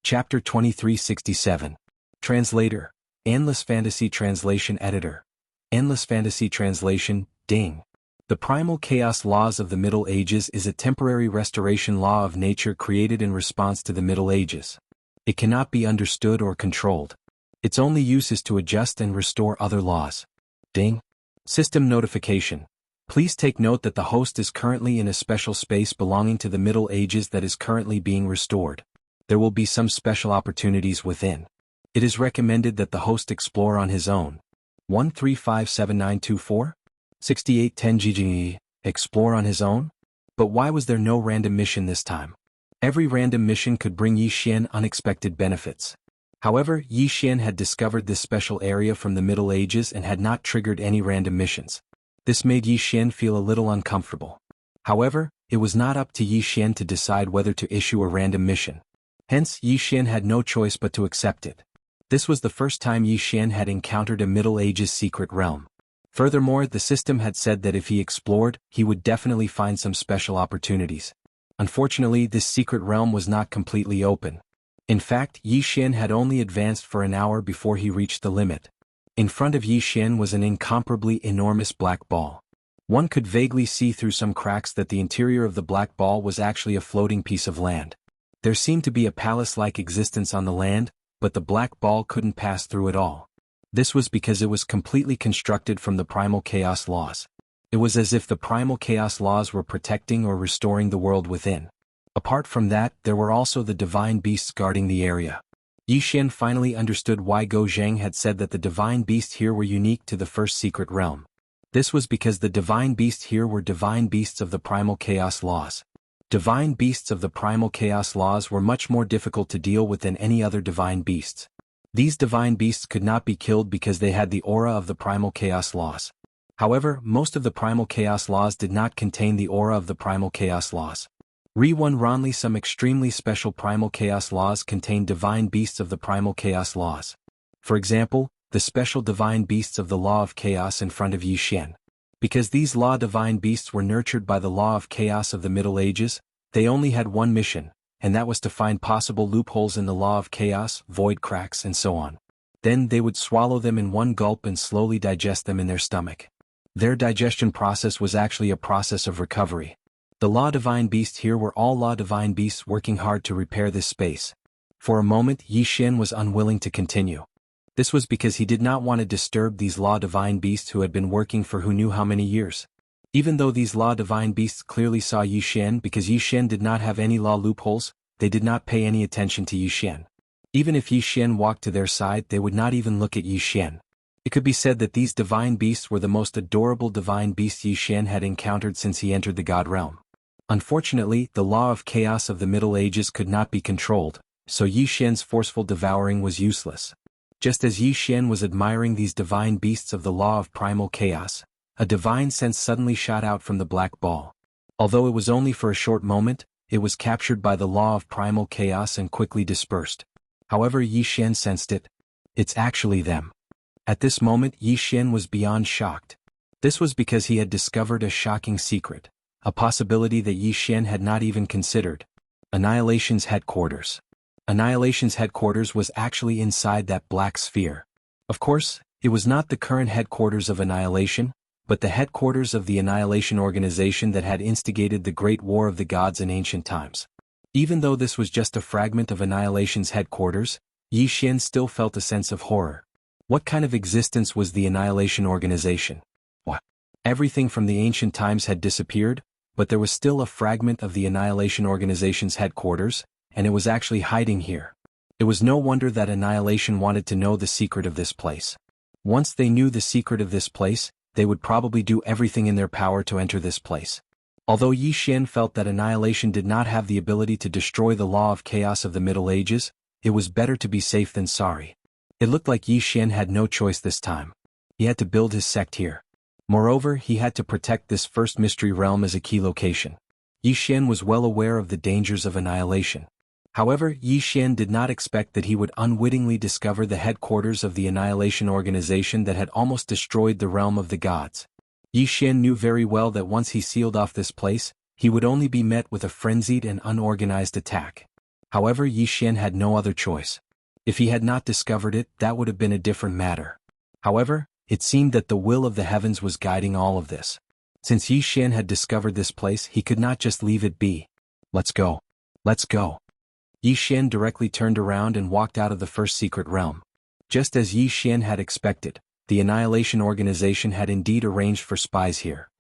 Chapter 2367. Translator. Endless Fantasy Translation Editor. Endless Fantasy Translation, Ding. The primal chaos laws of the Middle Ages is a temporary restoration law of nature created in response to the Middle Ages. It cannot be understood or controlled. Its only use is to adjust and restore other laws. Ding. System notification. Please take note that the host is currently in a special space belonging to the Middle Ages that is currently being restored. There will be some special opportunities within. It is recommended that the host explore on his own. 1357924? 6810 GGE, explore on his own? But why was there no random mission this time? Every random mission could bring Yi Xian unexpected benefits. However, Yi Xian had discovered this special area from the Middle Ages and had not triggered any random missions. This made Yi Xian feel a little uncomfortable. However, it was not up to Yi Xian to decide whether to issue a random mission. Hence, Yi Xian had no choice but to accept it. This was the first time Yi Xian had encountered a Middle Ages secret realm. Furthermore, the system had said that if he explored, he would definitely find some special opportunities. Unfortunately, this secret realm was not completely open. In fact, Yi Xian had only advanced for an hour before he reached the limit. In front of Yi Xian was an incomparably enormous black ball. One could vaguely see through some cracks that the interior of the black ball was actually a floating piece of land. There seemed to be a palace-like existence on the land, but the black ball couldn't pass through it all. This was because it was completely constructed from the primal chaos laws. It was as if the primal chaos laws were protecting or restoring the world within. Apart from that, there were also the divine beasts guarding the area. Yi Xian finally understood why Go Zhang had said that the divine beasts here were unique to the first secret realm. This was because the divine beasts here were divine beasts of the primal chaos laws. Divine beasts of the primal chaos laws were much more difficult to deal with than any other divine beasts. These divine beasts could not be killed because they had the aura of the primal chaos laws. However, most of the primal chaos laws did not contain the aura of the primal chaos laws. Ronly, some extremely special primal chaos laws contain divine beasts of the primal chaos laws. For example, the special divine beasts of the law of chaos in front of Yi Xian. Because these law divine beasts were nurtured by the law of chaos of the Middle Ages, they only had one mission, and that was to find possible loopholes in the law of chaos, void cracks, and so on. Then they would swallow them in one gulp and slowly digest them in their stomach. Their digestion process was actually a process of recovery. The law divine beasts here were all law divine beasts working hard to repair this space. For a moment, Yi Xian was unwilling to continue. This was because he did not want to disturb these law divine beasts who had been working for who knew how many years. Even though these law divine beasts clearly saw Yi Xian because Yi Xian did not have any law loopholes, they did not pay any attention to Yi Xian. Even if Yi Xian walked to their side, they would not even look at Yi Xian. It could be said that these divine beasts were the most adorable divine beasts Yi Xian had encountered since he entered the God realm. Unfortunately, the law of chaos of the Middle Ages could not be controlled, so Yi Xian's forceful devouring was useless. Just as Yi Xian was admiring these divine beasts of the law of primal chaos, a divine sense suddenly shot out from the black ball. Although it was only for a short moment, it was captured by the law of primal chaos and quickly dispersed. However, Yi Xian sensed it. It's actually them. At this moment, Yi Xian was beyond shocked. This was because he had discovered a shocking secret, a possibility that Yi Xian had not even considered. Annihilation's headquarters. Annihilation's headquarters was actually inside that black sphere. Of course, it was not the current headquarters of Annihilation, but the headquarters of the Annihilation organization that had instigated the Great War of the Gods in ancient times. Even though this was just a fragment of Annihilation's headquarters, Yi Xian still felt a sense of horror. What kind of existence was the Annihilation organization? What? Everything from the ancient times had disappeared, but there was still a fragment of the Annihilation organization's headquarters, and it was actually hiding here. It was no wonder that Annihilation wanted to know the secret of this place. Once they knew the secret of this place, they would probably do everything in their power to enter this place. Although Yi Xian felt that Annihilation did not have the ability to destroy the law of chaos of the Middle Ages, it was better to be safe than sorry. It looked like Yi Xian had no choice this time. He had to build his sect here. Moreover, he had to protect this first mystery realm as a key location. Yi Xian was well aware of the dangers of Annihilation. However, Yi Xian did not expect that he would unwittingly discover the headquarters of the Annihilation organization that had almost destroyed the realm of the gods. Yi Xian knew very well that once he sealed off this place, he would only be met with a frenzied and unorganized attack. However, Yi Xian had no other choice. If he had not discovered it, that would have been a different matter. However, it seemed that the will of the heavens was guiding all of this. Since Yi Xian had discovered this place, he could not just leave it be. Let's go. Let's go. Yi Xian directly turned around and walked out of the first secret realm. Just as Yi Xian had expected, the Annihilation Organization had indeed arranged for spies here.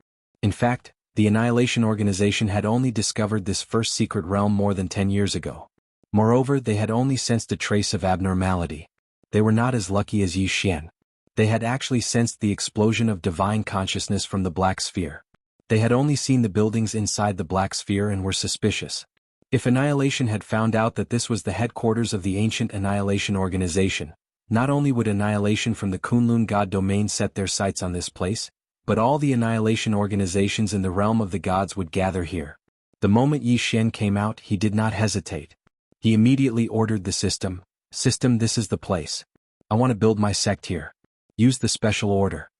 In fact, the Annihilation Organization had only discovered this first secret realm more than 10 years ago. Moreover, they had only sensed a trace of abnormality. They were not as lucky as Yi Xian. They had actually sensed the explosion of divine consciousness from the Black Sphere. They had only seen the buildings inside the Black Sphere and were suspicious. If Annihilation had found out that this was the headquarters of the ancient Annihilation Organization, not only would Annihilation from the Kunlun God domain set their sights on this place, but all the Annihilation organizations in the realm of the gods would gather here. The moment Yi Xian came out, he did not hesitate. He immediately ordered the system, this is the place. I want to build my sect here. Use the special order.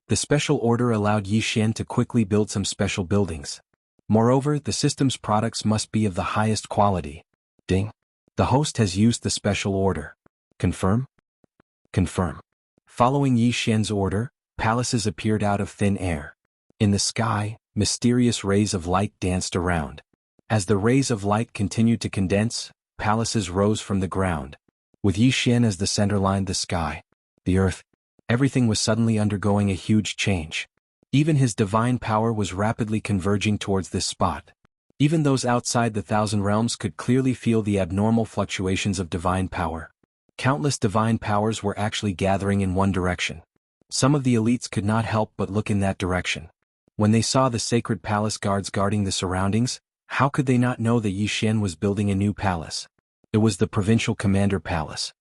The special order allowed Yi Xian to quickly build some special buildings. Moreover, the system's products must be of the highest quality. Ding. The host has used the special order. Confirm? Confirm. Following Yi Xian's order, palaces appeared out of thin air. In the sky, mysterious rays of light danced around. As the rays of light continued to condense, palaces rose from the ground. With Yi Xian as the center line, the sky, the earth, everything was suddenly undergoing a huge change. Even his divine power was rapidly converging towards this spot. Even those outside the Thousand Realms could clearly feel the abnormal fluctuations of divine power. Countless divine powers were actually gathering in one direction. Some of the elites could not help but look in that direction. When they saw the sacred palace guards guarding the surroundings, how could they not know that Yi Xian was building a new palace? It was the Provincial Commander Palace.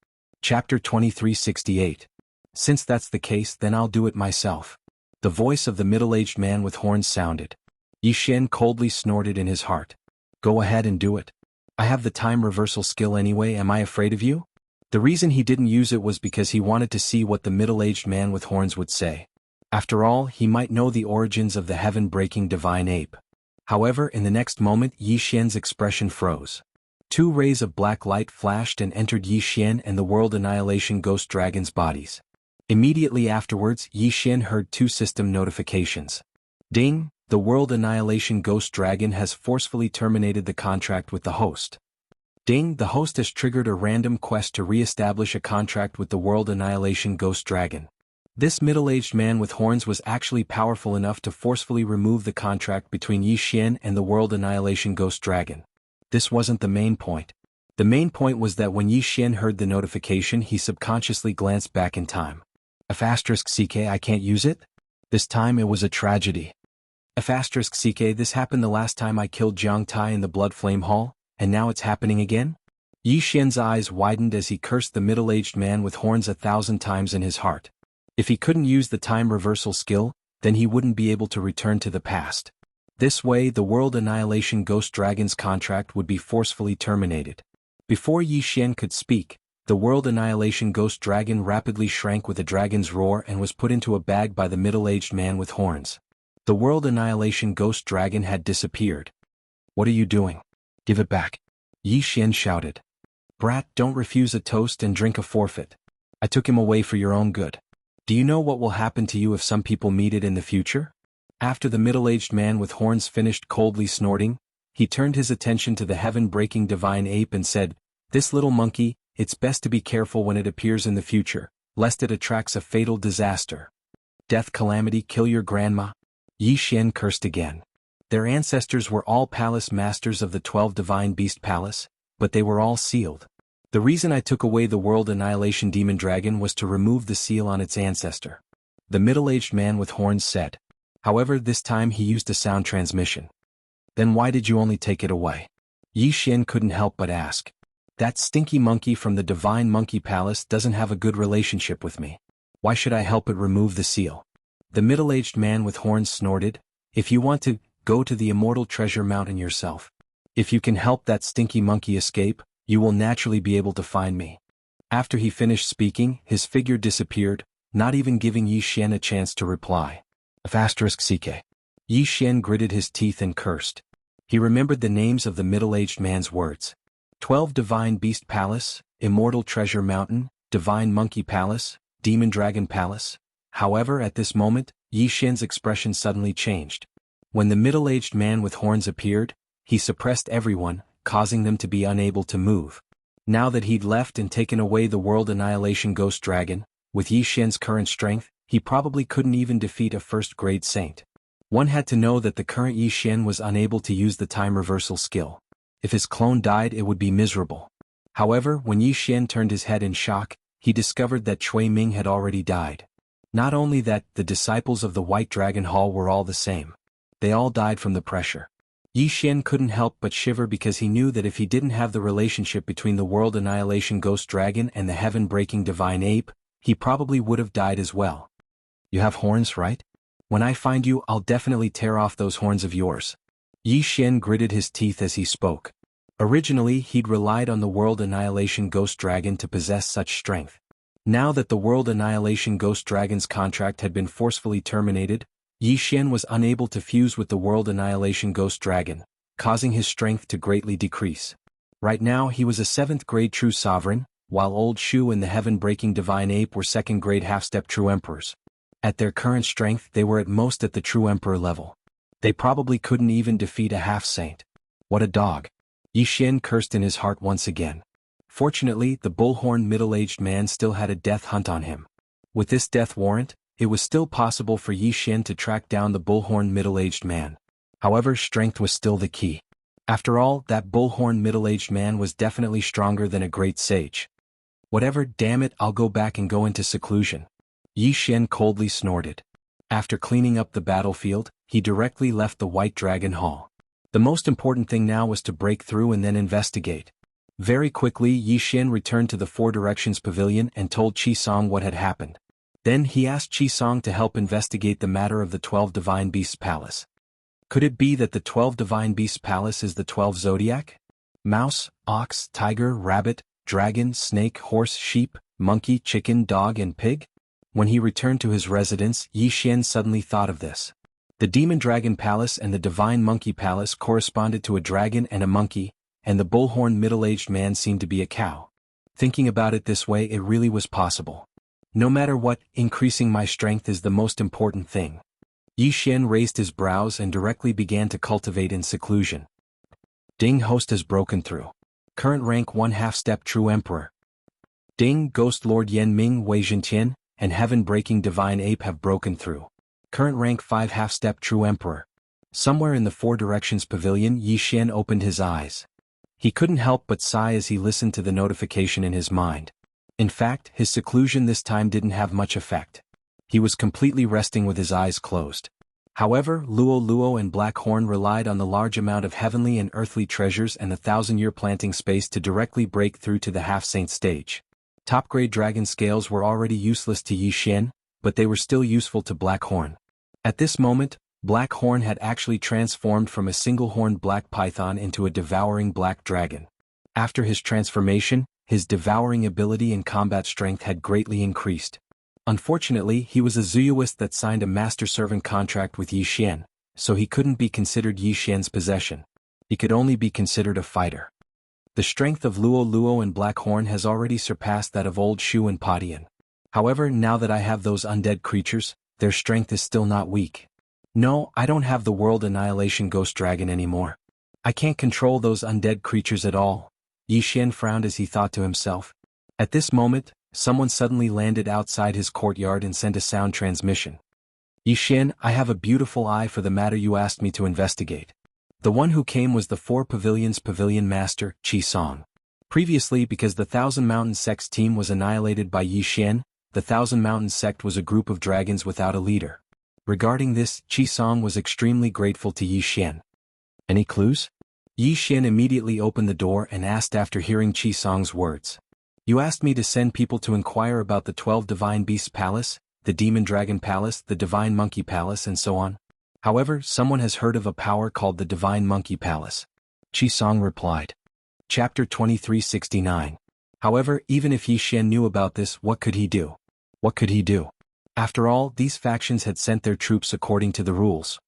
Chapter 2368. Since that's the case, then I'll do it myself. The voice of the middle-aged man with horns sounded. Yi Xian coldly snorted in his heart. Go ahead and do it. I have the time reversal skill anyway, am I afraid of you? The reason he didn't use it was because he wanted to see what the middle-aged man with horns would say. After all, he might know the origins of the heaven-breaking divine ape. However, in the next moment, Yi Xian's expression froze. Two rays of black light flashed and entered Yi Xian and the World Annihilation Ghost Dragon's bodies. Immediately afterwards, Yi Xian heard two system notifications. Ding! The World Annihilation Ghost Dragon has forcefully terminated the contract with the host. Ding! The host has triggered a random quest to re-establish a contract with the World Annihilation Ghost Dragon. This middle-aged man with horns was actually powerful enough to forcefully remove the contract between Yi Xian and the World Annihilation Ghost Dragon. This wasn't the main point. The main point was that when Yi Xian heard the notification, he subconsciously glanced back in time. *CK, I can't use it? This time it was a tragedy. *CK, this happened the last time I killed Jiang Tai in the Blood Flame Hall, and now it's happening again? Yi Xian's eyes widened as he cursed the middle-aged man with horns 1,000 times in his heart. If he couldn't use the time reversal skill, then he wouldn't be able to return to the past. This way, the World Annihilation Ghost Dragon's contract would be forcefully terminated. Before Yi Xian could speak, the World Annihilation Ghost Dragon rapidly shrank with a dragon's roar and was put into a bag by the middle-aged man with horns. The World Annihilation Ghost Dragon had disappeared. What are you doing? Give it back. Yi Xian shouted. Brat, don't refuse a toast and drink a forfeit. I took him away for your own good. Do you know what will happen to you if some people meet it in the future? After the middle-aged man with horns finished coldly snorting, he turned his attention to the heaven-breaking divine ape and said, This little monkey, it's best to be careful when it appears in the future, lest it attracts a fatal disaster. Death calamity, kill your grandma. Yi Xian cursed again. Their ancestors were all palace masters of the 12 Divine Beast Palace, but they were all sealed. The reason I took away the World Annihilation Demon Dragon was to remove the seal on its ancestor. The middle-aged man with horns said. However, this time he used a sound transmission. Then why did you only take it away? Yi Xian couldn't help but ask. That stinky monkey from the Divine Monkey Palace doesn't have a good relationship with me. Why should I help it remove the seal? The middle-aged man with horns snorted. If you want to, go to the Immortal Treasure Mountain yourself. If you can help that stinky monkey escape, you will naturally be able to find me. After he finished speaking, his figure disappeared, not even giving Yi Xian a chance to reply. *CK. Yi Xian gritted his teeth and cursed. He remembered the names of the middle-aged man's words. 12 Divine Beast Palace, Immortal Treasure Mountain, Divine Monkey Palace, Demon Dragon Palace. However, at this moment, Yi Xian's expression suddenly changed. When the middle-aged man with horns appeared, he suppressed everyone, causing them to be unable to move. Now that he'd left and taken away the World Annihilation Ghost Dragon, with Yi Xian's current strength, he probably couldn't even defeat a first-grade saint. One had to know that the current Yi Xian was unable to use the time reversal skill. If his clone died, it would be miserable. However, when Yi Xian turned his head in shock, he discovered that Cui Ming had already died. Not only that, the disciples of the White Dragon Hall were all the same. They all died from the pressure. Yi Xian couldn't help but shiver because he knew that if he didn't have the relationship between the World Annihilation Ghost Dragon and the Heaven-Breaking Divine Ape, he probably would have died as well. You have horns, right? When I find you, I'll definitely tear off those horns of yours. Yi Xian gritted his teeth as he spoke. Originally, he'd relied on the World Annihilation Ghost Dragon to possess such strength. Now that the World Annihilation Ghost Dragon's contract had been forcefully terminated, Yi Xian was unable to fuse with the World Annihilation Ghost Dragon, causing his strength to greatly decrease. Right now he was a 7th-grade True Sovereign, while Old Shu and the Heaven-Breaking Divine Ape were 2nd-grade Half-Step True Emperors. At their current strength they were at most at the True Emperor level. They probably couldn't even defeat a half-saint. What a dog. Yi Xian cursed in his heart once again. Fortunately, the bullhorn middle-aged man still had a death hunt on him. With this death warrant, it was still possible for Yi Xian to track down the bullhorn middle-aged man. However, strength was still the key. After all, that bullhorn middle-aged man was definitely stronger than a great sage. Whatever, damn it, I'll go back and go into seclusion. Yi Xian coldly snorted. After cleaning up the battlefield, he directly left the White Dragon Hall. The most important thing now was to break through and then investigate. Very quickly, Yi Xian returned to the Four Directions Pavilion and told Qi Song what had happened. Then he asked Qi Song to help investigate the matter of the 12 Divine Beasts Palace. Could it be that the 12 Divine Beasts Palace is the 12 Zodiac? Mouse, ox, tiger, rabbit, dragon, snake, horse, sheep, monkey, chicken, dog and pig? When he returned to his residence, Yi Xian suddenly thought of this. The Demon Dragon Palace and the Divine Monkey Palace corresponded to a dragon and a monkey, and the bullhorn middle-aged man seemed to be a cow. Thinking about it this way, it really was possible. No matter what, increasing my strength is the most important thing. Yi Xian raised his brows and directly began to cultivate in seclusion. Ding, host has broken through. Current rank 1 half-step True Emperor. Ding, Ghost Lord Yan Ming Wei Zhentian and Heaven-Breaking Divine Ape have broken through. Current rank 5 half-step True Emperor. Somewhere in the Four Directions Pavilion, Yi Xian opened his eyes. He couldn't help but sigh as he listened to the notification in his mind. In fact, his seclusion this time didn't have much effect. He was completely resting with his eyes closed. However, Luo Luo and Black Horn relied on the large amount of heavenly and earthly treasures and the 1,000-year planting space to directly break through to the half-saint stage. Top-grade dragon scales were already useless to Yi Xian, but they were still useful to Black Horn. At this moment, Black Horn had actually transformed from a single-horned black python into a devouring black dragon. After his transformation, his devouring ability and combat strength had greatly increased. Unfortunately, he was a Zuyuist that signed a master-servant contract with Yi Xian, so he couldn't be considered Yi Xian's possession. He could only be considered a fighter. The strength of Luo Luo and Black Horn has already surpassed that of Old Shu and Padian. However, now that I have those undead creatures, their strength is still not weak. No, I don't have the World Annihilation Ghost Dragon anymore. I can't control those undead creatures at all. Yi Xian frowned as he thought to himself. At this moment, someone suddenly landed outside his courtyard and sent a sound transmission. Yi Xian, I have a beautiful eye for the matter you asked me to investigate. The one who came was the Four Pavilions Pavilion Master, Qi Song. Previously, because the Thousand Mountain Sect's team was annihilated by Yi Xian, the Thousand Mountain Sect was a group of dragons without a leader. Regarding this, Qi Song was extremely grateful to Yi Xian. Any clues? Yi Xian immediately opened the door and asked after hearing Qi Song's words. You asked me to send people to inquire about the 12 Divine Beasts Palace, the Demon Dragon Palace, the Divine Monkey Palace and so on. However, someone has heard of a power called the Divine Monkey Palace. Qi Song replied. Chapter 2369. However, even if Yi Xian knew about this, what could he do? What could he do? After all, these factions had sent their troops according to the rules.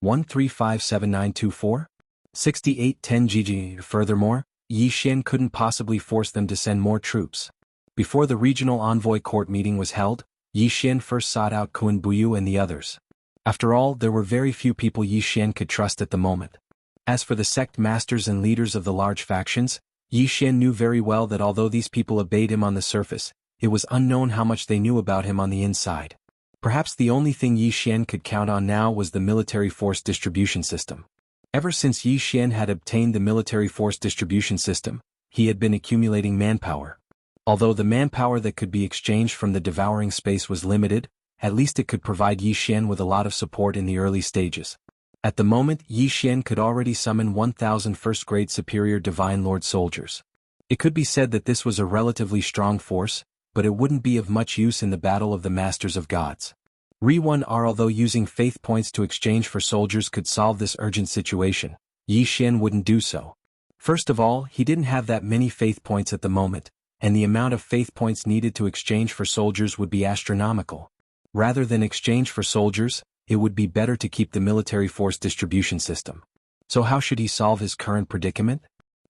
1357924? 6810 GG. Furthermore, Yi Xian couldn't possibly force them to send more troops. Before the regional envoy court meeting was held, Yi Xian first sought out Kun Buyu and the others. After all, there were very few people Yi Xian could trust at the moment. As for the sect masters and leaders of the large factions, Yi Xian knew very well that although these people obeyed him on the surface, it was unknown how much they knew about him on the inside. Perhaps the only thing Yi Xian could count on now was the military force distribution system. Ever since Yi Xian had obtained the military force distribution system, he had been accumulating manpower. Although the manpower that could be exchanged from the devouring space was limited, at least it could provide Yi Xian with a lot of support in the early stages. At the moment, Yi Xian could already summon 1,000 first-grade superior Divine Lord soldiers. It could be said that this was a relatively strong force, but it wouldn't be of much use in the battle of the Masters of Gods. Although using faith points to exchange for soldiers could solve this urgent situation, Yi Xian wouldn't do so. First of all, he didn't have that many faith points at the moment, and the amount of faith points needed to exchange for soldiers would be astronomical. Rather than exchange for soldiers, it would be better to keep the military force distribution system. So how should he solve his current predicament?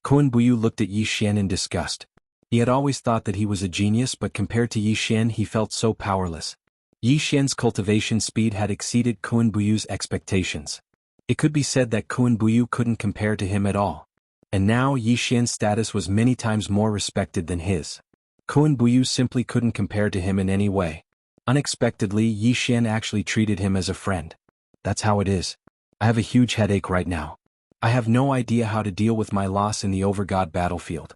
Kun Buyu looked at Yi Xian in disgust. He had always thought that he was a genius, but compared to Yi Xian he felt so powerless. Yi Xian's cultivation speed had exceeded Kun Buyu's expectations. It could be said that Kun Buyu couldn't compare to him at all. And now Yi Xian's status was many times more respected than his. Kun Buyu simply couldn't compare to him in any way. Unexpectedly, Yi Xian actually treated him as a friend. That's how it is. I have a huge headache right now. I have no idea how to deal with my loss in the Overgod battlefield.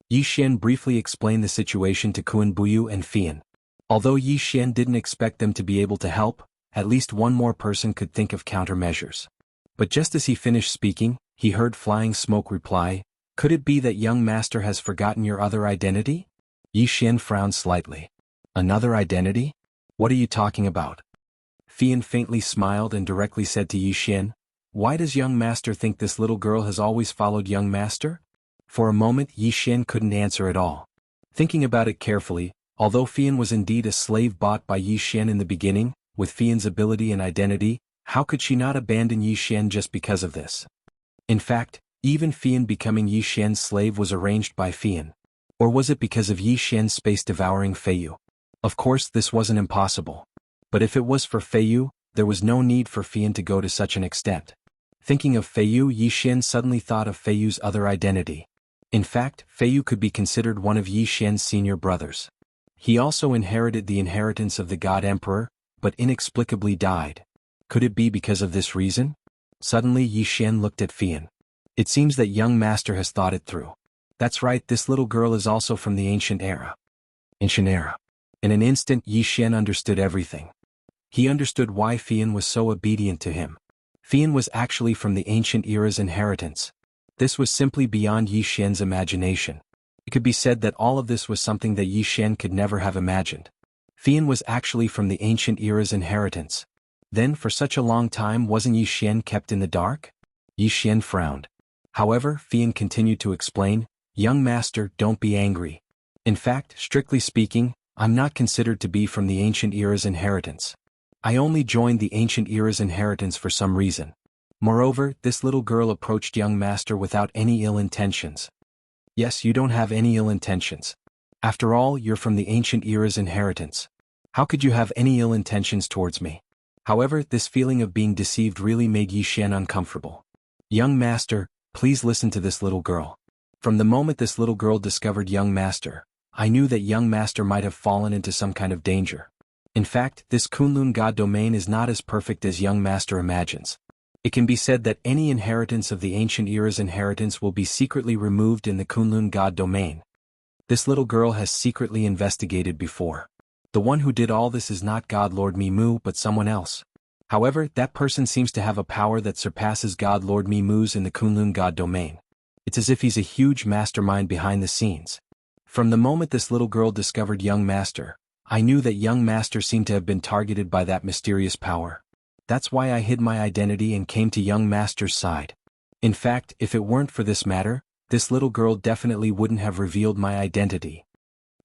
Yi Xian briefly explained the situation to Kun Buyu and Fian. Although Yi Xian didn't expect them to be able to help, at least one more person could think of countermeasures. But just as he finished speaking, he heard Flying Smoke reply, "Could it be that young master has forgotten your other identity?" Yi Xian frowned slightly. "Another identity? What are you talking about?" Fian faintly smiled and directly said to Yi Xian, "Why does young master think this little girl has always followed young master?" For a moment Yi Xian couldn't answer at all. Thinking about it carefully, although Fian was indeed a slave bought by Yi Xian in the beginning, with Fian's ability and identity, how could she not abandon Yi Xian just because of this? In fact, even Fian becoming Yi Xian's slave was arranged by Fian. Or was it because of Yi Xian's space-devouring Feiyu? Of course this wasn't impossible. But if it was for Feiyu, there was no need for Fian to go to such an extent. Thinking of Feiyu, Yi Xian suddenly thought of Feiyu's other identity. In fact, Feiyu could be considered one of Yi Xian's senior brothers. He also inherited the inheritance of the God Emperor, but inexplicably died. Could it be because of this reason? Suddenly Yi Xian looked at Fian. It seems that young master has thought it through. That's right, this little girl is also from the ancient era. Ancient era. In an instant Yi Xian understood everything. He understood why Fian was so obedient to him. Fian was actually from the ancient era's inheritance. This was simply beyond Yi Xian's imagination. It could be said that all of this was something that Yi Xian could never have imagined. Fian was actually from the ancient era's inheritance. Then for such a long time wasn't Yi Xian kept in the dark? Yi Xian frowned. However, Fian continued to explain, "Young master, don't be angry. In fact, strictly speaking, I'm not considered to be from the ancient era's inheritance. I only joined the ancient era's inheritance for some reason. Moreover, this little girl approached young master without any ill intentions." Yes, you don't have any ill intentions. After all, you're from the ancient era's inheritance. How could you have any ill intentions towards me? However, this feeling of being deceived really made Yi Xian uncomfortable. "Young master, please listen to this little girl. From the moment this little girl discovered young master, I knew that young master might have fallen into some kind of danger. In fact, this Kunlun God domain is not as perfect as young master imagines. It can be said that any inheritance of the ancient era's inheritance will be secretly removed in the Kunlun God domain. This little girl has secretly investigated before. The one who did all this is not God Lord Mimu but someone else. However, that person seems to have a power that surpasses God Lord Mimu's in the Kunlun God domain. It's as if he's a huge mastermind behind the scenes. From the moment this little girl discovered young master, I knew that young master seemed to have been targeted by that mysterious power. That's why I hid my identity and came to young master's side. In fact, if it weren't for this matter, this little girl definitely wouldn't have revealed my identity."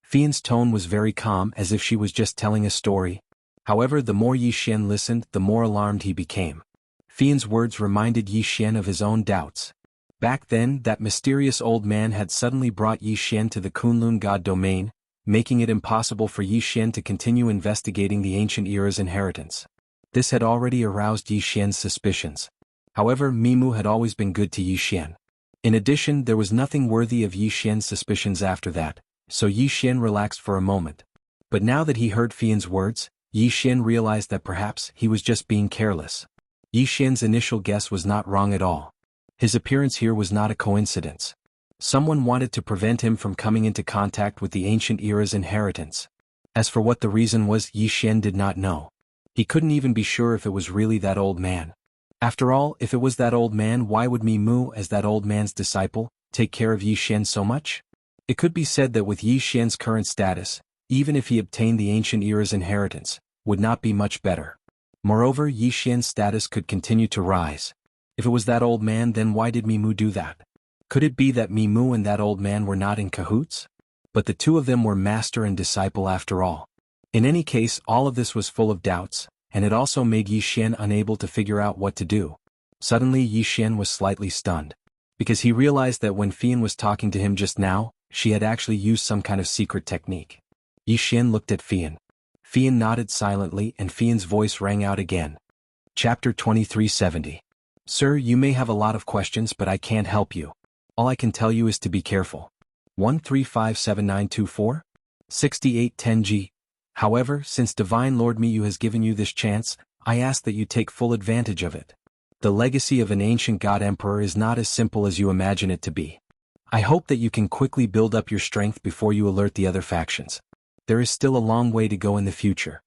Fian's tone was very calm, as if she was just telling a story. However, the more Yi Xian listened, the more alarmed he became. Fian's words reminded Yi Xian of his own doubts. Back then, that mysterious old man had suddenly brought Yi Xian to the Kunlun God domain, making it impossible for Yi Xian to continue investigating the ancient era's inheritance. This had already aroused Yi Xian's suspicions. However, Mimu had always been good to Yi Xian. In addition, there was nothing worthy of Yi Xian's suspicions after that, so Yi Xian relaxed for a moment. But now that he heard Fian's words, Yi Xian realized that perhaps he was just being careless. Yi Xian's initial guess was not wrong at all. His appearance here was not a coincidence. Someone wanted to prevent him from coming into contact with the ancient era's inheritance. As for what the reason was, Yi Xian did not know. He couldn't even be sure if it was really that old man. After all, if it was that old man, why would Mimu, as that old man's disciple, take care of Yi Xian so much? It could be said that with Yi Xian's current status, even if he obtained the ancient era's inheritance, would not be much better. Moreover, Yi Xian's status could continue to rise. If it was that old man, then why did Mimu do that? Could it be that Mimu and that old man were not in cahoots? But the two of them were master and disciple after all. In any case, all of this was full of doubts, and it also made Yi Xian unable to figure out what to do. Suddenly Yi Xian was slightly stunned, because he realized that when Fian was talking to him just now, she had actually used some kind of secret technique. Yi Xian looked at Fian. Fian nodded silently and Fian's voice rang out again. Chapter 2370. Sir, you may have a lot of questions, but I can't help you. All I can tell you is to be careful. 1357924? 6810G. However, since Divine Lord Miyu has given you this chance, I ask that you take full advantage of it. The legacy of an ancient god emperor is not as simple as you imagine it to be. I hope that you can quickly build up your strength before you alert the other factions. There is still a long way to go in the future.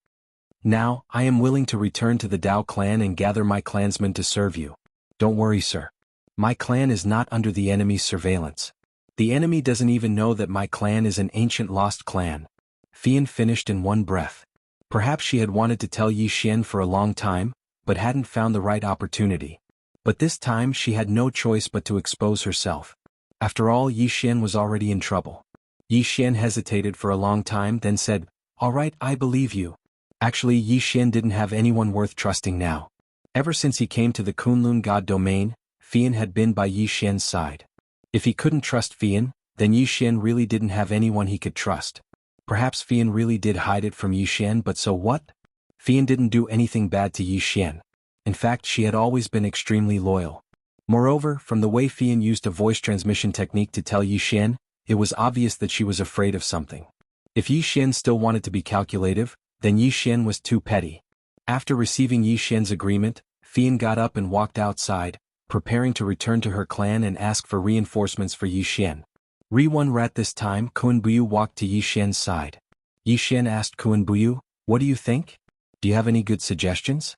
Now, I am willing to return to the Dao clan and gather my clansmen to serve you. Don't worry, sir. My clan is not under the enemy's surveillance. The enemy doesn't even know that my clan is an ancient lost clan. Fian finished in one breath. Perhaps she had wanted to tell Yi Xian for a long time, but hadn't found the right opportunity. But this time she had no choice but to expose herself. After all, Yi Xian was already in trouble. Yi Xian hesitated for a long time, then said, "All right, I believe you." Actually, Yi Xian didn't have anyone worth trusting now. Ever since he came to the Kunlun God domain, Fian had been by Yi Xian's side. If he couldn't trust Fian, then Yi Xian really didn't have anyone he could trust. Perhaps Fian really did hide it from Yi Xian, but so what? Fian didn't do anything bad to Yi Xian. In fact, she had always been extremely loyal. Moreover, from the way Fian used a voice transmission technique to tell Yi Xian, it was obvious that she was afraid of something. If Yi Xian still wanted to be calculative, then Yi Xian was too petty. After receiving Yi Xian's agreement, Fian got up and walked outside, preparing to return to her clan and ask for reinforcements for Yi Xian. Ri-1 Rat. This time, Kun Buyu walked to Yi Xian's side. Yi Xian asked Kun Buyu, "What do you think? Do you have any good suggestions?"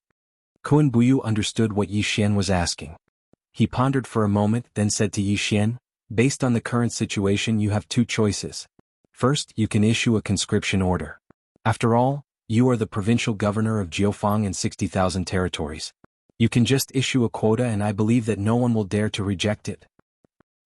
Kun Buyu understood what Yi Xian was asking. He pondered for a moment, then said to Yi Xian, "Based on the current situation, you have two choices. First, you can issue a conscription order. After all, you are the provincial governor of Jiufang and 60,000 territories. You can just issue a quota and I believe that no one will dare to reject it.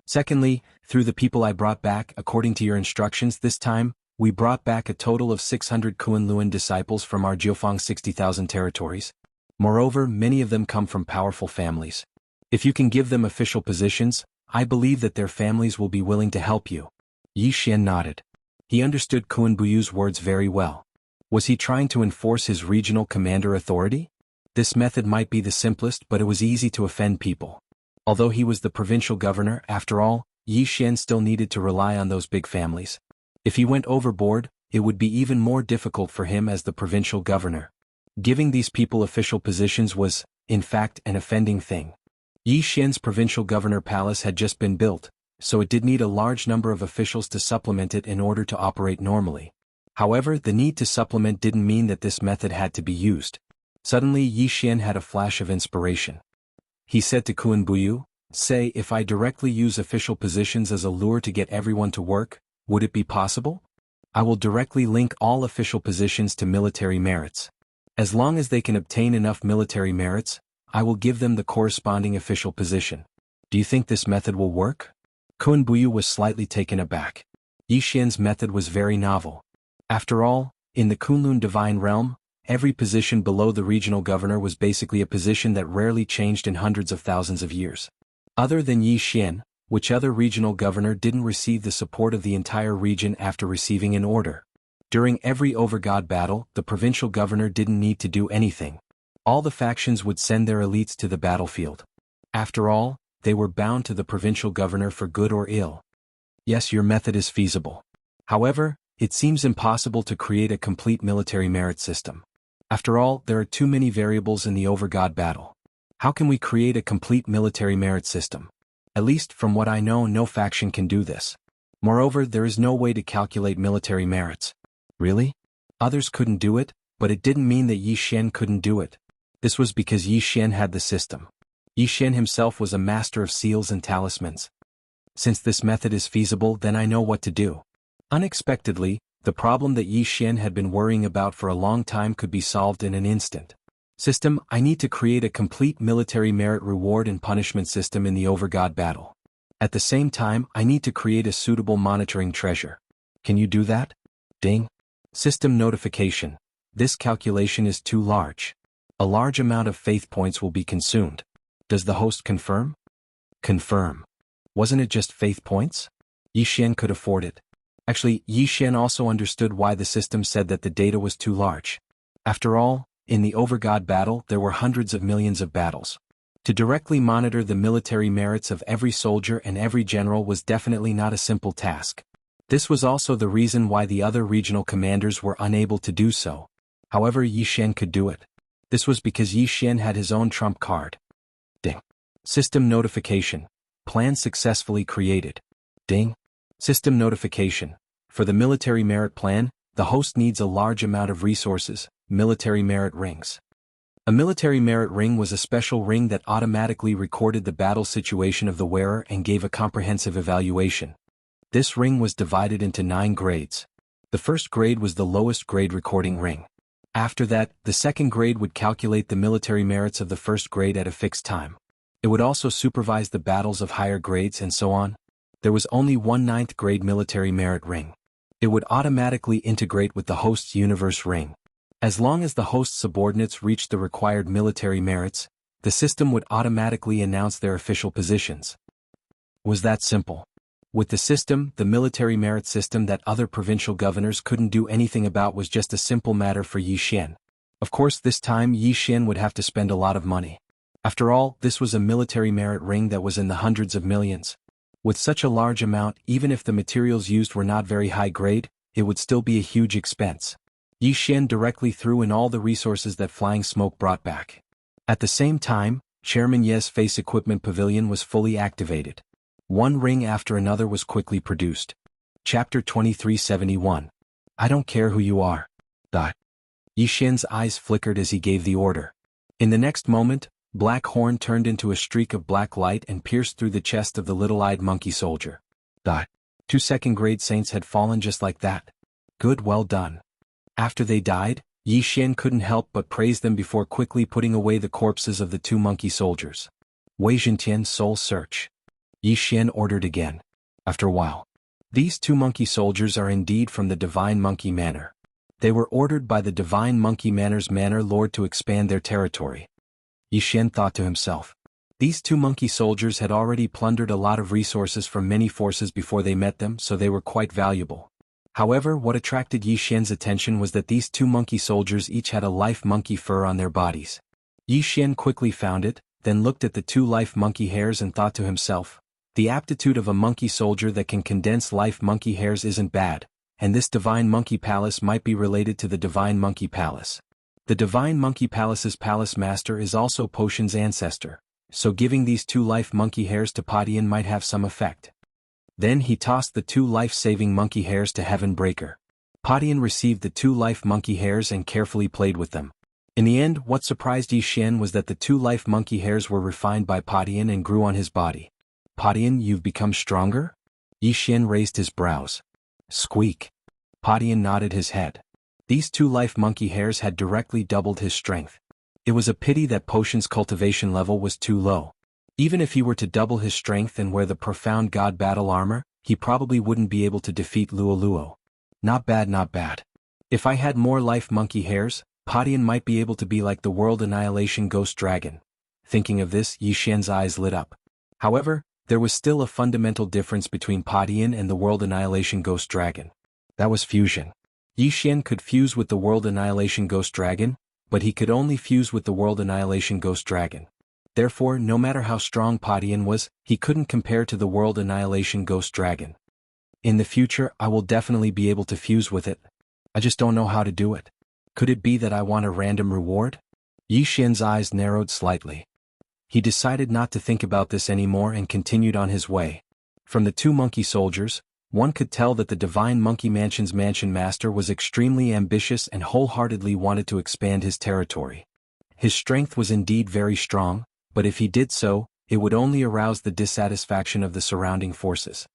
Secondly, through the people I brought back, according to your instructions this time, we brought back a total of 600 Kunlun disciples from our Jiufang 60,000 territories. Moreover, many of them come from powerful families. If you can give them official positions, I believe that their families will be willing to help you." Yi Xian nodded. He understood Kun Buyu's words very well. Was he trying to enforce his regional commander authority? This method might be the simplest, but it was easy to offend people. Although he was the provincial governor, after all, Yi Xian still needed to rely on those big families. If he went overboard, it would be even more difficult for him as the provincial governor. Giving these people official positions was, in fact, an offending thing. Yi Xian's provincial governor palace had just been built, so it did need a large number of officials to supplement it in order to operate normally. However, the need to supplement didn't mean that this method had to be used. Suddenly Yi Xian had a flash of inspiration. He said to Kun Buyu, "Say, if I directly use official positions as a lure to get everyone to work, would it be possible? I will directly link all official positions to military merits. As long as they can obtain enough military merits, I will give them the corresponding official position. Do you think this method will work?" Kun Buyu was slightly taken aback. Yi Xian's method was very novel. After all, in the Kunlun divine realm, every position below the regional governor was basically a position that rarely changed in hundreds of thousands of years. Other than Yi Xian, which other regional governor didn't receive the support of the entire region after receiving an order? During every overgod battle, the provincial governor didn't need to do anything. All the factions would send their elites to the battlefield. After all, they were bound to the provincial governor for good or ill. Yes, your method is feasible. However, it seems impossible to create a complete military merit system. After all, there are too many variables in the overgod battle. How can we create a complete military merit system? At least from what I know, no faction can do this. Moreover, there is no way to calculate military merits. Really? Others couldn't do it, but it didn't mean that Yi Xian couldn't do it. This was because Yi Xian had the system. Yi Xian himself was a master of seals and talismans. Since this method is feasible, then I know what to do. Unexpectedly, the problem that Yi Xian had been worrying about for a long time could be solved in an instant. System, I need to create a complete military merit reward and punishment system in the overgod battle. At the same time, I need to create a suitable monitoring treasure. Can you do that? Ding. System notification. This calculation is too large. A large amount of faith points will be consumed. Does the host confirm? Confirm. Wasn't it just faith points? Yi Xian could afford it. Actually, Yi Xian also understood why the system said that the data was too large. After all, in the overgod battle there were hundreds of millions of battles. To directly monitor the military merits of every soldier and every general was definitely not a simple task. This was also the reason why the other regional commanders were unable to do so. However, Yi Xian could do it. This was because Yi Xian had his own trump card. Ding. System notification. Plan successfully created. Ding. System notification. For the military merit plan, the host needs a large amount of resources, military merit rings. A military merit ring was a special ring that automatically recorded the battle situation of the wearer and gave a comprehensive evaluation. This ring was divided into 9 grades. The first grade was the lowest grade recording ring. After that, the second grade would calculate the military merits of the first grade at a fixed time. It would also supervise the battles of higher grades and so on. There was only one 9th grade military merit ring. It would automatically integrate with the host's universe ring. As long as the host's subordinates reached the required military merits, the system would automatically announce their official positions. Was that simple? With the system, the military merit system that other provincial governors couldn't do anything about was just a simple matter for Yi Xian. Of course, this time Yi Xian would have to spend a lot of money. After all, this was a military merit ring that was in the hundreds of millions. With such a large amount, even if the materials used were not very high grade, it would still be a huge expense. Yi Xian directly threw in all the resources that flying smoke brought back. At the same time, Chairman Ye's face equipment pavilion was fully activated. One ring after another was quickly produced. Chapter 2371. I don't care who you are. Yi Xian's eyes flickered as he gave the order. In the next moment, Black Horn turned into a streak of black light and pierced through the chest of the little-eyed monkey soldier. 2 second-grade saints had fallen just like that. Good, well done. After they died, Yi Xian couldn't help but praise them before quickly putting away the corpses of the 2 monkey soldiers. Wei Zhentian soul search. Yi Xian ordered again. After a while. These 2 monkey soldiers are indeed from the Divine Monkey Manor. They were ordered by the Divine Monkey Manor's Manor Lord to expand their territory. Yi Xian thought to himself. These 2 monkey soldiers had already plundered a lot of resources from many forces before they met them, so they were quite valuable. However, what attracted Yi Xian's attention was that these 2 monkey soldiers each had a life monkey fur on their bodies. Yi Xian quickly found it, then looked at the 2 life monkey hairs and thought to himself, the aptitude of a monkey soldier that can condense life monkey hairs isn't bad, and this Divine Monkey Palace might be related to the Divine Monkey Palace. The Divine Monkey Palace's palace master is also Potion's ancestor, so giving these 2 life monkey hairs to Padian might have some effect. Then he tossed the 2 life-saving monkey hairs to Heaven Breaker. Padian received the 2 life monkey hairs and carefully played with them. In the end, what surprised Yi Xian was that the 2 life monkey hairs were refined by Padian and grew on his body. Padian, you've become stronger? Yi Xian raised his brows. Squeak. Padian nodded his head. These 2 life monkey hairs had directly doubled his strength. It was a pity that Potion's cultivation level was too low. Even if he were to double his strength and wear the profound god battle armor, he probably wouldn't be able to defeat Luoluo. Not bad, not bad. If I had more life monkey hairs, Padian might be able to be like the World Annihilation Ghost Dragon. Thinking of this, Yi Xian's eyes lit up. However, there was still a fundamental difference between Padian and the World Annihilation Ghost Dragon. That was fusion. Yi Xian could fuse with the World Annihilation Ghost Dragon, but he could only fuse with the World Annihilation Ghost Dragon. Therefore, no matter how strong Padian was, he couldn't compare to the World Annihilation Ghost Dragon. In the future, I will definitely be able to fuse with it. I just don't know how to do it. Could it be that I want a random reward? Yi Xian's eyes narrowed slightly. He decided not to think about this anymore and continued on his way. From the two monkey soldiers, one could tell that the Divine Monkey Mansion's mansion master was extremely ambitious and wholeheartedly wanted to expand his territory. His strength was indeed very strong, but if he did so, it would only arouse the dissatisfaction of the surrounding forces.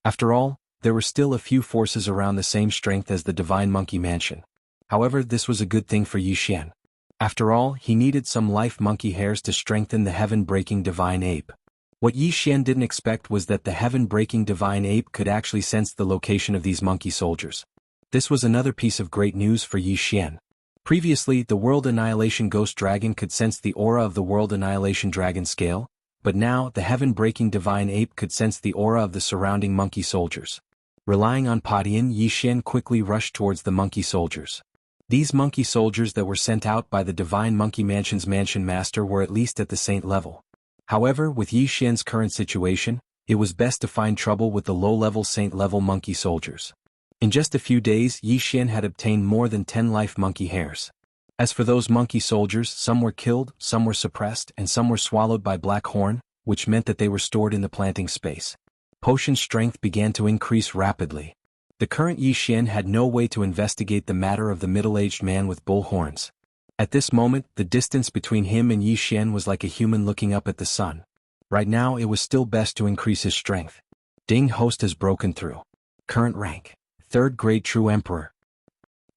After all, there were still a few forces around the same strength as the Divine Monkey Mansion. However, this was a good thing for Yi Xian. After all, he needed some life monkey hairs to strengthen the heaven-breaking Divine Ape. What Yi Xian didn't expect was that the heaven-breaking Divine Ape could actually sense the location of these monkey soldiers. This was another piece of great news for Yi Xian. Previously, the World Annihilation Ghost Dragon could sense the aura of the World Annihilation Dragon scale, but now the heaven-breaking Divine Ape could sense the aura of the surrounding monkey soldiers. Relying on Padian, Yi Xian quickly rushed towards the monkey soldiers. These monkey soldiers that were sent out by the Divine Monkey Mansion's mansion master were at least at the saint level. However, with Yi Xian's current situation, it was best to find trouble with the low-level saint-level monkey soldiers. In just a few days, Yi Xian had obtained more than 10 life monkey hairs. As for those monkey soldiers, some were killed, some were suppressed, and some were swallowed by Black Horn, which meant that they were stored in the planting space. Potion strength began to increase rapidly. The current Yi Xian had no way to investigate the matter of the middle-aged man with bull horns. At this moment, the distance between him and Yi Xian was like a human looking up at the sun. Right now, it was still best to increase his strength. Ding, host has broken through. Current rank: 3rd grade True Emperor.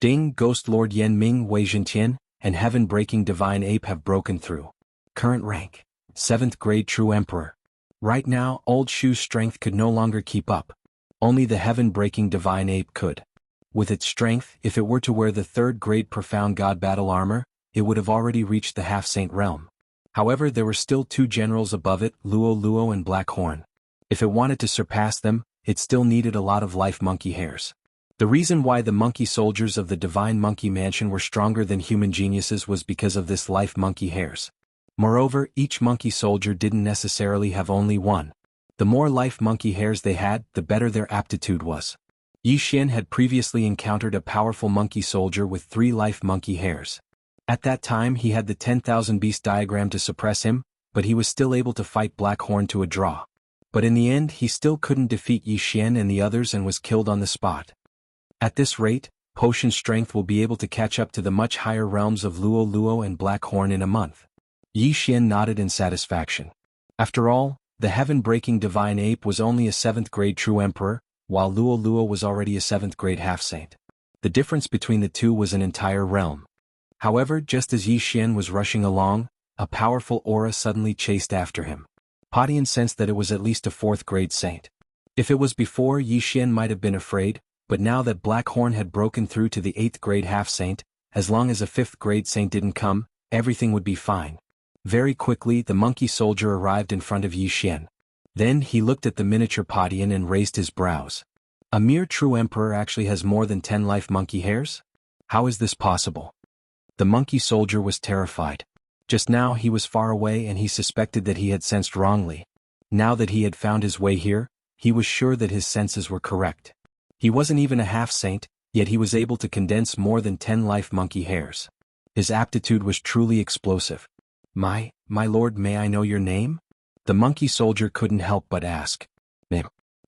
Ding, Ghost Lord Yan Ming Wei Zhentian, and Heaven-breaking Divine Ape have broken through. Current rank: 7th grade True Emperor. Right now, Old Shu's strength could no longer keep up. Only the heaven-breaking Divine Ape could. With its strength, if it were to wear the 3rd grade Profound God Battle Armor, it would have already reached the half-saint realm. However, there were still 2 generals above it, Luo Luo and Black Horn. If it wanted to surpass them, it still needed a lot of life monkey hairs. The reason why the monkey soldiers of the Divine Monkey Mansion were stronger than human geniuses was because of this life monkey hairs. Moreover, each monkey soldier didn't necessarily have only one. The more life monkey hairs they had, the better their aptitude was. Yi Xian had previously encountered a powerful monkey soldier with 3 life monkey hairs. At that time he had the 10,000 beast diagram to suppress him, but he was still able to fight Black Horn to a draw. But in the end he still couldn't defeat Yi Xian and the others and was killed on the spot. At this rate, potion strength will be able to catch up to the much higher realms of Luo Luo and Black Horn in a month. Yi Xian nodded in satisfaction. After all, the heaven-breaking Divine Ape was only a 7th grade True Emperor, while Luo Luo was already a 7th grade half-saint. The difference between the two was an entire realm. However, just as Yi Xian was rushing along, a powerful aura suddenly chased after him. Padian sensed that it was at least a 4th grade saint. If it was before, Yi Xian might have been afraid, but now that Black Horn had broken through to the 8th grade half-saint, as long as a 5th grade saint didn't come, everything would be fine. Very quickly the monkey soldier arrived in front of Yi Xian. Then he looked at the miniature Padian and raised his brows. A mere True Emperor actually has more than 10 life monkey hairs? How is this possible? The monkey soldier was terrified. Just now he was far away and he suspected that he had sensed wrongly. Now that he had found his way here, he was sure that his senses were correct. He wasn't even a half-saint, yet he was able to condense more than 10 life monkey hairs. His aptitude was truly explosive. My lord, may I know your name? The monkey soldier couldn't help but ask.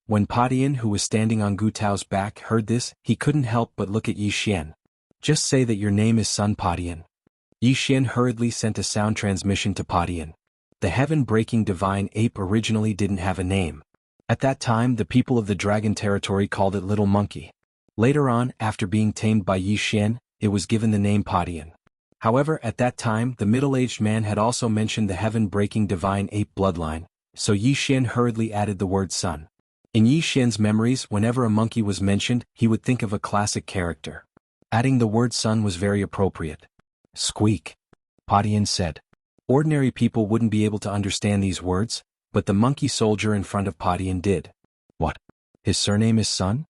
When Padian, who was standing on Gu Tao's back, heard this, he couldn't help but look at Yi Xian. Just say that your name is Sun Padian. Yi Xian hurriedly sent a sound transmission to Padian. The heaven-breaking Divine Ape originally didn't have a name. At that time the people of the Dragon Territory called it Little Monkey. Later on, after being tamed by Yi Xian, it was given the name Padian. However, at that time the middle-aged man had also mentioned the heaven-breaking Divine Ape bloodline, so Yi Xian hurriedly added the word Sun. In Yi Xian's memories, whenever a monkey was mentioned, he would think of a classic character. Adding the word Sun was very appropriate. Squeak. Padian said. Ordinary people wouldn't be able to understand these words, but the monkey soldier in front of Padian did. What? His surname is Sun?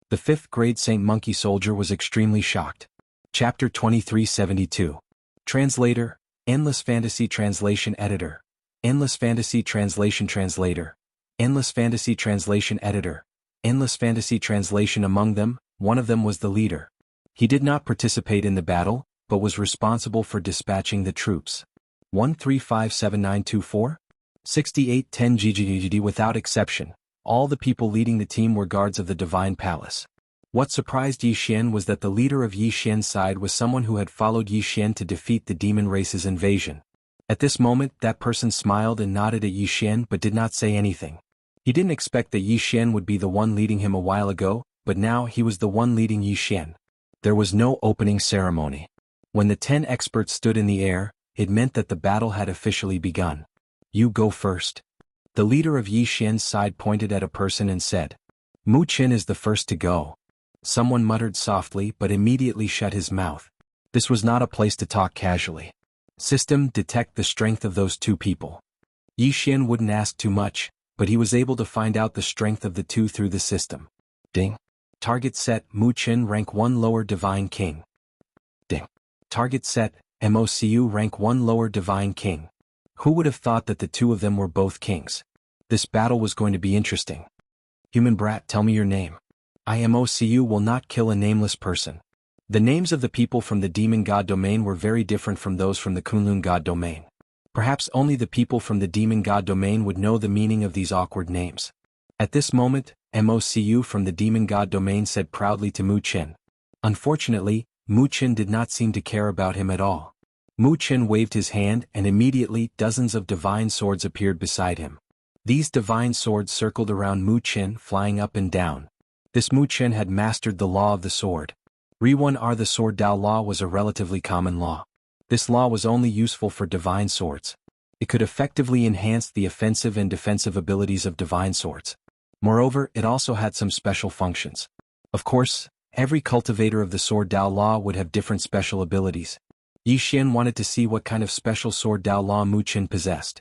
The 5th grade Saint Monkey Soldier was extremely shocked. Chapter 2372. Translator, Endless Fantasy Translation Editor. Endless Fantasy Translation Translator. Endless Fantasy Translation Editor. Endless Fantasy Translation. Among them, one of them was the leader. He did not participate in the battle, but was responsible for dispatching the troops. 1357924? 6810 GGGD. Without exception, all the people leading the team were guards of the Divine Palace. What surprised Yi Xian was that the leader of Yi Xian's side was someone who had followed Yi Xian to defeat the demon race's invasion. At this moment, that person smiled and nodded at Yi Xian but did not say anything. He didn't expect that Yi Xian would be the one leading him a while ago, but now he was the one leading Yi Xian. There was no opening ceremony. When the 10 experts stood in the air, it meant that the battle had officially begun. You go first. The leader of Yi Xian's side pointed at a person and said, Mu Qin is the first to go. Someone muttered softly but immediately shut his mouth. This was not a place to talk casually. System: detect the strength of those two people. Yi Xian wouldn't ask too much, but he was able to find out the strength of the two through the system. Ding. Target set: Mu Qin, rank 1 lower Divine King. Ding. Target set: MOCU, rank 1 lower Divine King. Who would have thought that the two of them were both kings? This battle was going to be interesting. Human brat, tell me your name. IMOCU will not kill a nameless person. The names of the people from the Demon God domain were very different from those from the Kunlun God domain. Perhaps only the people from the Demon God domain would know the meaning of these awkward names. At this moment, MOCU from the Demon God domain said proudly to Mu Qin. Unfortunately, Mu Qin did not seem to care about him at all. Mu Qin waved his hand and immediately dozens of divine swords appeared beside him. These divine swords circled around Mu Qin, flying up and down. This Mu Qin had mastered the law of the sword. Ri1R, the sword Dao law, was a relatively common law. This law was only useful for divine swords. It could effectively enhance the offensive and defensive abilities of divine swords. Moreover, it also had some special functions. Of course, every cultivator of the sword Dao law would have different special abilities. Yi Xian wanted to see what kind of special sword Dao law Mu Qin possessed.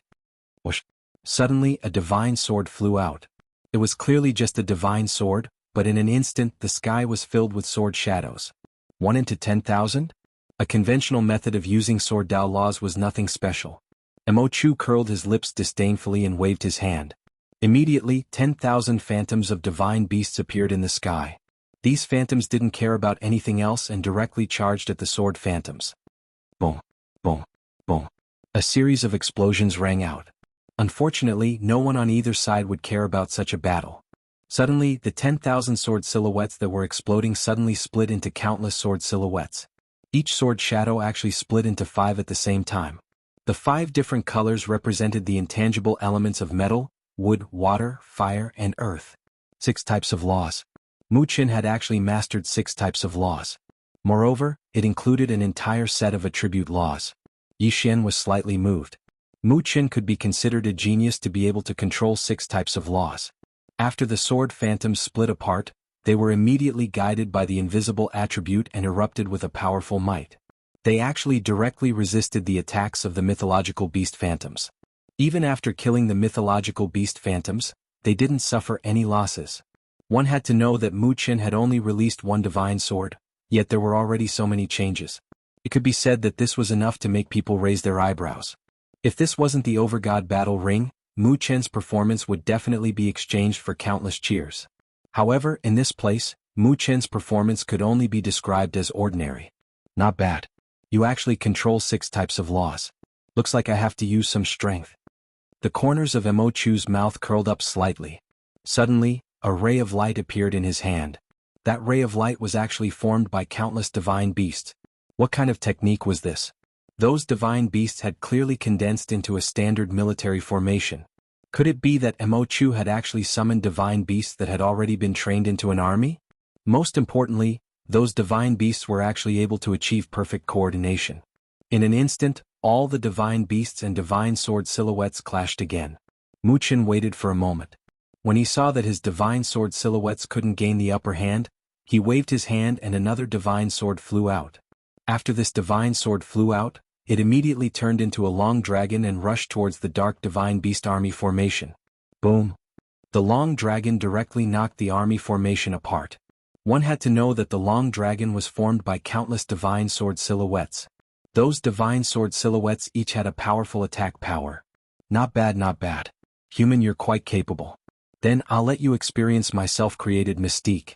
Whoosh! Suddenly, a divine sword flew out. It was clearly just a divine sword, but in an instant the sky was filled with sword shadows. 1 into 10,000? A conventional method of using sword Dao laws was nothing special. Mo Chu curled his lips disdainfully and waved his hand. Immediately, 10,000 phantoms of divine beasts appeared in the sky. These phantoms didn't care about anything else and directly charged at the sword phantoms. Boom, boom, boom. A series of explosions rang out. Unfortunately, no one on either side would care about such a battle. Suddenly, the 10,000 sword silhouettes that were exploding suddenly split into countless sword silhouettes. Each sword shadow actually split into 5 at the same time. The 5 different colors represented the intangible elements of metal, wood, water, fire, and earth. 6 types of laws. Mu Qin had actually mastered 6 types of laws. Moreover, it included an entire set of attribute laws. Yi Xian was slightly moved. Mu Qin could be considered a genius to be able to control 6 types of laws. After the sword phantoms split apart, they were immediately guided by the invisible attribute and erupted with a powerful might. They actually directly resisted the attacks of the mythological beast phantoms. Even after killing the mythological beast phantoms, they didn't suffer any losses. One had to know that Mu Qin had only released 1 divine sword, yet there were already so many changes. It could be said that this was enough to make people raise their eyebrows. If this wasn't the Overgod battle ring, Mu Qin's performance would definitely be exchanged for countless cheers. However, in this place, Mu Qin's performance could only be described as ordinary. Not bad. You actually control 6 types of laws. Looks like I have to use some strength. The corners of Mo Chu's mouth curled up slightly. Suddenly, a ray of light appeared in his hand. That ray of light was actually formed by countless divine beasts. What kind of technique was this? Those divine beasts had clearly condensed into a standard military formation. Could it be that Mo Chu had actually summoned divine beasts that had already been trained into an army? Most importantly, those divine beasts were actually able to achieve perfect coordination. In an instant, all the divine beasts and divine sword silhouettes clashed again. Mu Qin waited for a moment. When he saw that his divine sword silhouettes couldn't gain the upper hand, he waved his hand and another divine sword flew out. After this divine sword flew out, it immediately turned into a long dragon and rushed towards the dark divine beast army formation. Boom! The long dragon directly knocked the army formation apart. One had to know that the long dragon was formed by countless divine sword silhouettes. Those divine sword silhouettes each had a powerful attack power. Not bad, not bad. Human, you're quite capable. Then I'll let you experience my self-created mystique.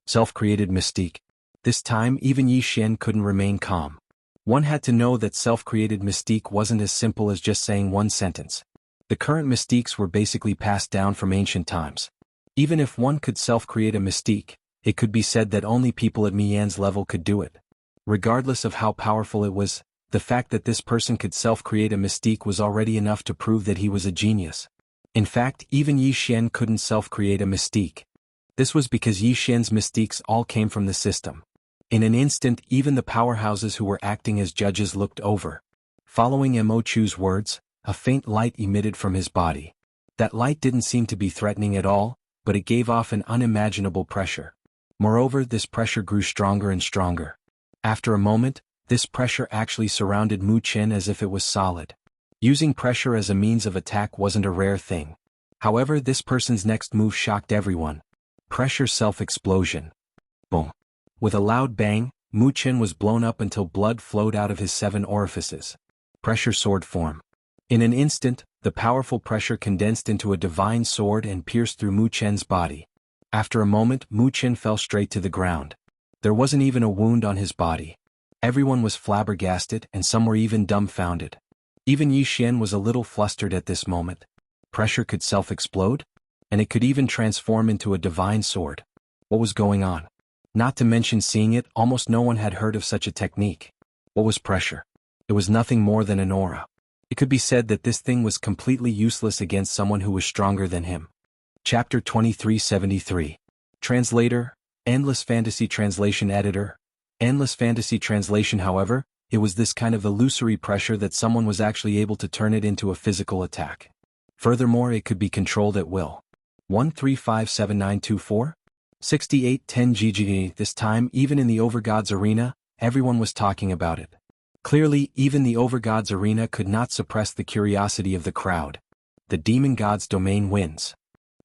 Self-created mystique. This time even Yi Xian couldn't remain calm. One had to know that self-created mystique wasn't as simple as just saying one sentence. The current mystiques were basically passed down from ancient times. Even if one could self-create a mystique, it could be said that only people at Mian's level could do it. Regardless of how powerful it was, the fact that this person could self-create a mystique was already enough to prove that he was a genius. In fact, even Yi Xian couldn't self-create a mystique. This was because Yi Xian's mystiques all came from the system. In an instant, even the powerhouses who were acting as judges looked over. Following Mo Chu's words, a faint light emitted from his body. That light didn't seem to be threatening at all, but it gave off an unimaginable pressure. Moreover, this pressure grew stronger and stronger. After a moment, this pressure actually surrounded Mu Chen as if it was solid. Using pressure as a means of attack wasn't a rare thing. However, this person's next move shocked everyone. Pressure self-explosion. Boom. With a loud bang, Mu Chen was blown up until blood flowed out of his 7 orifices. Pressure sword form. In an instant, the powerful pressure condensed into a divine sword and pierced through Mu Chen's body. After a moment, Mu Chen fell straight to the ground. There wasn't even a wound on his body. Everyone was flabbergasted and some were even dumbfounded. Even Yi Xian was a little flustered at this moment. Pressure could self-explode? And it could even transform into a divine sword. What was going on? Not to mention seeing it, almost no one had heard of such a technique. What was pressure? It was nothing more than an aura. It could be said that this thing was completely useless against someone who was stronger than him. Chapter 2373. Translator, Endless Fantasy Translation Editor. Endless Fantasy Translation. However, it was this kind of illusory pressure that someone was actually able to turn it into a physical attack. Furthermore, it could be controlled at will. 1357924? 6810 GG. This time, even in the Overgods Arena, everyone was talking about it. Clearly, even the Overgods Arena could not suppress the curiosity of the crowd. The Demon God's domain wins.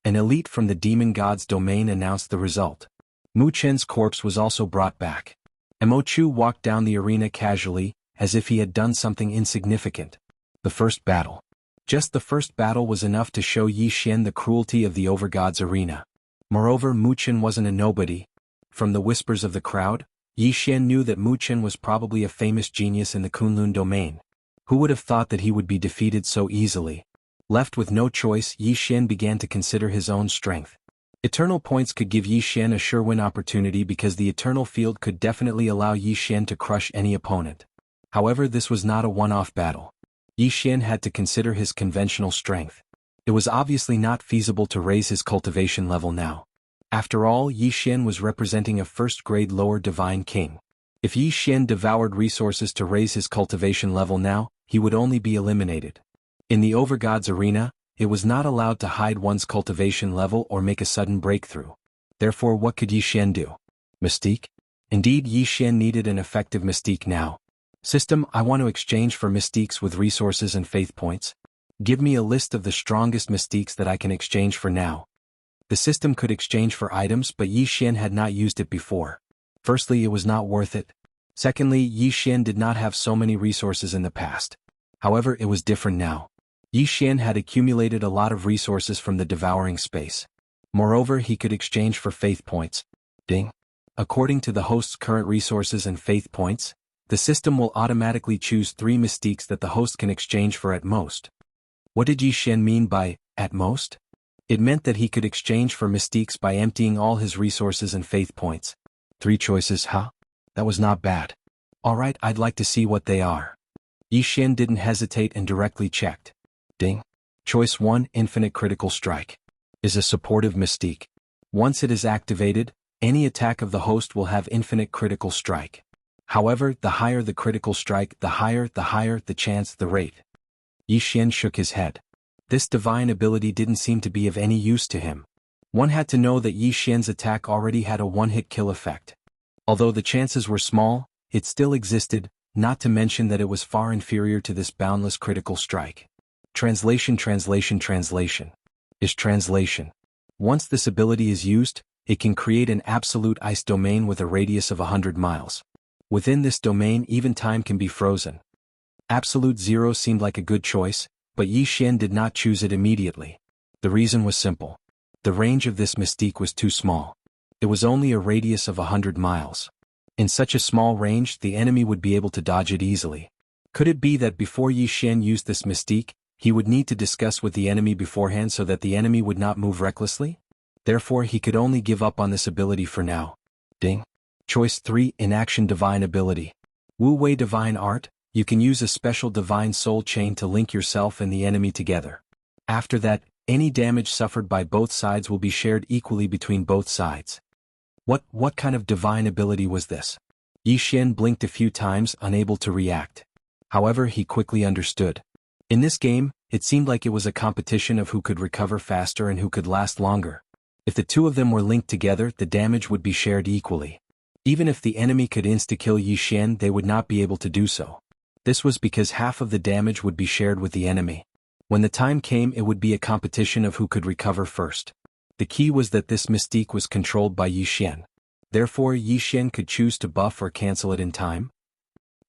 An elite from the Demon God's domain announced the result. Mu Chen's corpse was also brought back. Mo Chu walked down the arena casually, as if he had done something insignificant. The first battle. Just the first battle was enough to show Yi Xian the cruelty of the Overgods Arena. Moreover, Mu Chen wasn't a nobody. From the whispers of the crowd, Yi Xian knew that Mu Chen was probably a famous genius in the Kunlun domain. Who would have thought that he would be defeated so easily? Left with no choice, Yi Xian began to consider his own strength. Eternal points could give Yi Xian a sure win opportunity because the eternal field could definitely allow Yi Xian to crush any opponent. However, this was not a one-off battle. Yi Xian had to consider his conventional strength. It was obviously not feasible to raise his cultivation level now. After all, Yi Xian was representing a first-grade lower divine king. If Yi Xian devoured resources to raise his cultivation level now, he would only be eliminated. In the Overgods Arena, it was not allowed to hide one's cultivation level or make a sudden breakthrough. Therefore, what could Yi Xian do? Mystique? Indeed, Yi Xian needed an effective mystique now. System, I want to exchange for mystiques with resources and faith points. Give me a list of the strongest mystiques that I can exchange for now. The system could exchange for items, but Yi Xian had not used it before. Firstly, it was not worth it. Secondly, Yi Xian did not have so many resources in the past. However, it was different now. Yi Xian had accumulated a lot of resources from the devouring space. Moreover, he could exchange for faith points. Ding. According to the host's current resources and faith points, the system will automatically choose 3 mystiques that the host can exchange for at most. What did Yi Xian mean by, at most? It meant that he could exchange for mystiques by emptying all his resources and faith points. 3 choices, huh? That was not bad. Alright, I'd like to see what they are. Yi Xian didn't hesitate and directly checked. Ding. Choice 1, Infinite Critical Strike. Is a supportive mystique. Once it is activated, any attack of the host will have infinite critical strike. However, the higher the critical strike, the higher the chance, the rate. Yi Xian shook his head. This divine ability didn't seem to be of any use to him. One had to know that Yi Xian's attack already had a one-hit kill effect. Although the chances were small, it still existed, not to mention that it was far inferior to this boundless critical strike. Translation. Is translation. Once this ability is used, it can create an absolute ice domain with a radius of 100 miles. Within this domain even time can be frozen. Absolute Zero seemed like a good choice, but Yi Xian did not choose it immediately. The reason was simple. The range of this mystique was too small. It was only a radius of 100 miles. In such a small range, the enemy would be able to dodge it easily. Could it be that before Yi Xian used this mystique, he would need to discuss with the enemy beforehand so that the enemy would not move recklessly? Therefore he could only give up on this ability for now. Ding. Choice 3. Inaction Divine Ability. Wu Wei Divine Art. You can use a special divine soul chain to link yourself and the enemy together. After that, any damage suffered by both sides will be shared equally between both sides. What kind of divine ability was this? Yi Xian blinked a few times, unable to react. However, he quickly understood. In this game, it seemed like it was a competition of who could recover faster and who could last longer. If the two of them were linked together, the damage would be shared equally. Even if the enemy could insta-kill Yi Xian, they would not be able to do so. This was because half of the damage would be shared with the enemy. When the time came, it would be a competition of who could recover first. The key was that this mystique was controlled by Yi Xian. Therefore Yi Xian could choose to buff or cancel it in time.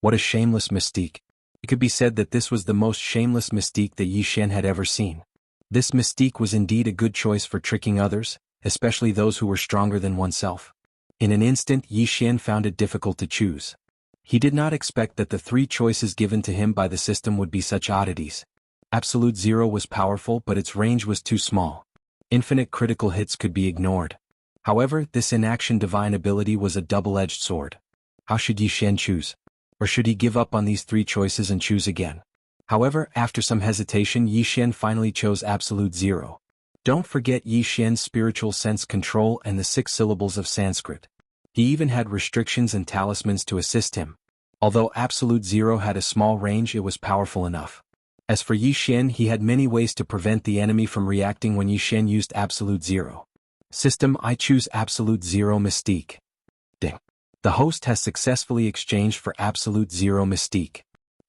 What a shameless mystique. It could be said that this was the most shameless mystique that Yi Xian had ever seen. This mystique was indeed a good choice for tricking others, especially those who were stronger than oneself. In an instant Yi Xian found it difficult to choose. He did not expect that the three choices given to him by the system would be such oddities. Absolute Zero was powerful, but its range was too small. Infinite critical hits could be ignored. However, this inaction divine ability was a double-edged sword. How should Yi Xian choose? Or should he give up on these three choices and choose again? However, after some hesitation, Yi Xian finally chose Absolute Zero. Don't forget Yi Xian's spiritual sense control and the 6 syllables of Sanskrit. He even had restrictions and talismans to assist him. Although Absolute Zero had a small range, it was powerful enough. As for Yi Xian, he had many ways to prevent the enemy from reacting when Yi Xian used Absolute Zero. System. I choose Absolute Zero Mystique. Ding. The host has successfully exchanged for Absolute Zero Mystique.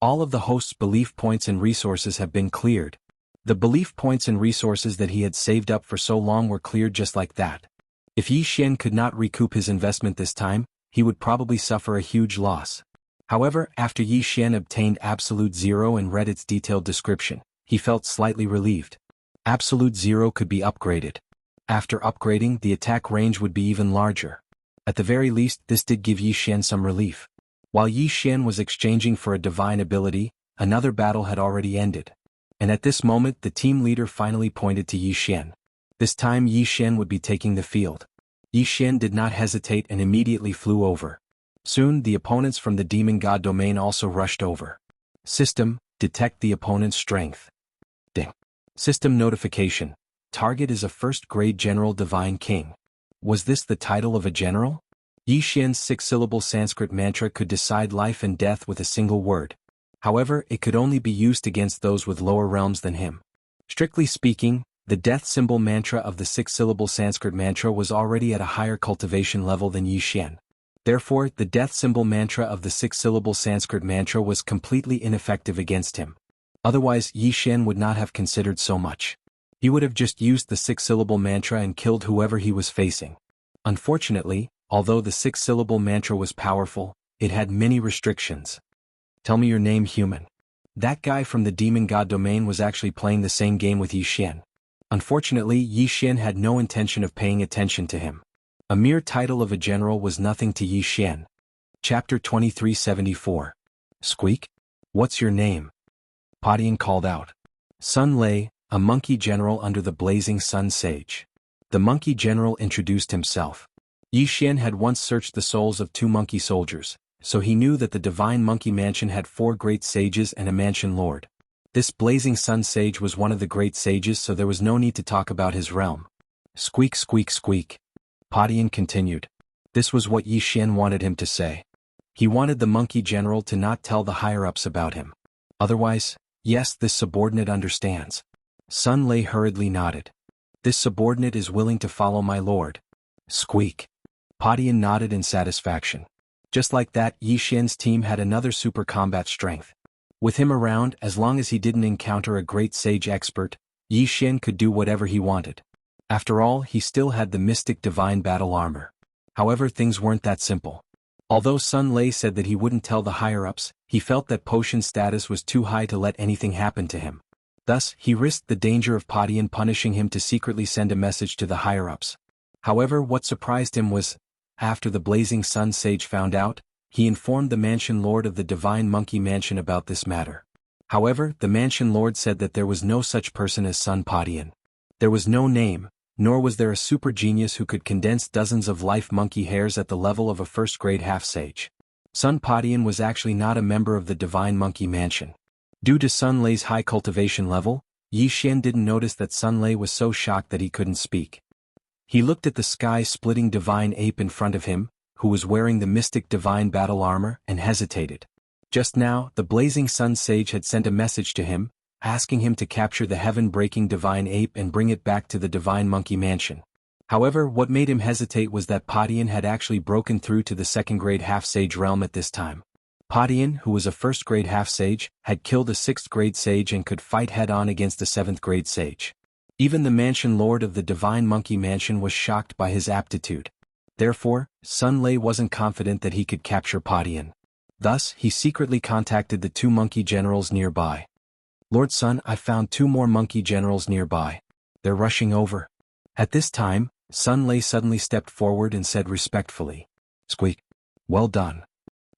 All of the host's belief points and resources have been cleared. The belief points and resources that he had saved up for so long were cleared just like that. If Yi Xian could not recoup his investment this time, he would probably suffer a huge loss. However, after Yi Xian obtained Absolute Zero and read its detailed description, he felt slightly relieved. Absolute Zero could be upgraded. After upgrading, the attack range would be even larger. At the very least, this did give Yi Xian some relief. While Yi Xian was exchanging for a divine ability, another battle had already ended. And at this moment the team leader finally pointed to Yi Xian. This time Yi Xian would be taking the field. Yi Xian did not hesitate and immediately flew over. Soon the opponents from the demon god domain also rushed over. System. Detect the opponent's strength. Ding. System notification. Target is a first-grade general divine king. Was this the title of a general? Yi Xian's 6-syllable Sanskrit mantra could decide life and death with a single word. However, it could only be used against those with lower realms than him. Strictly speaking, the death symbol mantra of the 6-syllable Sanskrit mantra was already at a higher cultivation level than Yi Xian. Therefore, the death symbol mantra of the 6-syllable Sanskrit mantra was completely ineffective against him. Otherwise, Yi Xian would not have considered so much. He would have just used the 6-syllable mantra and killed whoever he was facing. Unfortunately, although the 6-syllable mantra was powerful, it had many restrictions. Tell me your name, human. That guy from the demon god domain was actually playing the same game with Yi Xian. Unfortunately, Yi Xian had no intention of paying attention to him. A mere title of a general was nothing to Yi Xian. Chapter 2374. Squeak? What's your name? Padian called out. Sun Lei, a monkey general under the blazing sun sage. The monkey general introduced himself. Yi Xian had once searched the souls of 2 monkey soldiers, so he knew that the divine monkey mansion had 4 great sages and a mansion lord. This blazing sun sage was one of the great sages, so there was no need to talk about his realm. Squeak, squeak, squeak. Padian continued. This was what Yi Xian wanted him to say. He wanted the monkey general to not tell the higher-ups about him. Otherwise, yes, this subordinate understands. Sun Lei hurriedly nodded. This subordinate is willing to follow my lord. Squeak. Padian nodded in satisfaction. Just like that, Yi Xian's team had another super combat strength. With him around, as long as he didn't encounter a great sage expert, Yi Xian could do whatever he wanted. After all, he still had the mystic divine battle armor. However, things weren't that simple. Although Sun Lei said that he wouldn't tell the higher-ups, he felt that Potion's status was too high to let anything happen to him. Thus, he risked the danger of Padian punishing him to secretly send a message to the higher-ups. However, what surprised him was, after the Blazing Sun Sage found out, he informed the Mansion Lord of the Divine Monkey Mansion about this matter. However, the Mansion Lord said that there was no such person as Sun Padian. There was no name, nor was there a super genius who could condense dozens of life monkey hairs at the level of a first-grade half-sage. Sun Padian was actually not a member of the Divine Monkey Mansion. Due to Sun Lei's high cultivation level, Yi Xian didn't notice that Sun Lei was so shocked that he couldn't speak. He looked at the sky-splitting divine ape in front of him, who was wearing the mystic divine battle armor, and hesitated. Just now, the Blazing Sun Sage had sent a message to him, asking him to capture the heaven-breaking divine ape and bring it back to the Divine Monkey Mansion. However, what made him hesitate was that Padian had actually broken through to the second-grade half-sage realm at this time. Padian, who was a first-grade half-sage, had killed a sixth-grade sage and could fight head-on against a seventh-grade sage. Even the Mansion Lord of the Divine Monkey Mansion was shocked by his aptitude. Therefore, Sun Lei wasn't confident that he could capture Padian. Thus, he secretly contacted the two monkey generals nearby. Lord Sun, I found two more monkey generals nearby. They're rushing over. At this time, Sun Lei suddenly stepped forward and said respectfully, "Squeak. Well done."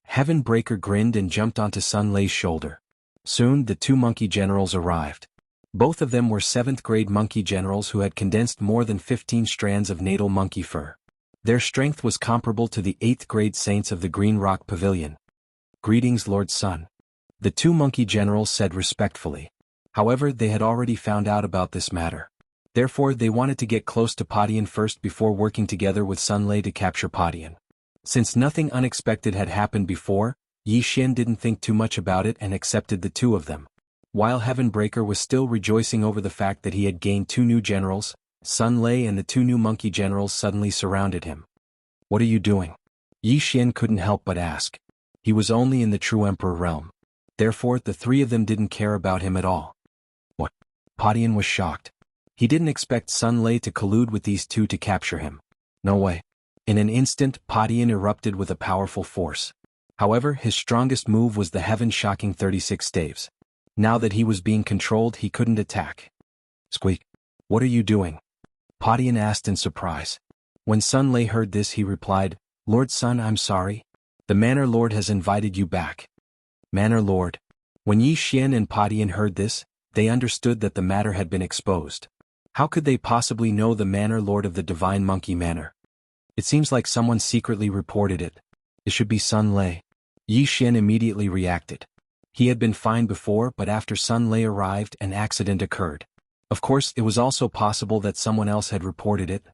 Heaven Breaker grinned and jumped onto Sun Lei's shoulder. Soon, the two monkey generals arrived. Both of them were 7th-grade monkey generals who had condensed more than 15 strands of natal monkey fur. Their strength was comparable to the 8th-grade saints of the Green Rock Pavilion. "Greetings, Lord Sun." The two monkey generals said respectfully. However, they had already found out about this matter. Therefore, they wanted to get close to Padian first before working together with Sun Lei to capture Padian. Since nothing unexpected had happened before, Yi Xian didn't think too much about it and accepted the two of them. While Heaven Breaker was still rejoicing over the fact that he had gained two new generals, Sun Lei and the two new monkey generals suddenly surrounded him. "What are you doing?" Yi Xian couldn't help but ask. He was only in the true emperor realm. Therefore, the three of them didn't care about him at all. What? Padian was shocked. He didn't expect Sun Lei to collude with these two to capture him. No way. In an instant, Padian erupted with a powerful force. However, his strongest move was the heaven-shocking 36 staves. Now that he was being controlled, he couldn't attack. "Squeak. What are you doing?" Padian asked in surprise. When Sun Lei heard this, he replied, "Lord Sun, I'm sorry. The Manor Lord has invited you back." Manor Lord. When Yi Xian and Padian heard this, they understood that the matter had been exposed. How could they possibly know the Manor Lord of the Divine Monkey Manor? It seems like someone secretly reported it. It should be Sun Lei. Yi Xian immediately reacted. He had been fine before, but after Sun Lei arrived, an accident occurred. Of course, it was also possible that someone else had reported it.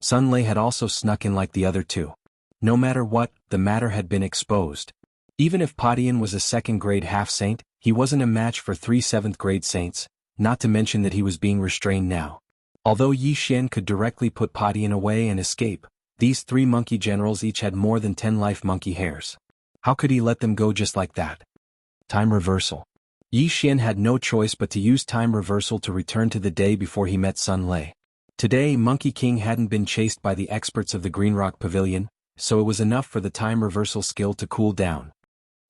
Sun Lei had also snuck in like the other two. No matter what, the matter had been exposed. Even if Padian was a second-grade half-saint, he wasn't a match for 3 7th-grade saints, not to mention that he was being restrained now. Although Yi Xian could directly put Padian away and escape, these three monkey generals each had more than 10 life monkey hairs. How could he let them go just like that? Time reversal. Yi Xian had no choice but to use time reversal to return to the day before he met Sun Lei. Today, Monkey King hadn't been chased by the experts of the Green Rock Pavilion, so it was enough for the time reversal skill to cool down.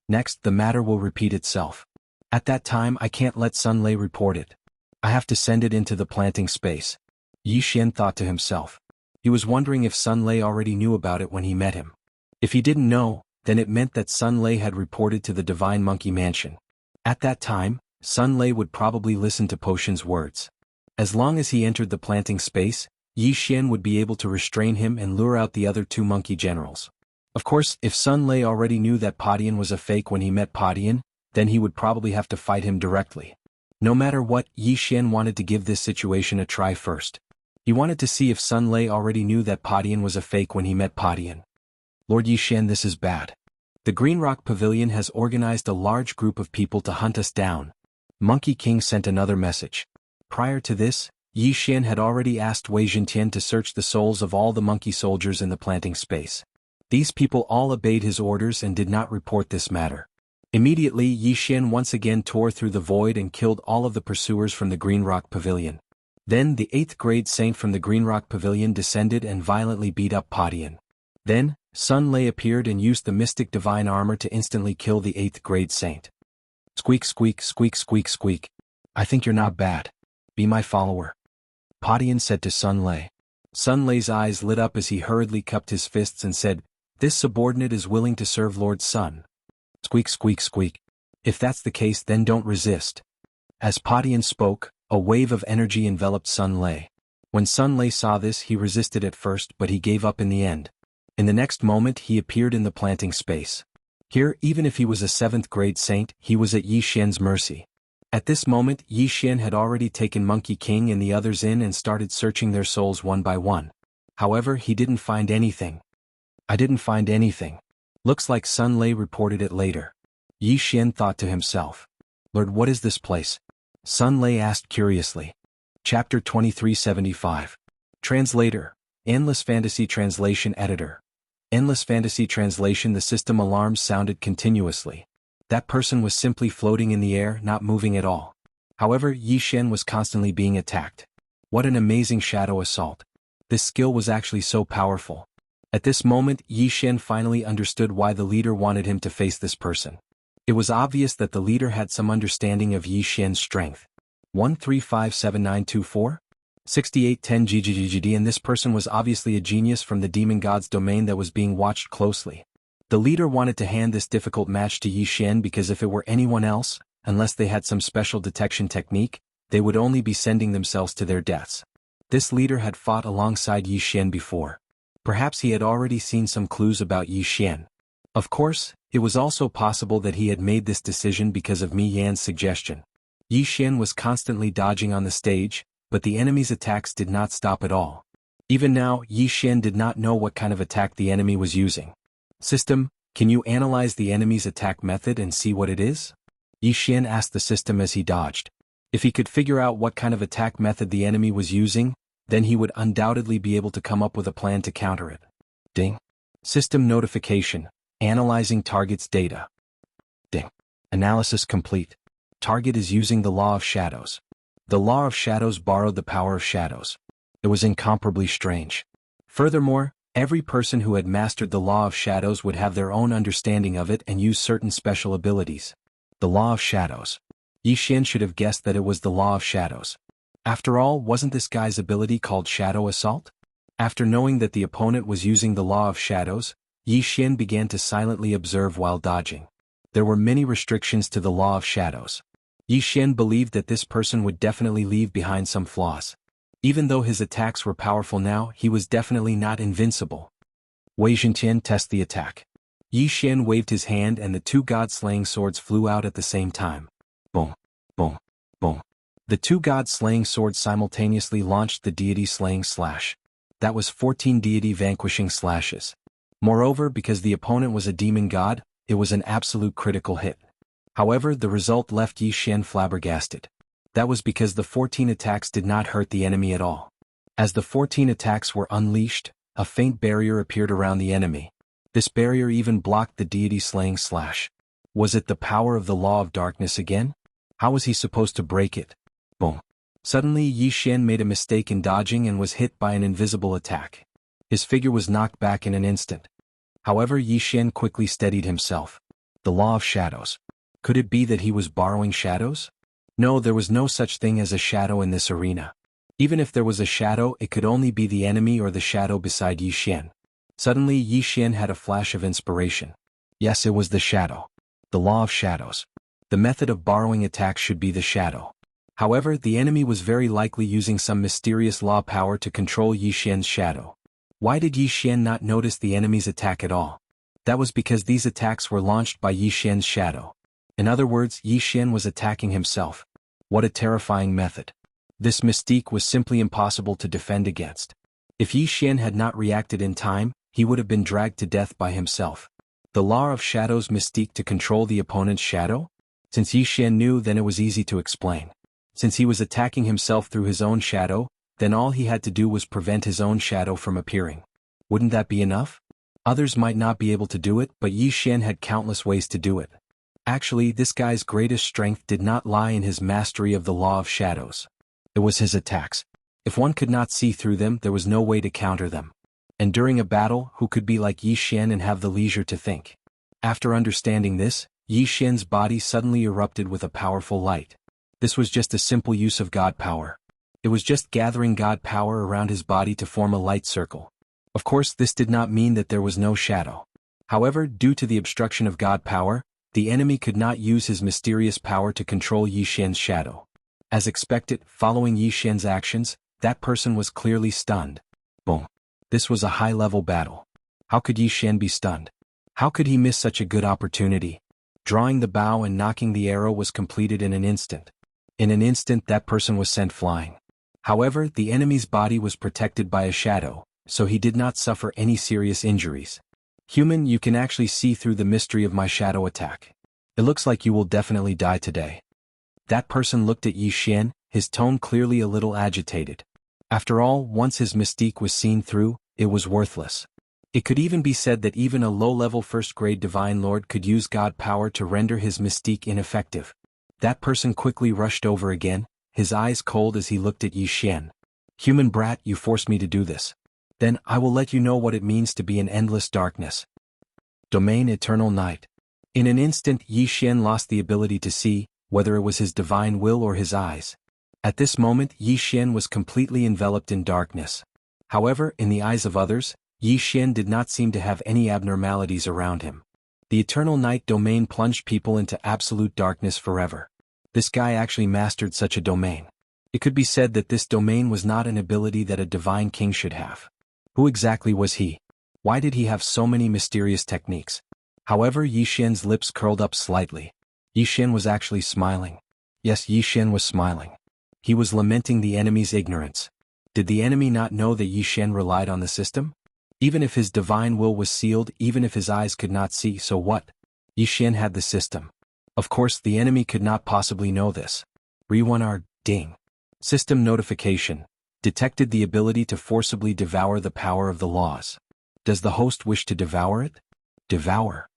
Next, the matter will repeat itself. At that time, I can't let Sun Lei report it. I have to send it into the planting space. Yi Xian thought to himself. He was wondering if Sun Lei already knew about it when he met him. If he didn't know, then it meant that Sun Lei had reported to the Divine Monkey Mansion. At that time, Sun Lei would probably listen to Potion's words. As long as he entered the planting space, Yi Xian would be able to restrain him and lure out the other two monkey generals. Of course, if Sun Lei already knew that Padian was a fake when he met Padian, then he would probably have to fight him directly. No matter what, Yi Xian wanted to give this situation a try first. He wanted to see if Sun Lei already knew that Padian was a fake when he met Padian. Lord Yi Xian, this is bad. The Green Rock Pavilion has organized a large group of people to hunt us down. Monkey King sent another message. Prior to this, Yi Xian had already asked Wei Zhentian to search the souls of all the monkey soldiers in the planting space. These people all obeyed his orders and did not report this matter. Immediately Yi Xian once again tore through the void and killed all of the pursuers from the Green Rock Pavilion. Then the 8th grade saint from the Green Rock Pavilion descended and violently beat up Padian. Then, Sun Lei appeared and used the mystic divine armor to instantly kill the 8th grade saint. Squeak squeak squeak squeak squeak. I think you're not bad. Be my follower. Padian said to Sun Lei. Sun Lei's eyes lit up as he hurriedly cupped his fists and said, "This subordinate is willing to serve Lord Sun." Squeak squeak squeak. If that's the case, then don't resist. As Padian spoke, a wave of energy enveloped Sun Lei. When Sun Lei saw this, he resisted at first, but he gave up in the end. In the next moment he appeared in the planting space. Here, even if he was a 7th grade saint, he was at Yi Xian's mercy. At this moment Yi Xian had already taken Monkey King and the others in and started searching their souls one by one. However, he didn't find anything. I didn't find anything. Looks like Sun Lei reported it later. Yi Xian thought to himself. Lord, what is this place? Sun Lei asked curiously. Chapter 2375. Translator. Endless Fantasy Translation Editor. Endless Fantasy Translation. The system alarms sounded continuously. That person was simply floating in the air, not moving at all. However, Yi Xian was constantly being attacked. What an amazing shadow assault. This skill was actually so powerful. At this moment, Yi Xian finally understood why the leader wanted him to face this person. It was obvious that the leader had some understanding of Yi Xian's strength. 1357924? 6810 GGGGD, and this person was obviously a genius from the demon god's domain that was being watched closely. The leader wanted to hand this difficult match to Yi Xian because if it were anyone else, unless they had some special detection technique, they would only be sending themselves to their deaths. This leader had fought alongside Yi Xian before. Perhaps he had already seen some clues about Yi Xian. Of course, it was also possible that he had made this decision because of Mi Yan's suggestion. Yi Xian was constantly dodging on the stage, but the enemy's attacks did not stop at all. Even now, Yi Xian did not know what kind of attack the enemy was using. System, can you analyze the enemy's attack method and see what it is? Yi Xian asked the system as he dodged. If he could figure out what kind of attack method the enemy was using, then he would undoubtedly be able to come up with a plan to counter it. Ding. System notification. Analyzing target's data. Ding. Analysis complete. Target is using the law of shadows. The law of shadows borrowed the power of shadows. It was incomparably strange. Furthermore, every person who had mastered the law of shadows would have their own understanding of it and use certain special abilities. The law of shadows. Yi Xian should have guessed that it was the law of shadows. After all, wasn't this guy's ability called Shadow Assault? After knowing that the opponent was using the law of shadows, Yi Xian began to silently observe while dodging. There were many restrictions to the law of shadows. Yi Xian believed that this person would definitely leave behind some flaws. Even though his attacks were powerful now, he was definitely not invincible. Wei Zhentian test the attack. Yi Xian waved his hand and the two god-slaying swords flew out at the same time. Boom, boom, boom. The two god-slaying swords simultaneously launched the deity-slaying slash. That was 14 deity-vanquishing slashes. Moreover, because the opponent was a demon god, it was an absolute critical hit. However, the result left Yi Xian flabbergasted. That was because the 14 attacks did not hurt the enemy at all. As the 14 attacks were unleashed, a faint barrier appeared around the enemy. This barrier even blocked the deity-slaying slash. Was it the power of the law of darkness again? How was he supposed to break it? Boom. Suddenly Yi Xian made a mistake in dodging and was hit by an invisible attack. His figure was knocked back in an instant. However, Yi Xian quickly steadied himself. The law of shadows. Could it be that he was borrowing shadows? No, there was no such thing as a shadow in this arena. Even if there was a shadow, it could only be the enemy or the shadow beside Yi Xian. Suddenly Yi Xian had a flash of inspiration. Yes, it was the shadow. The law of shadows. The method of borrowing attacks should be the shadow. However, the enemy was very likely using some mysterious law power to control Yi Xian's shadow. Why did Yi Xian not notice the enemy's attack at all? That was because these attacks were launched by Yi Xian's shadow. In other words, Yi Xian was attacking himself. What a terrifying method. This mystique was simply impossible to defend against. If Yi Xian had not reacted in time, he would have been dragged to death by himself. The law of shadows mystique to control the opponent's shadow? Since Yi Xian knew, then it was easy to explain. Since he was attacking himself through his own shadow, then all he had to do was prevent his own shadow from appearing. Wouldn't that be enough? Others might not be able to do it, but Yi Xian had countless ways to do it. Actually, this guy's greatest strength did not lie in his mastery of the law of shadows. It was his attacks. If one could not see through them, there was no way to counter them. And during a battle, who could be like Yi Xian and have the leisure to think? After understanding this, Yi Xian's body suddenly erupted with a powerful light. This was just a simple use of God power. It was just gathering God power around his body to form a light circle. Of course, this did not mean that there was no shadow. However, due to the obstruction of God power, the enemy could not use his mysterious power to control Yi Xian's shadow. As expected, following Yi Xian's actions, that person was clearly stunned. Boom. This was a high-level battle. How could Yi Xian be stunned? How could he miss such a good opportunity? Drawing the bow and knocking the arrow was completed in an instant. In an instant, that person was sent flying. However, the enemy's body was protected by a shadow, so he did not suffer any serious injuries. Human, you can actually see through the mystery of my shadow attack. It looks like you will definitely die today. That person looked at Yi Xian, his tone clearly a little agitated. After all, once his mystique was seen through, it was worthless. It could even be said that even a low-level first-grade divine lord could use God power to render his mystique ineffective. That person quickly rushed over again, his eyes cold as he looked at Yi Xian. Human brat, you forced me to do this. Then I will let you know what it means to be in endless darkness. Domain Eternal Night. In an instant, Yi Xian lost the ability to see, whether it was his divine will or his eyes. At this moment, Yi Xian was completely enveloped in darkness. However, in the eyes of others, Yi Xian did not seem to have any abnormalities around him. The Eternal Night domain plunged people into absolute darkness forever. This guy actually mastered such a domain. It could be said that this domain was not an ability that a divine king should have. Who exactly was he? Why did he have so many mysterious techniques? However, Yi Xian's lips curled up slightly. Yi Xian was actually smiling. Yes, Yi Xian was smiling. He was lamenting the enemy's ignorance. Did the enemy not know that Yi Xian relied on the system? Even if his divine will was sealed, even if his eyes could not see, so what? Yi Xian had the system. Of course, the enemy could not possibly know this. Re1R, ding. System notification. Detected the ability to forcibly devour the power of the laws. Does the host wish to devour it? Devour.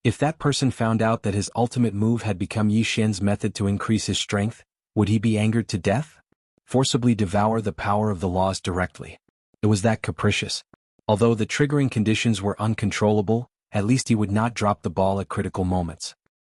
If that person found out that his ultimate move had become Yi Xian's method to increase his strength, would he be angered to death? Forcibly devour the power of the laws directly. It was that capricious. Although the triggering conditions were uncontrollable, at least he would not drop the ball at critical moments.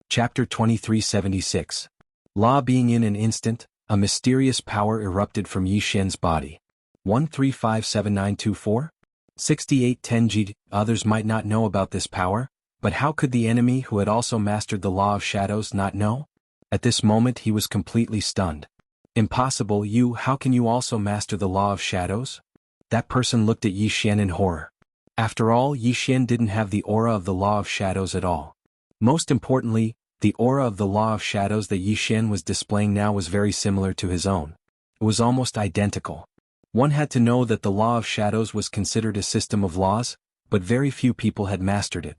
Chapter 2376. Law being in an instant, a mysterious power erupted from Yi Xian's body. 1357924? 6810G. Others might not know about this power, but how could the enemy who had also mastered the law of shadows not know? At this moment he was completely stunned. Impossible, how can you also master the law of shadows? That person looked at Yi Xian in horror. After all, Yi Xian didn't have the aura of the law of shadows at all. Most importantly, the aura of the law of shadows that Yi Xian was displaying now was very similar to his own. It was almost identical. One had to know that the law of shadows was considered a system of laws, but very few people had mastered it.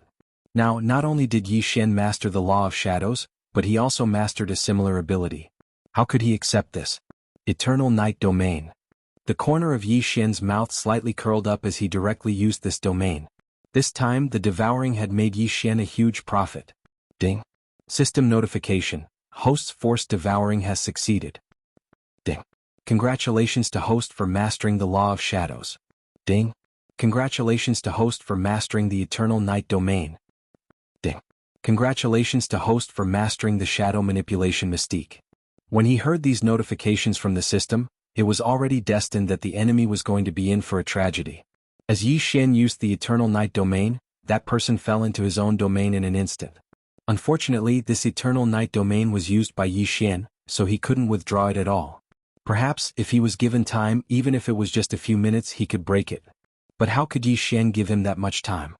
Now, not only did Yi Xian master the law of shadows, but he also mastered a similar ability. How could he accept this? Eternal Night Domain. The corner of Yi Xian's mouth slightly curled up as he directly used this domain. This time, the devouring had made Yi Xian a huge profit. Ding. System notification. Host's forced devouring has succeeded. Ding. Congratulations to host for mastering the law of shadows. Ding. Congratulations to host for mastering the Eternal Night Domain. Ding. Congratulations to host for mastering the shadow manipulation mystique. When he heard these notifications from the system, it was already destined that the enemy was going to be in for a tragedy. As Yi Xian used the Eternal Night Domain, that person fell into his own domain in an instant. Unfortunately, this Eternal Night Domain was used by Yi Xian, so he couldn't withdraw it at all. Perhaps, if he was given time, even if it was just a few minutes, he could break it. But how could Yi Xian give him that much time?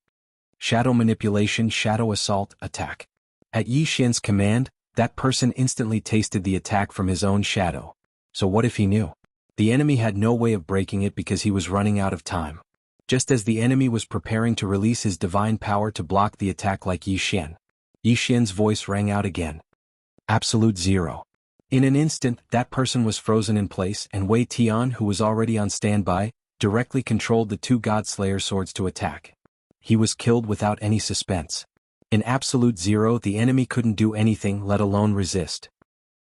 Shadow manipulation, shadow assault, attack. At Yi Xian's command, that person instantly tasted the attack from his own shadow. So what if he knew? The enemy had no way of breaking it because he was running out of time. Just as the enemy was preparing to release his divine power to block the attack like Yi Xian, Yi Xian's voice rang out again. Absolute zero. In an instant, that person was frozen in place, and Wei Tian, who was already on standby, directly controlled the two God Slayer swords to attack. he was killed without any suspense. In absolute zero, the enemy couldn't do anything, let alone resist.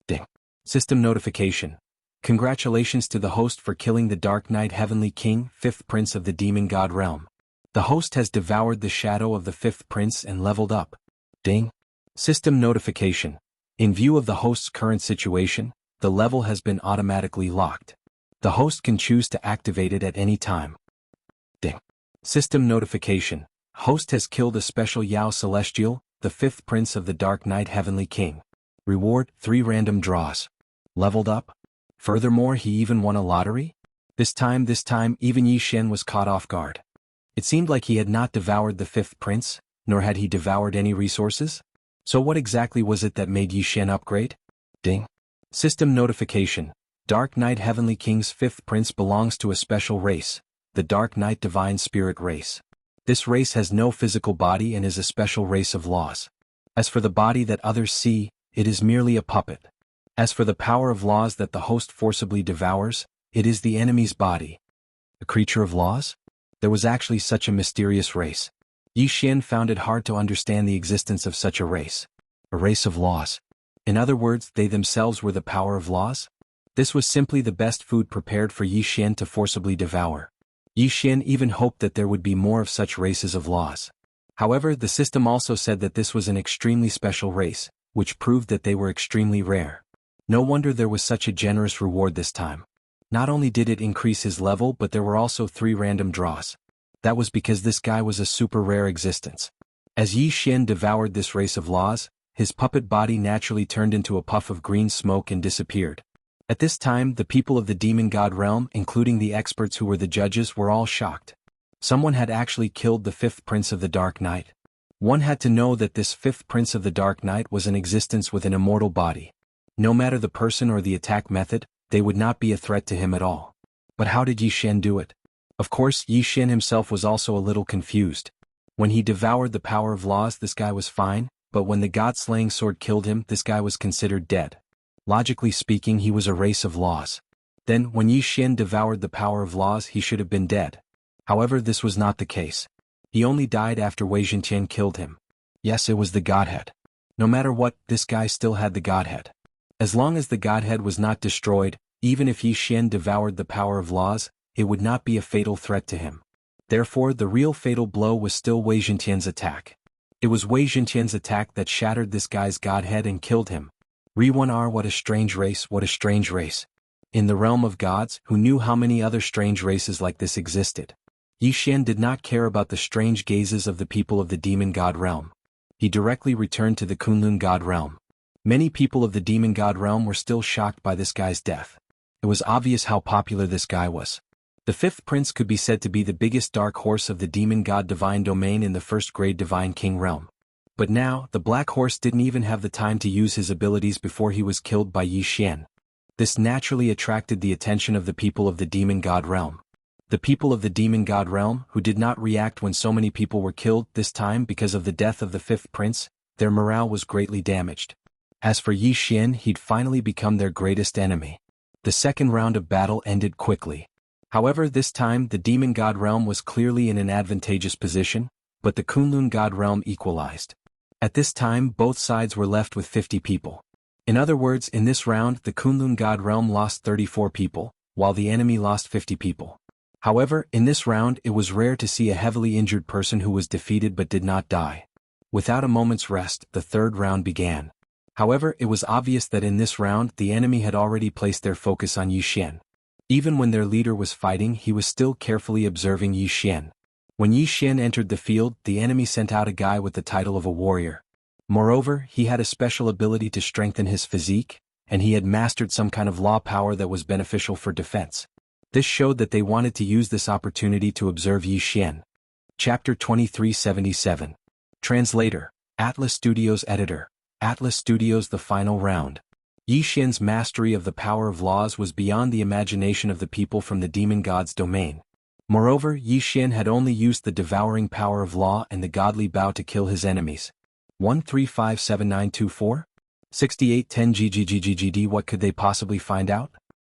Ding. System notification. Congratulations to the host for killing the Dark Knight Heavenly King, 5th Prince of the Demon God Realm. The host has devoured the shadow of the 5th Prince and leveled up. Ding. System notification. In view of the host's current situation, the level has been automatically locked. The host can choose to activate it at any time. Ding. System notification. Host has killed a special Yao Celestial, the 5th Prince of the Dark Knight Heavenly King. Reward, 3 random draws. Leveled up. Furthermore, he even won a lottery? This time even Yi Xian was caught off guard. It seemed like he had not devoured the 5th Prince, nor had he devoured any resources. So what exactly was it that made Yi Xian upgrade? Ding. System notification. Dark Knight Heavenly King's 5th Prince belongs to a special race, the Dark Knight Divine Spirit race. This race has no physical body and is a special race of laws. As for the body that others see, it is merely a puppet. As for the power of laws that the host forcibly devours, it is the enemy's body. A creature of laws? There was actually such a mysterious race. Yi Xian found it hard to understand the existence of such a race. A race of laws. In other words, they themselves were the power of laws? This was simply the best food prepared for Yi Xian to forcibly devour. Yi Xian even hoped that there would be more of such races of laws. However, the system also said that this was an extremely special race, which proved that they were extremely rare. No wonder there was such a generous reward this time. Not only did it increase his level, but there were also 3 random draws. That was because this guy was a super rare existence. As Yi Xian devoured this race of laws, his puppet body naturally turned into a puff of green smoke and disappeared. At this time, the people of the Demon God Realm, including the experts who were the judges, were all shocked. Someone had actually killed the 5th Prince of the Dark Knight. One had to know that this 5th Prince of the Dark Knight was an existence with an immortal body. No matter the person or the attack method, they would not be a threat to him at all. But how did Yi Xian do it? Of course, Yi Xian himself was also a little confused. When he devoured the power of laws, this guy was fine, but when the god-slaying sword killed him, this guy was considered dead. Logically speaking, he was a race of laws. Then, when Yi Xian devoured the power of laws, he should have been dead. However, this was not the case. He only died after Wei Zhentian killed him. Yes, it was the Godhead. No matter what, this guy still had the Godhead. As long as the Godhead was not destroyed, even if Yi Xian devoured the power of laws, it would not be a fatal threat to him. Therefore, the real fatal blow was still Wei Zhentian's attack. It was Wei Zhentian's attack that shattered this guy's Godhead and killed him. Re1R, what a strange race, what a strange race. In the realm of gods, who knew how many other strange races like this existed? Yi Xian did not care about the strange gazes of the people of the Demon God Realm. He directly returned to the Kunlun God Realm. Many people of the Demon God Realm were still shocked by this guy's death. It was obvious how popular this guy was. The 5th Prince could be said to be the biggest dark horse of the Demon God Divine Domain in the 1st grade Divine King Realm. But now, the Black Horse didn't even have the time to use his abilities before he was killed by Yi Xian. This naturally attracted the attention of the people of the Demon God Realm. The people of the Demon God Realm, who did not react when so many people were killed this time because of the death of the 5th Prince, their morale was greatly damaged. As for Yi Xian, he'd finally become their greatest enemy. The second round of battle ended quickly. However, this time the Demon God Realm was clearly in an advantageous position, but the Kunlun God Realm equalized. At this time, both sides were left with 50 people. In other words, in this round, the Kunlun God Realm lost 34 people, while the enemy lost 50 people. However, in this round, it was rare to see a heavily injured person who was defeated but did not die. Without a moment's rest, the third round began. However, it was obvious that in this round, the enemy had already placed their focus on Yi Xian. Even when their leader was fighting, he was still carefully observing Yi Xian. When Yi Xian entered the field, the enemy sent out a guy with the title of a warrior. Moreover, he had a special ability to strengthen his physique, and he had mastered some kind of law power that was beneficial for defense. This showed that they wanted to use this opportunity to observe Yi Xian. Chapter 2377. Translator, Atlas Studios Editor, Atlas Studios. The final round. Yi Xian's mastery of the power of laws was beyond the imagination of the people from the demon god's domain. Moreover, Yi Xian had only used the devouring power of law and the godly bow to kill his enemies. 1357924? 6810 GGGGGD. What could they possibly find out?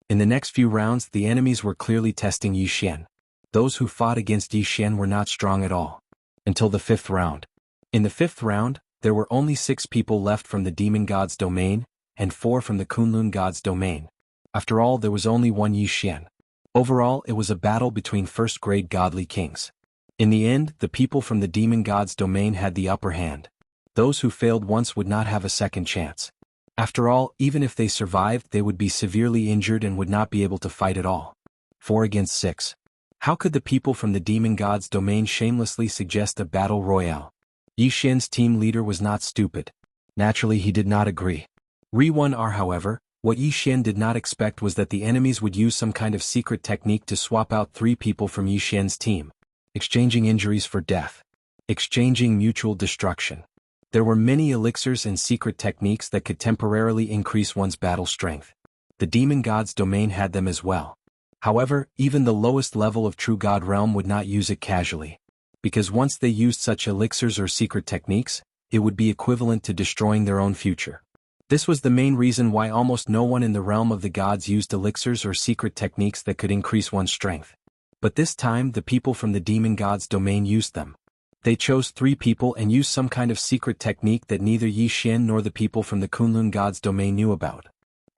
In the next few rounds, the enemies were clearly testing Yi Xian. Those who fought against Yi Xian were not strong at all. until the 5th round. In the 5th round, there were only 6 people left from the demon god's domain, and 4 from the Kunlun god's domain. After all, there was only one Yi Xian. Overall, it was a battle between first-grade godly kings. In the end, the people from the demon god's domain had the upper hand. Those who failed once would not have a second chance. After all, even if they survived, they would be severely injured and would not be able to fight at all. 4 against 6. How could the people from the demon god's domain shamelessly suggest a battle royale? Yi Xian's team leader was not stupid. Naturally, he did not agree. Re-1R, however, what Yi Xian did not expect was that the enemies would use some kind of secret technique to swap out 3 people from Yi Xian's team. Exchanging injuries for death. Exchanging mutual destruction. There were many elixirs and secret techniques that could temporarily increase one's battle strength. The demon god's domain had them as well. However, even the lowest level of true god realm would not use it casually. Because once they used such elixirs or secret techniques, it would be equivalent to destroying their own future. This was the main reason why almost no one in the realm of the gods used elixirs or secret techniques that could increase one's strength. But this time the people from the demon god's domain used them. They chose 3 people and used some kind of secret technique that neither Yi Xian nor the people from the Kunlun god's domain knew about.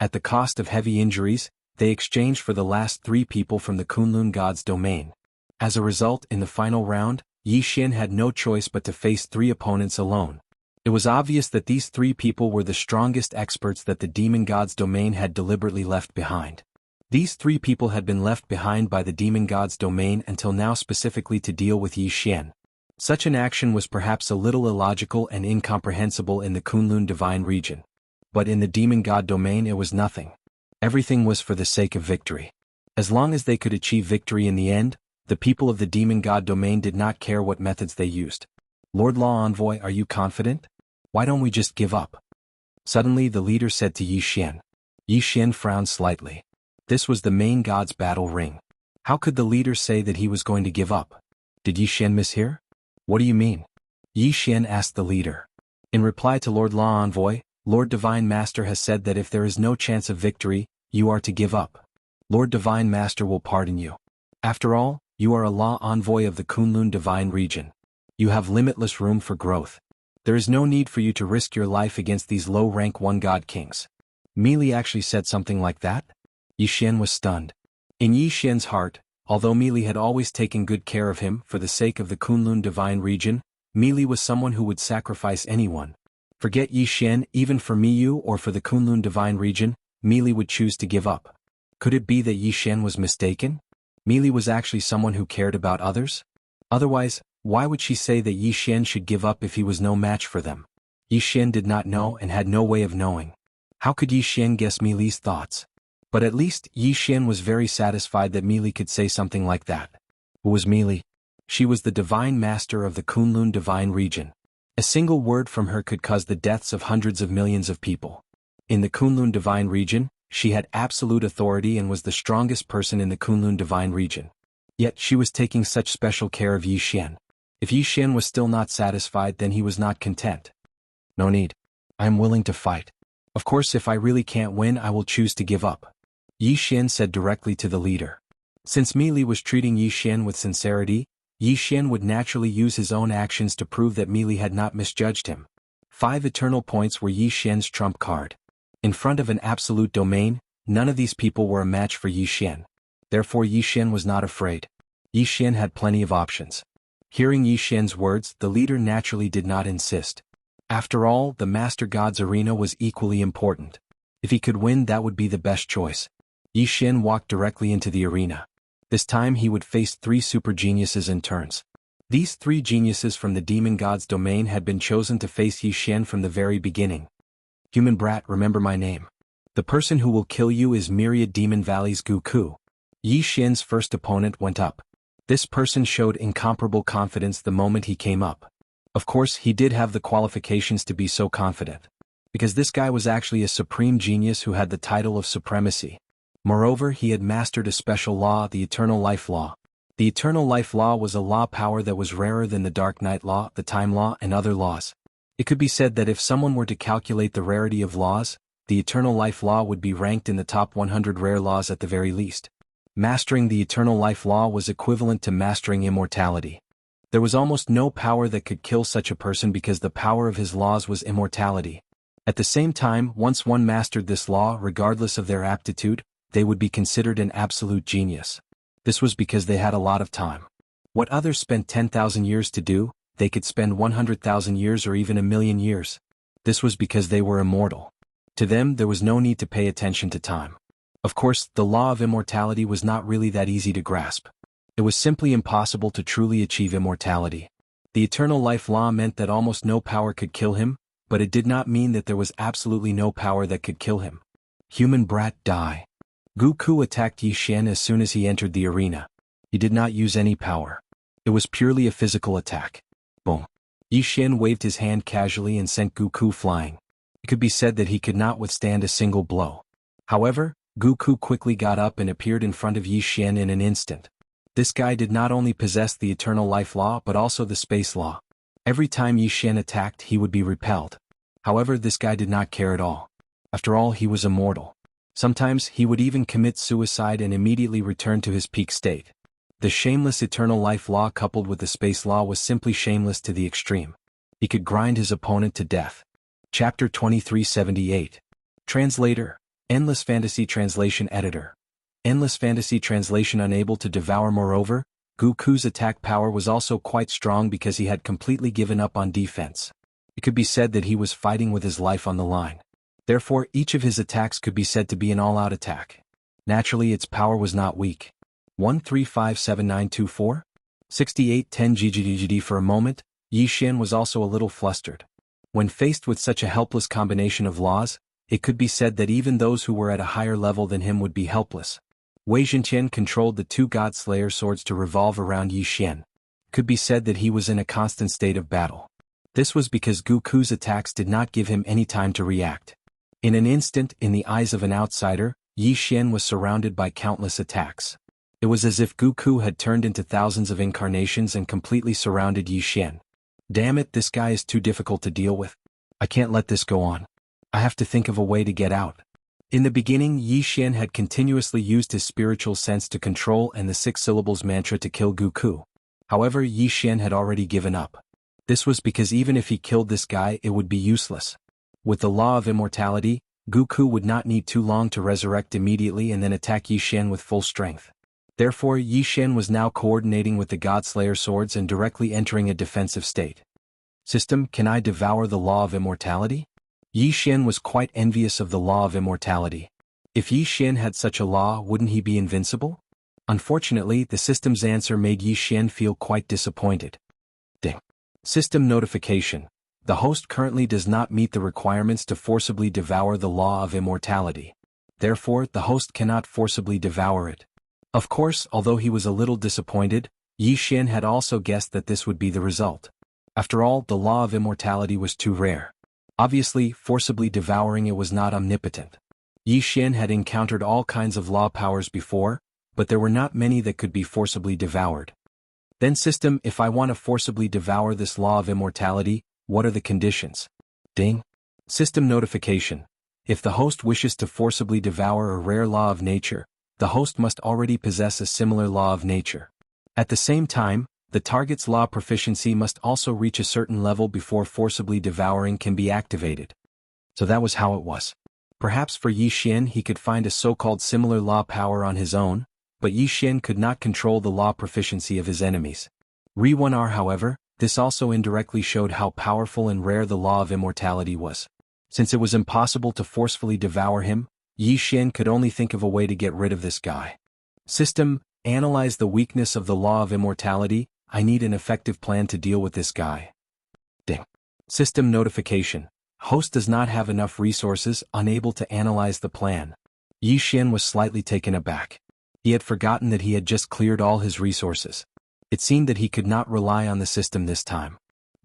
At the cost of heavy injuries, they exchanged for the last 3 people from the Kunlun god's domain. As a result, in the final round, Yi Xian had no choice but to face 3 opponents alone. It was obvious that these 3 people were the strongest experts that the demon god's domain had deliberately left behind. These 3 people had been left behind by the demon god's domain until now specifically to deal with Yi Xian. Such an action was perhaps a little illogical and incomprehensible in the Kunlun divine region. But in the demon god domain it was nothing. Everything was for the sake of victory. As long as they could achieve victory in the end, the people of the demon god domain did not care what methods they used. Lord Law Envoy, are you confident? Why don't we just give up? Suddenly the leader said to Yi Xian. Yi Xian frowned slightly. This was the main god's battle ring. How could the leader say that he was going to give up? Did Yi Xian mishear? What do you mean? Yi Xian asked the leader. In reply to Lord Law Envoy, Lord Divine Master has said that if there is no chance of victory, you are to give up. Lord Divine Master will pardon you. After all, you are a Law Envoy of the Kunlun divine region. You have limitless room for growth. There is no need for you to risk your life against these low-rank one-god kings. Meili actually said something like that? Yi Xian was stunned. In Yi Xian's heart, although Meili had always taken good care of him for the sake of the Kunlun divine region, Meili was someone who would sacrifice anyone. Forget Yi Xian, even for Miyu or for the Kunlun divine region, Meili would choose to give up. Could it be that Yi Xian was mistaken? Meili was actually someone who cared about others? Otherwise, why would she say that Yi Xian should give up if he was no match for them? Yi Xian did not know and had no way of knowing. How could Yi Xian guess Meili's thoughts? But at least Yi Xian was very satisfied that Meili could say something like that. Who was Meili? She was the divine master of the Kunlun divine region. A single word from her could cause the deaths of hundreds of millions of people. In the Kunlun divine region, she had absolute authority and was the strongest person in the Kunlun divine region. Yet she was taking such special care of Yi Xian. If Yi Xian was still not satisfied, then he was not content. No need. I am willing to fight. Of course, if I really can't win, I will choose to give up. Yi Xian said directly to the leader. Since Meili was treating Yi Xian with sincerity, Yi Xian would naturally use his own actions to prove that Meili had not misjudged him. 5 eternal points were Yi Xian's trump card. In front of an absolute domain, none of these people were a match for Yi Xian. Therefore Yi Xian was not afraid. Yi Xian had plenty of options. Hearing Yi Xian's words, the leader naturally did not insist. After all, the Master God's arena was equally important. If he could win, that would be the best choice. Yi Xian walked directly into the arena. This time he would face 3 super geniuses in turns. These 3 geniuses from the demon god's domain had been chosen to face Yi Xian from the very beginning. Human brat, remember my name. The person who will kill you is Myriad Demon Valley's Guku. Yi Xian's first opponent went up. This person showed incomparable confidence the moment he came up. Of course, he did have the qualifications to be so confident. Because this guy was actually a supreme genius who had the title of supremacy. Moreover, he had mastered a special law, the Eternal Life Law. The Eternal Life Law was a law power that was rarer than the Dark Night Law, the Time Law, and other laws. It could be said that if someone were to calculate the rarity of laws, the Eternal Life Law would be ranked in the top 100 rare laws at the very least. Mastering the Eternal Life Law was equivalent to mastering immortality. There was almost no power that could kill such a person because the power of his laws was immortality. At the same time, once one mastered this law regardless of their aptitude, they would be considered an absolute genius. This was because they had a lot of time. What others spent 10,000 years to do, they could spend 100,000 years or even 1,000,000 years. This was because they were immortal. To them there was no need to pay attention to time. Of course, the law of immortality was not really that easy to grasp. It was simply impossible to truly achieve immortality. The eternal life law meant that almost no power could kill him, but it did not mean that there was absolutely no power that could kill him. Human brat, die. Goku attacked Yi Xian as soon as he entered the arena. He did not use any power. It was purely a physical attack. Boom. Yi Xian waved his hand casually and sent Goku flying. It could be said that he could not withstand a single blow. However, Goku quickly got up and appeared in front of Yi Xian in an instant. This guy did not only possess the eternal life law but also the space law. Every time Yi Xian attacked, he would be repelled. However, this guy did not care at all. After all, he was immortal. Sometimes he would even commit suicide and immediately return to his peak state. The shameless eternal life law coupled with the space law was simply shameless to the extreme. He could grind his opponent to death. Chapter 2378. Translator. Endless Fantasy Translation Editor. Endless Fantasy Translation unable to devour. Moreover, Goku's attack power was also quite strong because he had completely given up on defense. It could be said that he was fighting with his life on the line. Therefore, each of his attacks could be said to be an all-out attack. Naturally, its power was not weak. 1357924? 6810 GGGD. For a moment, Yi Xian was also a little flustered. When faced with such a helpless combination of laws, it could be said that even those who were at a higher level than him would be helpless. Wei Zhenqian controlled the two God Slayer swords to revolve around Yi Xian. It could be said that he was in a constant state of battle. This was because Goku's attacks did not give him any time to react. In an instant, in the eyes of an outsider, Yi Xian was surrounded by countless attacks. It was as if Goku had turned into thousands of incarnations and completely surrounded Yi Xian. Damn it, this guy is too difficult to deal with. I can't let this go on. I have to think of a way to get out. In the beginning, Yi Xian had continuously used his spiritual sense to control and the 6 syllables mantra to kill Goku. However, Yi Xian had already given up. This was because even if he killed this guy, it would be useless. With the law of immortality, Goku would not need too long to resurrect immediately and then attack Yi Xian with full strength. Therefore, Yi Xian was now coordinating with the God Slayer swords and directly entering a defensive state. System, can I devour the law of immortality? Yi Xian was quite envious of the law of immortality. If Yi Xian had such a law, wouldn't he be invincible? Unfortunately, the system's answer made Yi Xian feel quite disappointed. Ding. System notification. The host currently does not meet the requirements to forcibly devour the law of immortality. Therefore, the host cannot forcibly devour it. Of course, although he was a little disappointed, Yi Xian had also guessed that this would be the result. After all, the law of immortality was too rare. Obviously, forcibly devouring it was not omnipotent. Yi Xian had encountered all kinds of law powers before, but there were not many that could be forcibly devoured. Then system, if I want to forcibly devour this law of immortality, what are the conditions? Ding. System notification. If the host wishes to forcibly devour a rare law of nature, the host must already possess a similar law of nature. At the same time, the target's law proficiency must also reach a certain level before forcibly devouring can be activated. So that was how it was. Perhaps for Yi Xian he could find a so-called similar law power on his own, but Yi Xian could not control the law proficiency of his enemies. Re-1R, however, this also indirectly showed how powerful and rare the law of immortality was. Since it was impossible to forcefully devour him, Yi Xian could only think of a way to get rid of this guy. System, analyze the weakness of the law of immortality. I need an effective plan to deal with this guy. Ding. System notification. Host does not have enough resources, unable to analyze the plan. Yi Xian was slightly taken aback. He had forgotten that he had just cleared all his resources. It seemed that he could not rely on the system this time.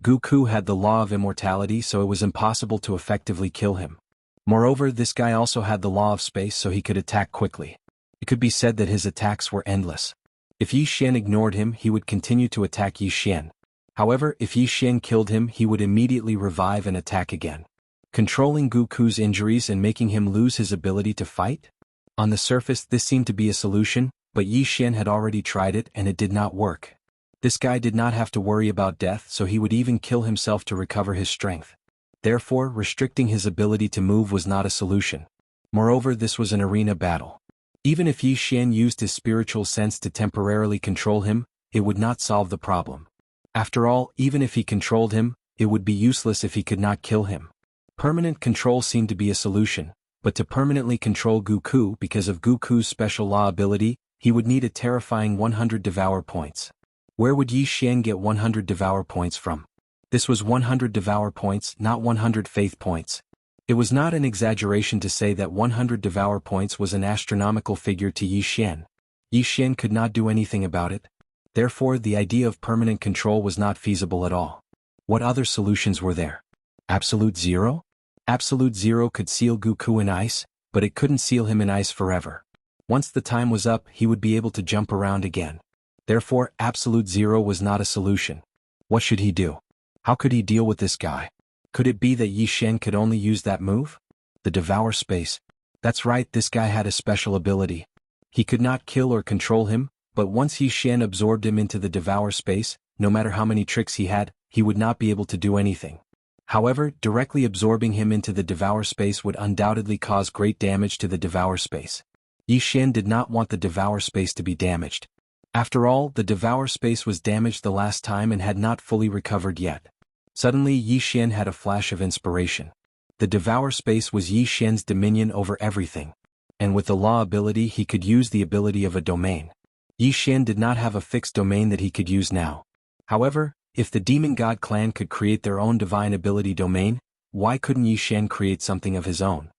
Goku had the law of immortality, so it was impossible to effectively kill him. Moreover, this guy also had the law of space, so he could attack quickly. It could be said that his attacks were endless. If Yi Xian ignored him, he would continue to attack Yi Xian. However, if Yi Xian killed him, he would immediately revive and attack again. Controlling Goku's injuries and making him lose his ability to fight? On the surface, this seemed to be a solution, but Yi Xian had already tried it and it did not work. This guy did not have to worry about death, so he would even kill himself to recover his strength. Therefore, restricting his ability to move was not a solution. Moreover, this was an arena battle. Even if Yi Xian used his spiritual sense to temporarily control him, it would not solve the problem. After all, even if he controlled him, it would be useless if he could not kill him. Permanent control seemed to be a solution, but to permanently control Goku because of Goku's special law ability, he would need a terrifying 100 Devour points. Where would Yi Xian get 100 Devour points from? This was 100 Devour points, not 100 Faith points. It was not an exaggeration to say that 100 Devour points was an astronomical figure to Yi Xian. Yi Xian could not do anything about it. Therefore, the idea of permanent control was not feasible at all. What other solutions were there? Absolute Zero? Absolute Zero could seal Goku in ice, but it couldn't seal him in ice forever. Once the time was up, he would be able to jump around again. Therefore, Absolute Zero was not a solution. What should he do? How could he deal with this guy? Could it be that Yi Xian could only use that move? The Devour Space. That's right, this guy had a special ability. He could not kill or control him, but once Yi Xian absorbed him into the Devour Space, no matter how many tricks he had, he would not be able to do anything. However, directly absorbing him into the Devour Space would undoubtedly cause great damage to the Devour Space. Yi Xian did not want the Devour Space to be damaged. After all, the Devour Space was damaged the last time and had not fully recovered yet. Suddenly Yi Xian had a flash of inspiration. The Devour Space was Yi Xian's dominion over everything. And with the law ability he could use the ability of a domain. Yi Xian did not have a fixed domain that he could use now. However, if the Demon God clan could create their own divine ability domain, why couldn't Yi Xian create something of his own?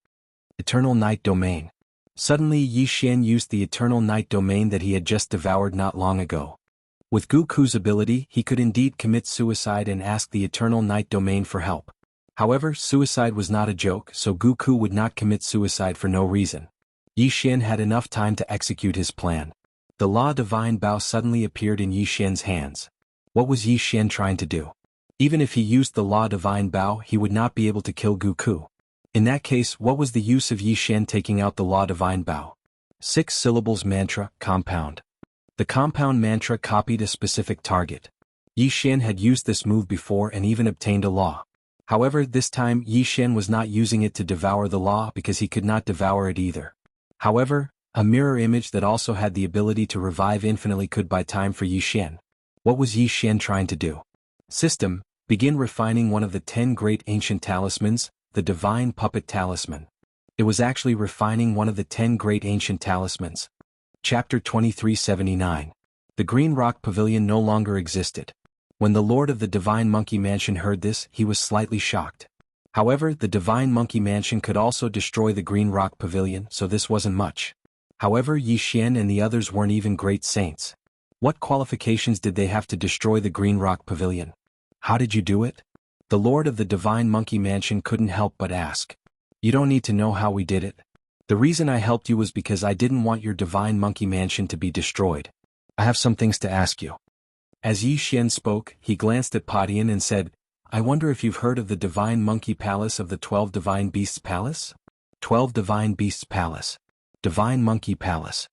Eternal Night Domain. Suddenly Yi Xian used the Eternal Night Domain that he had just devoured not long ago. With Goku's ability, he could indeed commit suicide and ask the Eternal Night Domain for help. However, suicide was not a joke, so Goku would not commit suicide for no reason. Yi Xian had enough time to execute his plan. The Law Divine Bow suddenly appeared in Yi Xian's hands. What was Yi Xian trying to do? Even if he used the Law Divine Bow, he would not be able to kill Goku. In that case, what was the use of Yi Xian taking out the Law Divine Bow? 6 syllables mantra, compound. The compound mantra copied a specific target. Yi Xian had used this move before and even obtained a law. However, this time Yi Xian was not using it to devour the law because he could not devour it either. However, a mirror image that also had the ability to revive infinitely could buy time for Yi Xian. What was Yi Xian trying to do? System, begin refining one of the 10 great ancient talismans, the Divine Puppet Talisman. It was actually refining one of the 10 great ancient talismans. Chapter 2379. The Green Rock Pavilion no longer existed. When the Lord of the Divine Monkey Mansion heard this, he was slightly shocked. However, the Divine Monkey Mansion could also destroy the Green Rock Pavilion, so this wasn't much. However, Yi Xian and the others weren't even great saints. What qualifications did they have to destroy the Green Rock Pavilion? How did you do it? The Lord of the Divine Monkey Mansion couldn't help but ask. You don't need to know how we did it. The reason I helped you was because I didn't want your Divine Monkey Mansion to be destroyed. I have some things to ask you. As Yi Xian spoke, he glanced at Padian and said, I wonder if you've heard of the Divine Monkey Palace of the 12 Divine Beasts Palace? 12 Divine Beasts Palace. Divine Monkey Palace.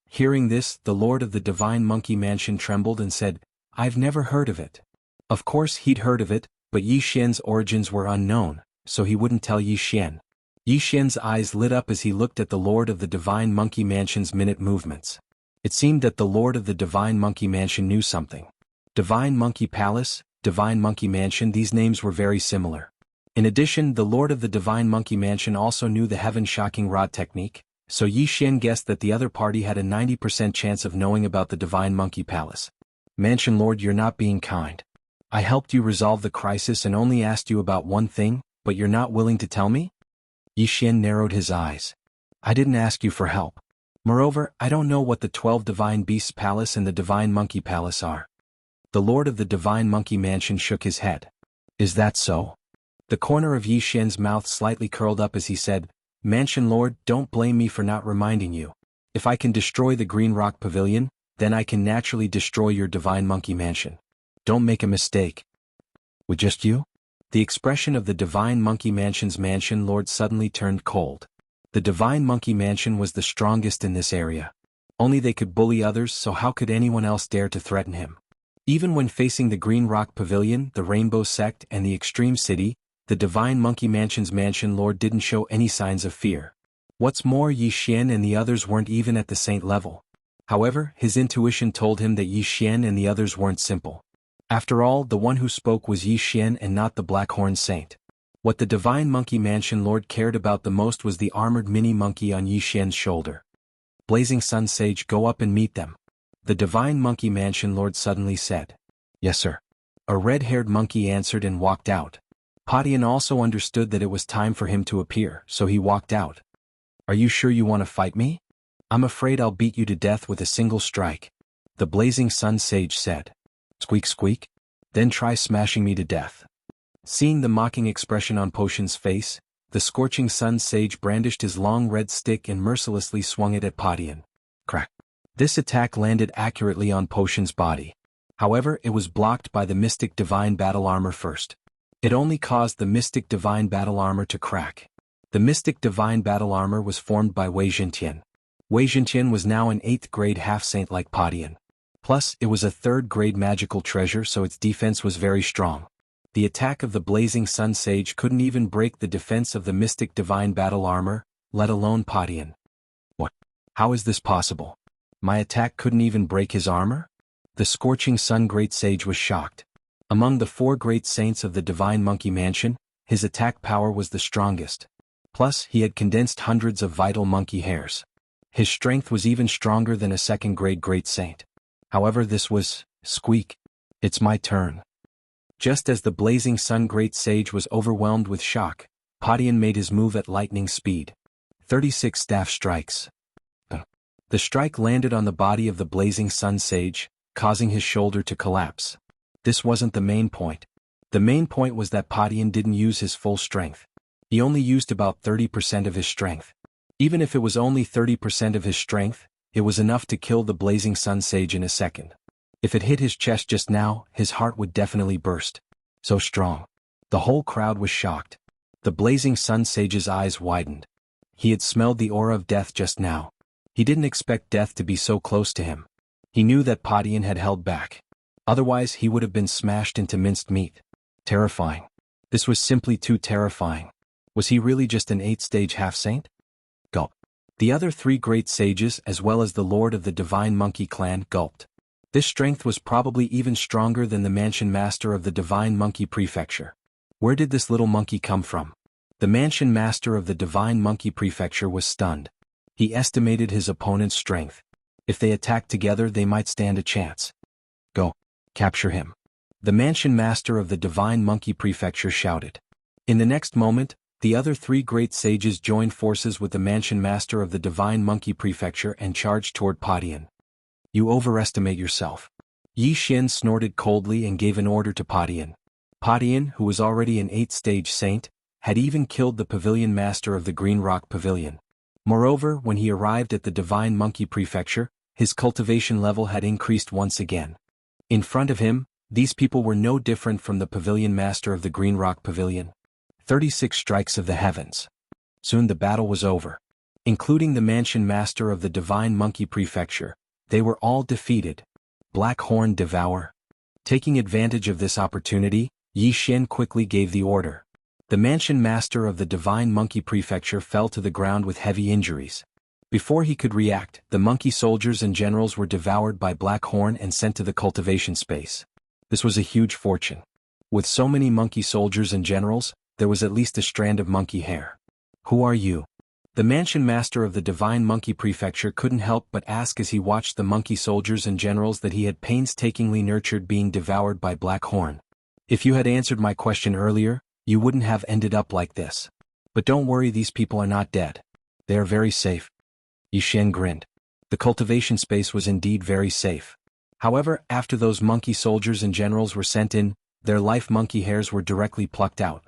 Hearing this, the Lord of the Divine Monkey Mansion trembled and said, I've never heard of it. Of course he'd heard of it, but Yi Xian's origins were unknown, so he wouldn't tell Yi Xian. Yi Xian's eyes lit up as he looked at the Lord of the Divine Monkey Mansion's minute movements. It seemed that the Lord of the Divine Monkey Mansion knew something. Divine Monkey Palace, Divine Monkey Mansion, these names were very similar. In addition, the Lord of the Divine Monkey Mansion also knew the Heaven-Shocking Rod technique, so Yi Xian guessed that the other party had a 90% chance of knowing about the Divine Monkey Palace. Mansion Lord, you're not being kind. I helped you resolve the crisis and only asked you about one thing, but you're not willing to tell me? Yi Xian narrowed his eyes. I didn't ask you for help. Moreover, I don't know what the 12 Divine Beasts Palace and the Divine Monkey Palace are. The Lord of the Divine Monkey Mansion shook his head. Is that so? The corner of Yi Xian's mouth slightly curled up as he said, Mansion Lord, don't blame me for not reminding you. If I can destroy the Green Rock Pavilion, then I can naturally destroy your Divine Monkey Mansion. Don't make a mistake. With just you? The expression of the Divine Monkey Mansion's Mansion Lord suddenly turned cold. The Divine Monkey Mansion was the strongest in this area. Only they could bully others, so how could anyone else dare to threaten him? Even when facing the Green Rock Pavilion, the Rainbow Sect and the Extreme City, the Divine Monkey Mansion's Mansion Lord didn't show any signs of fear. What's more, Yi Xian and the others weren't even at the saint level. However, his intuition told him that Yi Xian and the others weren't simple. After all, the one who spoke was Yi Xian and not the Blackhorn Saint. What the Divine Monkey Mansion Lord cared about the most was the armored mini monkey on Yi Xian's shoulder. Blazing Sun Sage, go up and meet them. The Divine Monkey Mansion Lord suddenly said. Yes, sir. A red-haired monkey answered and walked out. Padian also understood that it was time for him to appear, so he walked out. Are you sure you want to fight me? I'm afraid I'll beat you to death with a single strike. The Blazing Sun Sage said. Squeak squeak? Then try smashing me to death. Seeing the mocking expression on Potion's face, the Scorching Sun Sage brandished his long red stick and mercilessly swung it at Padian. Crack. This attack landed accurately on Potion's body. However, it was blocked by the Mystic Divine Battle Armor first. It only caused the Mystic Divine Battle Armor to crack. The Mystic Divine Battle Armor was formed by Wei Zhentian. Wei Zhentian was now an 8th grade half-saint like Padian. Plus, it was a 3rd grade magical treasure, so its defense was very strong. The attack of the Blazing Sun Sage couldn't even break the defense of the Mystic Divine Battle Armor, let alone Padian. What? How is this possible? My attack couldn't even break his armor? The Scorching Sun Great Sage was shocked. Among the 4 great saints of the Divine Monkey Mansion, his attack power was the strongest. Plus, he had condensed hundreds of vital monkey hairs. His strength was even stronger than a 2nd grade great saint. However, this was, squeak. It's my turn. Just as the Blazing Sun Great Sage was overwhelmed with shock, Padian made his move at lightning speed. 36 staff strikes. The strike landed on the body of the Blazing Sun Sage, causing his shoulder to collapse. This wasn't the main point. The main point was that Padian didn't use his full strength. He only used about 30% of his strength. Even if it was only 30% of his strength, it was enough to kill the Blazing Sun Sage in a second. If it hit his chest just now, his heart would definitely burst. So strong. The whole crowd was shocked. The Blazing Sun Sage's eyes widened. He had smelled the aura of death just now. He didn't expect death to be so close to him. He knew that Padian had held back. Otherwise, he would have been smashed into minced meat. Terrifying. This was simply too terrifying. Was he really just an 8th-stage half-saint? Gulp. The other 3 great sages as well as the lord of the Divine Monkey Clan gulped. This strength was probably even stronger than the Mansion Master of the Divine Monkey Prefecture. Where did this little monkey come from? The Mansion Master of the Divine Monkey Prefecture was stunned. He estimated his opponent's strength. If they attacked together, they might stand a chance. Go. Capture him. The Mansion Master of the Divine Monkey Prefecture shouted. In the next moment, the other 3 great sages joined forces with the Mansion Master of the Divine Monkey Prefecture and charged toward Padian. You overestimate yourself. Yi Xian snorted coldly and gave an order to Padian. Padian, who was already an 8th-stage saint, had even killed the Pavilion Master of the Green Rock Pavilion. Moreover, when he arrived at the Divine Monkey Prefecture, his cultivation level had increased once again. In front of him, these people were no different from the Pavilion Master of the Green Rock Pavilion. 36 strikes of the heavens. Soon the battle was over. Including the Mansion Master of the Divine Monkey Prefecture, they were all defeated. Black Horn Devour. Taking advantage of this opportunity, Yi Xian quickly gave the order. The Mansion Master of the Divine Monkey Prefecture fell to the ground with heavy injuries. Before he could react, the monkey soldiers and generals were devoured by Black Horn and sent to the cultivation space. This was a huge fortune. With so many monkey soldiers and generals, there was at least a strand of monkey hair. Who are you? The Mansion Master of the Divine Monkey Prefecture couldn't help but ask as he watched the monkey soldiers and generals that he had painstakingly nurtured being devoured by Black Horn. If you had answered my question earlier, you wouldn't have ended up like this. But don't worry, these people are not dead. They are very safe. Yi Xian grinned. The cultivation space was indeed very safe. However, after those monkey soldiers and generals were sent in, their life monkey hairs were directly plucked out.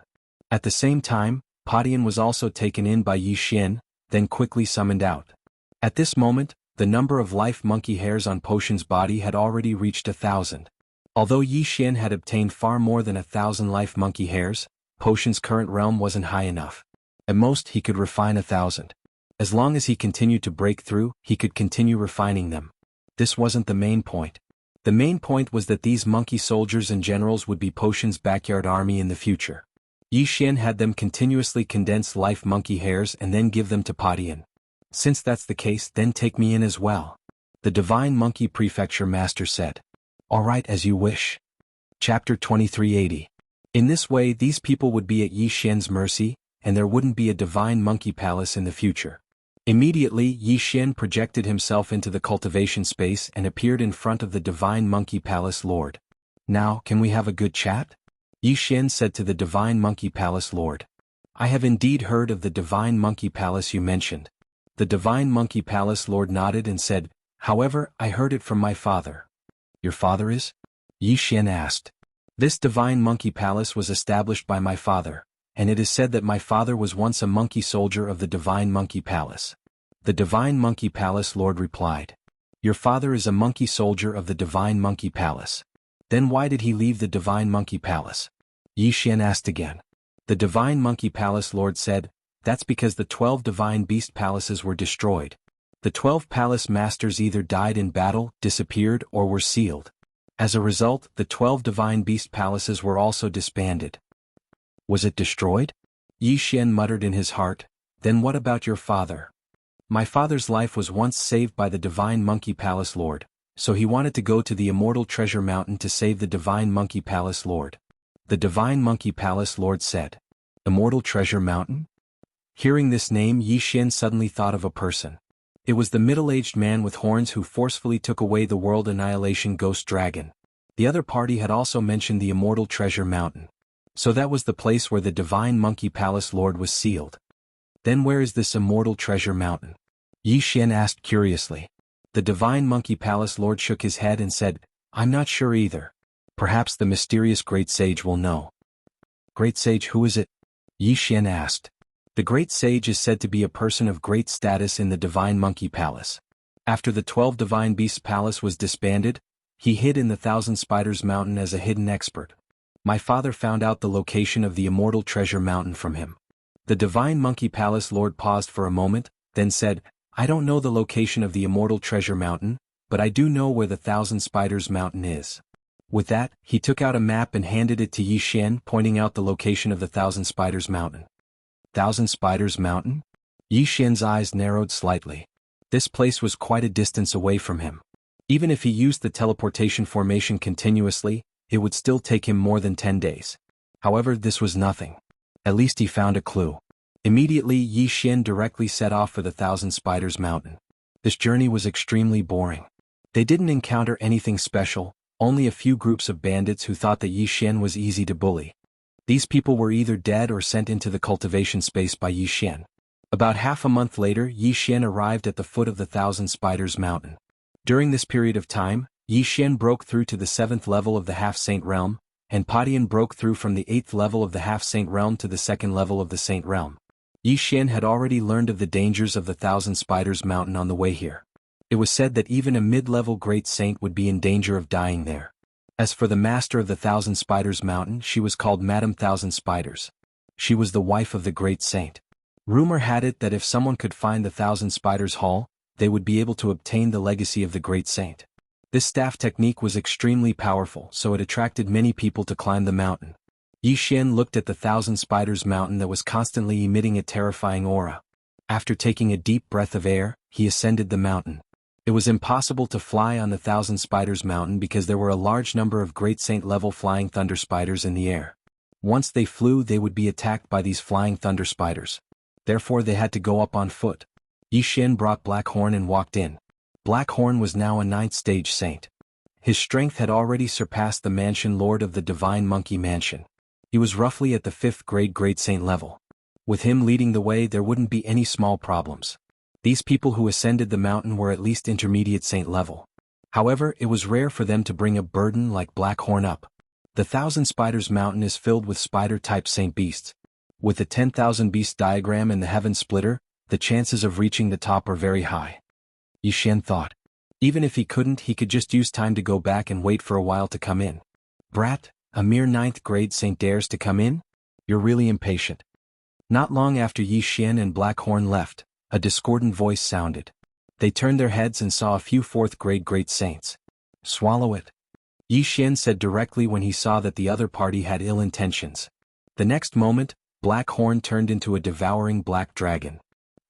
At the same time, Padian was also taken in by Yi Xian, then quickly summoned out. At this moment, the number of life monkey hairs on Potion's body had already reached 1,000. Although Yi Xian had obtained far more than 1,000 life monkey hairs, Potion's current realm wasn't high enough. At most, he could refine 1,000. As long as he continued to break through, he could continue refining them. This wasn't the main point. The main point was that these monkey soldiers and generals would be Potion's backyard army in the future. Yi Xian had them continuously condense life monkey hairs and then give them to Patian. Since that's the case, then take me in as well. The Divine Monkey Prefecture Master said. All right, as you wish. Chapter 2380. In this way, these people would be at Yi Xian's mercy, and there wouldn't be a Divine Monkey Palace in the future. Immediately, Yi Xian projected himself into the cultivation space and appeared in front of the Divine Monkey Palace Lord. Now, can we have a good chat? Yi Xian said to the Divine Monkey Palace Lord. I have indeed heard of the Divine Monkey Palace you mentioned. The Divine Monkey Palace Lord nodded and said, however, I heard it from my father. Your father is? Yi Xian asked. This Divine Monkey Palace was established by my father, and it is said that my father was once a monkey soldier of the Divine Monkey Palace. The Divine Monkey Palace Lord replied. Your father is a monkey soldier of the Divine Monkey Palace. Then why did he leave the Divine Monkey Palace? Yi Xian asked again. The Divine Monkey Palace Lord said, that's because the 12 Divine Beast Palaces were destroyed. The 12 Palace Masters either died in battle, disappeared, or were sealed. As a result, the 12 Divine Beast Palaces were also disbanded. Was it destroyed? Yi Xian muttered in his heart, then what about your father? My father's life was once saved by the Divine Monkey Palace Lord, so he wanted to go to the Immortal Treasure Mountain to save the Divine Monkey Palace Lord. The Divine Monkey Palace Lord said. Immortal Treasure Mountain? Hearing this name, Yi Xian suddenly thought of a person. It was the middle-aged man with horns who forcefully took away the World Annihilation Ghost Dragon. The other party had also mentioned the Immortal Treasure Mountain. So that was the place where the Divine Monkey Palace Lord was sealed. Then where is this Immortal Treasure Mountain? Yi Xian asked curiously. The Divine Monkey Palace Lord shook his head and said, I'm not sure either. Perhaps the mysterious Great Sage will know. Great Sage, who is it? Yi Xian asked. The Great Sage is said to be a person of great status in the Divine Monkey Palace. After the 12 Divine Beasts Palace was disbanded, he hid in the Thousand Spiders Mountain as a hidden expert. My father found out the location of the Immortal Treasure Mountain from him. The Divine Monkey Palace Lord paused for a moment, then said, I don't know the location of the Immortal Treasure Mountain, but I do know where the Thousand Spiders Mountain is. With that, he took out a map and handed it to Yi Xian, pointing out the location of the Thousand Spiders Mountain. Thousand Spiders Mountain? Yi Xian's eyes narrowed slightly. This place was quite a distance away from him. Even if he used the teleportation formation continuously, it would still take him more than 10 days. However, this was nothing. At least he found a clue. Immediately, Yi Xian directly set off for the Thousand Spiders Mountain. This journey was extremely boring. They didn't encounter anything special, only a few groups of bandits who thought that Yi Xian was easy to bully. These people were either dead or sent into the cultivation space by Yi Xian. About half a month later, Yi Xian arrived at the foot of the Thousand Spiders Mountain. During this period of time, Yi Xian broke through to the 7th level of the Half-Saint Realm, and Patian broke through from the 8th level of the Half-Saint Realm to the 2nd level of the Saint Realm. Yi Xian had already learned of the dangers of the Thousand Spiders Mountain on the way here. It was said that even a mid-level Great Saint would be in danger of dying there. As for the master of the Thousand Spiders Mountain, she was called Madame Thousand Spiders. She was the wife of the Great Saint. Rumor had it that if someone could find the Thousand Spiders Hall, they would be able to obtain the legacy of the Great Saint. This staff technique was extremely powerful, so it attracted many people to climb the mountain. Yi Xian looked at the Thousand Spiders Mountain that was constantly emitting a terrifying aura. After taking a deep breath of air, he ascended the mountain. It was impossible to fly on the Thousand Spiders Mountain because there were a large number of Great Saint-level flying thunder spiders in the air. Once they flew, they would be attacked by these flying thunder spiders. Therefore they had to go up on foot. Yi Xian brought Blackhorn and walked in. Blackhorn was now a 9th stage saint. His strength had already surpassed the Mansion Lord of the Divine Monkey Mansion. He was roughly at the 5th grade Great Saint level. With him leading the way, there wouldn't be any small problems. These people who ascended the mountain were at least intermediate saint level. However, it was rare for them to bring a burden like Blackhorn up. The Thousand Spiders Mountain is filled with spider-type saint beasts. With the 10,000 beast diagram and the heaven splitter, the chances of reaching the top are very high. Yi Xian thought. Even if he couldn't, he could just use time to go back and wait for a while to come in. Brat, a mere 9th grade saint dares to come in? You're really impatient. Not long after Yi Xian and Blackhorn left, a discordant voice sounded. They turned their heads and saw a few 4th grade great saints. Swallow it, Yi Xian said directly when he saw that the other party had ill intentions. The next moment, Black Horn turned into a devouring black dragon.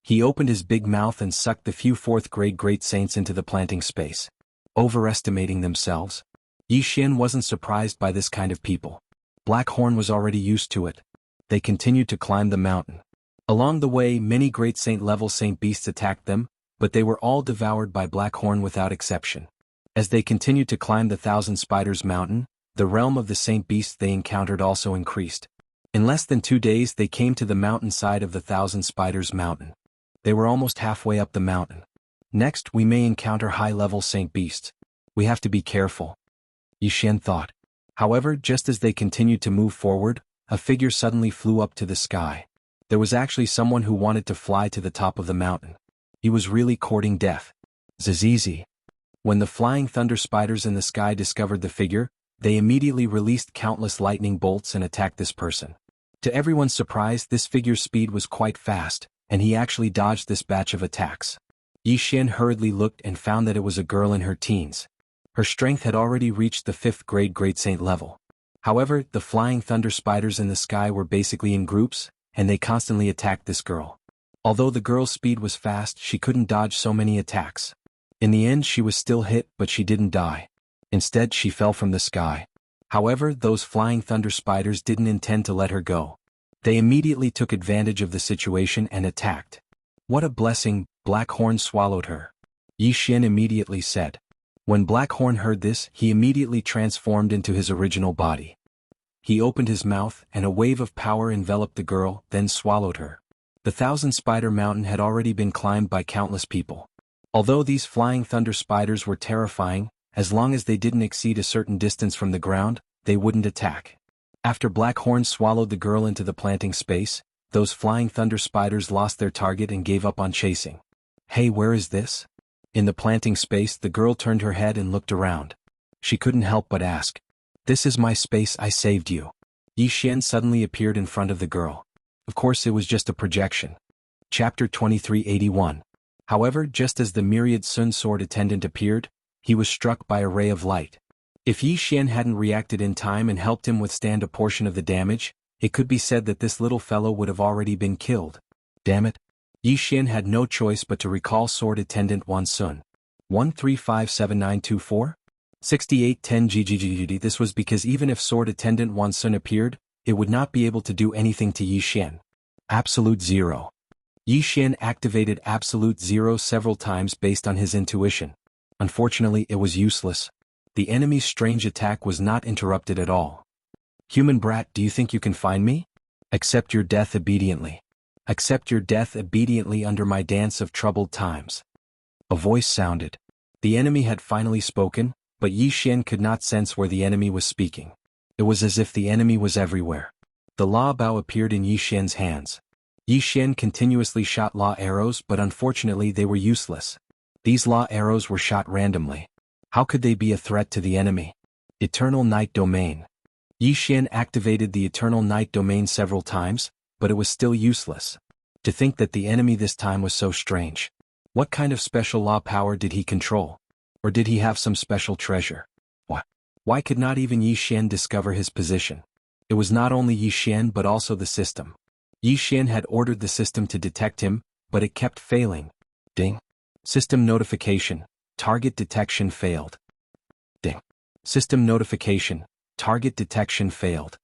He opened his big mouth and sucked the few fourth-grade great saints into the planting space. Overestimating themselves? Yi Xian wasn't surprised by this kind of people. Black Horn was already used to it. They continued to climb the mountain. Along the way, many great saint-level saint beasts attacked them, but they were all devoured by Black Horn without exception. As they continued to climb the Thousand Spiders Mountain, the realm of the saint beasts they encountered also increased. In less than 2 days they came to the mountainside of the Thousand Spiders Mountain. They were almost halfway up the mountain. Next, we may encounter high-level saint beasts. We have to be careful, Yi Xian thought. However, just as they continued to move forward, a figure suddenly flew up to the sky. There was actually someone who wanted to fly to the top of the mountain. He was really courting death. Zizizi. When the flying thunder spiders in the sky discovered the figure, they immediately released countless lightning bolts and attacked this person. To everyone's surprise, this figure's speed was quite fast, and he actually dodged this batch of attacks. Yi Xian hurriedly looked and found that it was a girl in her teens. Her strength had already reached the 5th grade Great Saint level. However, the flying thunder spiders in the sky were basically in groups, and they constantly attacked this girl. Although the girl's speed was fast, she couldn't dodge so many attacks. In the end, she was still hit, but she didn't die. Instead, she fell from the sky. However, those flying thunder spiders didn't intend to let her go. They immediately took advantage of the situation and attacked. What a blessing, Black Horn swallowed her, Yi Xian immediately said. When Black Horn heard this, he immediately transformed into his original body. He opened his mouth, and a wave of power enveloped the girl, then swallowed her. The Thousand Spider Mountain had already been climbed by countless people. Although these flying thunder spiders were terrifying, as long as they didn't exceed a certain distance from the ground, they wouldn't attack. After Black Horn swallowed the girl into the planting space, those flying thunder spiders lost their target and gave up on chasing. Hey, where is this? In the planting space, the girl turned her head and looked around. She couldn't help but ask. This is my space, I saved you. Yi Xian suddenly appeared in front of the girl. Of course it was just a projection. Chapter 2381. However, just as the myriad Sun Sword attendant appeared, he was struck by a ray of light. If Yi Xian hadn't reacted in time and helped him withstand a portion of the damage, it could be said that this little fellow would have already been killed. Damn it. Yi Xian had no choice but to recall Sword Attendant Wan Sun. 1357924? 6810 GGGGD. This was because even if Sword Attendant Wan Sun appeared, it would not be able to do anything to Yi Xian. Absolute Zero. Yi Xian activated Absolute Zero several times based on his intuition. Unfortunately, it was useless. The enemy's strange attack was not interrupted at all. Human brat, do you think you can find me? Accept your death obediently. Accept your death obediently under my dance of troubled times. A voice sounded. The enemy had finally spoken, but Yi Xian could not sense where the enemy was speaking. It was as if the enemy was everywhere. The law bow appeared in Yi Xian's hands. Yi Xian continuously shot law arrows, but unfortunately they were useless. These law arrows were shot randomly. How could they be a threat to the enemy? Eternal Night Domain. Yi Xian activated the Eternal Night Domain several times, but it was still useless. To think that the enemy this time was so strange. What kind of special law power did he control? Or did he have some special treasure? What? Why could not even Yi Xian discover his position? It was not only Yi Xian but also the system. Yi Xian had ordered the system to detect him, but it kept failing. Ding. System notification. Target detection failed. Ding. System notification. Target detection failed.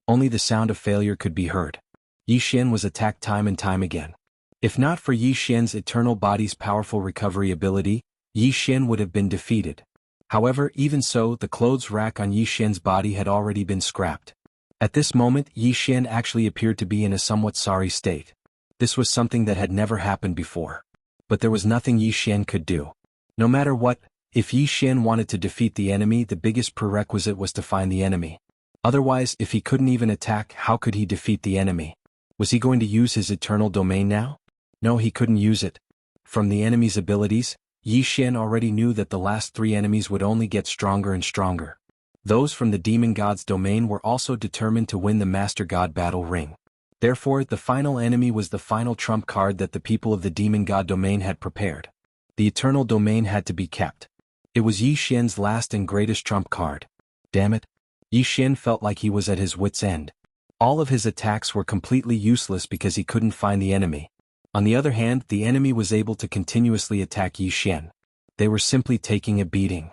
Only the sound of failure could be heard. Yi Xian was attacked time and time again. If not for Yi Xian's eternal body's powerful recovery ability, Yi Xian would have been defeated. However, even so, the clothes rack on Yi Xian's body had already been scrapped. At this moment, Yi Xian actually appeared to be in a somewhat sorry state. This was something that had never happened before. But there was nothing Yi Xian could do. No matter what, if Yi Xian wanted to defeat the enemy, the biggest prerequisite was to find the enemy. Otherwise, if he couldn't even attack, how could he defeat the enemy? Was he going to use his eternal domain now? No, he couldn't use it. From the enemy's abilities, Yi Xian already knew that the last 3 enemies would only get stronger and stronger. Those from the demon god's domain were also determined to win the Master God battle ring. Therefore, the final enemy was the final trump card that the people of the demon god domain had prepared. The eternal domain had to be kept. It was Yi Xian's last and greatest trump card. Damn it. Yi Xian felt like he was at his wit's end. All of his attacks were completely useless because he couldn't find the enemy. On the other hand, the enemy was able to continuously attack Yi Xian. They were simply taking a beating.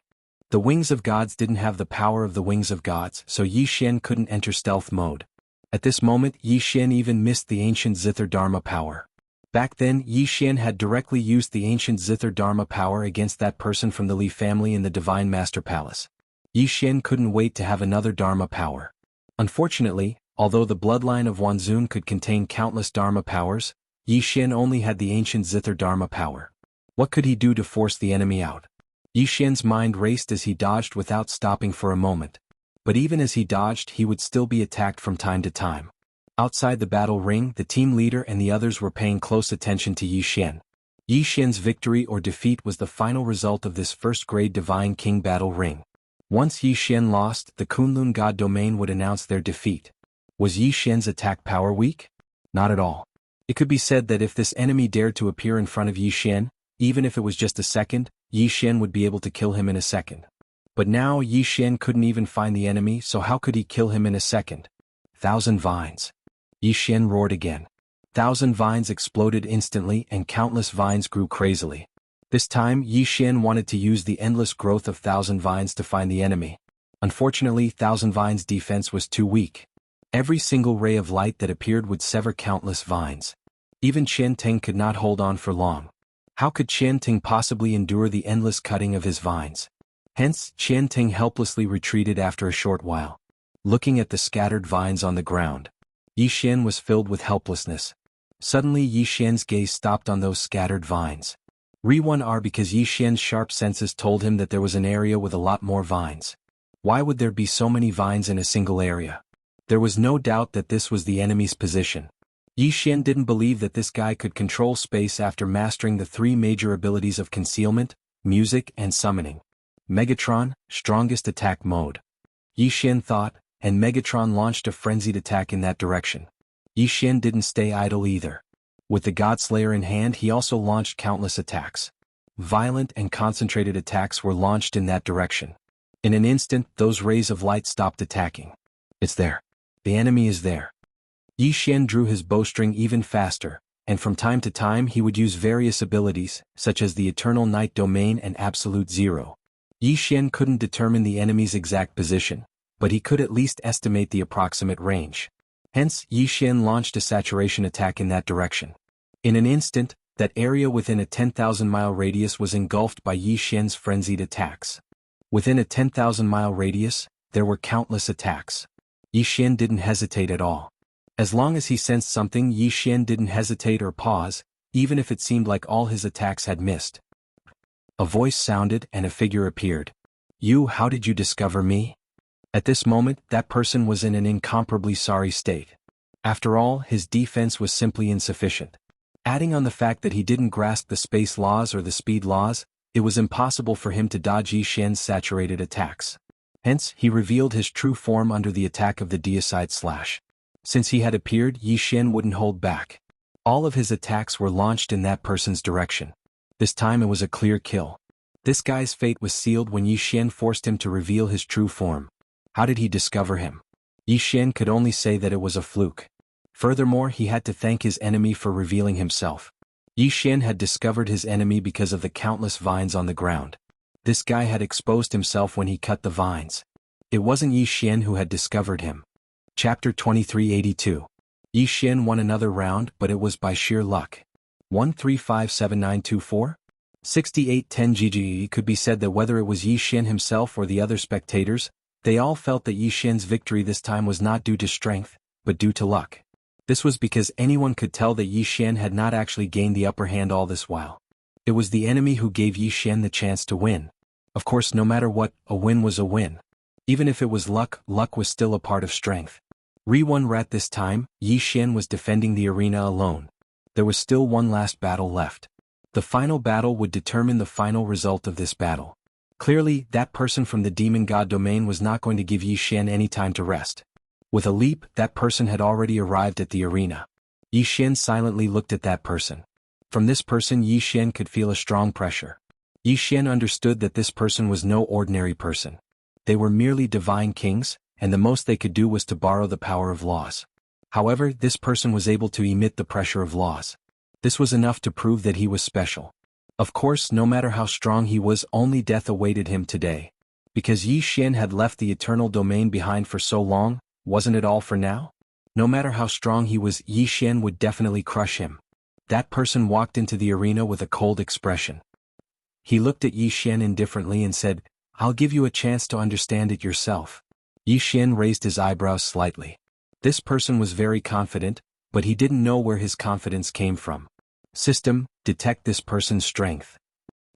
The wings of gods didn't have the power of the wings of gods, so Yi Xian couldn't enter stealth mode. At this moment, Yi Xian even missed the ancient Zither Dharma power. Back then, Yi Xian had directly used the ancient Zither Dharma power against that person from the Li family in the Divine Master Palace. Yi Xian couldn't wait to have another Dharma power. Unfortunately, although the bloodline of Wanzun could contain countless Dharma powers, Yi Xian only had the ancient Zither Dharma power. What could he do to force the enemy out? Yi Xian's mind raced as he dodged without stopping for a moment. But even as he dodged, he would still be attacked from time to time. Outside the battle ring, the team leader and the others were paying close attention to Yi Xian. Yi Xian's victory or defeat was the final result of this first-grade Divine King battle ring. Once Yi Xian lost, the Kunlun God domain would announce their defeat. Was Yi Xian's attack power weak? Not at all. It could be said that if this enemy dared to appear in front of Yi Xian, even if it was just a second, Yi Xian would be able to kill him in a second. But now Yi Xian couldn't even find the enemy, so how could he kill him in a second? 1,000 vines. Yi Xian roared again. 1,000 vines exploded instantly and countless vines grew crazily. This time, Yi Xian wanted to use the endless growth of 1,000 vines to find the enemy. Unfortunately, 1,000 vines' defense was too weak. Every single ray of light that appeared would sever countless vines. Even Qian Ting could not hold on for long. How could Qian Ting possibly endure the endless cutting of his vines? Hence, Qian Ting helplessly retreated after a short while. Looking at the scattered vines on the ground, Yi Xian was filled with helplessness. Suddenly Yi Xian's gaze stopped on those scattered vines. Re1R because Yi Xian's sharp senses told him that there was an area with a lot more vines. Why would there be so many vines in a single area? There was no doubt that this was the enemy's position. Yi Xian didn't believe that this guy could control space after mastering the three major abilities of concealment, music, and summoning. Megatron, strongest attack mode. Yi Xian thought, and Megatron launched a frenzied attack in that direction. Yi Xian didn't stay idle either. With the Godslayer in hand, he also launched countless attacks. Violent and concentrated attacks were launched in that direction. In an instant, those rays of light stopped attacking. It's there. The enemy is there. Yi Xian drew his bowstring even faster, and from time to time he would use various abilities, such as the Eternal Night Domain and Absolute Zero. Yi Xian couldn't determine the enemy's exact position, but he could at least estimate the approximate range. Hence, Yi Xian launched a saturation attack in that direction. In an instant, that area within a 10,000-mile radius was engulfed by Yi Xian's frenzied attacks. Within a 10,000-mile radius, there were countless attacks. Yi Xian didn't hesitate at all. As long as he sensed something, Yi Xian didn't hesitate or pause, even if it seemed like all his attacks had missed. A voice sounded and a figure appeared. "You, how did you discover me?" At this moment, that person was in an incomparably sorry state. After all, his defense was simply insufficient. Adding on the fact that he didn't grasp the space laws or the speed laws, it was impossible for him to dodge Yi Xian's saturated attacks. Hence, he revealed his true form under the attack of the deicide slash. Since he had appeared, Yi Xian wouldn't hold back. All of his attacks were launched in that person's direction. This time it was a clear kill. This guy's fate was sealed when Yi Xian forced him to reveal his true form. How did he discover him? Yi Xian could only say that it was a fluke. Furthermore, he had to thank his enemy for revealing himself. Yi Xian had discovered his enemy because of the countless vines on the ground. This guy had exposed himself when he cut the vines. It wasn't Yi Xian who had discovered him. Chapter 2382. Yi Xian won another round, but it was by sheer luck. 1357924? 6810 GGE could be said that whether it was Yi Xian himself or the other spectators, they all felt that Yi Xian's victory this time was not due to strength, but due to luck. This was because anyone could tell that Yi Xian had not actually gained the upper hand all this while. It was the enemy who gave Yi Xian the chance to win. Of course, no matter what, a win was a win. Even if it was luck, luck was still a part of strength. Re1 this time, Yi Xian was defending the arena alone. There was still one last battle left. The final battle would determine the final result of this battle. Clearly, that person from the demon god domain was not going to give Yi Xian any time to rest. With a leap, that person had already arrived at the arena. Yi Xian silently looked at that person. From this person, Yi Xian could feel a strong pressure. Yi Xian understood that this person was no ordinary person. They were merely divine kings, and the most they could do was to borrow the power of laws. However, this person was able to emit the pressure of laws. This was enough to prove that he was special. Of course, no matter how strong he was, only death awaited him today. Because Yi Xian had left the eternal domain behind for so long, wasn't it all for now? No matter how strong he was, Yi Xian would definitely crush him. That person walked into the arena with a cold expression. He looked at Yi Xian indifferently and said, "I'll give you a chance to understand it yourself." Yi Xian raised his eyebrows slightly. This person was very confident, but he didn't know where his confidence came from. System, detect this person's strength.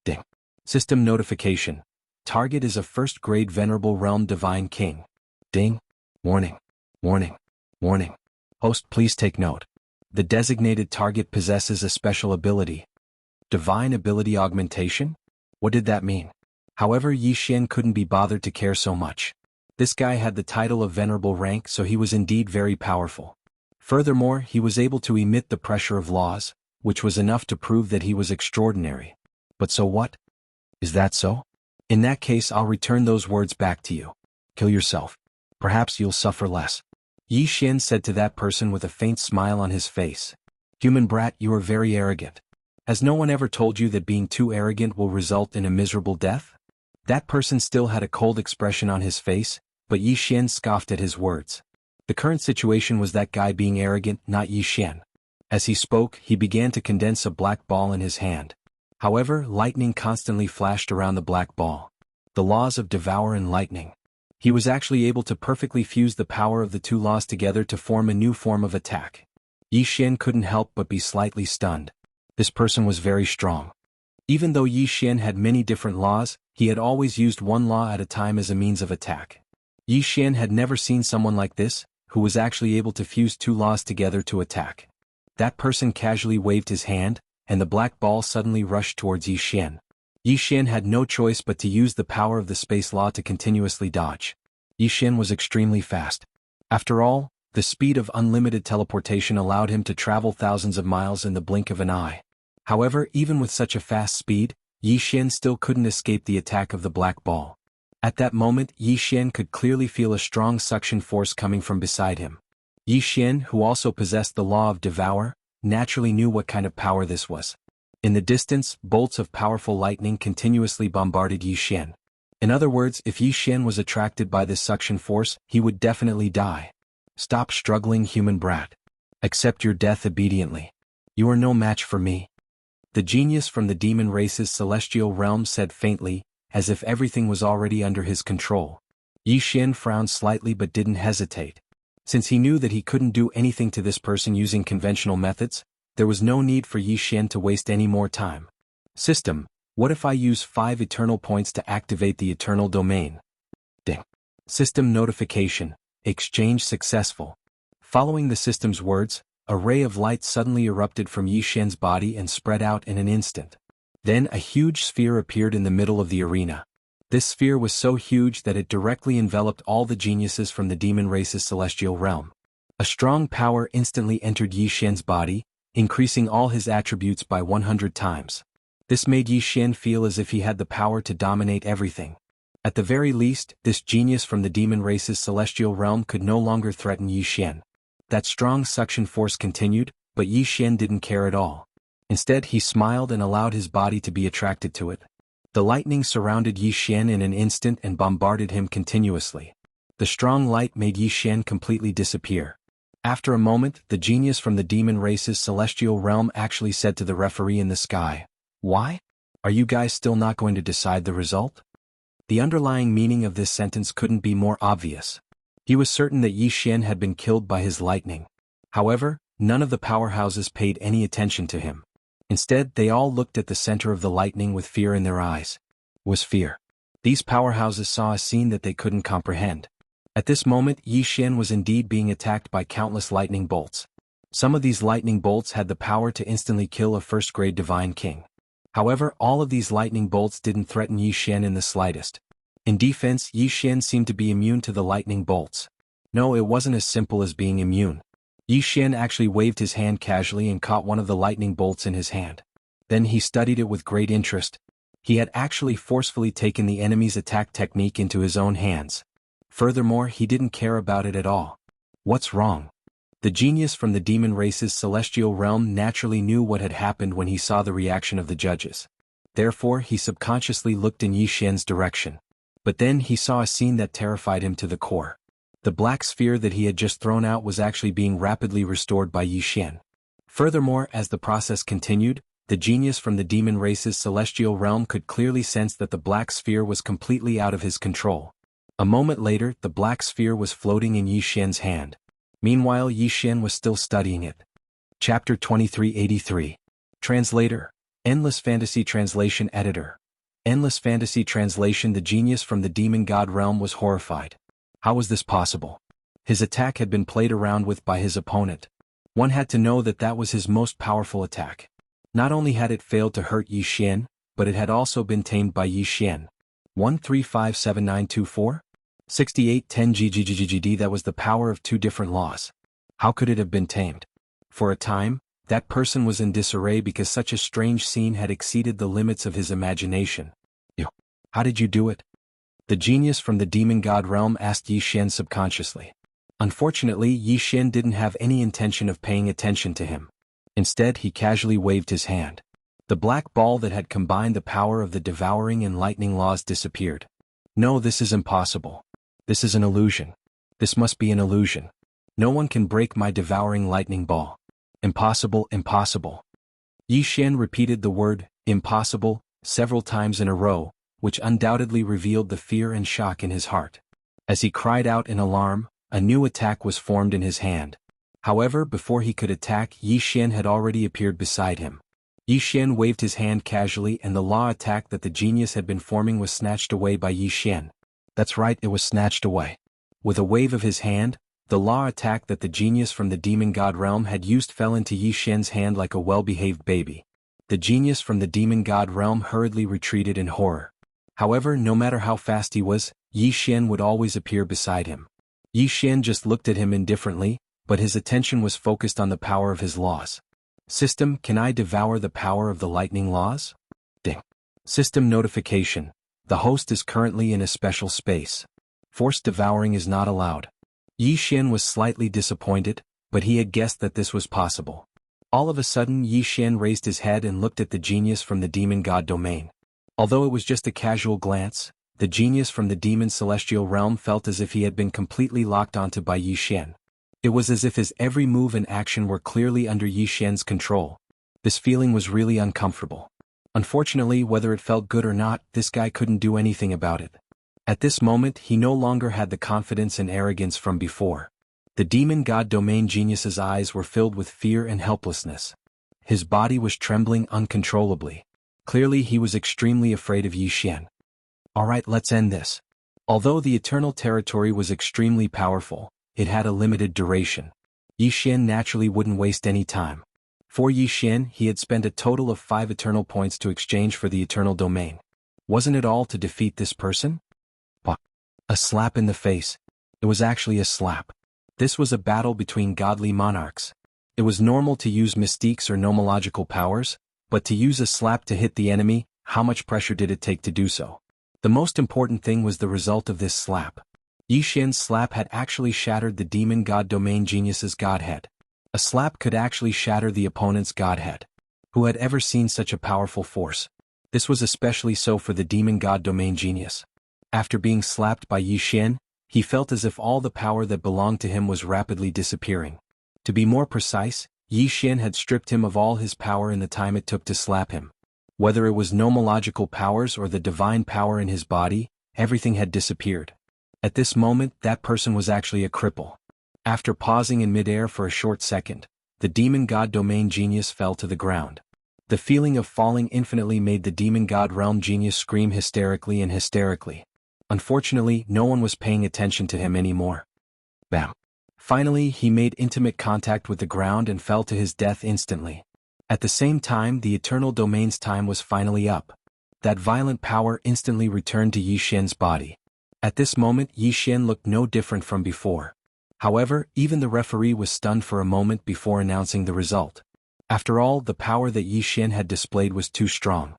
Ding. System notification. Target is a first-grade Venerable Realm Divine King. Ding. Warning. Warning. Warning. Host, please take note. The designated target possesses a special ability. Divine ability augmentation? What did that mean? However, Yi Xian couldn't be bothered to care so much. This guy had the title of Venerable Rank, so he was indeed very powerful. Furthermore, he was able to emit the pressure of laws, which was enough to prove that he was extraordinary. But so what? Is that so? In that case, I'll return those words back to you. Kill yourself. Perhaps you'll suffer less. Yi Xian said to that person with a faint smile on his face. Human brat, you are very arrogant. Has no one ever told you that being too arrogant will result in a miserable death? That person still had a cold expression on his face, but Yi Xian scoffed at his words. The current situation was that guy being arrogant, not Yi Xian. As he spoke, he began to condense a black ball in his hand. However, lightning constantly flashed around the black ball. The laws of devour and lightning. He was actually able to perfectly fuse the power of the two laws together to form a new form of attack. Yi Xian couldn't help but be slightly stunned. This person was very strong. Even though Yi Xian had many different laws, he had always used one law at a time as a means of attack. Yi Xian had never seen someone like this, who was actually able to fuse two laws together to attack. That person casually waved his hand, and the black ball suddenly rushed towards Yi Xian. Yi Xian had no choice but to use the power of the space law to continuously dodge. Yi Xian was extremely fast. After all, the speed of unlimited teleportation allowed him to travel thousands of miles in the blink of an eye. However, even with such a fast speed, Yi Xian still couldn't escape the attack of the black ball. At that moment, Yi Xian could clearly feel a strong suction force coming from beside him. Yi Xian, who also possessed the law of devour, naturally knew what kind of power this was. In the distance, bolts of powerful lightning continuously bombarded Yi Xian. In other words, if Yi Xian was attracted by this suction force, he would definitely die. Stop struggling, human brat. Accept your death obediently. You are no match for me. The genius from the demon race's celestial realm said faintly, as if everything was already under his control. Yi Xian frowned slightly but didn't hesitate. Since he knew that he couldn't do anything to this person using conventional methods, there was no need for Yi Xian to waste any more time. System, what if I use 5 eternal points to activate the eternal domain? Ding. System notification. Exchange successful. Following the system's words, a ray of light suddenly erupted from Yi Xian's body and spread out in an instant. Then a huge sphere appeared in the middle of the arena. This sphere was so huge that it directly enveloped all the geniuses from the demon race's celestial realm. A strong power instantly entered Yi Xian's body, increasing all his attributes by 100 times. This made Yi Xian feel as if he had the power to dominate everything. At the very least, this genius from the demon race's celestial realm could no longer threaten Yi Xian. That strong suction force continued, but Yi Xian didn't care at all. Instead, he smiled and allowed his body to be attracted to it. The lightning surrounded Yi Xian in an instant and bombarded him continuously. The strong light made Yi Xian completely disappear. After a moment, the genius from the demon race's celestial realm actually said to the referee in the sky, "Why? Are you guys still not going to decide the result?" The underlying meaning of this sentence couldn't be more obvious. He was certain that Yi Xian had been killed by his lightning. However, none of the powerhouses paid any attention to him. Instead, they all looked at the center of the lightning with fear in their eyes. It was fear. These powerhouses saw a scene that they couldn't comprehend. At this moment, Yi Xian was indeed being attacked by countless lightning bolts. Some of these lightning bolts had the power to instantly kill a first-grade divine king. However, all of these lightning bolts didn't threaten Yi Xian in the slightest. In defense, Yi Xian seemed to be immune to the lightning bolts. No, it wasn't as simple as being immune. Yi Xian actually waved his hand casually and caught one of the lightning bolts in his hand. Then he studied it with great interest. He had actually forcefully taken the enemy's attack technique into his own hands. Furthermore, he didn't care about it at all. What's wrong? The genius from the demon race's celestial realm naturally knew what had happened when he saw the reaction of the judges. Therefore, he subconsciously looked in Yi Xian's direction. But then he saw a scene that terrified him to the core. The black sphere that he had just thrown out was actually being rapidly restored by Yi Xian. Furthermore, as the process continued, the genius from the demon race's celestial realm could clearly sense that the black sphere was completely out of his control. A moment later, the black sphere was floating in Yi Xian's hand. Meanwhile, Yi Xian was still studying it. Chapter 2383. Translator. Endless Fantasy Translation Editor. Endless Fantasy Translation. The genius from the demon god realm was horrified. How was this possible? His attack had been played around with by his opponent. One had to know that that was his most powerful attack. Not only had it failed to hurt Yi Xian, but it had also been tamed by Yi Xian. 1357924? 6810 GGGGD. That was the power of two different laws. How could it have been tamed? For a time, that person was in disarray because such a strange scene had exceeded the limits of his imagination. How did you do it? The genius from the demon god realm asked Yi Xian subconsciously. Unfortunately, Yi Xian didn't have any intention of paying attention to him. Instead, he casually waved his hand. The black ball that had combined the power of the devouring and lightning laws disappeared. No, this is impossible. This is an illusion. This must be an illusion. No one can break my devouring lightning ball. Impossible, impossible. Yi Xian repeated the word, impossible, several times in a row, which undoubtedly revealed the fear and shock in his heart. As he cried out in alarm, a new attack was formed in his hand. However, before he could attack, Yi Xian had already appeared beside him. Yi Xian waved his hand casually and the law attack that the genius had been forming was snatched away by Yi Xian. That's right, it was snatched away. With a wave of his hand, the law attack that the genius from the demon god realm had used fell into Yi Xian's hand like a well-behaved baby. The genius from the demon god realm hurriedly retreated in horror. However, no matter how fast he was, Yi Xian would always appear beside him. Yi Xian just looked at him indifferently, but his attention was focused on the power of his laws. System, can I devour the power of the lightning laws? Ding. System notification. The host is currently in a special space. Forced devouring is not allowed. Yi Xian was slightly disappointed, but he had guessed that this was possible. All of a sudden, Yi Xian raised his head and looked at the genius from the demon god domain. Although it was just a casual glance, the genius from the demon celestial realm felt as if he had been completely locked onto by Yi Xian. It was as if his every move and action were clearly under Yi Xian's control. This feeling was really uncomfortable. Unfortunately, whether it felt good or not, this guy couldn't do anything about it. At this moment, he no longer had the confidence and arrogance from before. The demon god domain genius's eyes were filled with fear and helplessness. His body was trembling uncontrollably. Clearly, he was extremely afraid of Yi Xian. Alright, let's end this. Although the eternal territory was extremely powerful, it had a limited duration. Yi Xian naturally wouldn't waste any time. For Yi Xian, he had spent a total of 5 eternal points to exchange for the eternal domain. Wasn't it all to defeat this person? But a slap in the face. It was actually a slap. This was a battle between godly monarchs. It was normal to use mystiques or nomological powers, but to use a slap to hit the enemy, how much pressure did it take to do so? The most important thing was the result of this slap. Yi Xian's slap had actually shattered the demon god domain genius's godhead. A slap could actually shatter the opponent's godhead. Who had ever seen such a powerful force? This was especially so for the demon god domain genius. After being slapped by Yi Xian, he felt as if all the power that belonged to him was rapidly disappearing. To be more precise, Yi Xian had stripped him of all his power in the time it took to slap him. Whether it was nomological powers or the divine power in his body, everything had disappeared. At this moment, that person was actually a cripple. After pausing in midair for a short second, the demon god domain genius fell to the ground. The feeling of falling infinitely made the demon god realm genius scream hysterically and hysterically. Unfortunately, no one was paying attention to him anymore. Bam. Finally, he made intimate contact with the ground and fell to his death instantly. At the same time, the eternal domain's time was finally up. That violent power instantly returned to Yi Xian's body. At this moment, Yi Xian looked no different from before. However, even the referee was stunned for a moment before announcing the result. After all, the power that Yi Xian had displayed was too strong.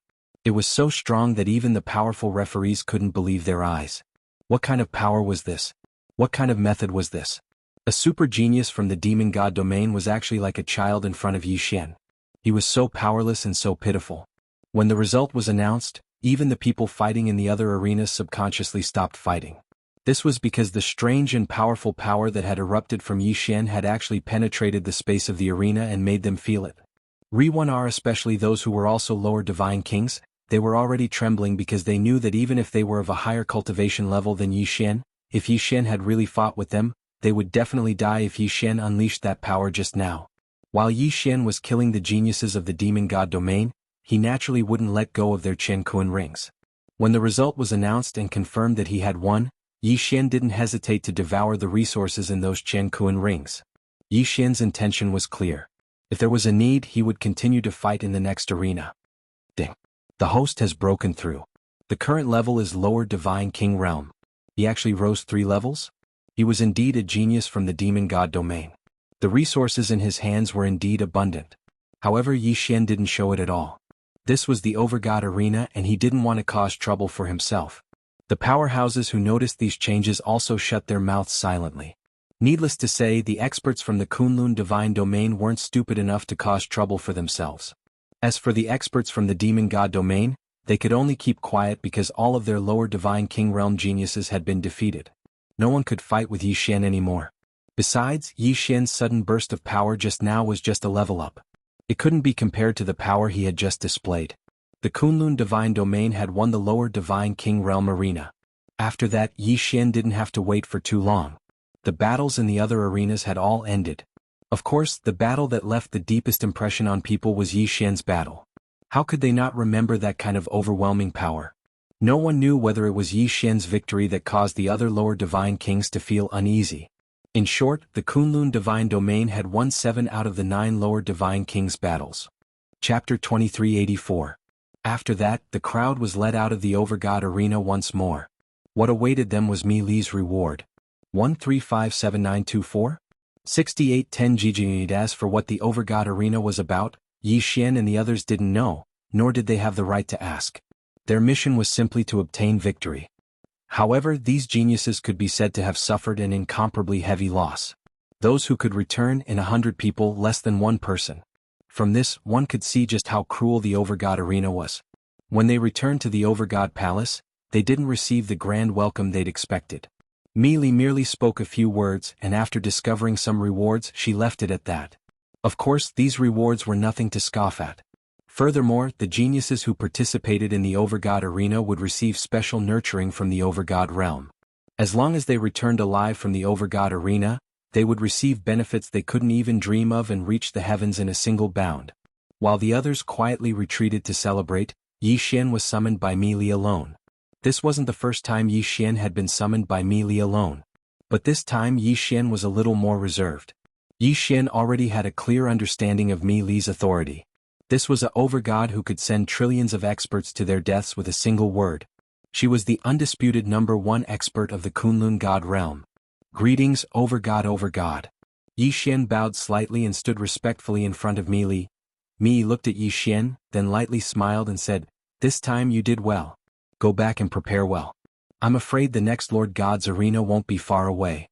It was so strong that even the powerful referees couldn't believe their eyes. What kind of power was this? What kind of method was this? A super genius from the demon god domain was actually like a child in front of Yi Xian. He was so powerless and so pitiful. When the result was announced, even the people fighting in the other arenas subconsciously stopped fighting. This was because the strange and powerful power that had erupted from Yi Xian had actually penetrated the space of the arena and made them feel it. Re1R, especially those who were also lower divine kings, they were already trembling because they knew that even if they were of a higher cultivation level than Yi Xian, if Yi Xian had really fought with them, they would definitely die if Yi Xian unleashed that power just now. While Yi Xian was killing the geniuses of the demon god domain, he naturally wouldn't let go of their Chen Kun rings. When the result was announced and confirmed that he had won, Yi Xian didn't hesitate to devour the resources in those Chen Kun rings. Yi Xian's intention was clear. If there was a need, he would continue to fight in the next arena. Ding. The host has broken through. The current level is lower divine king realm. He actually rose 3 levels? He was indeed a genius from the demon god domain. The resources in his hands were indeed abundant. However, Yi Xian didn't show it at all. This was the overgod arena and he didn't want to cause trouble for himself. The powerhouses who noticed these changes also shut their mouths silently. Needless to say, the experts from the Kunlun divine domain weren't stupid enough to cause trouble for themselves. As for the experts from the demon god domain, they could only keep quiet because all of their lower divine king realm geniuses had been defeated. No one could fight with Yi Xian anymore. Besides, Yi Xian's sudden burst of power just now was just a level up. It couldn't be compared to the power he had just displayed. The Kunlun divine domain had won the lower divine king realm arena. After that, Yi Xian didn't have to wait for too long. The battles in the other arenas had all ended. Of course, the battle that left the deepest impression on people was Yi Xian's battle. How could they not remember that kind of overwhelming power? No one knew whether it was Yi Xian's victory that caused the other lower divine kings to feel uneasy. In short, the Kunlun divine domain had won 7 out of the 9 lower divine kings' battles. Chapter 2384. After that, the crowd was led out of the overgod arena once more. What awaited them was Mi Li's reward. 1357924? 6810 GG. As for what the overgod arena was about, Yi Xian and the others didn't know, nor did they have the right to ask. Their mission was simply to obtain victory. However, these geniuses could be said to have suffered an incomparably heavy loss. Those who could return in 100 people, less than 1 person. From this, one could see just how cruel the overgod arena was. When they returned to the overgod palace, they didn't receive the grand welcome they'd expected. Mi Li merely spoke a few words, and after discovering some rewards, she left it at that. Of course, these rewards were nothing to scoff at. Furthermore, the geniuses who participated in the overgod arena would receive special nurturing from the overgod realm. As long as they returned alive from the overgod arena, they would receive benefits they couldn't even dream of and reach the heavens in a single bound. While the others quietly retreated to celebrate, Yi Xian was summoned by Mi Li alone. This wasn't the first time Yi Xian had been summoned by Mi Li alone. But this time Yi Xian was a little more reserved. Yi Xian already had a clear understanding of Mi Li's authority. This was a overgod who could send trillions of experts to their deaths with a single word. She was the undisputed #1 expert of the Kunlun god realm. Greetings, overgod, overgod. Yi Xian bowed slightly and stood respectfully in front of Mi Li. Mi looked at Yi Xian, then lightly smiled and said, "This time you did well. Go back and prepare well. I'm afraid the next Lord God's arena won't be far away."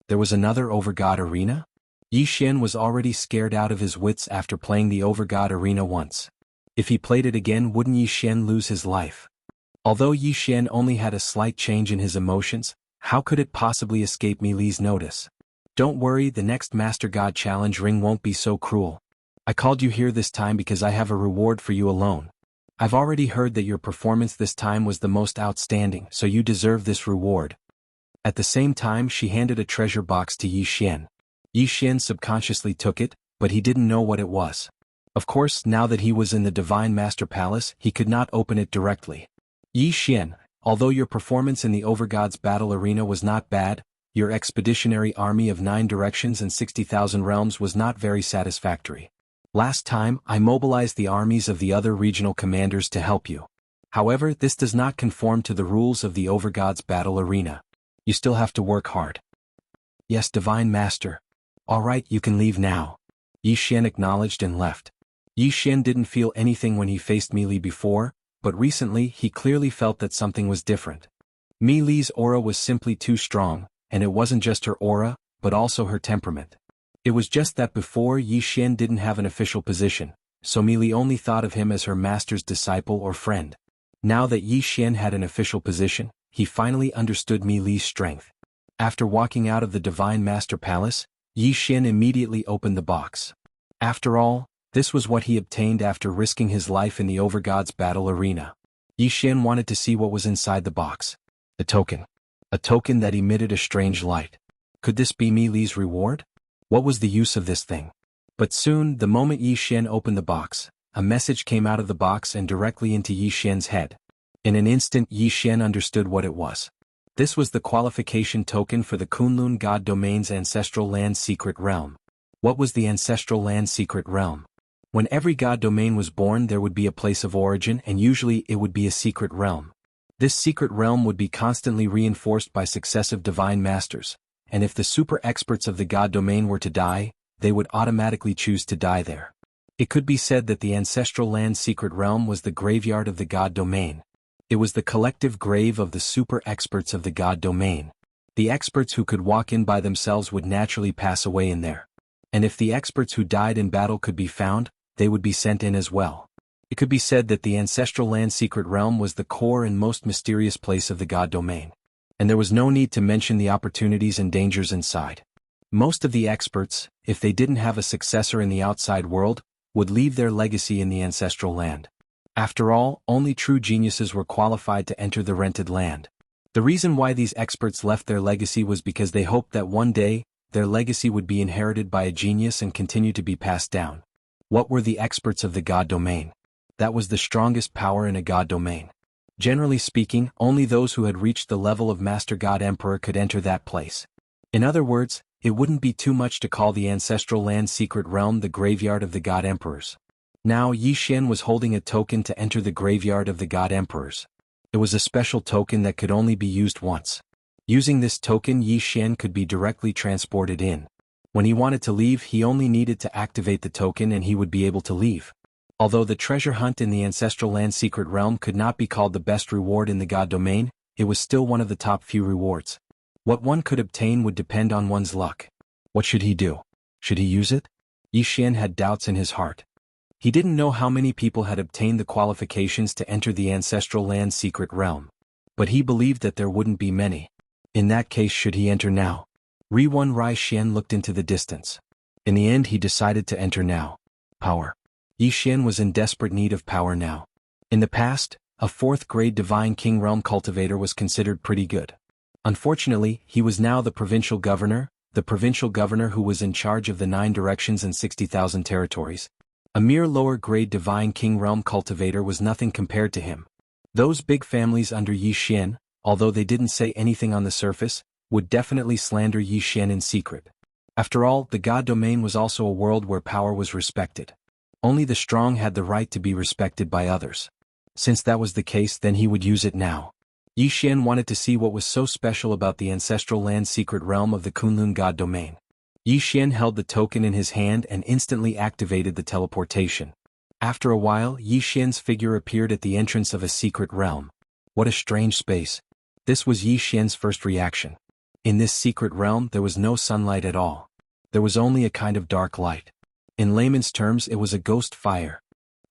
There was another overgod arena? Yi Xian was already scared out of his wits after playing the overgod arena once. If he played it again, wouldn't Yi Xian lose his life? Although Yi Xian only had a slight change in his emotions, how could it possibly escape Mi Li's notice? Don't worry, the next Master God Challenge ring won't be so cruel. I called you here this time because I have a reward for you alone. I've already heard that your performance this time was the most outstanding, so you deserve this reward. At the same time, she handed a treasure box to Yi Xian. Yi Xian subconsciously took it, but he didn't know what it was. Of course, now that he was in the Divine Master Palace, he could not open it directly. Yi Xian, although your performance in the Overgod's battle arena was not bad, your expeditionary army of 9 directions and 60,000 realms was not very satisfactory. Last time, I mobilized the armies of the other regional commanders to help you. However, this does not conform to the rules of the Overgod's battle arena. You still have to work hard. Yes, Divine Master. All right, you can leave now. Yi Xian acknowledged and left. Yi Xian didn't feel anything when he faced Mi Li before, but recently he clearly felt that something was different. Mi Li's aura was simply too strong, and it wasn't just her aura, but also her temperament. It was just that before Yi Xian didn't have an official position, so Mi Li only thought of him as her master's disciple or friend. Now that Yi Xian had an official position, he finally understood Mi Li's strength. After walking out of the Divine Master Palace, Yi Xian immediately opened the box. After all, this was what he obtained after risking his life in the Overgod's battle arena. Yi Xian wanted to see what was inside the box. A token. A token that emitted a strange light. Could this be Mi Li's reward? What was the use of this thing? But soon, the moment Yi Xian opened the box, a message came out of the box and directly into Yi Xian's head. In an instant, Yi Xian understood what it was. This was the qualification token for the Kunlun God Domain's Ancestral Land Secret Realm. What was the Ancestral Land Secret Realm? When every God Domain was born, there would be a place of origin, and usually it would be a secret realm. This secret realm would be constantly reinforced by successive divine masters, and if the super experts of the God Domain were to die, they would automatically choose to die there. It could be said that the Ancestral Land Secret Realm was the graveyard of the God Domain. It was the collective grave of the super experts of the God Domain. The experts who could walk in by themselves would naturally pass away in there. And if the experts who died in battle could be found, they would be sent in as well. It could be said that the Ancestral Land Secret Realm was the core and most mysterious place of the God Domain. And there was no need to mention the opportunities and dangers inside. Most of the experts, if they didn't have a successor in the outside world, would leave their legacy in the Ancestral Land. After all, only true geniuses were qualified to enter the rented land. The reason why these experts left their legacy was because they hoped that one day, their legacy would be inherited by a genius and continue to be passed down. What were the experts of the God Domain? That was the strongest power in a God Domain. Generally speaking, only those who had reached the level of Master God Emperor could enter that place. In other words, it wouldn't be too much to call the Ancestral Land Secret Realm the graveyard of the God Emperors. Now Yi Xian was holding a token to enter the graveyard of the God Emperors. It was a special token that could only be used once. Using this token, Yi Xian could be directly transported in. When he wanted to leave, he only needed to activate the token and he would be able to leave. Although the treasure hunt in the Ancestral Land Secret Realm could not be called the best reward in the God Domain, it was still one of the top few rewards. What one could obtain would depend on one's luck. What should he do? Should he use it? Yi Xian had doubts in his heart. He didn't know how many people had obtained the qualifications to enter the Ancestral Land Secret Realm. But he believed that there wouldn't be many. In that case, should he enter now? Ri-1 Rai Xian looked into the distance. In the end, he decided to enter now. Power. Yi Xian was in desperate need of power now. In the past, a 4th-grade Divine King Realm cultivator was considered pretty good. Unfortunately, he was now the provincial governor who was in charge of the 9 directions and 60,000 territories. A mere lower-grade Divine King Realm cultivator was nothing compared to him. Those big families under Yi Xian, although they didn't say anything on the surface, would definitely slander Yi Xian in secret. After all, the God Domain was also a world where power was respected. Only the strong had the right to be respected by others. Since that was the case, then he would use it now. Yi Xian wanted to see what was so special about the Ancestral Land Secret Realm of the Kunlun God Domain. Yi Xian held the token in his hand and instantly activated the teleportation. After a while, Yi Xian's figure appeared at the entrance of a secret realm. What a strange space. This was Yi Xian's first reaction. In this secret realm, there was no sunlight at all. There was only a kind of dark light. In layman's terms, it was a ghost fire.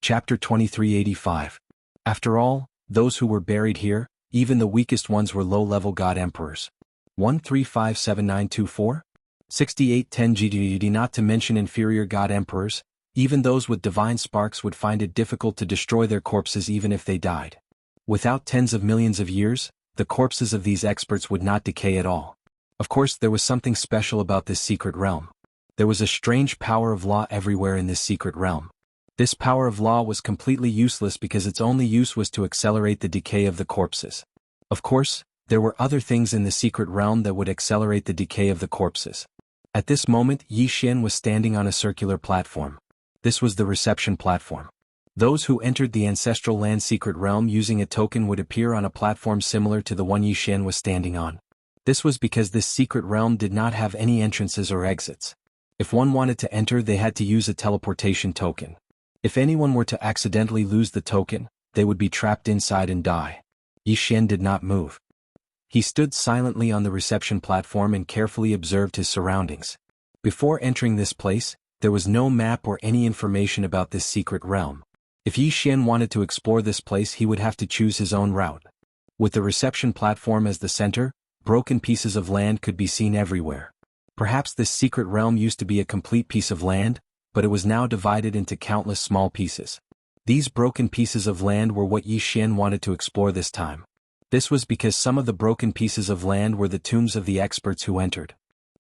Chapter 2385. After all, those who were buried here, even the weakest ones were low-level God Emperors. 1357924? 6810 GGD. Not to mention inferior God Emperors, even those with divine sparks would find it difficult to destroy their corpses even if they died. Without tens of millions of years, the corpses of these experts would not decay at all. Of course, there was something special about this secret realm. There was a strange power of law everywhere in this secret realm. This power of law was completely useless because its only use was to accelerate the decay of the corpses. Of course, there were other things in the secret realm that would accelerate the decay of the corpses. At this moment, Yi Xian was standing on a circular platform. This was the reception platform. Those who entered the Ancestral Land Secret Realm using a token would appear on a platform similar to the one Yi Xian was standing on. This was because this secret realm did not have any entrances or exits. If one wanted to enter, they had to use a teleportation token. If anyone were to accidentally lose the token, they would be trapped inside and die. Yi Xian did not move. He stood silently on the reception platform and carefully observed his surroundings. Before entering this place, there was no map or any information about this secret realm. If Yi Xian wanted to explore this place, he would have to choose his own route. With the reception platform as the center, broken pieces of land could be seen everywhere. Perhaps this secret realm used to be a complete piece of land, but it was now divided into countless small pieces. These broken pieces of land were what Yi Xian wanted to explore this time. This was because some of the broken pieces of land were the tombs of the experts who entered.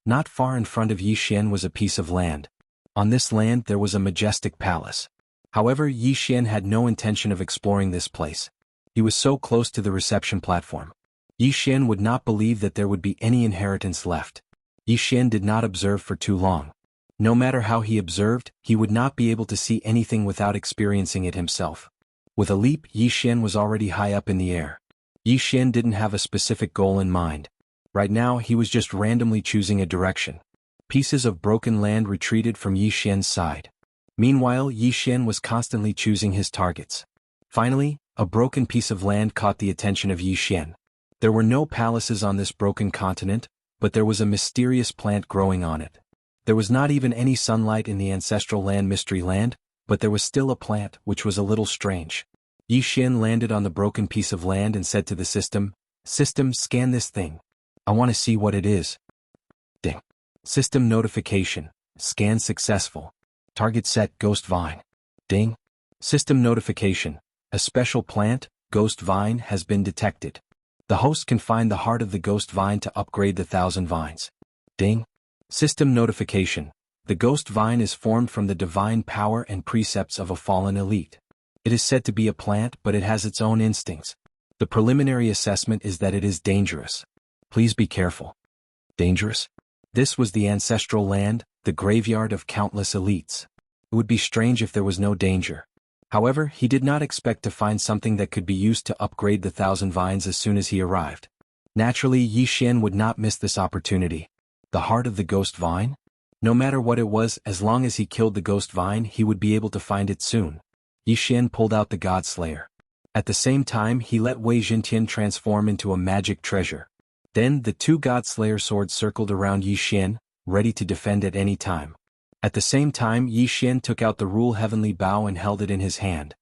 Not far in front of Yi Xian was a piece of land. On this land there was a majestic palace. However, Yi Xian had no intention of exploring this place. He was so close to the reception platform. Yi Xian would not believe that there would be any inheritance left. Yi Xian did not observe for too long. No matter how he observed, he would not be able to see anything without experiencing it himself. With a leap, Yi Xian was already high up in the air. Yi Xian didn't have a specific goal in mind. Right now, he was just randomly choosing a direction. Pieces of broken land retreated from Yi Xian's side. Meanwhile, Yi Xian was constantly choosing his targets. Finally, a broken piece of land caught the attention of Yi Xian. There were no palaces on this broken continent, but there was a mysterious plant growing on it. There was not even any sunlight in the ancestral land Mystery Land, but there was still a plant, which was a little strange. Yi Xian landed on the broken piece of land and said to the system, "System, scan this thing. I want to see what it is." Ding. System notification. Scan successful. Target set, Ghost Vine. Ding. System notification. A special plant, Ghost Vine, has been detected. The host can find the heart of the Ghost Vine to upgrade the 1,000 vines. Ding. System notification. The Ghost Vine is formed from the divine power and precepts of a fallen elite. It is said to be a plant, but it has its own instincts. The preliminary assessment is that it is dangerous. Please be careful. Dangerous? This was the ancestral land, the graveyard of countless elites. It would be strange if there was no danger. However, he did not expect to find something that could be used to upgrade the 1,000 vines as soon as he arrived. Naturally, Yi Xian would not miss this opportunity. The heart of the Ghost Vine? No matter what it was, as long as he killed the Ghost Vine, he would be able to find it soon. Yi Xian pulled out the God Slayer. At the same time, he let Wei Jintian transform into a magic treasure. Then, the two God Slayer swords circled around Yi Xian, ready to defend at any time. At the same time, Yi Xian took out the Rule Heavenly Bow and held it in his hand.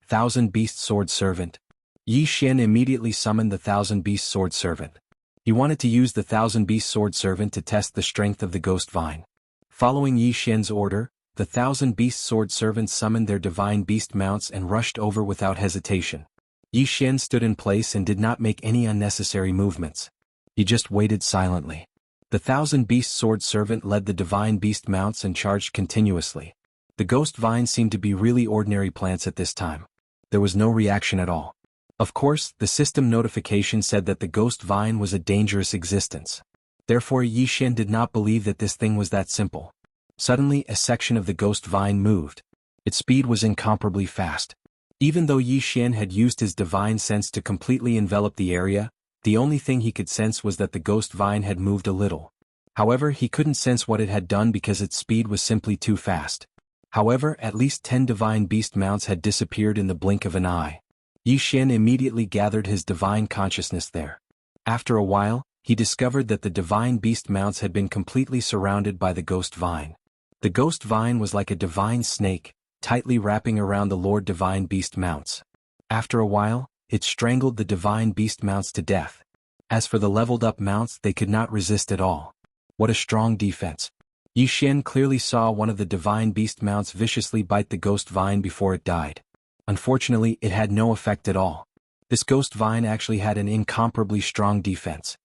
1,000 Beast Sword Servant. Yi Xian immediately summoned the 1,000 Beast Sword Servant. He wanted to use the 1,000 Beast Sword Servant to test the strength of the Ghost Vine. Following Yi Xian's order, the 1,000 Beast Sword Servants summoned their divine beast mounts and rushed over without hesitation. Yi Xian stood in place and did not make any unnecessary movements. He just waited silently. The 1,000 Beast Sword Servant led the divine beast mounts and charged continuously. The Ghost Vine seemed to be really ordinary plants at this time. There was no reaction at all. Of course, the system notification said that the Ghost Vine was a dangerous existence. Therefore, Yi Xian did not believe that this thing was that simple. Suddenly, a section of the Ghost Vine moved. Its speed was incomparably fast. Even though Yi Xian had used his divine sense to completely envelop the area, the only thing he could sense was that the Ghost Vine had moved a little. However, he couldn't sense what it had done because its speed was simply too fast. However, at least 10 divine beast mounts had disappeared in the blink of an eye. Yi Xian immediately gathered his divine consciousness there. After a while, he discovered that the divine beast mounts had been completely surrounded by the Ghost Vine. The Ghost Vine was like a divine snake, tightly wrapping around the Lord Divine Beast mounts. After a while, it strangled the divine beast mounts to death. As for the leveled up mounts, they could not resist at all. What a strong defense. Yi Xian clearly saw one of the divine beast mounts viciously bite the Ghost Vine before it died. Unfortunately, it had no effect at all. This Ghost Vine actually had an incomparably strong defense.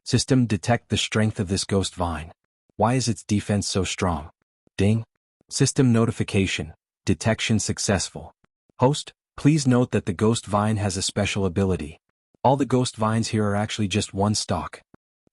System, detect the strength of this Ghost Vine. Why is its defense so strong? Ding. System notification. Detection successful. Host, please note that the Ghost Vine has a special ability. All the Ghost Vines here are actually just one stalk.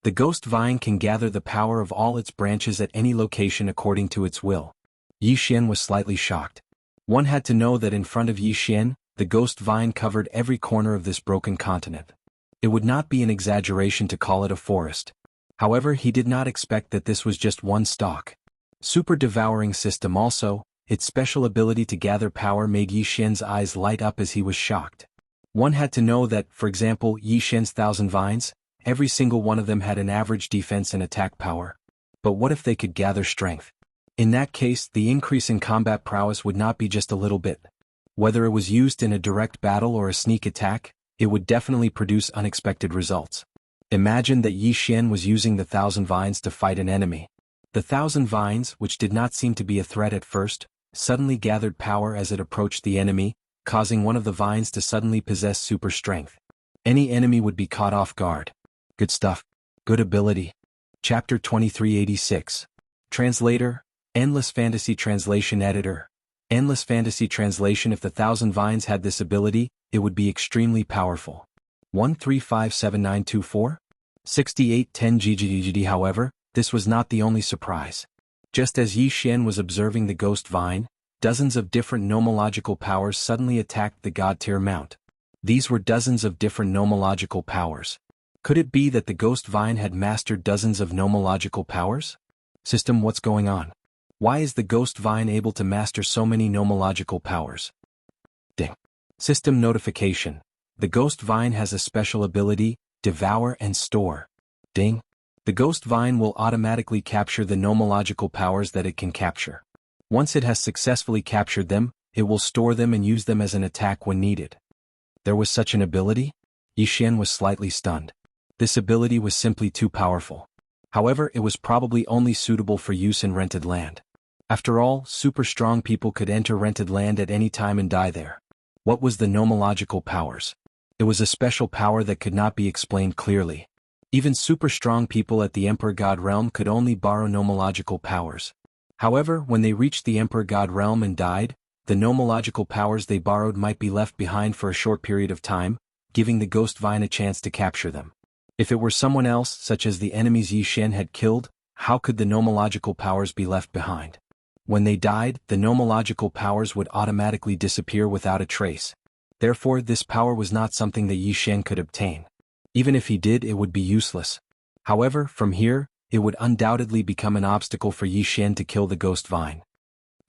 The Ghost Vine can gather the power of all its branches at any location according to its will. Yi Xian was slightly shocked. One had to know that in front of Yi Xian, the Ghost Vine covered every corner of this broken continent. It would not be an exaggeration to call it a forest. However, he did not expect that this was just one stalk. Super devouring system also, its special ability to gather power made Yi Xian's eyes light up as he was shocked. One had to know that, for example, Yi Xian's 1,000 vines, every single one of them had an average defense and attack power. But what if they could gather strength? In that case, the increase in combat prowess would not be just a little bit. Whether it was used in a direct battle or a sneak attack, it would definitely produce unexpected results. Imagine that Yi Xian was using the 1,000 vines to fight an enemy. The 1,000 vines, which did not seem to be a threat at first, suddenly gathered power as it approached the enemy, causing one of the vines to suddenly possess super strength. Any enemy would be caught off guard. Good stuff. Good ability. Chapter 2386. Translator, Endless Fantasy Translation Editor. Endless Fantasy Translation. If the 1,000 vines had this ability, it would be extremely powerful. 1357924? 6810 GGGD. However, this was not the only surprise. Just as Yi Xian was observing the ghost vine, dozens of different nomological powers suddenly attacked the god tier mount. These were dozens of different nomological powers. Could it be that the ghost vine had mastered dozens of nomological powers? System, what's going on? Why is the ghost vine able to master so many nomological powers? Ding. System notification. The ghost vine has a special ability, devour and store. Ding. The ghost vine will automatically capture the nomological powers that it can capture. Once it has successfully captured them, it will store them and use them as an attack when needed. There was such an ability? Yi Xian was slightly stunned. This ability was simply too powerful. However, it was probably only suitable for use in rented land. After all, super strong people could enter rented land at any time and die there. What was the nomological powers? It was a special power that could not be explained clearly. Even super strong people at the Emperor God realm could only borrow nomological powers. However, when they reached the Emperor God realm and died, the nomological powers they borrowed might be left behind for a short period of time, giving the ghost vine a chance to capture them. If it were someone else, such as the enemies Yi Xian had killed, how could the nomological powers be left behind? When they died, the nomological powers would automatically disappear without a trace. Therefore, this power was not something that Yi Xian could obtain. Even if he did, it would be useless. However, from here, it would undoubtedly become an obstacle for Yi Xian to kill the ghost vine.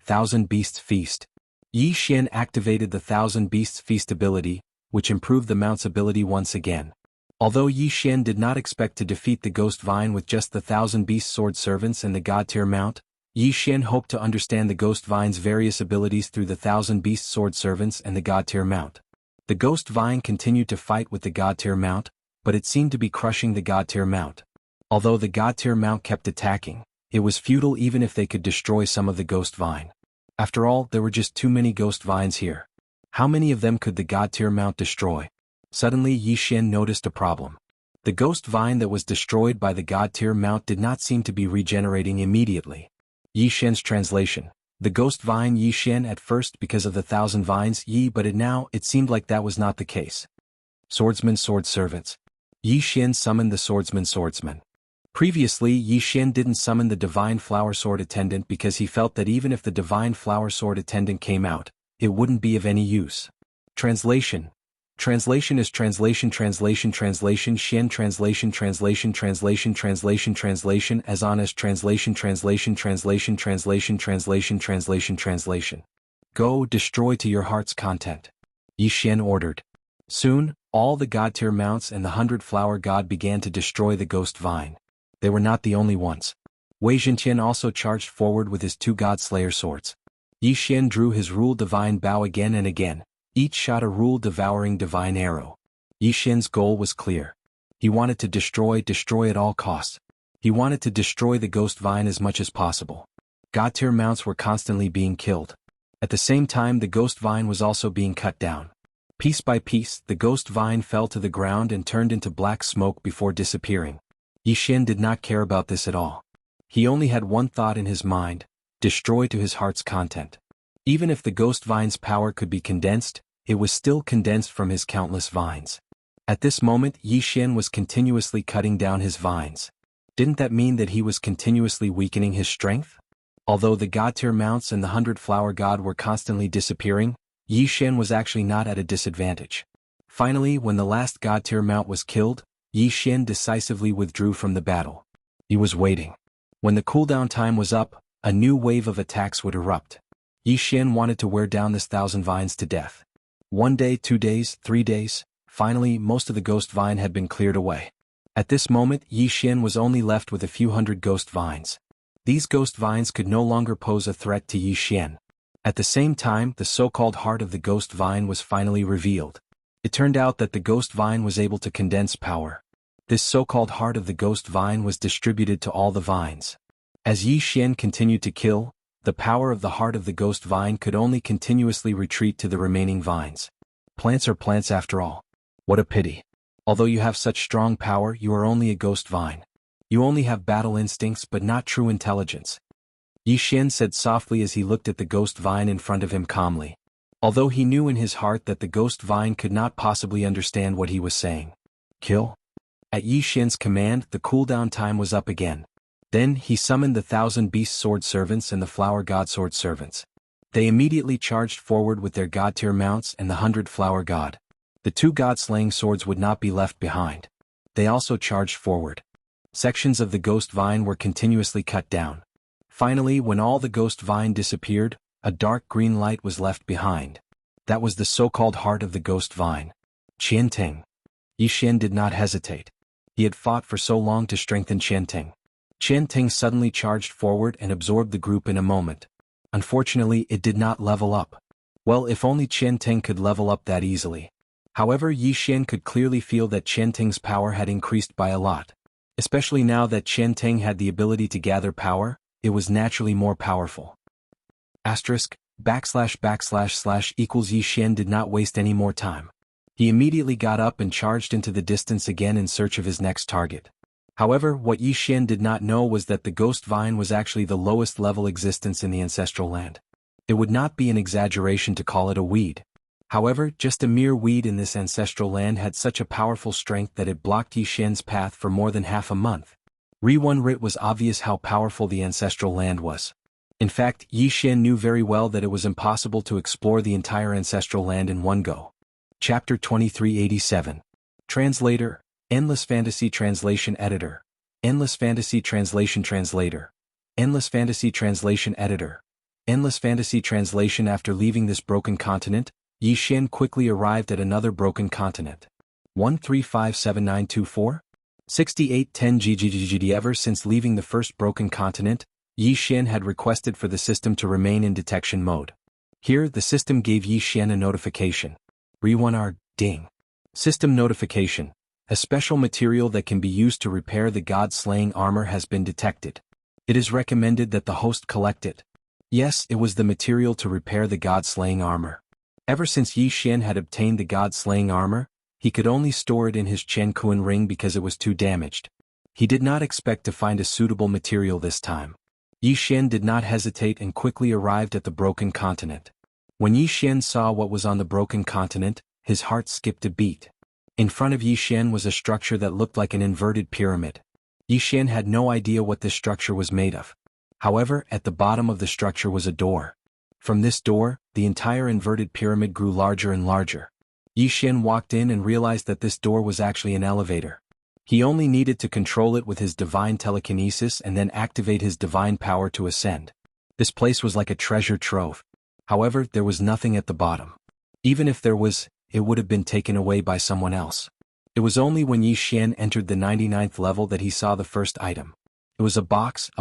1,000 Beasts Feast. Yi Xian activated the 1,000 Beasts Feast ability, which improved the mount's ability once again. Although Yi Xian did not expect to defeat the ghost vine with just the 1,000 Beast Sword Servants and the God tier mount, Yi Xian hoped to understand the ghost vine's various abilities through the 1,000 Beast Sword Servants and the God tier mount. The ghost vine continued to fight with the God tier mount, but it seemed to be crushing the God tier mount. Although the God tier mount kept attacking, it was futile even if they could destroy some of the ghost vine. After all, there were just too many ghost vines here. How many of them could the God tier mount destroy? Suddenly Yi Xian noticed a problem. The ghost vine that was destroyed by the God tier mount did not seem to be regenerating immediately. Yi Xian's translation. The ghost vine Yi Xian at first because of the 1,000 vines Yi, but it seemed like that was not the case. Swordsman Sword Servants. Yi Xian summoned the swordsman. Previously, Yi Xian didn't summon the Divine Flower Sword Attendant because he felt that even if the Divine Flower Sword Attendant came out, it wouldn't be of any use. Translation. Translation is translation Xian translation as honest translation. Go, destroy to your heart's content. Yi Xian ordered. Soon, all the God tier mounts and the 100-flower god began to destroy the ghost vine. They were not the only ones. Wei Zhentian also charged forward with his 2 God Slayer swords. Yi Xian drew his Rule Divine Bow again and again. Each shot a rule-devouring divine arrow. Yi Xian's goal was clear. He wanted to destroy at all costs. He wanted to destroy the ghost vine as much as possible. God tier mounts were constantly being killed. At the same time, the ghost vine was also being cut down. Piece by piece, the ghost vine fell to the ground and turned into black smoke before disappearing. Yi Xian did not care about this at all. He only had one thought in his mind: destroy to his heart's content. Even if the ghost vine's power could be condensed, it was still condensed from his countless vines. At this moment, Yi Xian was continuously cutting down his vines. Didn't that mean that he was continuously weakening his strength? Although the God tier mounts and the 100-flower god were constantly disappearing, Yi Xian was actually not at a disadvantage. Finally, when the last God tier mount was killed, Yi Xian decisively withdrew from the battle. He was waiting. When the cooldown time was up, a new wave of attacks would erupt. Yi Xian wanted to wear down this 1,000 vines to death. 1 day, 2 days, 3 days, finally most of the ghost vine had been cleared away. At this moment Yi Xian was only left with a few hundred ghost vines. These ghost vines could no longer pose a threat to Yi Xian. At the same time, the so-called heart of the ghost vine was finally revealed. It turned out that the ghost vine was able to condense power. This so-called heart of the ghost vine was distributed to all the vines. As Yi Xian continued to kill, the power of the heart of the ghost vine could only continuously retreat to the remaining vines. Plants are plants after all. What a pity. Although you have such strong power, you are only a ghost vine. You only have battle instincts but not true intelligence. Yi Xian said softly as he looked at the ghost vine in front of him calmly. Although he knew in his heart that the ghost vine could not possibly understand what he was saying. Kill? At Yi Xian's command, the cooldown time was up again. Then he summoned the 1,000 beast sword servants and the flower god sword servants. They immediately charged forward with their god tier mounts and the 100 flower god. The 2 god-slaying swords would not be left behind. They also charged forward. Sections of the ghost vine were continuously cut down. Finally, when all the ghost vine disappeared, a dark green light was left behind. That was the so-called heart of the ghost vine. Qianting. Yi Xian did not hesitate. He had fought for so long to strengthen Qianting. Qianting suddenly charged forward and absorbed the group in a moment. Unfortunately, it did not level up. Well, if only Qianting could level up that easily. However, Yi Xian could clearly feel that Qianting's power had increased by a lot. Especially now that Qianting had the ability to gather power, it was naturally more powerful. Asterisk, / equals Yi Xian did not waste any more time. He immediately got up and charged into the distance again in search of his next target. However, what Yi Xian did not know was that the ghost vine was actually the lowest level existence in the ancestral land. It would not be an exaggeration to call it a weed. However, just a mere weed in this ancestral land had such a powerful strength that it blocked Yi Xian's path for more than half a month. It was obvious how powerful the ancestral land was. In fact, Yi Xian knew very well that it was impossible to explore the entire ancestral land in one go. Chapter 2387. Translator, Endless Fantasy Translation Editor. Endless Fantasy Translation Translator. Endless Fantasy Translation Editor. Endless Fantasy Translation. After leaving this broken continent, Yi Xian quickly arrived at another broken continent. 1357924? 6810 GGGGD. Ever since leaving the first broken continent, Yi Xian had requested for the system to remain in detection mode. Here, the system gave Yi Xian a notification. Re1R, ding. System notification. A special material that can be used to repair the god-slaying armor has been detected. It is recommended that the host collect it. Yes, it was the material to repair the god-slaying armor. Ever since Yi Xian had obtained the god-slaying armor, he could only store it in his Chen Kuan ring because it was too damaged. He did not expect to find a suitable material this time. Yi Xian did not hesitate and quickly arrived at the broken continent. When Yi Xian saw what was on the broken continent, his heart skipped a beat. In front of Yi Xian was a structure that looked like an inverted pyramid. Yi Xian had no idea what this structure was made of. However, at the bottom of the structure was a door. From this door, the entire inverted pyramid grew larger and larger. Yi Xian walked in and realized that this door was actually an elevator. He only needed to control it with his divine telekinesis and then activate his divine power to ascend. This place was like a treasure trove. However, there was nothing at the bottom. Even if there was, it would have been taken away by someone else. It was only when Yi Xian entered the 99th level that he saw the first item. It was a box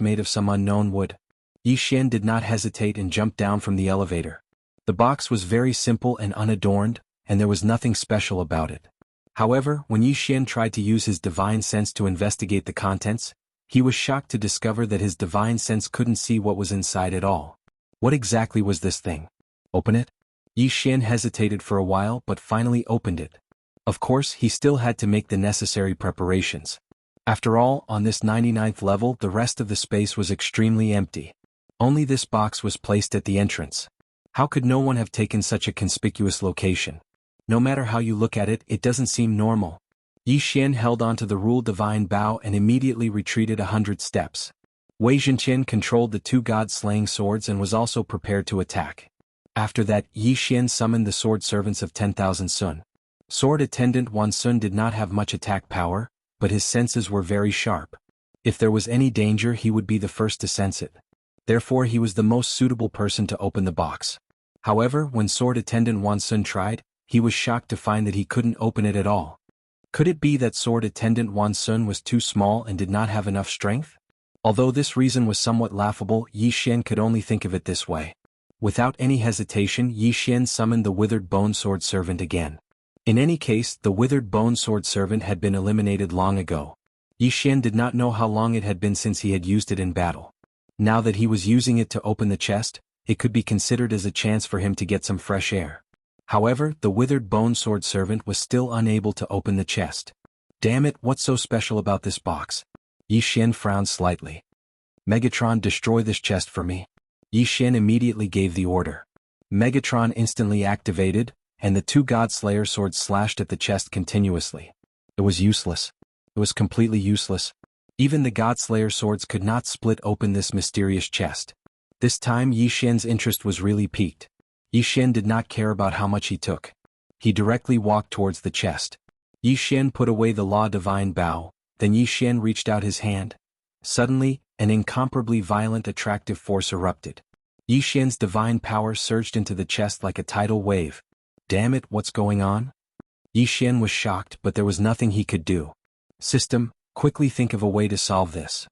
made of some unknown wood. Yi Xian did not hesitate and jumped down from the elevator. The box was very simple and unadorned, and there was nothing special about it. However, when Yi Xian tried to use his divine sense to investigate the contents, he was shocked to discover that his divine sense couldn't see what was inside at all. What exactly was this thing? Open it? Yi Xian hesitated for a while but finally opened it. Of course, he still had to make the necessary preparations. After all, on this 99th level the rest of the space was extremely empty. Only this box was placed at the entrance. How could no one have taken such a conspicuous location? No matter how you look at it, it doesn't seem normal. Yi Xian held onto the rule divine bow and immediately retreated 100 steps. Wei Zhenqian controlled the 2 god-slaying swords and was also prepared to attack. After that, Yi Xian summoned the sword servants of 10,000 Sun. Sword attendant Wan Sun did not have much attack power, but his senses were very sharp. If there was any danger he would be the first to sense it. Therefore he was the most suitable person to open the box. However, when Sword Attendant Wan Sun tried, he was shocked to find that he couldn't open it at all. Could it be that Sword Attendant Wan Sun was too small and did not have enough strength? Although this reason was somewhat laughable, Yi Xian could only think of it this way. Without any hesitation, Yi Xian summoned the Withered Bone Sword Servant again. In any case, the Withered Bone Sword Servant had been eliminated long ago. Yi Xian did not know how long it had been since he had used it in battle. Now that he was using it to open the chest, it could be considered as a chance for him to get some fresh air. However, the Withered Bone Sword Servant was still unable to open the chest. Damn it, what's so special about this box? Yi Xian frowned slightly. Megatron, destroy this chest for me. Yi Xian immediately gave the order. Megatron instantly activated, and the two Godslayer swords slashed at the chest continuously. It was useless. It was completely useless. Even the Godslayer swords could not split open this mysterious chest. This time Yi Xian's interest was really piqued. Yi Xian did not care about how much he took. He directly walked towards the chest. Yi Xian put away the Law Divine Bow, then Yi Xian reached out his hand. Suddenly, an incomparably violent attractive force erupted. Yi Xian's divine power surged into the chest like a tidal wave. Damn it, what's going on? Yi Xian was shocked, but there was nothing he could do. System, quickly think of a way to solve this.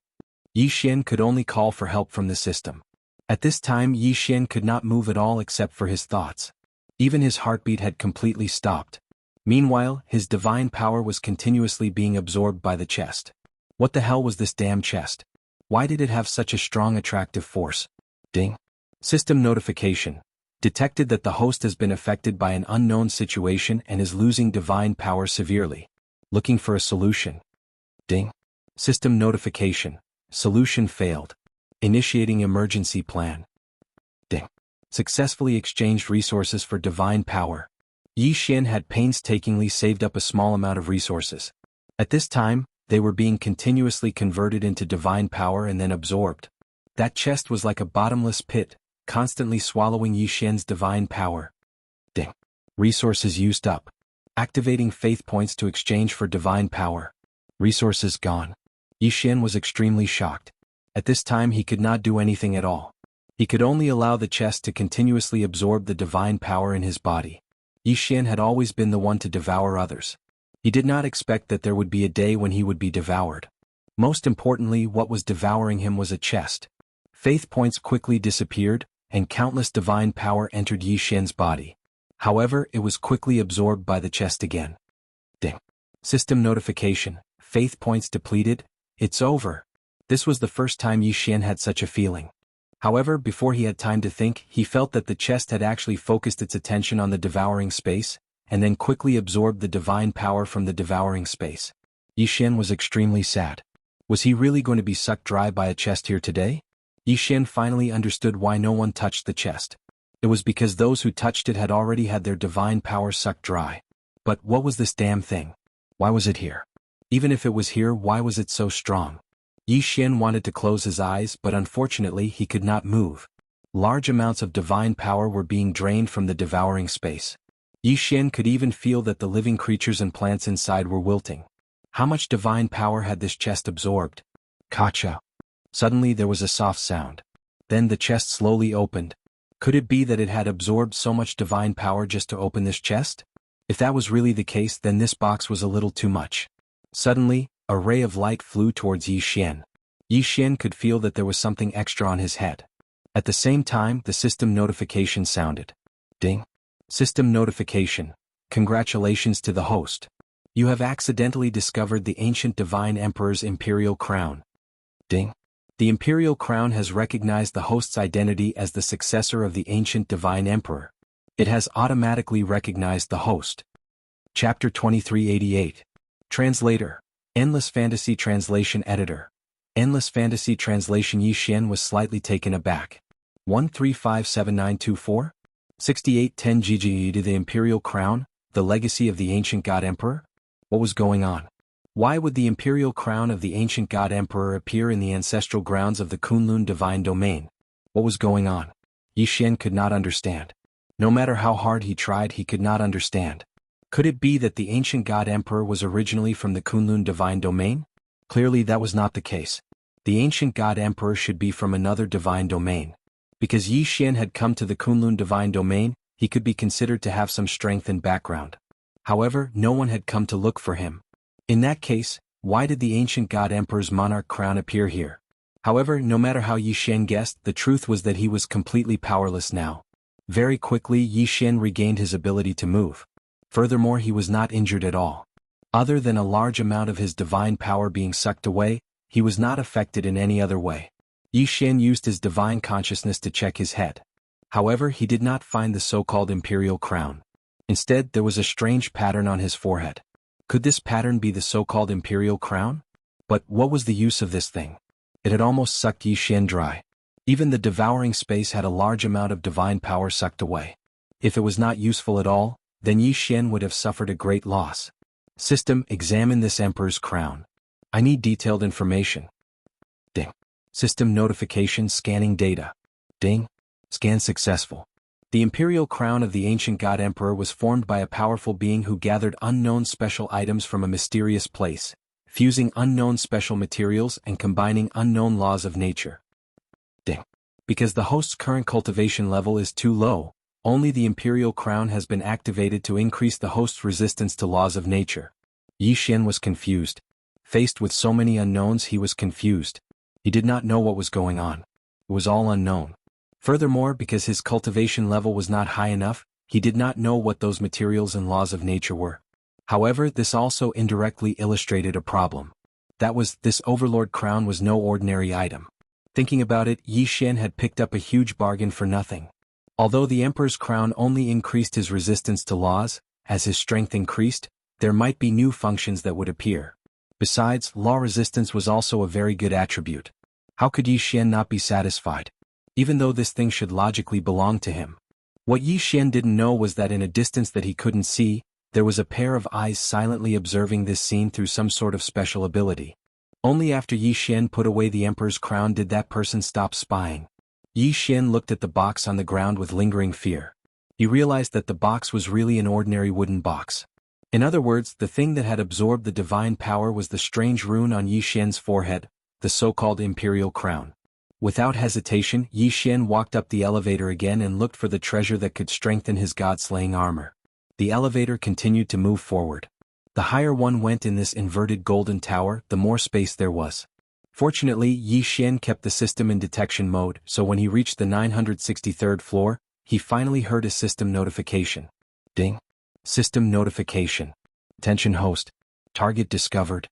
Yi Xian could only call for help from the system. At this time Yi Xian could not move at all except for his thoughts. Even his heartbeat had completely stopped. Meanwhile, his divine power was continuously being absorbed by the chest. What the hell was this damn chest? Why did it have such a strong attractive force? Ding. System notification. Detected that the host has been affected by an unknown situation and is losing divine power severely. Looking for a solution. Ding. System notification. Solution failed. Initiating emergency plan. Ding. Successfully exchanged resources for divine power. Yi Xian had painstakingly saved up a small amount of resources. At this time, they were being continuously converted into divine power and then absorbed. That chest was like a bottomless pit, constantly swallowing Yi Xian's divine power. Ding. Resources used up. Activating faith points to exchange for divine power. Resources gone. Yi Xian was extremely shocked. At this time he could not do anything at all. He could only allow the chest to continuously absorb the divine power in his body. Yi Xian had always been the one to devour others. He did not expect that there would be a day when he would be devoured. Most importantly, what was devouring him was a chest. Faith points quickly disappeared, and countless divine power entered Yi Xian's body. However, it was quickly absorbed by the chest again. Ding. System notification. Faith points depleted. It's over. This was the first time Yi Xian had such a feeling. However, before he had time to think, he felt that the chest had actually focused its attention on the devouring space, and then quickly absorbed the divine power from the devouring space. Yi Xian was extremely sad. Was he really going to be sucked dry by a chest here today? Yi Xian finally understood why no one touched the chest. It was because those who touched it had already had their divine power sucked dry. But what was this damn thing? Why was it here? Even if it was here, why was it so strong? Yi Xian wanted to close his eyes, but unfortunately he could not move. Large amounts of divine power were being drained from the devouring space. Yi Xian could even feel that the living creatures and plants inside were wilting. How much divine power had this chest absorbed? Kacha. Suddenly there was a soft sound. Then the chest slowly opened. Could it be that it had absorbed so much divine power just to open this chest? If that was really the case, then this box was a little too much. Suddenly, a ray of light flew towards Yi Xian. Yi Xian could feel that there was something extra on his head. At the same time, the system notification sounded. Ding. System notification. Congratulations to the host. You have accidentally discovered the ancient divine emperor's imperial crown. Ding. The imperial crown has recognized the host's identity as the successor of the ancient divine emperor. It has automatically recognized the host. Chapter 2388. Translator. Endless Fantasy Translation Editor. Endless Fantasy Translation. Yi Xian was slightly taken aback. 1357924? 6810 GGE to the imperial crown, the legacy of the ancient god emperor? What was going on? Why would the imperial crown of the ancient god emperor appear in the ancestral grounds of the Kunlun divine domain? What was going on? Yi Xian could not understand. No matter how hard he tried, he could not understand. Could it be that the ancient god emperor was originally from the Kunlun divine domain? Clearly that was not the case. The ancient god emperor should be from another divine domain. Because Yi Xian had come to the Kunlun divine domain, he could be considered to have some strength and background. However, no one had come to look for him. In that case, why did the ancient god emperor's monarch crown appear here? However, no matter how Yi Xian guessed, the truth was that he was completely powerless now. Very quickly Yi Xian regained his ability to move. Furthermore, he was not injured at all. Other than a large amount of his divine power being sucked away, he was not affected in any other way. Yi Xian used his divine consciousness to check his head. However, he did not find the so-called imperial crown. Instead, there was a strange pattern on his forehead. Could this pattern be the so-called imperial crown? But what was the use of this thing? It had almost sucked Yi Xian dry. Even the devouring space had a large amount of divine power sucked away. If it was not useful at all, then Yi Xian would have suffered a great loss. System, examine this emperor's crown. I need detailed information. Ding. System notification scanning data. Ding. Scan successful. The imperial crown of the ancient god emperor was formed by a powerful being who gathered unknown special items from a mysterious place, fusing unknown special materials and combining unknown laws of nature. Ding. Because the host's current cultivation level is too low, only the imperial crown has been activated to increase the host's resistance to laws of nature. Yi Xian was confused. Faced with so many unknowns, he was confused. He did not know what was going on. It was all unknown. Furthermore, because his cultivation level was not high enough, he did not know what those materials and laws of nature were. However, this also indirectly illustrated a problem. That was, this overlord crown was no ordinary item. Thinking about it, Yi Xian had picked up a huge bargain for nothing. Although the emperor's crown only increased his resistance to laws, as his strength increased, there might be new functions that would appear. Besides, law resistance was also a very good attribute. How could Yi Xian not be satisfied? Even though this thing should logically belong to him. What Yi Xian didn't know was that in a distance that he couldn't see, there was a pair of eyes silently observing this scene through some sort of special ability. Only after Yi Xian put away the emperor's crown did that person stop spying. Yi Xian looked at the box on the ground with lingering fear. He realized that the box was really an ordinary wooden box. In other words, the thing that had absorbed the divine power was the strange rune on Yi Xian's forehead, the so-called imperial crown. Without hesitation, Yi Xian walked up the elevator again and looked for the treasure that could strengthen his god-slaying armor. The elevator continued to move forward. The higher one went in this inverted golden tower, the more space there was. Fortunately, Yi Xian kept the system in detection mode, so when he reached the 963rd floor, he finally heard a system notification. Ding. System notification. Attention host. Target discovered.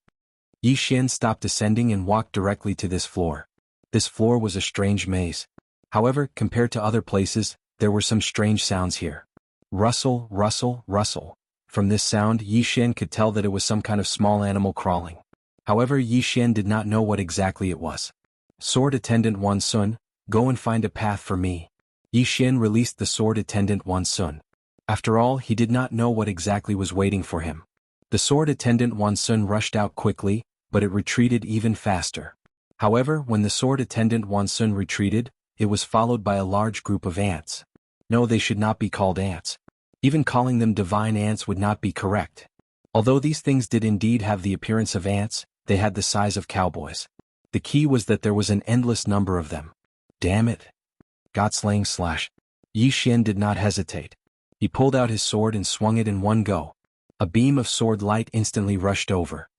Yi Xian stopped ascending and walked directly to this floor. This floor was a strange maze. However, compared to other places, there were some strange sounds here. Rustle, rustle, rustle. From this sound, Yi Xian could tell that it was some kind of small animal crawling. However, Yi Xian did not know what exactly it was. Sword Attendant Wan Sun, go and find a path for me. Yi Xian released the Sword Attendant Wan Sun. After all, he did not know what exactly was waiting for him. The Sword Attendant Wan Sun rushed out quickly, but it retreated even faster. However, when the Sword Attendant Wan Sun retreated, it was followed by a large group of ants. No, they should not be called ants. Even calling them divine ants would not be correct. Although these things did indeed have the appearance of ants, they had the size of cowboys. The key was that there was an endless number of them. Damn it. God-slaying slash. Yi Xian did not hesitate. He pulled out his sword and swung it in one go. A beam of sword light instantly rushed over.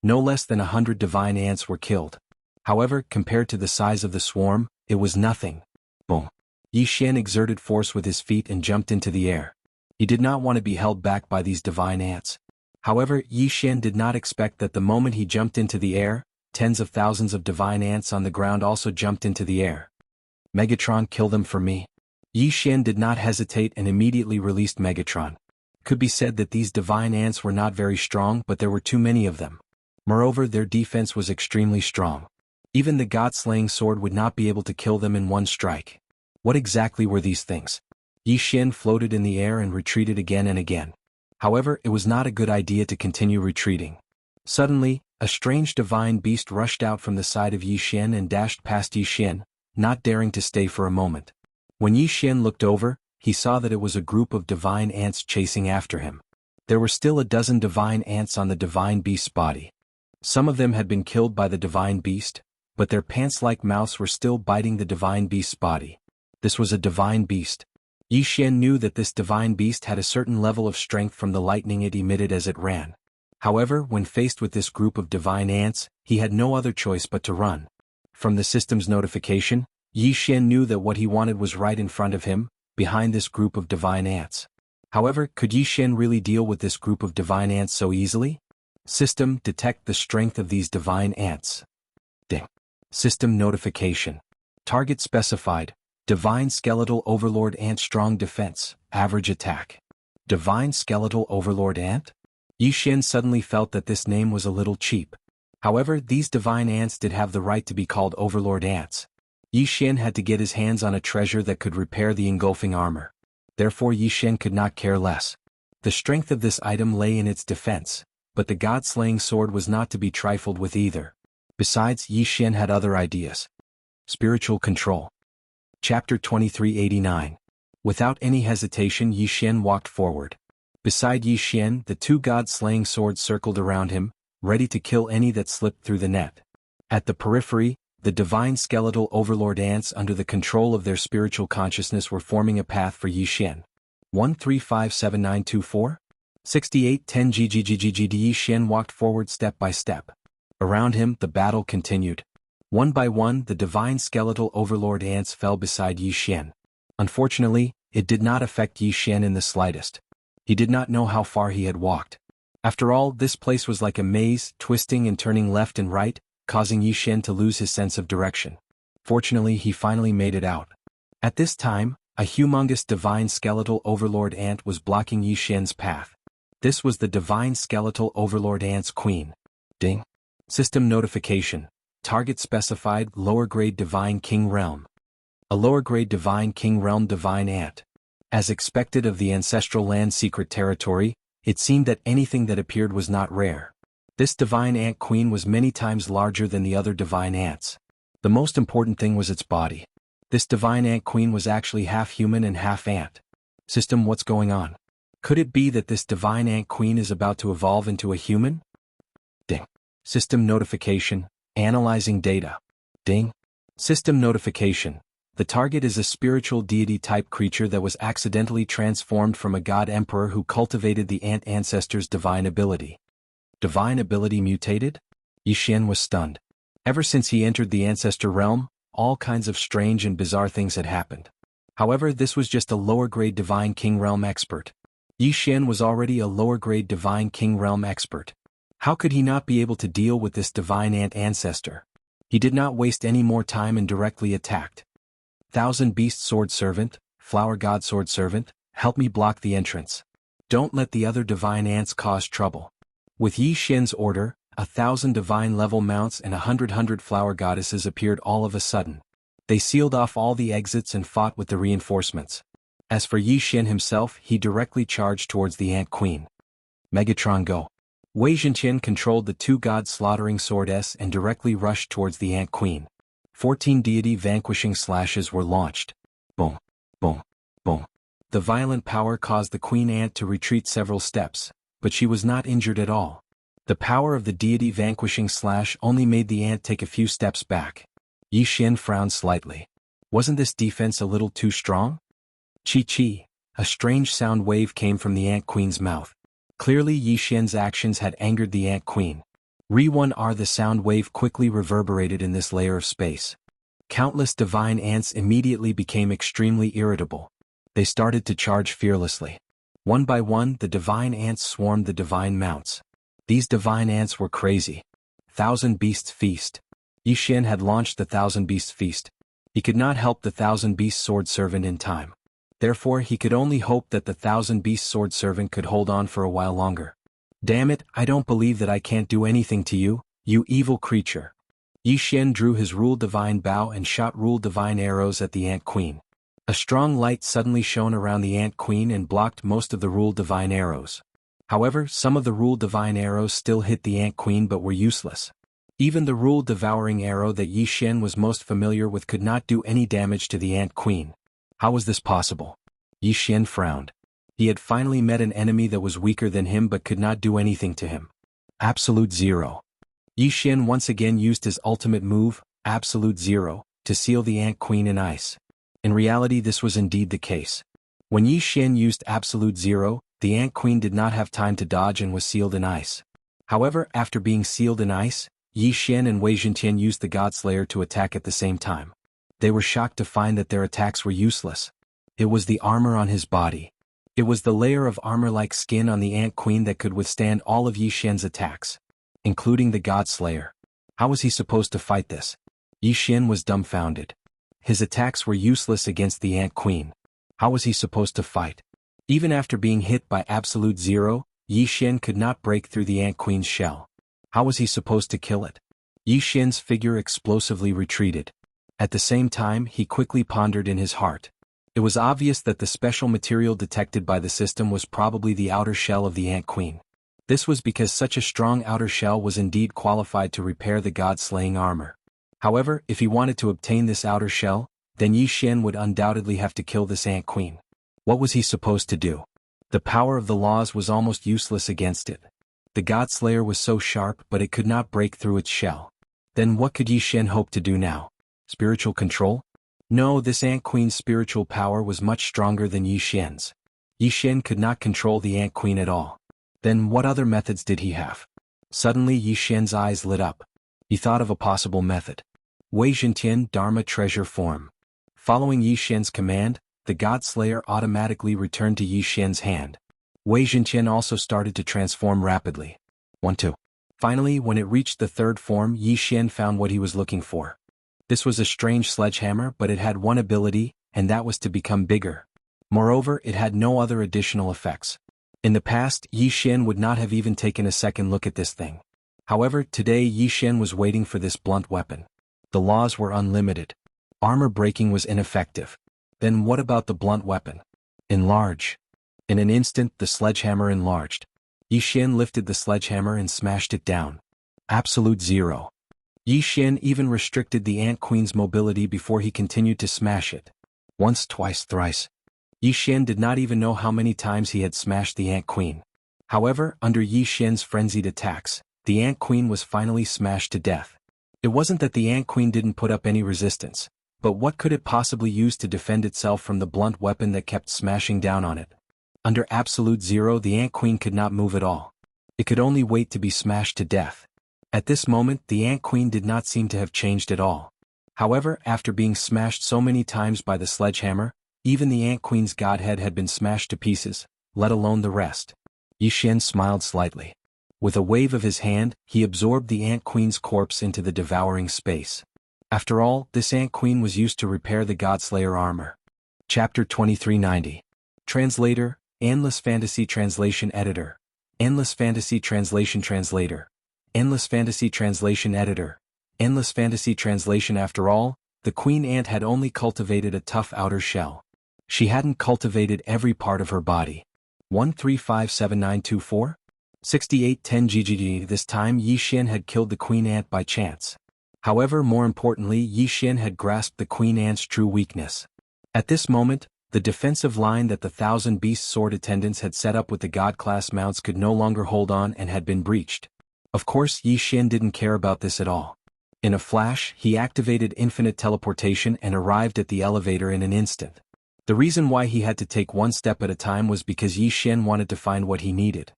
No less than 100 divine ants were killed. However, compared to the size of the swarm, it was nothing. Boom. Yi Xian exerted force with his feet and jumped into the air. He did not want to be held back by these divine ants. However, Yi Xian did not expect that the moment he jumped into the air, tens of thousands of divine ants on the ground also jumped into the air. Megatron, kill them for me. Yi Xian did not hesitate and immediately released Megatron. It could be said that these divine ants were not very strong, but there were too many of them. Moreover, their defense was extremely strong. Even the god-slaying sword would not be able to kill them in one strike. What exactly were these things? Yi Xian floated in the air and retreated again and again. However, it was not a good idea to continue retreating. Suddenly, a strange divine beast rushed out from the side of Yi Xian and dashed past Yi Xian, not daring to stay for a moment. When Yi Xian looked over, he saw that it was a group of divine ants chasing after him. There were still a dozen divine ants on the divine beast's body. Some of them had been killed by the divine beast, but their pants-like mouths were still biting the divine beast's body. This was a divine beast. Yi Xian knew that this divine beast had a certain level of strength from the lightning it emitted as it ran. However, when faced with this group of divine ants, he had no other choice but to run. From the system's notification, Yi Xian knew that what he wanted was right in front of him, behind this group of divine ants. However, could Yi Xian really deal with this group of divine ants so easily? System, detect the strength of these divine ants. Ding. System notification. Target specified. Divine Skeletal Overlord Ant. Strong defense, average attack. Divine Skeletal Overlord Ant? Yi Xian suddenly felt that this name was a little cheap. However, these divine ants did have the right to be called Overlord Ants. Yi Xian had to get his hands on a treasure that could repair the engulfing armor. Therefore Yi Xian could not care less. The strength of this item lay in its defense, but the god-slaying sword was not to be trifled with either. Besides, Yi Xian had other ideas. Spiritual control. Chapter 2389. Without any hesitation Yi Xian walked forward. Beside Yi Xian, the two god-slaying swords circled around him, ready to kill any that slipped through the net. At the periphery, the divine skeletal overlord ants under the control of their spiritual consciousness were forming a path for Yi Xian. 1357924? 6810 GGGGGD. Yi Xian walked forward step by step. Around him, the battle continued. One by one, the divine skeletal overlord ants fell beside Yi Xian. Unfortunately, it did not affect Yi Xian in the slightest. He did not know how far he had walked. After all, this place was like a maze, twisting and turning left and right, causing Yi Xian to lose his sense of direction. Fortunately, he finally made it out. At this time, a humongous divine skeletal overlord ant was blocking Yi Xian's path. This was the divine skeletal overlord ant's queen. Ding. System notification. Target specified. Lower grade divine king realm. A lower grade divine king realm divine ant. As expected of the ancestral land secret territory, it seemed that anything that appeared was not rare. This divine ant queen was many times larger than the other divine ants. The most important thing was its body. This divine ant queen was actually half human and half ant. System, what's going on? Could it be that this divine ant queen is about to evolve into a human? Ding. System notification. Analyzing data. Ding. System notification. The target is a spiritual deity-type creature that was accidentally transformed from a god emperor who cultivated the ant ancestor's divine ability. Divine ability mutated? Yi Xian was stunned. Ever since he entered the ancestor realm, all kinds of strange and bizarre things had happened. However, this was just a lower-grade divine king realm expert. Yi Xian was already a lower-grade divine king realm expert. How could he not be able to deal with this divine ant ancestor? He did not waste any more time and directly attacked. Thousand Beast Sword Servant, Flower God Sword Servant, help me block the entrance. Don't let the other divine ants cause trouble. With Yi Xian's order, 1,000 divine level mounts and 100 flower goddesses appeared all of a sudden. They sealed off all the exits and fought with the reinforcements. As for Yi Xian himself, he directly charged towards the Ant Queen. Megatron Go. Wei Zhenqian controlled the two god-slaughtering swords and directly rushed towards the Ant Queen. 14 deity vanquishing slashes were launched. Boom, boom, boom. The violent power caused the queen ant to retreat several steps, but she was not injured at all. The power of the deity vanquishing slash only made the ant take a few steps back. Yi Xian frowned slightly. Wasn't this defense a little too strong? Chi-chi. A strange sound wave came from the ant queen's mouth. Clearly Yi Xian's actions had angered the ant queen. Re-1R. The sound wave quickly reverberated in this layer of space. Countless divine ants immediately became extremely irritable. They started to charge fearlessly. One by one, the divine ants swarmed the divine mounts. These divine ants were crazy. 1,000 Beasts Feast. Yi Xian had launched the 1,000 Beasts Feast. He could not help the 1,000 Beast Sword Servant in time. Therefore, he could only hope that the 1,000 Beast Sword Servant could hold on for a while longer. Damn it, I don't believe that I can't do anything to you, you evil creature. Yi Xian drew his Rule Divine Bow and shot Rule Divine arrows at the Ant Queen. A strong light suddenly shone around the Ant Queen and blocked most of the Rule Divine arrows. However, some of the Rule Divine arrows still hit the Ant Queen but were useless. Even the Rule Devouring arrow that Yi Xian was most familiar with could not do any damage to the Ant Queen. How was this possible? Yi Xian frowned. He had finally met an enemy that was weaker than him but could not do anything to him. Absolute zero. Yi Xian once again used his ultimate move, Absolute Zero, to seal the Ant Queen in ice. In reality, this was indeed the case. When Yi Xian used Absolute Zero, the Ant Queen did not have time to dodge and was sealed in ice. However, after being sealed in ice, Yi Xian and Wei Zhentian used the Godslayer to attack at the same time. They were shocked to find that their attacks were useless. It was the armor on his body. It was the layer of armor-like skin on the Ant Queen that could withstand all of Yi Xian's attacks, including the Godslayer. How was he supposed to fight this? Yi Xian was dumbfounded. His attacks were useless against the Ant Queen. How was he supposed to fight? Even after being hit by Absolute Zero, Yi Xian could not break through the Ant Queen's shell. How was he supposed to kill it? Yi Xian's figure explosively retreated. At the same time, he quickly pondered in his heart. It was obvious that the special material detected by the system was probably the outer shell of the Ant Queen. This was because such a strong outer shell was indeed qualified to repair the god-slaying armor. However, if he wanted to obtain this outer shell, then Yi Xian would undoubtedly have to kill this Ant Queen. What was he supposed to do? The power of the laws was almost useless against it. The Godslayer was so sharp, but it could not break through its shell. Then what could Yi Xian hope to do now? Spiritual control? No, this Ant Queen's spiritual power was much stronger than Yi Xian's. Yi Xian could not control the Ant Queen at all. Then what other methods did he have? Suddenly Yi Xian's eyes lit up. He thought of a possible method. Wei Zhentian Dharma Treasure Form. Following Yi Xian's command, the Godslayer automatically returned to Yi Xian's hand. Wei Zhentian also started to transform rapidly. 1-2. Finally, when it reached the third form, Yi Xian found what he was looking for. This was a strange sledgehammer, but it had one ability, and that was to become bigger. Moreover, it had no other additional effects. In the past, Yi Xian would not have even taken a second look at this thing. However, today Yi Xian was waiting for this blunt weapon. The laws were unlimited. Armor breaking was ineffective. Then what about the blunt weapon? Enlarge. In an instant, the sledgehammer enlarged. Yi Xian lifted the sledgehammer and smashed it down. Absolute Zero. Yi Xian even restricted the Ant Queen's mobility before he continued to smash it. Once, twice, thrice. Yi Xian did not even know how many times he had smashed the Ant Queen. However, under Yi Xian's frenzied attacks, the Ant Queen was finally smashed to death. It wasn't that the Ant Queen didn't put up any resistance, but what could it possibly use to defend itself from the blunt weapon that kept smashing down on it? Under Absolute Zero, the Ant Queen could not move at all. It could only wait to be smashed to death. At this moment, the Ant Queen did not seem to have changed at all. However, after being smashed so many times by the sledgehammer, even the Ant Queen's godhead had been smashed to pieces, let alone the rest. Yi Xian smiled slightly. With a wave of his hand, he absorbed the Ant Queen's corpse into the devouring space. After all, this Ant Queen was used to repair the Godslayer armor. Chapter 2390. Translator, Endless Fantasy Translation Editor. Endless Fantasy Translation Translator. Endless Fantasy Translation Editor. Endless Fantasy Translation. After all, the Queen Ant had only cultivated a tough outer shell. She hadn't cultivated every part of her body. 1357924? 6810 GGG. This time Yi Xian had killed the Queen Ant by chance. However, more importantly, Yi Xian had grasped the Queen Ant's true weakness. At this moment, the defensive line that the Thousand Beast Sword attendants had set up with the God-class mounts could no longer hold on and had been breached. Of course, Yi Xian didn't care about this at all. In a flash, he activated infinite teleportation and arrived at the elevator in an instant. The reason why he had to take one step at a time was because Yi Xian wanted to find what he needed.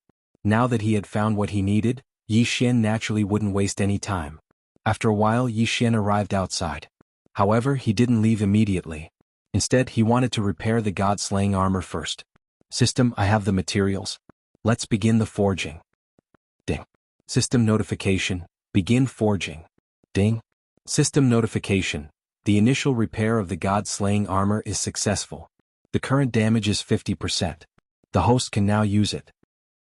Now that he had found what he needed, Yi Xian naturally wouldn't waste any time. After a while, Yi Xian arrived outside. However, he didn't leave immediately. Instead, he wanted to repair the god-slaying armor first. System, I have the materials. Let's begin the forging. Ding. System notification, begin forging. Ding. System notification, the initial repair of the god-slaying armor is successful. The current damage is 50%. The host can now use it.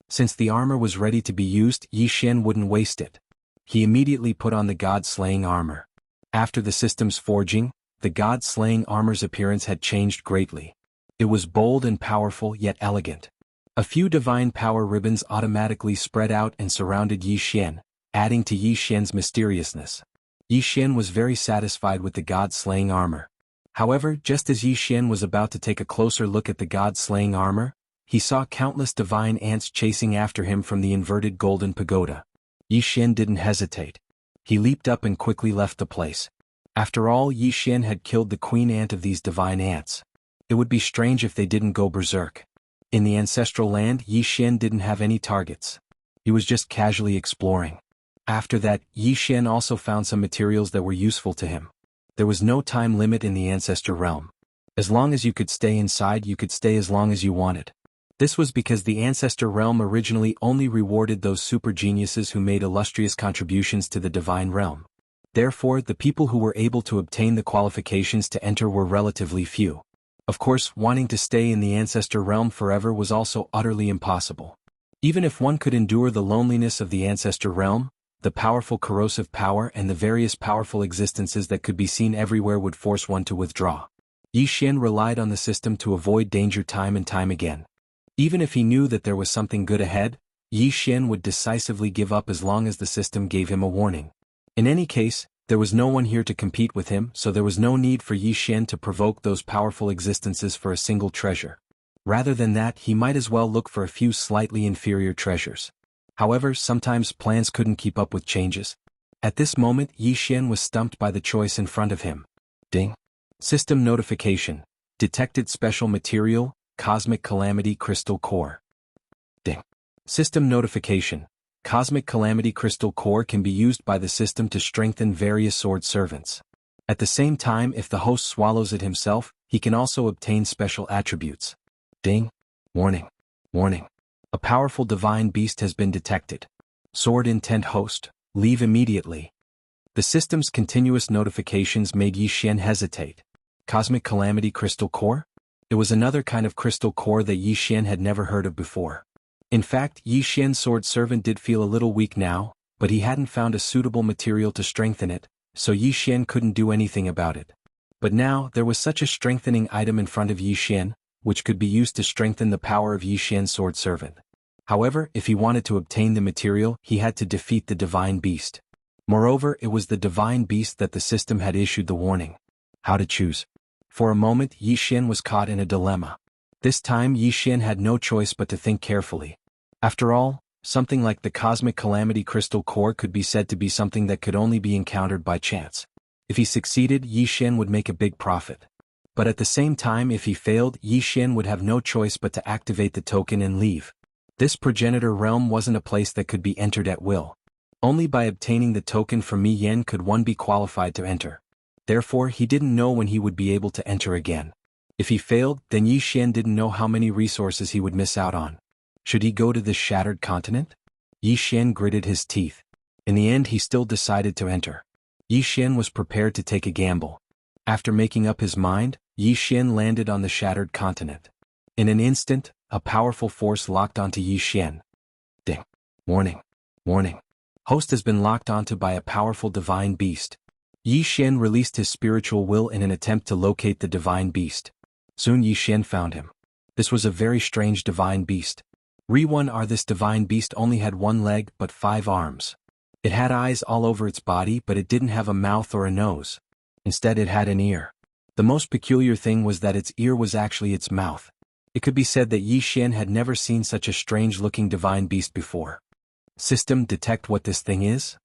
Since the armor was ready to be used, Yi Xian wouldn't waste it. He immediately put on the god-slaying armor. After the system's forging, the god-slaying armor's appearance had changed greatly. It was bold and powerful yet elegant. A few divine power ribbons automatically spread out and surrounded Yi Xian, adding to Yi Xian's mysteriousness. Yi Xian was very satisfied with the god-slaying armor. However, just as Yi Xian was about to take a closer look at the god-slaying armor, he saw countless divine ants chasing after him from the inverted golden pagoda. Yi Xian didn't hesitate. He leaped up and quickly left the place. After all, Yi Xian had killed the queen ant of these divine ants. It would be strange if they didn't go berserk. In the ancestral land, Yi Xian didn't have any targets. He was just casually exploring. After that, Yi Xian also found some materials that were useful to him. There was no time limit in the ancestor realm. As long as you could stay inside, you could stay as long as you wanted. This was because the ancestor realm originally only rewarded those super geniuses who made illustrious contributions to the divine realm. Therefore, the people who were able to obtain the qualifications to enter were relatively few. Of course, wanting to stay in the ancestor realm forever was also utterly impossible. Even if one could endure the loneliness of the ancestor realm, the powerful corrosive power and the various powerful existences that could be seen everywhere would force one to withdraw. Yi Xian relied on the system to avoid danger time and time again. Even if he knew that there was something good ahead, Yi Xian would decisively give up as long as the system gave him a warning. In any case, there was no one here to compete with him, so there was no need for Yi Xian to provoke those powerful existences for a single treasure. Rather than that, he might as well look for a few slightly inferior treasures. However, sometimes plans couldn't keep up with changes. At this moment, Yi Xian was stumped by the choice in front of him. Ding. System notification. Detected special material, Cosmic Calamity Crystal Core. Ding. System notification. Cosmic Calamity Crystal Core can be used by the system to strengthen various sword servants. At the same time, if the host swallows it himself, he can also obtain special attributes. Ding. Warning. Warning. A powerful divine beast has been detected. Sword intent host, leave immediately. The system's continuous notifications made Yi Xian hesitate. Cosmic Calamity Crystal Core? It was another kind of crystal core that Yi Xian had never heard of before. In fact, Yi Xian's sword servant did feel a little weak now, but he hadn't found a suitable material to strengthen it, so Yi Xian couldn't do anything about it. But now, there was such a strengthening item in front of Yi Xian, which could be used to strengthen the power of Yi Xian's sword servant. However, if he wanted to obtain the material, he had to defeat the divine beast. Moreover, it was the divine beast that the system had issued the warning. How to choose? For a moment, Yi Xian was caught in a dilemma. This time, Yi Xian had no choice but to think carefully. After all, something like the Cosmic Calamity Crystal Core could be said to be something that could only be encountered by chance. If he succeeded, Yi Xian would make a big profit. But at the same time, if he failed, Yi Xian would have no choice but to activate the token and leave. This progenitor realm wasn't a place that could be entered at will. Only by obtaining the token from Mi Yan could one be qualified to enter. Therefore, he didn't know when he would be able to enter again. If he failed, then Yi Xian didn't know how many resources he would miss out on. Should he go to this shattered continent? Yi Xian gritted his teeth. In the end, he still decided to enter. Yi Xian was prepared to take a gamble. After making up his mind, Yi Xian landed on the shattered continent. In an instant, a powerful force locked onto Yi Xian. Ding. Warning. Warning. Host has been locked onto by a powerful divine beast. Yi Xian released his spiritual will in an attempt to locate the divine beast. Soon Yi Xian found him. This was a very strange divine beast. This divine beast only had one leg but 5 arms. It had eyes all over its body, but it didn't have a mouth or a nose. Instead, it had an ear. The most peculiar thing was that its ear was actually its mouth. It could be said that Yi Xian had never seen such a strange-looking divine beast before. System, detect what this thing is?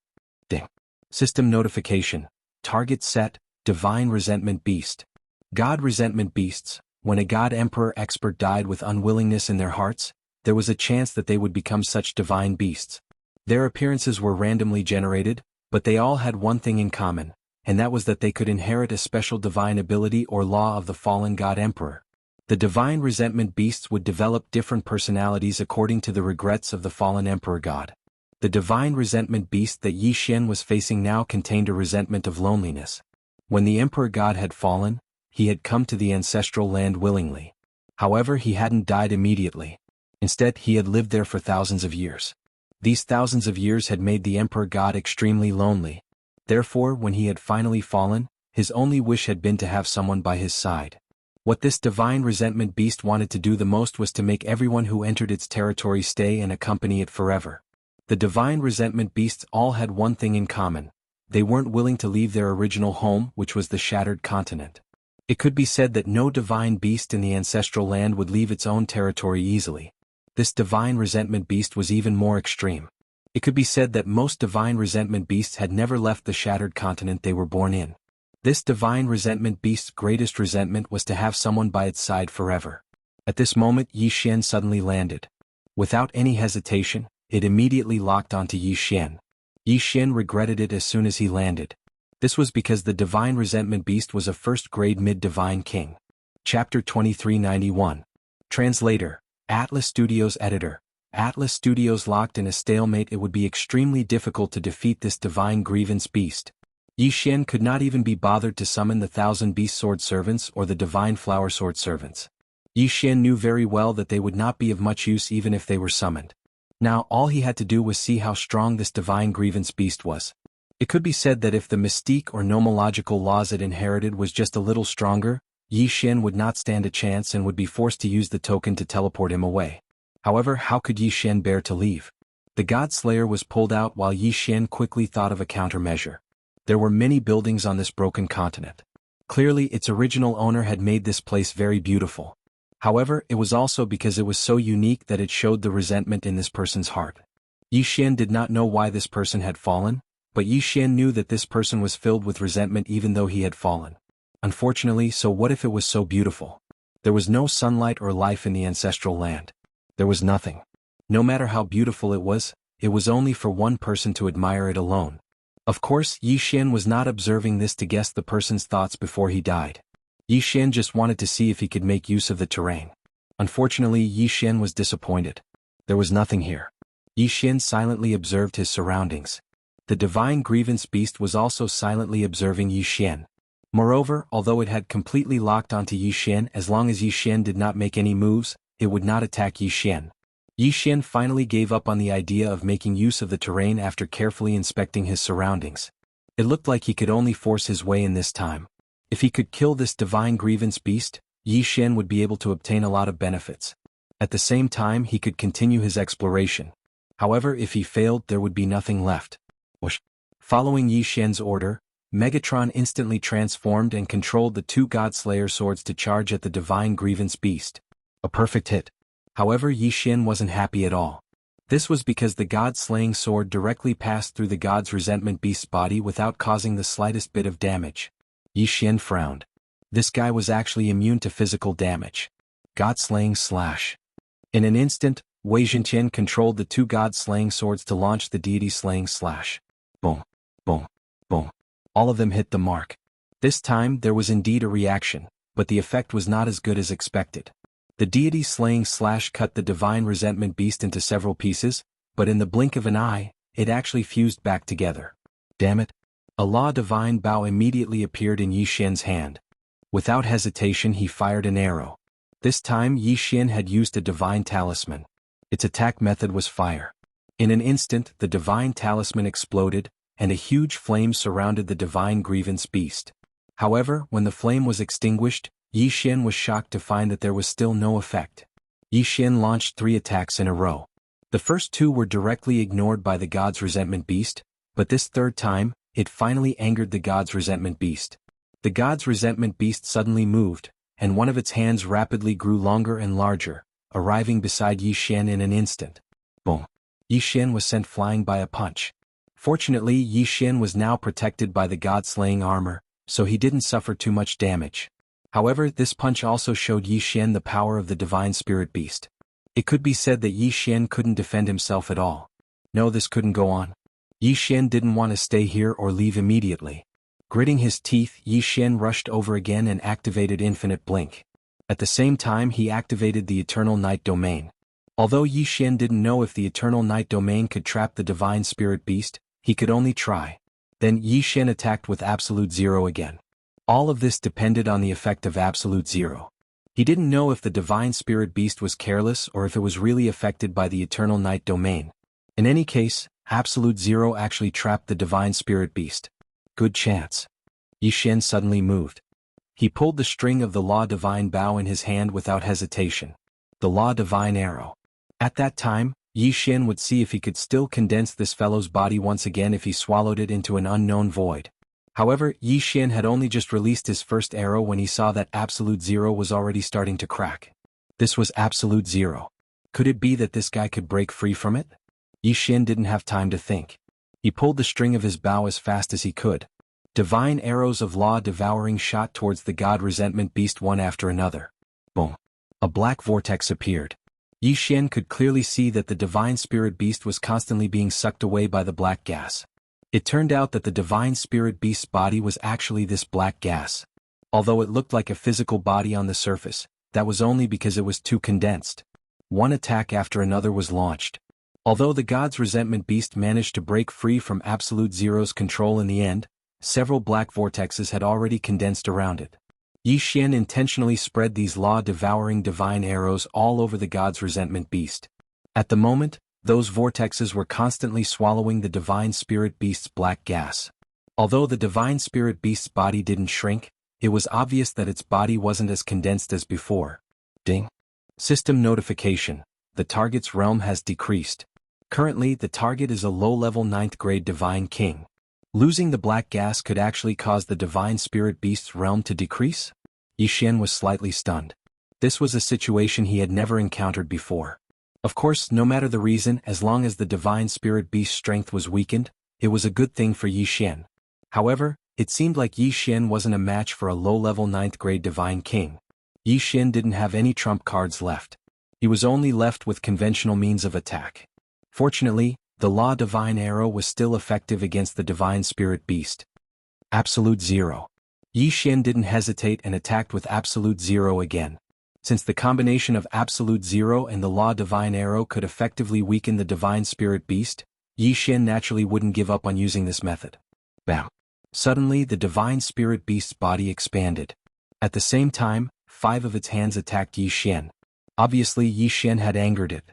Ding. System notification. Target set, Divine Resentment Beast. God Resentment Beasts. When a God Emperor expert died with unwillingness in their hearts, there was a chance that they would become such divine beasts. Their appearances were randomly generated, but they all had one thing in common, and that was that they could inherit a special divine ability or law of the fallen God Emperor. The Divine Resentment Beasts would develop different personalities according to the regrets of the fallen Emperor God. The Divine Resentment Beast that Yi Xian was facing now contained a resentment of loneliness. When the Emperor God had fallen, he had come to the ancestral land willingly. However, he hadn't died immediately. Instead, he had lived there for thousands of years. These thousands of years had made the Emperor God extremely lonely. Therefore, when he had finally fallen, his only wish had been to have someone by his side. What this Divine Resentment Beast wanted to do the most was to make everyone who entered its territory stay and accompany it forever. The Divine Resentment Beasts all had one thing in common. They weren't willing to leave their original home, which was the shattered continent. It could be said that no divine beast in the ancestral land would leave its own territory easily. This Divine Resentment Beast was even more extreme. It could be said that most divine resentment beasts had never left the shattered continent they were born in. This divine resentment beast's greatest resentment was to have someone by its side forever. At this moment Yi Xian suddenly landed. Without any hesitation, it immediately locked onto Yi Xian. Yi Xian regretted it as soon as he landed. This was because the divine resentment beast was a first-grade mid-divine king. Chapter 2391. Translator, Atlas Studios Editor. Atlas Studios locked in a stalemate. It would be extremely difficult to defeat this divine grievance beast. Yi Xian could not even be bothered to summon the 1,000 beast sword servants or the divine flower sword servants. Yi Xian knew very well that they would not be of much use even if they were summoned. Now all he had to do was see how strong this divine grievance beast was. It could be said that if the mystique or nomological laws it inherited was just a little stronger, Yi Xian would not stand a chance and would be forced to use the token to teleport him away. However, how could Yi Xian bear to leave? The God Slayer was pulled out while Yi Xian quickly thought of a countermeasure. There were many buildings on this broken continent. Clearly its original owner had made this place very beautiful. However, it was also because it was so unique that it showed the resentment in this person's heart. Yi Xian did not know why this person had fallen, but Yi Xian knew that this person was filled with resentment even though he had fallen. Unfortunately, so what if it was so beautiful? There was no sunlight or life in the ancestral land. There was nothing. No matter how beautiful it was only for one person to admire it alone. Of course, Yi Xian was not observing this to guess the person's thoughts before he died. Yi Xian just wanted to see if he could make use of the terrain. Unfortunately, Yi Xian was disappointed. There was nothing here. Yi Xian silently observed his surroundings. The divine grievance beast was also silently observing Yi Xian. Moreover, although it had completely locked onto Yi Xian, as long as Yi Xian did not make any moves, it would not attack Yi Xian. Yi Xian finally gave up on the idea of making use of the terrain after carefully inspecting his surroundings. It looked like he could only force his way in this time. If he could kill this divine grievance beast, Yi Xian would be able to obtain a lot of benefits. At the same time he could continue his exploration. However, if he failed there would be nothing left. Following Yi Xian's order, Megatron instantly transformed and controlled the two God Slayer swords to charge at the divine grievance beast. A perfect hit. However, Yi Xian wasn't happy at all. This was because the God-slaying sword directly passed through the God's resentment beast's body without causing the slightest bit of damage. Yi Xian frowned. This guy was actually immune to physical damage. God-slaying slash. In an instant, Wei Zhenqian controlled the two God-slaying swords to launch the deity-slaying slash. Boom, boom, boom. All of them hit the mark. This time there was indeed a reaction, but the effect was not as good as expected. The deity-slaying slash cut the divine resentment beast into several pieces, but in the blink of an eye, it actually fused back together. Damn it. A law divine bow immediately appeared in Yi Xian's hand. Without hesitation he fired an arrow. This time Yi Xian had used a divine talisman. Its attack method was fire. In an instant the divine talisman exploded, and a huge flame surrounded the divine grievance beast. However, when the flame was extinguished, Yi Xian was shocked to find that there was still no effect. Yi Xian launched 3 attacks in a row. The first 2 were directly ignored by the God's resentment beast, but this third time, it finally angered the God's resentment beast. The God's resentment beast suddenly moved, and one of its hands rapidly grew longer and larger, arriving beside Yi Xian in an instant. Boom. Yi Xian was sent flying by a punch. Fortunately, Yi Xian was now protected by the God-slaying armor, so he didn't suffer too much damage. However, this punch also showed Yi Xian the power of the divine spirit beast. It could be said that Yi Xian couldn't defend himself at all. No, this couldn't go on. Yi Xian didn't want to stay here or leave immediately. Gritting his teeth, Yi Xian rushed over again and activated Infinite Blink. At the same time he activated the Eternal Night Domain. Although Yi Xian didn't know if the Eternal Night Domain could trap the divine spirit beast, he could only try. Then Yi Xian attacked with Absolute Zero again. All of this depended on the effect of Absolute Zero. He didn't know if the divine spirit beast was careless or if it was really affected by the Eternal Night Domain. In any case, Absolute Zero actually trapped the divine spirit beast. Good chance. Yi Xian suddenly moved. He pulled the string of the Law Divine Bow in his hand without hesitation. The Law Divine Arrow. At that time, Yi Xian would see if he could still condense this fellow's body once again if he swallowed it into an unknown void. However, Yi Xian had only just released his first arrow when he saw that Absolute Zero was already starting to crack. This was Absolute Zero. Could it be that this guy could break free from it? Yi Xian didn't have time to think. He pulled the string of his bow as fast as he could. Divine arrows of law devouring shot towards the god resentment beast one after another. Boom. A black vortex appeared. Yi Xian could clearly see that the divine spirit beast was constantly being sucked away by the black gas. It turned out that the divine spirit beast's body was actually this black gas. Although it looked like a physical body on the surface, that was only because it was too condensed. One attack after another was launched. Although the god's resentment beast managed to break free from Absolute Zero's control in the end, several black vortexes had already condensed around it. Yi Xian intentionally spread these law-devouring divine arrows all over the god's resentment beast. At the moment, those vortexes were constantly swallowing the divine spirit beast's black gas. Although the divine spirit beast's body didn't shrink, it was obvious that its body wasn't as condensed as before. Ding. System notification. The target's realm has decreased. Currently, the target is a low-level 9th grade divine king. Losing the black gas could actually cause the divine spirit beast's realm to decrease? Yi Xian was slightly stunned. This was a situation he had never encountered before. Of course, no matter the reason, as long as the divine spirit beast's strength was weakened, it was a good thing for Yi Xian. However, it seemed like Yi Xian wasn't a match for a low-level 9th grade divine king. Yi Xian didn't have any trump cards left. He was only left with conventional means of attack. Fortunately, the law divine arrow was still effective against the divine spirit beast. Absolute Zero. Yi Xian didn't hesitate and attacked with Absolute Zero again. Since the combination of Absolute Zero and the law divine arrow could effectively weaken the divine spirit beast, Yi Xian naturally wouldn't give up on using this method. Bam. Suddenly the divine spirit beast's body expanded. At the same time, 5 of its hands attacked Yi Xian. Obviously Yi Xian had angered it.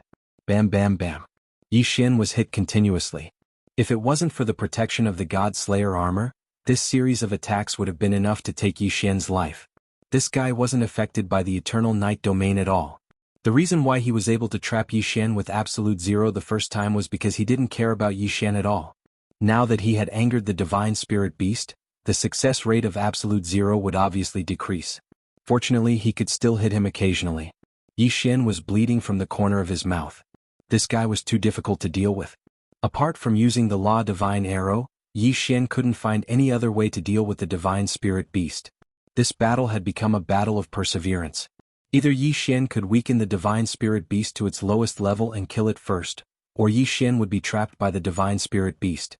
Bam bam bam. Yi Xian was hit continuously. If it wasn't for the protection of the God Slayer armor, this series of attacks would have been enough to take Yi Xian's life. This guy wasn't affected by the Eternal Night domain at all. The reason why he was able to trap Yi Xian with Absolute Zero the first time was because he didn't care about Yi Xian at all. Now that he had angered the divine spirit beast, the success rate of Absolute Zero would obviously decrease. Fortunately, he could still hit him occasionally. Yi Xian was bleeding from the corner of his mouth. This guy was too difficult to deal with. Apart from using the law divine arrow, Yi Xian couldn't find any other way to deal with the divine spirit beast. This battle had become a battle of perseverance. Either Yi Xian could weaken the divine spirit beast to its lowest level and kill it first, or Yi Xian would be trapped by the divine spirit beast.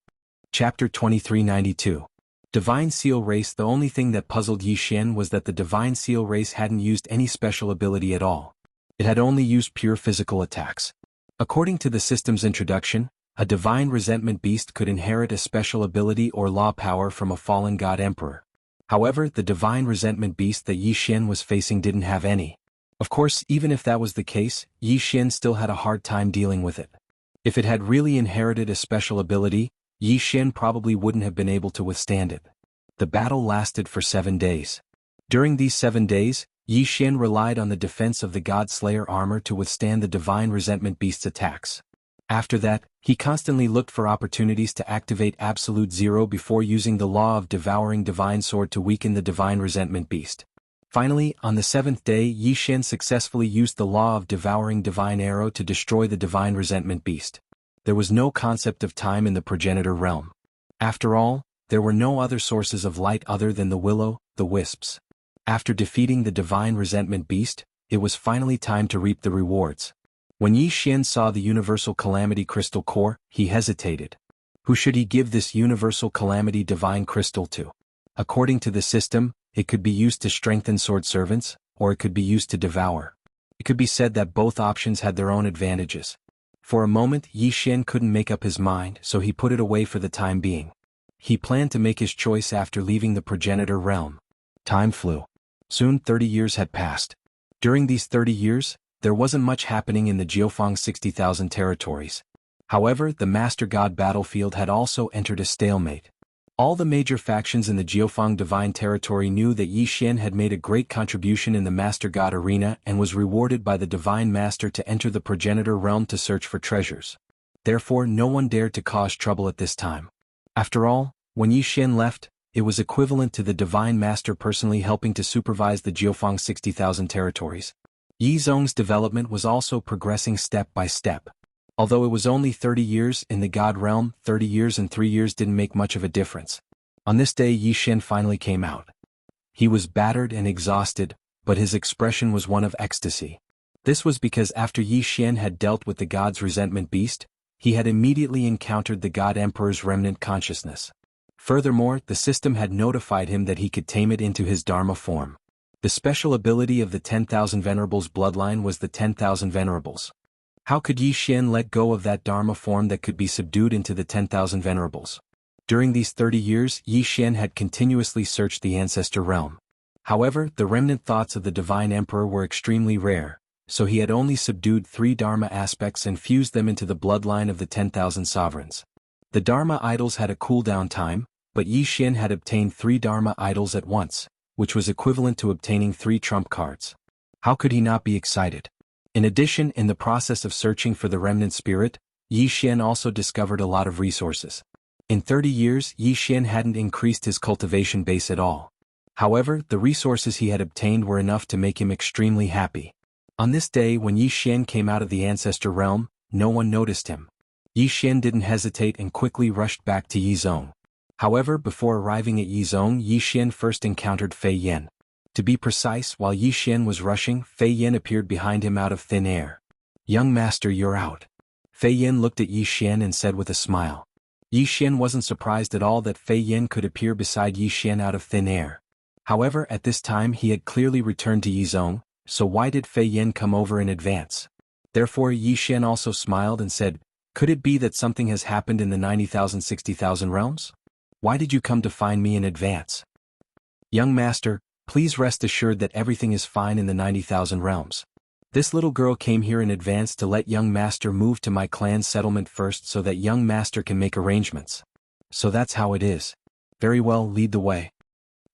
Chapter 2392. Divine Seal Race. The only thing that puzzled Yi Xian was that the Divine Seal Race hadn't used any special ability at all. It had only used pure physical attacks. According to the system's introduction, a divine resentment beast could inherit a special ability or law power from a fallen god emperor. However, the divine resentment beast that Yi Xian was facing didn't have any. Of course, even if that was the case, Yi Xian still had a hard time dealing with it. If it had really inherited a special ability, Yi Xian probably wouldn't have been able to withstand it. The battle lasted for 7 days. During these 7 days, Yi Xian relied on the defense of the God Slayer armor to withstand the divine resentment beast's attacks. After that, he constantly looked for opportunities to activate Absolute Zero before using the law of devouring divine sword to weaken the divine resentment beast. Finally, on the 7th day, Yi Xian successfully used the law of devouring divine arrow to destroy the divine resentment beast. There was no concept of time in the progenitor realm. After all, there were no other sources of light other than the willow, the wisps. After defeating the divine resentment beast, it was finally time to reap the rewards. When Yi Xian saw the Universal Calamity Crystal Core, he hesitated. Who should he give this Universal Calamity Divine Crystal to? According to the system, it could be used to strengthen sword servants, or it could be used to devour. It could be said that both options had their own advantages. For a moment, Yi Xian couldn't make up his mind, so he put it away for the time being. He planned to make his choice after leaving the progenitor realm. Time flew. Soon 30 years had passed. During these 30 years, there wasn't much happening in the Jiufeng 60,000 territories. However, the Master God battlefield had also entered a stalemate. All the major factions in the Jiufeng Divine Territory knew that Yi Xian had made a great contribution in the Master God arena and was rewarded by the Divine Master to enter the progenitor realm to search for treasures. Therefore, no one dared to cause trouble at this time. After all, when Yi Xian left, it was equivalent to the Divine Master personally helping to supervise the Jiufeng 60,000 territories. Yi Zhong's development was also progressing step by step. Although it was only 30 years in the God realm, 30 years and 3 years didn't make much of a difference. On this day Yi Xian finally came out. He was battered and exhausted, but his expression was one of ecstasy. This was because after Yi Xian had dealt with the god's resentment beast, he had immediately encountered the God Emperor's remnant consciousness. Furthermore, the system had notified him that he could tame it into his Dharma form. The special ability of the 10,000 Venerables bloodline was the 10,000 Venerables. How could Yi Xian let go of that Dharma form that could be subdued into the 10,000 Venerables? During these 30 years, Yi Xian had continuously searched the ancestor realm. However, the remnant thoughts of the Divine Emperor were extremely rare, so he had only subdued 3 Dharma aspects and fused them into the bloodline of the 10,000 sovereigns. The Dharma idols had a cooldown time, but Yi Xian had obtained 3 Dharma idols at once, which was equivalent to obtaining 3 trump cards. How could he not be excited? In addition, in the process of searching for the remnant spirit, Yi Xian also discovered a lot of resources. In 30 years, Yi Xian hadn't increased his cultivation base at all. However, the resources he had obtained were enough to make him extremely happy. On this day when Yi Xian came out of the ancestor realm, no one noticed him. Yi Xian didn't hesitate and quickly rushed back to Yizhong. However, before arriving at Yizhong, Yi Xian first encountered Fei Yan. To be precise, while Yi Xian was rushing, Fei Yan appeared behind him out of thin air. "Young master, you're out." Fei Yan looked at Yi Xian and said with a smile. Yi Xian wasn't surprised at all that Fei Yan could appear beside Yi Xian out of thin air. However, at this time he had clearly returned to Yizhong, so why did Fei Yan come over in advance? Therefore Yi Xian also smiled and said, "Could it be that something has happened in the 90,000 60,000 realms? Why did you come to find me in advance?" "Young master, please rest assured that everything is fine in the 90,000 realms. This little girl came here in advance to let young master move to my clan's settlement first so that young master can make arrangements. So that's how it is. Very well, lead the way."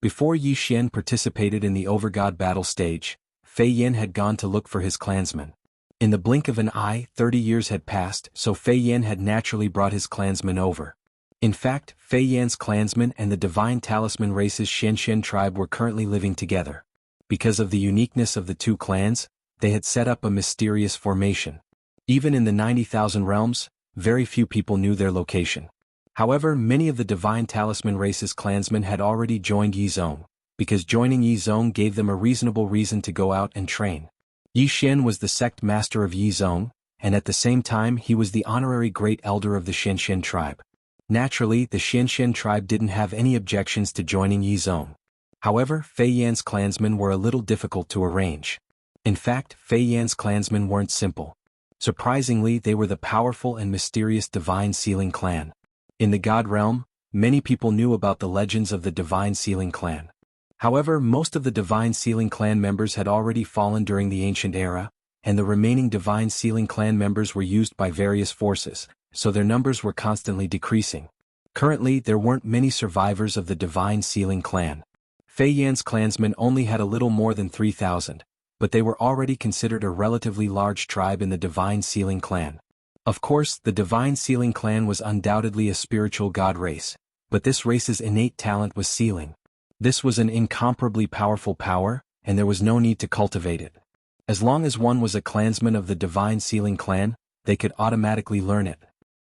Before Yi Xian participated in the Overgod battle stage, Fei Yan had gone to look for his clansmen. In the blink of an eye, 30 years had passed, so Fei Yan had naturally brought his clansmen over. In fact, Fei Yan's clansmen and the Divine Talisman race's Xianxian tribe were currently living together. Because of the uniqueness of the two clans, they had set up a mysterious formation. Even in the 90,000 realms, very few people knew their location. However, many of the Divine Talisman race's clansmen had already joined Yizhong, because joining Yizhong gave them a reasonable reason to go out and train. Yi Xian was the sect master of Yizhong, and at the same time he was the honorary great elder of the Xianxian tribe. Naturally, the Xianxian tribe didn't have any objections to joining Yizhong. However, Fei Yan's clansmen were a little difficult to arrange. In fact, Fei Yan's clansmen weren't simple. Surprisingly, they were the powerful and mysterious Divine Sealing clan. In the God realm, many people knew about the legends of the Divine Sealing clan. However, most of the Divine Sealing clan members had already fallen during the ancient era, and the remaining Divine Sealing clan members were used by various forces, so their numbers were constantly decreasing. Currently, there weren't many survivors of the Divine Sealing clan. Fei Yan's clansmen only had a little more than 3,000, but they were already considered a relatively large tribe in the Divine Sealing clan. Of course, the Divine Sealing clan was undoubtedly a spiritual god race, but this race's innate talent was sealing. This was an incomparably powerful power, and there was no need to cultivate it. As long as one was a clansman of the Divine Sealing clan, they could automatically learn it.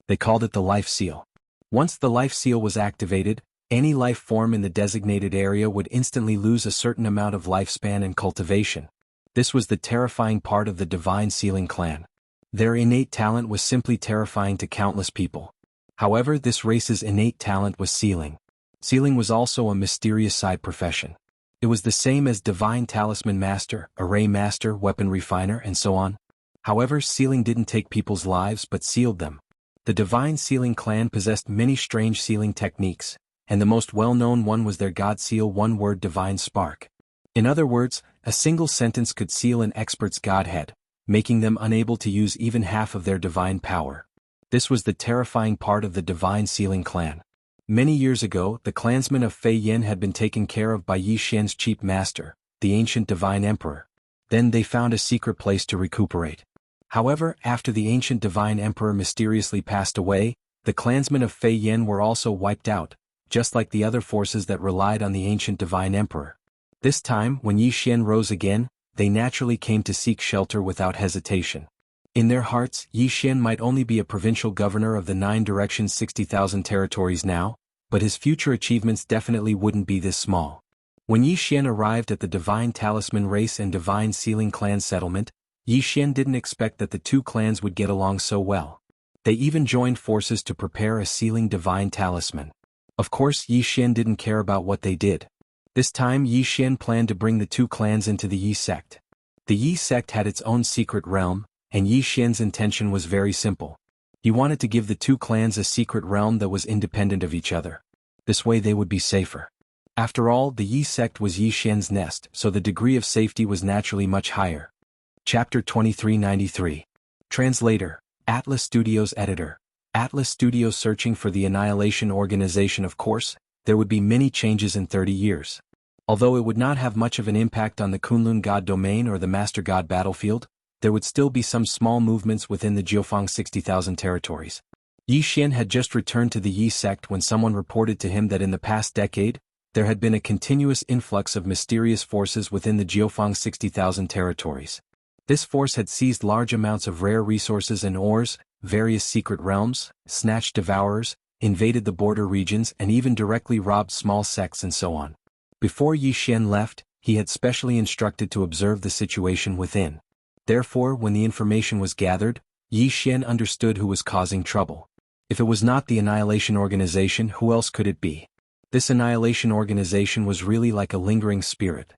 They called it the Life Seal. Once the Life Seal was activated, any life form in the designated area would instantly lose a certain amount of lifespan and cultivation. This was the terrifying part of the Divine Sealing clan. Their innate talent was simply terrifying to countless people. However, this race's innate talent was sealing. Sealing was also a mysterious side profession. It was the same as Divine Talisman Master, Array Master, Weapon Refiner, and so on. However, sealing didn't take people's lives but sealed them. The Divine Sealing clan possessed many strange sealing techniques, and the most well-known one was their God Seal one-word Divine Spark. In other words, a single sentence could seal an expert's godhead, making them unable to use even half of their divine power. This was the terrifying part of the Divine Sealing clan. Many years ago, the clansmen of Fei Yan had been taken care of by Yi Xian's chief master, the ancient Divine Emperor. Then they found a secret place to recuperate. However, after the ancient Divine Emperor mysteriously passed away, the clansmen of Fei Yan were also wiped out, just like the other forces that relied on the ancient Divine Emperor. This time, when Yi Xian rose again, they naturally came to seek shelter without hesitation. In their hearts, Yi Xian might only be a provincial governor of the 9 directions 60,000 territories now, but his future achievements definitely wouldn't be this small. When Yi Xian arrived at the Divine Talisman Race and Divine Sealing Clan settlement, Yi Xian didn't expect that the 2 clans would get along so well. They even joined forces to prepare a sealing divine talisman. Of course, Yi Xian didn't care about what they did. This time Yi Xian planned to bring the 2 clans into the Yi sect. The Yi sect had its own secret realm, and Yi Xian's intention was very simple. He wanted to give the 2 clans a secret realm that was independent of each other. This way they would be safer. After all, the Yi sect was Yi Xian's nest, so the degree of safety was naturally much higher. Chapter 2393. Translator, Atlas Studios Editor. Atlas Studios searching for the Annihilation Organization. Of course, there would be many changes in 30 years. Although it would not have much of an impact on the Kunlun God domain or the Master God battlefield, there would still be some small movements within the Jiufang 60,000 territories. Yi Xian had just returned to the Yi sect when someone reported to him that in the past decade, there had been a continuous influx of mysterious forces within the Jiufang 60,000 territories. This force had seized large amounts of rare resources and ores, various secret realms, snatched devourers, invaded the border regions and even directly robbed small sects and so on. Before Yi Xian left, he had specially instructed to observe the situation within. Therefore, when the information was gathered, Yi Xian understood who was causing trouble. If it was not the Annihilation Organization, who else could it be? This Annihilation Organization was really like a lingering spirit.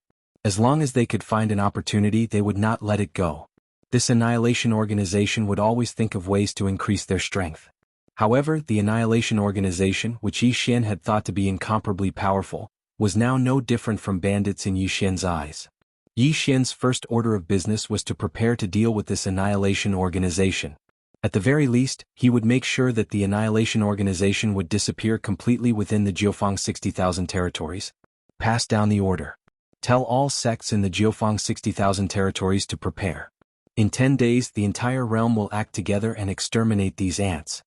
As long as they could find an opportunity, they would not let it go. This Annihilation Organization would always think of ways to increase their strength. However, the Annihilation Organization, which Yi Xian had thought to be incomparably powerful, was now no different from bandits in Yi Xian's eyes. Yi Xian's first order of business was to prepare to deal with this Annihilation Organization. At the very least, he would make sure that the Annihilation Organization would disappear completely within the Jiufang 60,000 territories. Pass down the order. Tell all sects in the Jiufang 60,000 territories to prepare. In 10 days the entire realm will act together and exterminate these ants.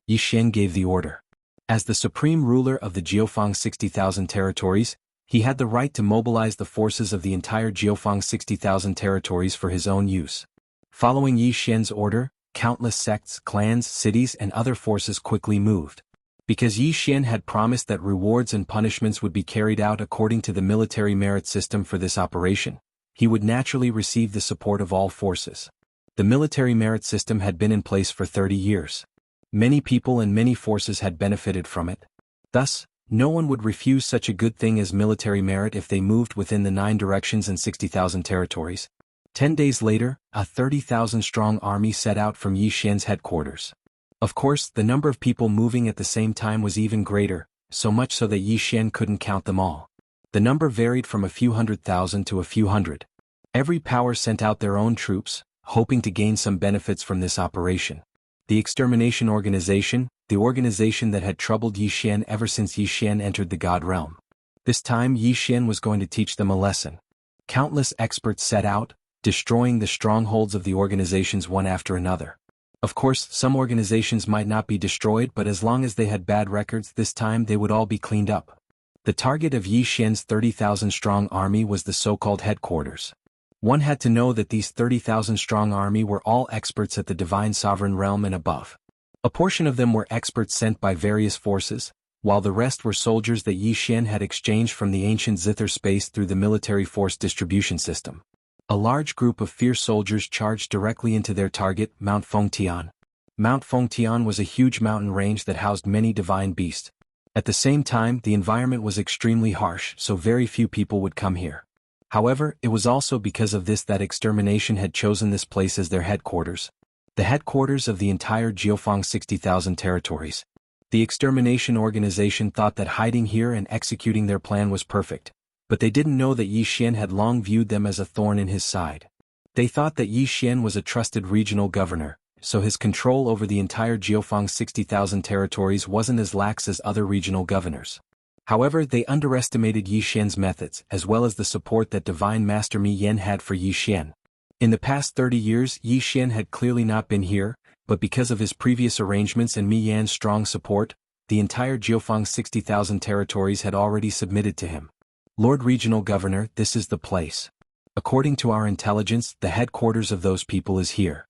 Yi Xian gave the order. As the supreme ruler of the Jiufang 60,000 territories, he had the right to mobilize the forces of the entire Jiufang 60,000 territories for his own use. Following Yi Xian's order, countless sects, clans, cities and other forces quickly moved. Because Yi Xian had promised that rewards and punishments would be carried out according to the military merit system for this operation, he would naturally receive the support of all forces. The military merit system had been in place for 30 years. Many people and many forces had benefited from it. Thus, no one would refuse such a good thing as military merit if they moved within the 9 directions and 60,000 territories. 10 days later, a 30,000-strong army set out from Yi Xian's headquarters. Of course, the number of people moving at the same time was even greater, so much so that Yi Xian couldn't count them all. The number varied from a few 100,000 to a few hundred. Every power sent out their own troops, hoping to gain some benefits from this operation. The Extermination Organization, the organization that had troubled Yi Xian ever since Yi Xian entered the God realm. This time Yi Xian was going to teach them a lesson. Countless experts set out, destroying the strongholds of the organizations one after another. Of course, some organizations might not be destroyed, but as long as they had bad records, this time they would all be cleaned up. The target of Yi Xian's 30,000-strong army was the so-called headquarters. One had to know that these 30,000-strong army were all experts at the Divine Sovereign Realm and above. A portion of them were experts sent by various forces, while the rest were soldiers that Yi Xian had exchanged from the ancient Zither space through the military force distribution system. A large group of fierce soldiers charged directly into their target, Mount Fengtian. Mount Fengtian was a huge mountain range that housed many divine beasts. At the same time, the environment was extremely harsh, so very few people would come here. However, it was also because of this that Extermination had chosen this place as their headquarters. The headquarters of the entire Jiufang 60,000 territories. The Extermination Organization thought that hiding here and executing their plan was perfect. But they didn't know that Yi Xian had long viewed them as a thorn in his side. They thought that Yi Xian was a trusted regional governor, so his control over the entire Jiufang 60,000 territories wasn't as lax as other regional governors. However, they underestimated Yi Xian's methods as well as the support that Divine Master Mi Yan had for Yi Xian. In the past 30 years, Yi Xian had clearly not been here, but because of his previous arrangements and Mi Yan's strong support, the entire Jiufang 60,000 territories had already submitted to him. Lord Regional Governor, this is the place. According to our intelligence, the headquarters of those people is here.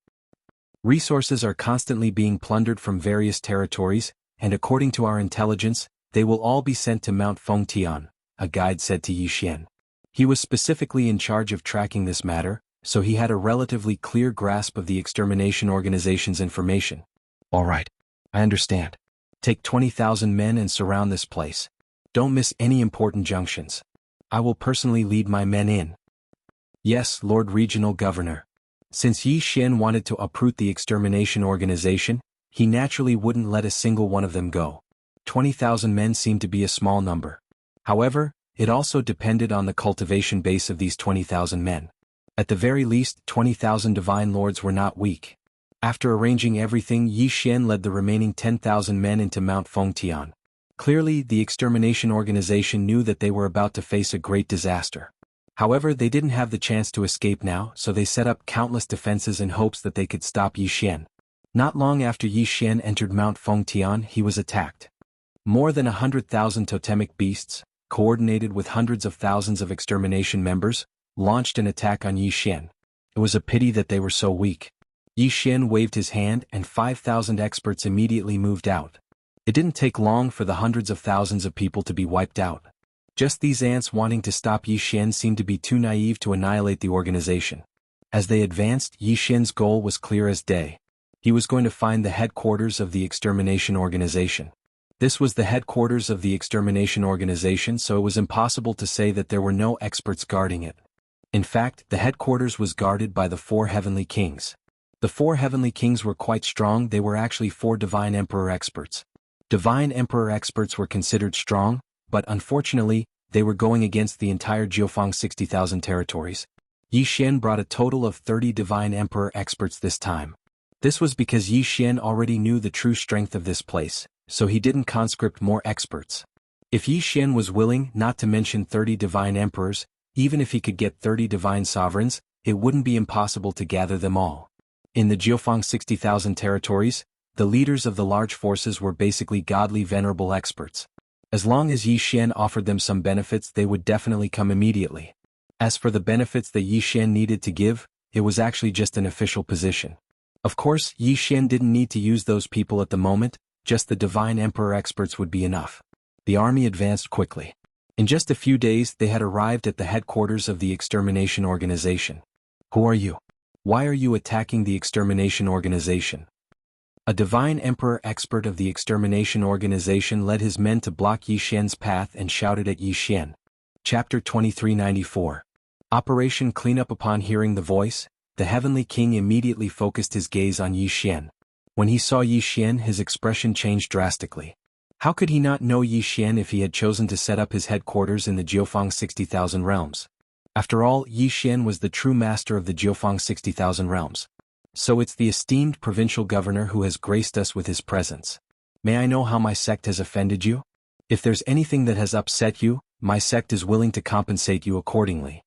Resources are constantly being plundered from various territories, and according to our intelligence, they will all be sent to Mount Fengtian, a guide said to Yi Xian. He was specifically in charge of tracking this matter, so he had a relatively clear grasp of the extermination organization's information. All right. I understand. Take 20,000 men and surround this place. Don't miss any important junctions. I will personally lead my men in. Yes, Lord Regional Governor. Since Yi Xian wanted to uproot the extermination organization, he naturally wouldn't let a single one of them go. 20,000 men seemed to be a small number. However, it also depended on the cultivation base of these 20,000 men. At the very least, 20,000 divine lords were not weak. After arranging everything, Yi Xian led the remaining 10,000 men into Mount Fengtian. Clearly, the extermination organization knew that they were about to face a great disaster. However, they didn't have the chance to escape now, so they set up countless defenses in hopes that they could stop Yi Xian. Not long after Yi Xian entered Mount Fengtian, he was attacked. More than 100,000 totemic beasts, coordinated with hundreds of thousands of extermination members, launched an attack on Yi Xian. It was a pity that they were so weak. Yi Xian waved his hand and 5,000 experts immediately moved out. It didn't take long for the hundreds of thousands of people to be wiped out. Just these ants wanting to stop Yi Xian seemed to be too naive to annihilate the organization. As they advanced, Yi Xian's goal was clear as day. He was going to find the headquarters of the extermination organization. This was the headquarters of the extermination organization, so it was impossible to say that there were no experts guarding it. In fact, the headquarters was guarded by the 4 heavenly kings. The 4 heavenly kings were quite strong. They were actually 4 divine emperor experts. Divine emperor experts were considered strong, but unfortunately, they were going against the entire Jiufang 60,000 territories. Yi Xian brought a total of 30 divine emperor experts this time. This was because Yi Xian already knew the true strength of this place, so he didn't conscript more experts. If Yi Xian was willing, not to mention 30 divine emperors, even if he could get 30 divine sovereigns, it wouldn't be impossible to gather them all. In the Jiufang 60,000 territories, the leaders of the large forces were basically godly venerable experts. As long as Yi Xian offered them some benefits, they would definitely come immediately. As for the benefits that Yi Xian needed to give, it was actually just an official position. Of course, Yi Xian didn't need to use those people at the moment, just the divine emperor experts would be enough. The army advanced quickly. In just a few days, they had arrived at the headquarters of the extermination organization. Who are you? Why are you attacking the extermination organization? A divine emperor expert of the extermination organization led his men to block Yi Xian's path and shouted at Yi Xian. Chapter 2394. Operation Cleanup. Upon hearing the voice, the heavenly king immediately focused his gaze on Yi Xian. When he saw Yi Xian, his expression changed drastically. How could he not know Yi Xian if he had chosen to set up his headquarters in the Jiufang 60,000 realms? After all, Yi Xian was the true master of the Jiufang 60,000 realms. So it's the esteemed provincial governor who has graced us with his presence. May I know how my sect has offended you? If there's anything that has upset you, my sect is willing to compensate you accordingly.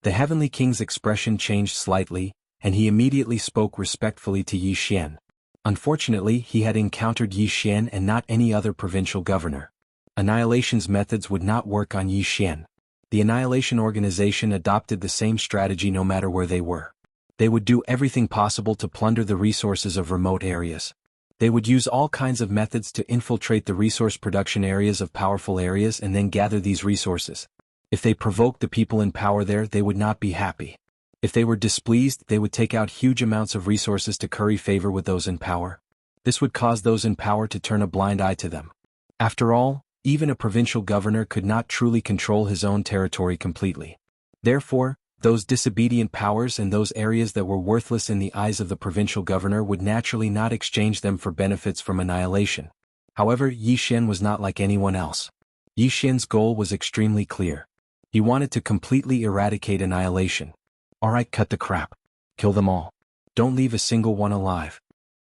The heavenly king's expression changed slightly, and he immediately spoke respectfully to Yi Xian. Unfortunately, he had encountered Yi Xian and not any other provincial governor. Annihilation's methods would not work on Yi Xian. The Annihilation Organization adopted the same strategy no matter where they were. They would do everything possible to plunder the resources of remote areas. They would use all kinds of methods to infiltrate the resource production areas of powerful areas and then gather these resources. If they provoked the people in power there, they would not be happy. If they were displeased, they would take out huge amounts of resources to curry favor with those in power. This would cause those in power to turn a blind eye to them. After all, even a provincial governor could not truly control his own territory completely. Therefore, those disobedient powers and those areas that were worthless in the eyes of the provincial governor would naturally not exchange them for benefits from annihilation. However, Yi Xian was not like anyone else. Yi Xian's goal was extremely clear. He wanted to completely eradicate annihilation. Alright, cut the crap. Kill them all. Don't leave a single one alive.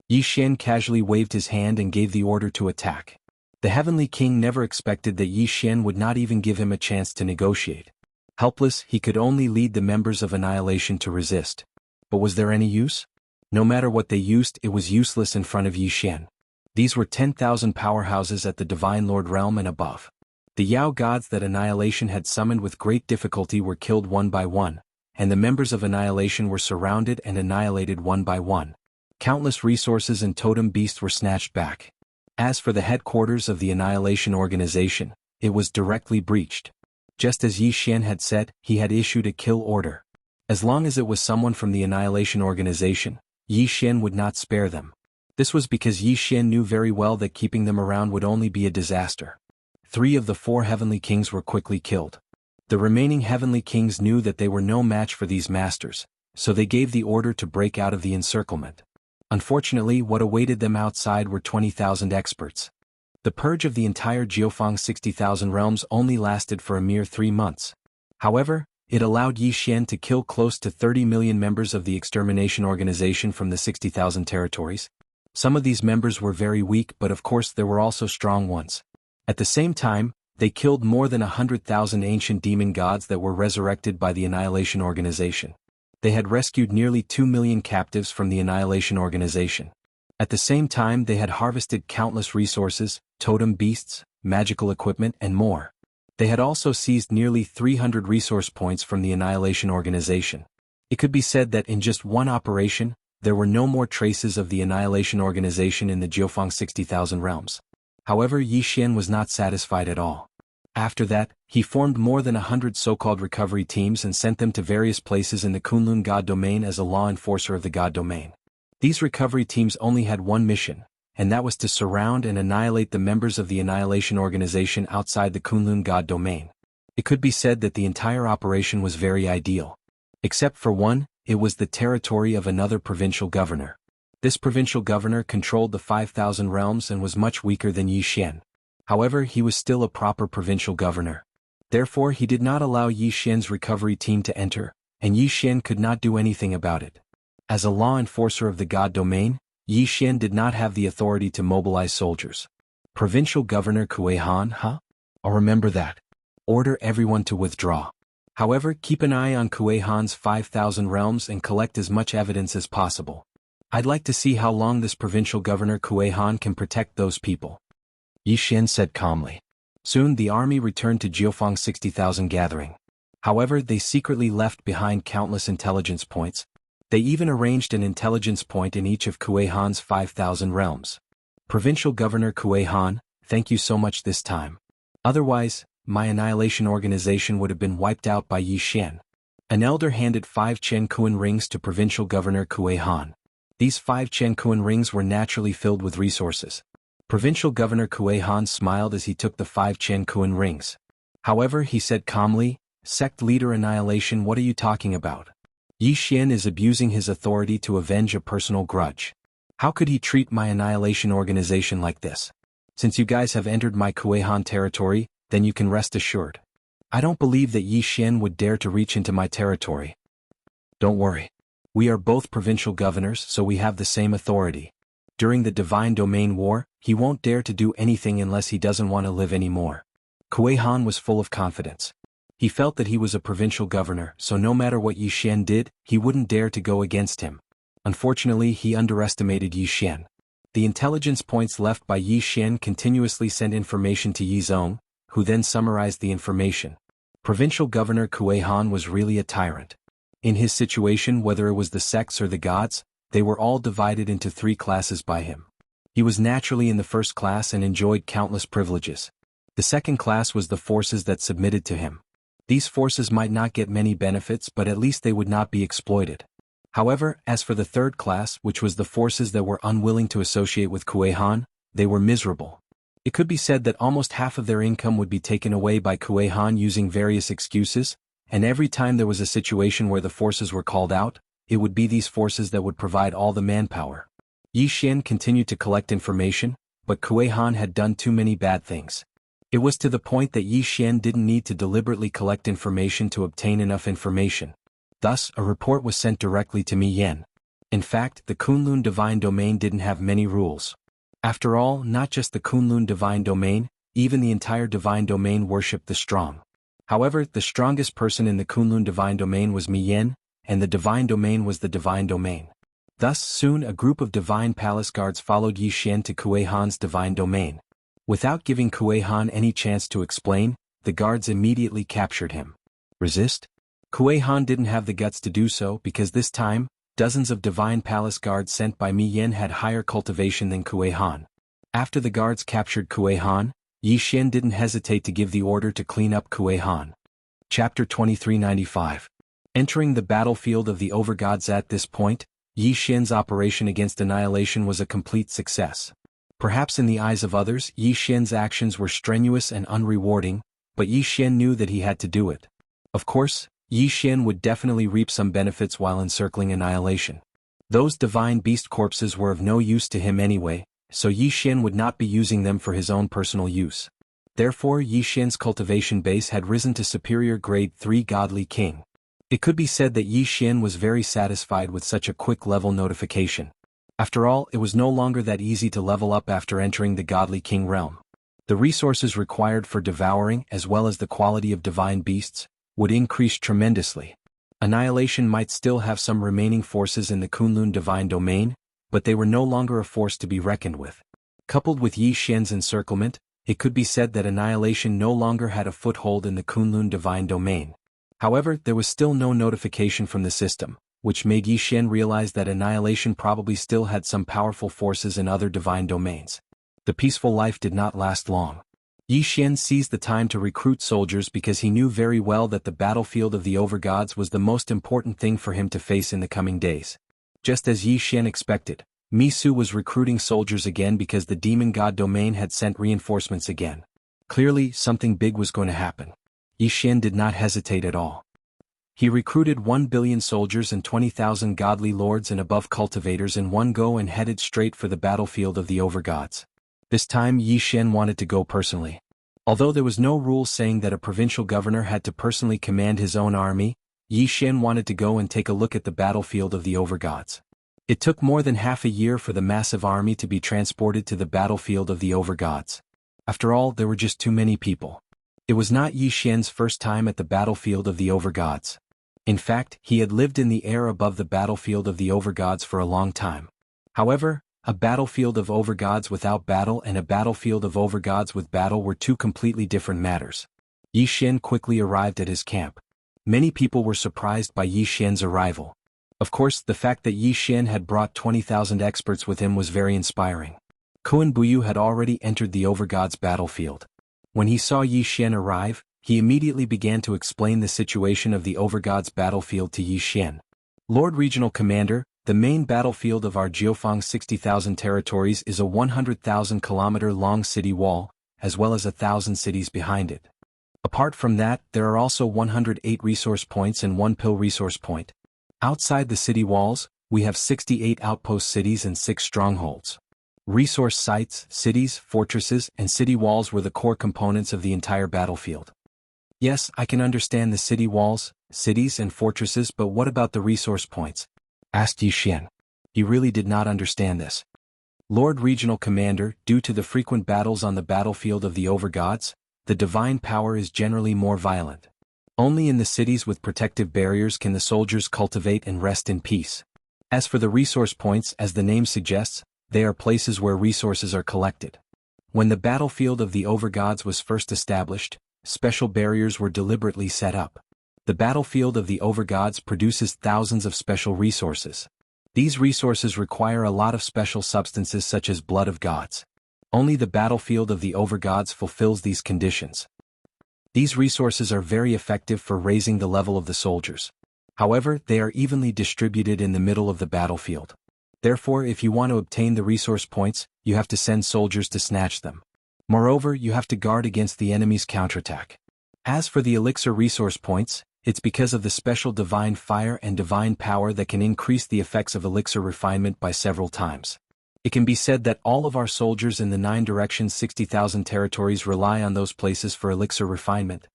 Yi Xian casually waved his hand and gave the order to attack. The heavenly king never expected that Yi Xian would not even give him a chance to negotiate. Helpless, he could only lead the members of Annihilation to resist. But was there any use? No matter what they used, it was useless in front of Yi Xian. These were 10,000 powerhouses at the Divine Lord realm and above. The Yao gods that Annihilation had summoned with great difficulty were killed one by one, and the members of Annihilation were surrounded and annihilated one by one. Countless resources and totem beasts were snatched back. As for the headquarters of the Annihilation Organization, it was directly breached. Just as Yi Xian had said, he had issued a kill order. As long as it was someone from the Annihilation Organization, Yi Xian would not spare them. This was because Yi Xian knew very well that keeping them around would only be a disaster. 3 of the 4 heavenly kings were quickly killed. The remaining heavenly kings knew that they were no match for these masters, so they gave the order to break out of the encirclement. Unfortunately, what awaited them outside were 20,000 experts. The purge of the entire Jiufeng 60,000 realms only lasted for a mere 3 months. However, it allowed Yi Xian to kill close to 30 million members of the extermination organization from the 60,000 territories. Some of these members were very weak, but of course there were also strong ones. At the same time, they killed more than 100,000 ancient demon gods that were resurrected by the Annihilation Organization. They had rescued nearly 2 million captives from the Annihilation Organization. At the same time, they had harvested countless resources, totem beasts, magical equipment, and more. They had also seized nearly 300 resource points from the Annihilation Organization. It could be said that in just one operation, there were no more traces of the Annihilation Organization in the Jiufeng 60,000 realms. However, Yi Xian was not satisfied at all. After that, he formed more than 100 so-called recovery teams and sent them to various places in the Kunlun God domain as a law enforcer of the God domain. These recovery teams only had one mission, and that was to surround and annihilate the members of the Annihilation Organization outside the Kunlun God domain. It could be said that the entire operation was very ideal. Except for one, it was the territory of another provincial governor. This provincial governor controlled the 5,000 realms and was much weaker than Yi Xian. However, he was still a proper provincial governor. Therefore, he did not allow Yi Xian's recovery team to enter, and Yi Xian could not do anything about it. As a law enforcer of the God domain, Yi Xian did not have the authority to mobilize soldiers. Provincial Governor Kuei Han, huh? I'll remember that. Order everyone to withdraw. However, keep an eye on Kuei Han's 5,000 realms and collect as much evidence as possible. I'd like to see how long this provincial governor Kuei Han can protect those people. Yi Xian said calmly. Soon the army returned to Jiufeng 60,000 gathering. However, they secretly left behind countless intelligence points. They even arranged an intelligence point in each of Kuei Han's 5,000 realms. Provincial Governor Kuei Han, thank you so much this time. Otherwise, my Annihilation Organization would have been wiped out by Yi Xian. An elder handed 5 Chen Kuan rings to Provincial Governor Kuei Han. These 5 Chen Kuan rings were naturally filled with resources. Provincial Governor Kuei Han smiled as he took the 5 Chen Kuan rings. However, he said calmly, Sect Leader Annihilation, what are you talking about? Yi Xian is abusing his authority to avenge a personal grudge. How could he treat my Annihilation Organization like this? Since you guys have entered my Kuei Han territory, then you can rest assured. I don't believe that Yi Xian would dare to reach into my territory. Don't worry. We are both provincial governors, so we have the same authority. During the Divine Domain War, he won't dare to do anything unless he doesn't want to live anymore. Kuei Han was full of confidence. He felt that he was a provincial governor, so no matter what Yi Xian did, he wouldn't dare to go against him. Unfortunately, he underestimated Yi Xian. The intelligence points left by Yi Xian continuously sent information to Yi Zong, who then summarized the information. Provincial Governor Kuei Han was really a tyrant. In his situation, whether it was the sects or the gods, they were all divided into 3 classes by him. He was naturally in the first class and enjoyed countless privileges. The second class was the forces that submitted to him. These forces might not get many benefits, but at least they would not be exploited. However, as for the third class, which was the forces that were unwilling to associate with Kuei Han, they were miserable. It could be said that almost half of their income would be taken away by Kuei Han using various excuses, and every time there was a situation where the forces were called out, it would be these forces that would provide all the manpower. Yi Xian continued to collect information, but Kuei Han had done too many bad things. It was to the point that Yi Xian didn't need to deliberately collect information to obtain enough information. Thus, a report was sent directly to Mi Yan. In fact, the Kunlun Divine Domain didn't have many rules. After all, not just the Kunlun Divine Domain, even the entire Divine Domain worshipped the strong. However, the strongest person in the Kunlun Divine Domain was Mi Yan, and the Divine Domain was the Divine Domain. Thus, soon a group of Divine Palace Guards followed Yi Xian to Kuei Han's Divine Domain. Without giving Kuei Han any chance to explain, the guards immediately captured him. Resist? Kuei Han didn't have the guts to do so because this time, dozens of divine palace guards sent by Mi Yan had higher cultivation than Kuei Han. After the guards captured Kuei Han, Yi Xian didn't hesitate to give the order to clean up Kuei Han. Chapter 2395. Entering the battlefield of the overgods. At this point, Yi Xian's operation against annihilation was a complete success. Perhaps in the eyes of others, Yi Xian's actions were strenuous and unrewarding, but Yi Xian knew that he had to do it. Of course, Yi Xian would definitely reap some benefits while encircling annihilation. Those divine beast corpses were of no use to him anyway, so Yi Xian would not be using them for his own personal use. Therefore, Yi Xian's cultivation base had risen to superior grade 3 godly king. It could be said that Yi Xian was very satisfied with such a quick level notification. After all, it was no longer that easy to level up after entering the godly king realm. The resources required for devouring, as well as the quality of divine beasts, would increase tremendously. Annihilation might still have some remaining forces in the Kunlun divine domain, but they were no longer a force to be reckoned with. Coupled with Yi Xian's encirclement, it could be said that annihilation no longer had a foothold in the Kunlun divine domain. However, there was still no notification from the system, which made Yi Xian realize that annihilation probably still had some powerful forces in other divine domains. The peaceful life did not last long. Yi Xian seized the time to recruit soldiers because he knew very well that the battlefield of the overgods was the most important thing for him to face in the coming days. Just as Yi Xian expected, Mi Su was recruiting soldiers again because the demon god domain had sent reinforcements again. Clearly, something big was going to happen. Yi Xian did not hesitate at all. He recruited 1 billion soldiers and 20,000 godly lords and above cultivators in one go and headed straight for the battlefield of the overgods. This time Yi Xian wanted to go personally. Although there was no rule saying that a provincial governor had to personally command his own army, Yi Xian wanted to go and take a look at the battlefield of the overgods. It took more than half a year for the massive army to be transported to the battlefield of the overgods. After all, there were just too many people. It was not Yi Xian's first time at the battlefield of the overgods. In fact, he had lived in the air above the battlefield of the overgods for a long time. However, a battlefield of overgods without battle and a battlefield of overgods with battle were two completely different matters. Yi Xian quickly arrived at his camp. Many people were surprised by Yi Xian's arrival. Of course, the fact that Yi Xian had brought 20,000 experts with him was very inspiring. Kuan Buyu had already entered the overgods battlefield. When he saw Yi Xian arrive, he immediately began to explain the situation of the overgods battlefield to Yi Xian. Lord Regional Commander, the main battlefield of our Jiufang 60,000 territories is a 100,000-kilometer-long city wall, as well as 1,000 cities behind it. Apart from that, there are also 108 resource points and 1 pill resource point. Outside the city walls, we have 68 outpost cities and 6 strongholds. Resource sites, cities, fortresses, and city walls were the core components of the entire battlefield. Yes, I can understand the city walls, cities, and fortresses, but what about the resource points? Asked Yi Xian. He really did not understand this. Lord Regional Commander, due to the frequent battles on the battlefield of the overgods, the divine power is generally more violent. Only in the cities with protective barriers can the soldiers cultivate and rest in peace. As for the resource points, as the name suggests, they are places where resources are collected. When the battlefield of the overgods was first established, special barriers were deliberately set up. The battlefield of the overgods produces thousands of special resources. These resources require a lot of special substances such as blood of gods. Only the battlefield of the overgods fulfills these conditions. These resources are very effective for raising the level of the soldiers. However, they are evenly distributed in the middle of the battlefield. Therefore, if you want to obtain the resource points, you have to send soldiers to snatch them. Moreover, you have to guard against the enemy's counterattack. As for the elixir resource points, it's because of the special divine fire and divine power that can increase the effects of elixir refinement by several times. It can be said that all of our soldiers in the 9 directions 60,000 territories rely on those places for elixir refinement.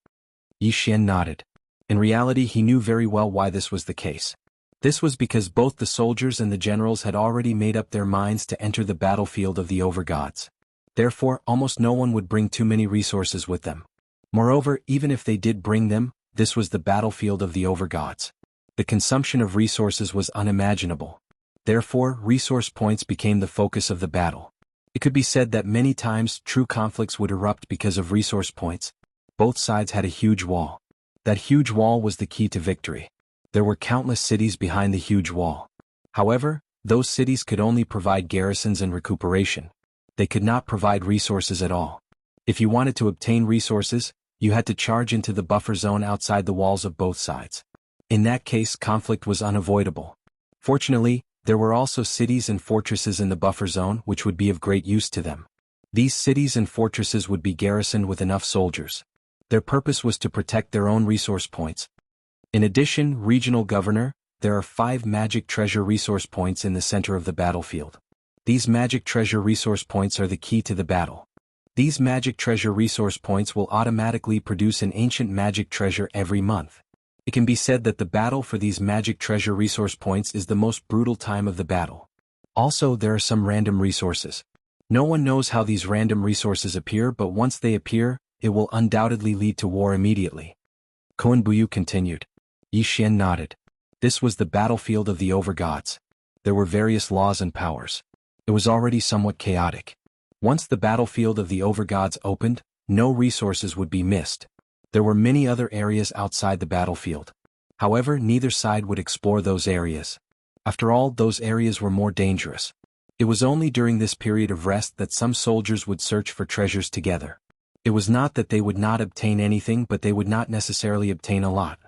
Yi Xian nodded. In reality, he knew very well why this was the case. This was because both the soldiers and the generals had already made up their minds to enter the battlefield of the overgods. Therefore, almost no one would bring too many resources with them. Moreover, even if they did bring them, this was the battlefield of the overgods. The consumption of resources was unimaginable. Therefore, resource points became the focus of the battle. It could be said that many times true conflicts would erupt because of resource points. Both sides had a huge wall. That huge wall was the key to victory. There were countless cities behind the huge wall. However, those cities could only provide garrisons and recuperation. They could not provide resources at all. If you wanted to obtain resources, you had to charge into the buffer zone outside the walls of both sides. In that case, conflict was unavoidable. Fortunately, there were also cities and fortresses in the buffer zone which would be of great use to them. These cities and fortresses would be garrisoned with enough soldiers. Their purpose was to protect their own resource points. In addition, regional governor, there are 5 magic treasure resource points in the center of the battlefield. These magic treasure resource points are the key to the battle. These magic treasure resource points will automatically produce an ancient magic treasure every month. It can be said that the battle for these magic treasure resource points is the most brutal time of the battle. Also, there are some random resources. No one knows how these random resources appear, but once they appear, it will undoubtedly lead to war immediately. Kun Buyu continued. Yi Xian nodded. This was the battlefield of the overgods. There were various laws and powers. It was already somewhat chaotic. Once the battlefield of the overgods opened, no resources would be missed. There were many other areas outside the battlefield. However, neither side would explore those areas. After all, those areas were more dangerous. It was only during this period of rest that some soldiers would search for treasures together. It was not that they would not obtain anything, but they would not necessarily obtain a lot.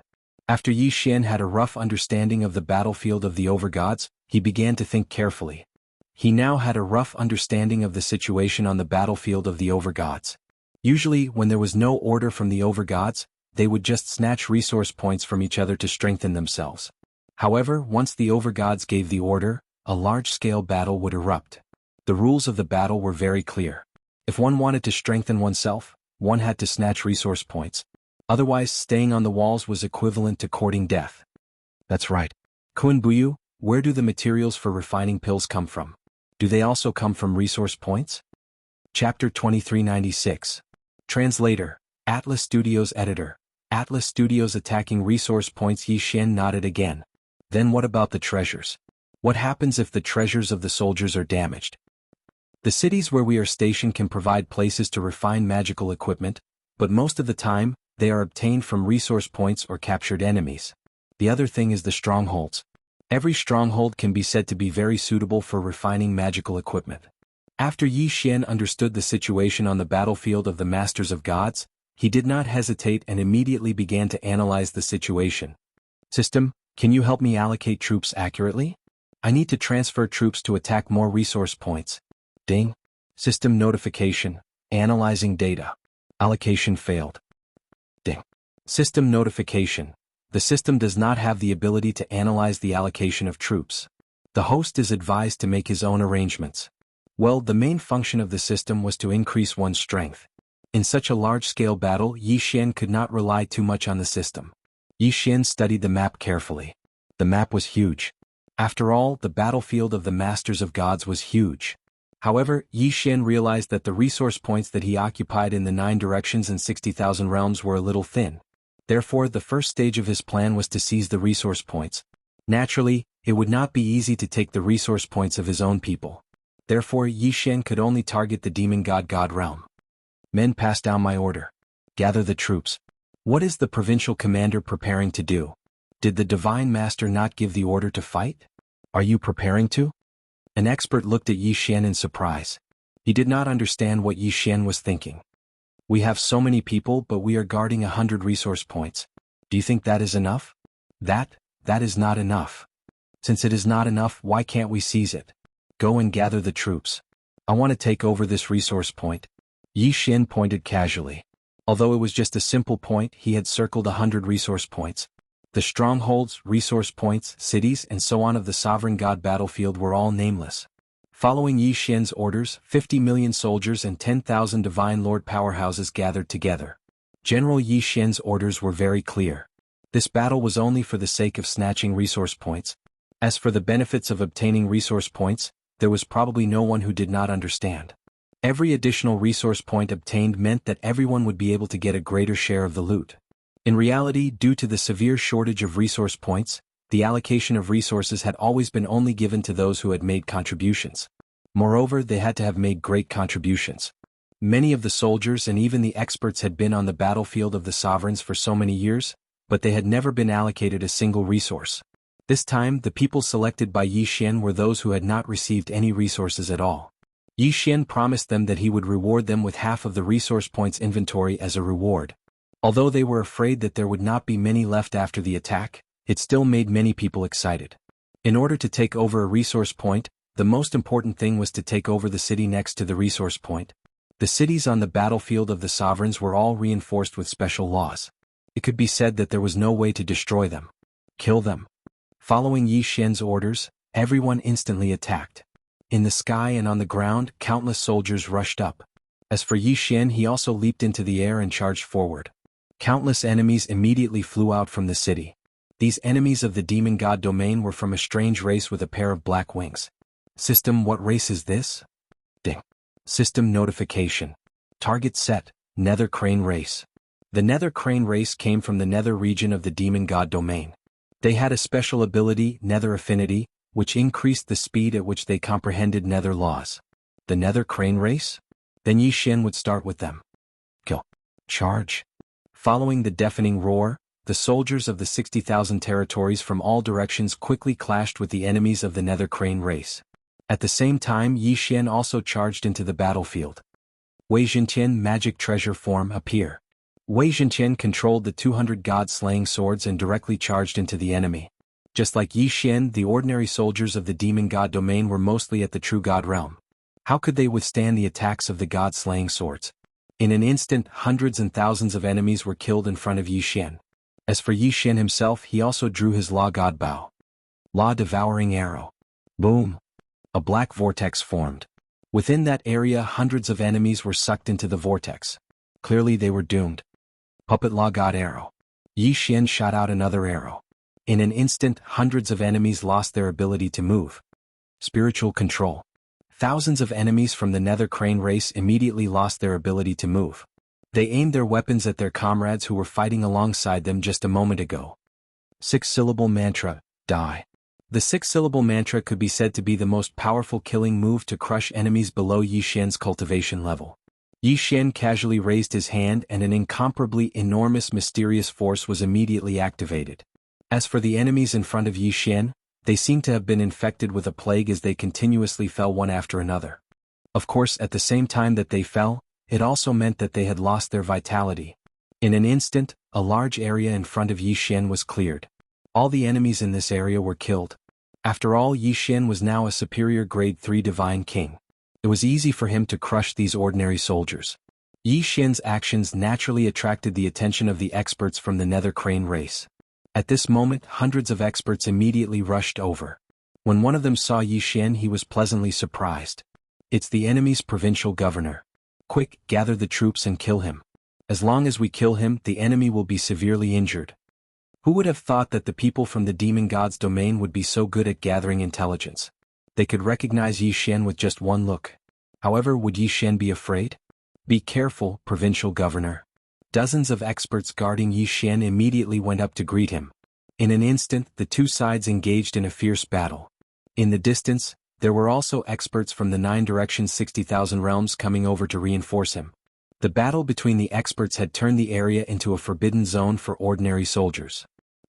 After Yi Xian had a rough understanding of the battlefield of the overgods, he began to think carefully. He now had a rough understanding of the situation on the battlefield of the overgods. Usually, when there was no order from the overgods, they would just snatch resource points from each other to strengthen themselves. However, once the overgods gave the order, a large-scale battle would erupt. The rules of the battle were very clear. If one wanted to strengthen oneself, one had to snatch resource points. Otherwise, staying on the walls was equivalent to courting death. That's right. Kun Buyu, where do the materials for refining pills come from? Do they also come from resource points? Chapter 2396. Translator, Atlas Studios Editor. Atlas Studios attacking resource points. Yi Xian nodded again. Then what about the treasures? What happens if the treasures of the soldiers are damaged? The cities where we are stationed can provide places to refine magical equipment, but most of the time, they are obtained from resource points or captured enemies. The other thing is the strongholds. Every stronghold can be said to be very suitable for refining magical equipment. After Yi Xian understood the situation on the battlefield of the Masters of Gods, he did not hesitate and immediately began to analyze the situation. System, can you help me allocate troops accurately? I need to transfer troops to attack more resource points. Ding. System notification. Analyzing data. Allocation failed. Ding. System notification. The system does not have the ability to analyze the allocation of troops. The host is advised to make his own arrangements. Well, the main function of the system was to increase one's strength. In such a large-scale battle, Yi Xian could not rely too much on the system. Yi Xian studied the map carefully. The map was huge. After all, the battlefield of the Masters of Gods was huge. However, Yi Xian realized that the resource points that he occupied in the 9 directions and 60,000 realms were a little thin. Therefore, the first stage of his plan was to seize the resource points. Naturally, it would not be easy to take the resource points of his own people. Therefore, Yi Xian could only target the demon god realm. Men, pass down my order. Gather the troops. What is the provincial commander preparing to do? Did the divine master not give the order to fight? Are you preparing to? An expert looked at Yi Xian in surprise. He did not understand what Yi Xian was thinking. We have so many people, but we are guarding 100 resource points. Do you think that is enough? That is not enough. Since it is not enough, why can't we seize it? Go and gather the troops. I want to take over this resource point. Yi Xian pointed casually. Although it was just a simple point, he had circled 100 resource points. The strongholds, resource points, cities, and so on of the sovereign god battlefield were all nameless. Following Yi Xian's orders, 50 million soldiers and 10,000 divine lord powerhouses gathered together. General Yi Xian's orders were very clear. This battle was only for the sake of snatching resource points. As for the benefits of obtaining resource points, there was probably no one who did not understand. Every additional resource point obtained meant that everyone would be able to get a greater share of the loot. In reality, due to the severe shortage of resource points, the allocation of resources had always been only given to those who had made contributions. Moreover, they had to have made great contributions. Many of the soldiers and even the experts had been on the battlefield of the sovereigns for so many years, but they had never been allocated a single resource. This time, the people selected by Yi Xian were those who had not received any resources at all. Yi Xian promised them that he would reward them with half of the resource points inventory as a reward. Although they were afraid that there would not be many left after the attack, it still made many people excited. In order to take over a resource point, the most important thing was to take over the city next to the resource point. The cities on the battlefield of the sovereigns were all reinforced with special laws. It could be said that there was no way to destroy them. Kill them. Following Yi Xian's orders, everyone instantly attacked. In the sky and on the ground, countless soldiers rushed up. As for Yi Xian, he also leaped into the air and charged forward. Countless enemies immediately flew out from the city. These enemies of the demon god domain were from a strange race with a pair of black wings. System: what race is this? Ding. System notification. Target set: Nether Crane race. The Nether Crane race came from the Nether region of the demon god domain. They had a special ability, Nether Affinity, which increased the speed at which they comprehended Nether laws. The Nether Crane race? Then Yi Xian would start with them. Kill. Charge. Following the deafening roar, the soldiers of the 60,000 territories from all directions quickly clashed with the enemies of the Nether Crane race. At the same time, Yi Xian also charged into the battlefield. Wei Zhentian magic treasure form appear. Wei Zhentian controlled the 200 god-slaying swords and directly charged into the enemy. Just like Yi Xian, the ordinary soldiers of the demon god domain were mostly at the true god realm. How could they withstand the attacks of the god-slaying swords? In an instant, hundreds and thousands of enemies were killed in front of Yi Xian. As for Yi Xian himself, he also drew his Law God Bow. Law Devouring Arrow. Boom! A black vortex formed. Within that area, hundreds of enemies were sucked into the vortex. Clearly they were doomed. Puppet Law God Arrow. Yi Xian shot out another arrow. In an instant, hundreds of enemies lost their ability to move. Spiritual Control. Thousands of enemies from the Nether Crane race immediately lost their ability to move. They aimed their weapons at their comrades who were fighting alongside them just a moment ago. 6-syllable mantra, die. The 6-syllable mantra could be said to be the most powerful killing move to crush enemies below Yi Xian's cultivation level. Yi Xian casually raised his hand and an incomparably enormous mysterious force was immediately activated. As for the enemies in front of Yi Xian, they seemed to have been infected with a plague as they continuously fell one after another. Of course, at the same time that they fell, it also meant that they had lost their vitality. In an instant, a large area in front of Yi Xian was cleared. All the enemies in this area were killed. After all, Yi Xian was now a superior grade 3 divine king. It was easy for him to crush these ordinary soldiers. Yi Xian's actions naturally attracted the attention of the experts from the Nether Crane race. At this moment, hundreds of experts immediately rushed over. When one of them saw Yi Xian, he was pleasantly surprised. It's the enemy's provincial governor. Quick, gather the troops and kill him. As long as we kill him, the enemy will be severely injured. Who would have thought that the people from the demon god's domain would be so good at gathering intelligence? They could recognize Yi Xian with just one look. However, would Yi Xian be afraid? Be careful, provincial governor. Dozens of experts guarding Yi Xian immediately went up to greet him. In an instant, the two sides engaged in a fierce battle. In the distance, there were also experts from the 9 directions 60,000 realms coming over to reinforce him. The battle between the experts had turned the area into a forbidden zone for ordinary soldiers.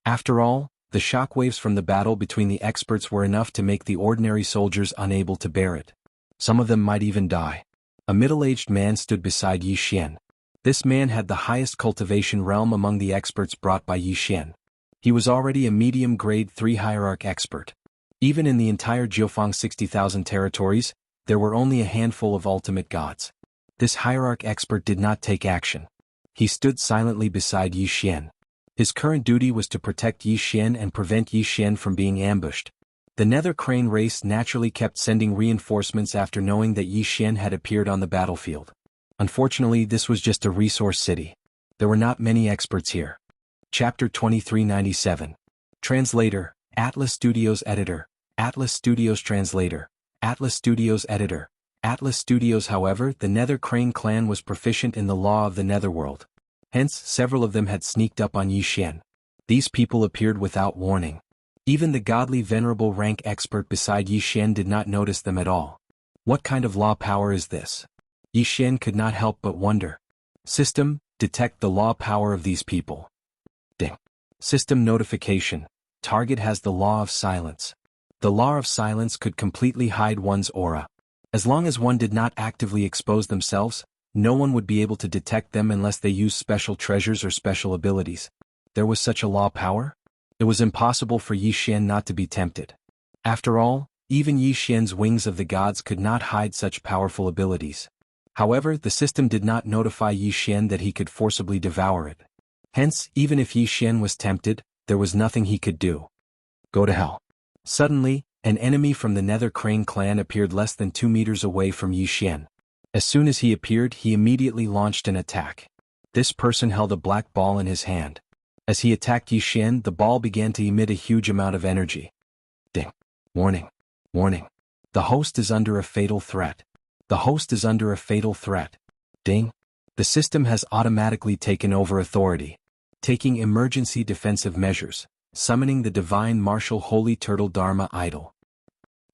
After all, the shockwaves from the battle between the experts were enough to make the ordinary soldiers unable to bear it. Some of them might even die. A middle-aged man stood beside Yi Xian. This man had the highest cultivation realm among the experts brought by Yi Xian. He was already a medium grade 3 hierarch expert. Even in the entire Jiufang 60,000 territories, there were only a handful of ultimate gods. This hierarch expert did not take action. He stood silently beside Yi Xian. His current duty was to protect Yi Xian and prevent Yi Xian from being ambushed. The Nether Crane race naturally kept sending reinforcements after knowing that Yi Xian had appeared on the battlefield. Unfortunately, this was just a resource city. There were not many experts here. Chapter 2397. Translator, Atlas Studios Editor, Atlas Studios Translator, Atlas Studios Editor, Atlas Studios. However, the Nether Crane clan was proficient in the law of the Netherworld. Hence, several of them had sneaked up on Yi Xian. These people appeared without warning. Even the godly venerable rank expert beside Yi Xian did not notice them at all. What kind of law power is this? Yi Xian could not help but wonder. System, detect the law power of these people. Ding. System notification. target has the law of silence. The law of silence could completely hide one's aura. As long as one did not actively expose themselves, no one would be able to detect them unless they used special treasures or special abilities. There was such a law power? It was impossible for Yi Xian not to be tempted. After all, even Yi Xian's wings of the gods could not hide such powerful abilities. However, the system did not notify Yi Xian that he could forcibly devour it. Hence, even if Yi Xian was tempted, there was nothing he could do. Go to hell. Suddenly, an enemy from the Nether Crane clan appeared less than 2 meters away from Yi Xian. As soon as he appeared, he immediately launched an attack. This person held a black ball in his hand. As he attacked Yi Xian, the ball began to emit a huge amount of energy. Ding. Warning. Warning. The host is under a fatal threat. The host is under a fatal threat. Ding. The system has automatically taken over authority. Taking emergency defensive measures. Summoning the divine martial holy turtle Dharma idol.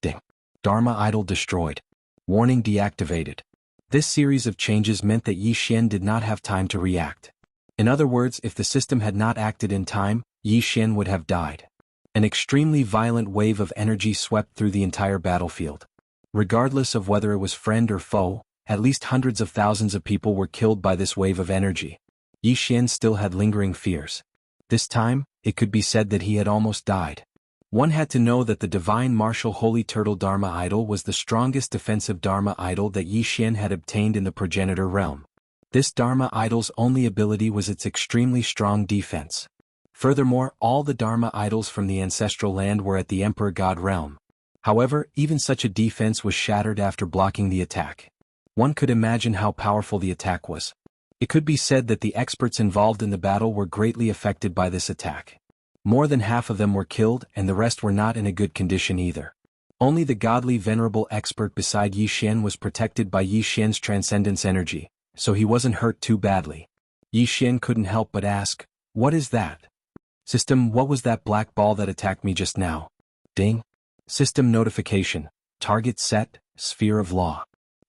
Ding. Dharma idol destroyed. Warning deactivated. This series of changes meant that Yi Xian did not have time to react. In other words, if the system had not acted in time, Yi Xian would have died. An extremely violent wave of energy swept through the entire battlefield. Regardless of whether it was friend or foe, at least hundreds of thousands of people were killed by this wave of energy. Yi Xian still had lingering fears. This time, it could be said that he had almost died. One had to know that the divine martial holy turtle Dharma idol was the strongest defensive Dharma idol that Yi Xian had obtained in the progenitor realm. This Dharma idol's only ability was its extremely strong defense. Furthermore, all the Dharma idols from the ancestral land were at the Emperor God realm. However, even such a defense was shattered after blocking the attack. One could imagine how powerful the attack was. It could be said that the experts involved in the battle were greatly affected by this attack. More than half of them were killed and the rest were not in a good condition either. Only the godly venerable expert beside Yi Xian was protected by Yi Xian's transcendence energy, so he wasn't hurt too badly. Yi Xian couldn't help but ask, "What is that?" "System, what was that black ball that attacked me just now?" Ding. System notification. Target set, Sphere of Law.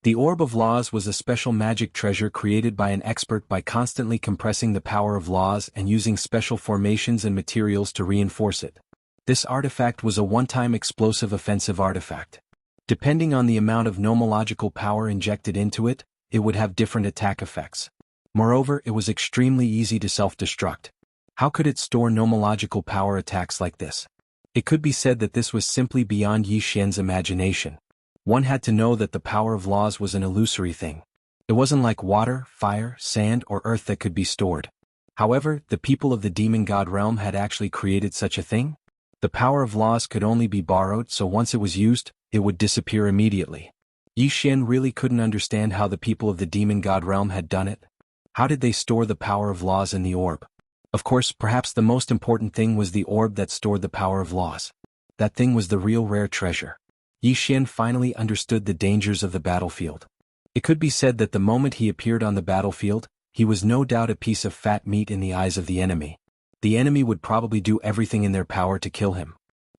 The Orb of Laws was a special magic treasure created by an expert by constantly compressing the power of laws and using special formations and materials to reinforce it. This artifact was a one-time explosive offensive artifact. Depending on the amount of nomological power injected into it, it would have different attack effects. Moreover, it was extremely easy to self-destruct. How could it store nomological power attacks like this? It could be said that this was simply beyond Yi Xian's imagination. One had to know that the power of laws was an illusory thing. It wasn't like water, fire, sand, or earth that could be stored. However, the people of the demon god realm had actually created such a thing. The power of laws could only be borrowed, so once it was used, it would disappear immediately. Yi Xian really couldn't understand how the people of the demon god realm had done it. How did they store the power of laws in the orb? Of course, perhaps the most important thing was the orb that stored the power of laws. That thing was the real rare treasure. Yi Xian finally understood the dangers of the battlefield. It could be said that the moment he appeared on the battlefield, he was no doubt a piece of fat meat in the eyes of the enemy. The enemy would probably do everything in their power to kill him.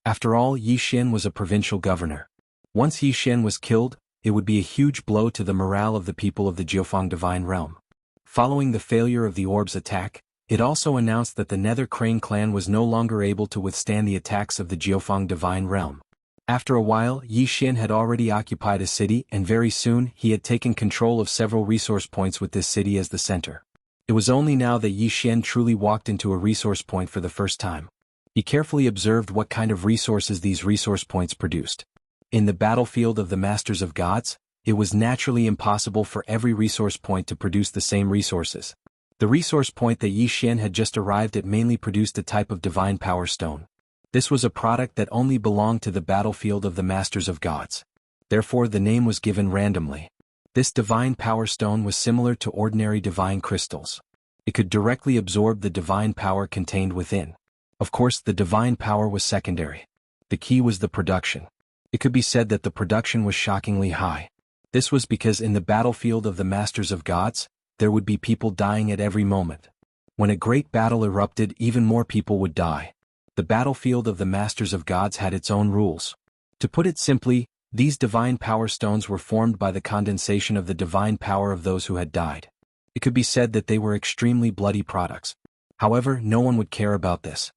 After all, Yi Xian was a provincial governor. Once Yi Xian was killed, it would be a huge blow to the morale of the people of the Jiufeng divine realm. Following the failure of the orb's attack, it also announced that the Nether Crane clan was no longer able to withstand the attacks of the Jiufeng divine realm. After a while, Yi Xian had already occupied a city and very soon he had taken control of several resource points with this city as the center. It was only now that Yi Xian truly walked into a resource point for the first time. He carefully observed what kind of resources these resource points produced. In the battlefield of the Masters of Gods, it was naturally impossible for every resource point to produce the same resources. The resource point that Yi Xian had just arrived at mainly produced a type of divine power stone. This was a product that only belonged to the battlefield of the Masters of Gods. Therefore the name was given randomly. This divine power stone was similar to ordinary divine crystals. It could directly absorb the divine power contained within. Of course, the divine power was secondary. The key was the production. It could be said that the production was shockingly high. This was because in the battlefield of the Masters of Gods, there would be people dying at every moment. When a great battle erupted, even more people would die. The battlefield of the Masters of Gods had its own rules. To put it simply, these divine power stones were formed by the condensation of the divine power of those who had died. It could be said that they were extremely bloody products. However, no one would care about this.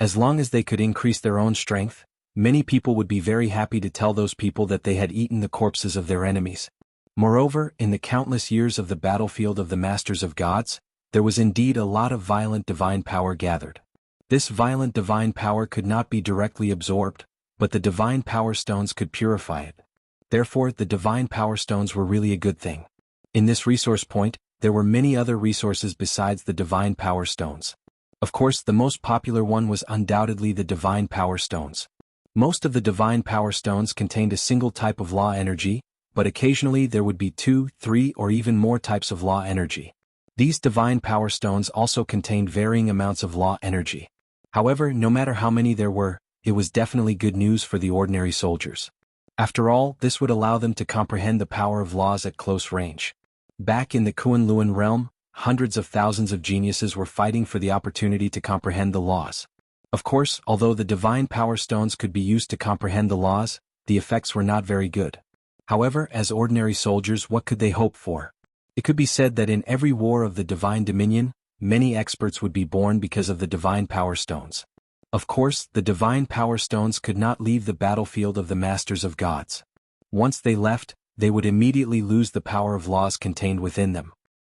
As long as they could increase their own strength, many people would be very happy to tell those people that they had eaten the corpses of their enemies. Moreover, in the countless years of the battlefield of the Masters of Gods, there was indeed a lot of violent divine power gathered. This violent divine power could not be directly absorbed, but the divine power stones could purify it. Therefore, the divine power stones were really a good thing. In this resource point, there were many other resources besides the divine power stones. Of course, the most popular one was undoubtedly the divine power stones. Most of the divine power stones contained a single type of law energy, but occasionally there would be 2, 3, or even more types of law energy. These divine power stones also contained varying amounts of law energy. However, no matter how many there were, it was definitely good news for the ordinary soldiers. After all, this would allow them to comprehend the power of laws at close range. Back in the Kunlun realm, hundreds of thousands of geniuses were fighting for the opportunity to comprehend the laws. Of course, although the divine power stones could be used to comprehend the laws, the effects were not very good. However, as ordinary soldiers, what could they hope for? It could be said that in every war of the divine dominion, many experts would be born because of the divine power stones. Of course, the divine power stones could not leave the battlefield of the Masters of Gods. Once they left, they would immediately lose the power of laws contained within them.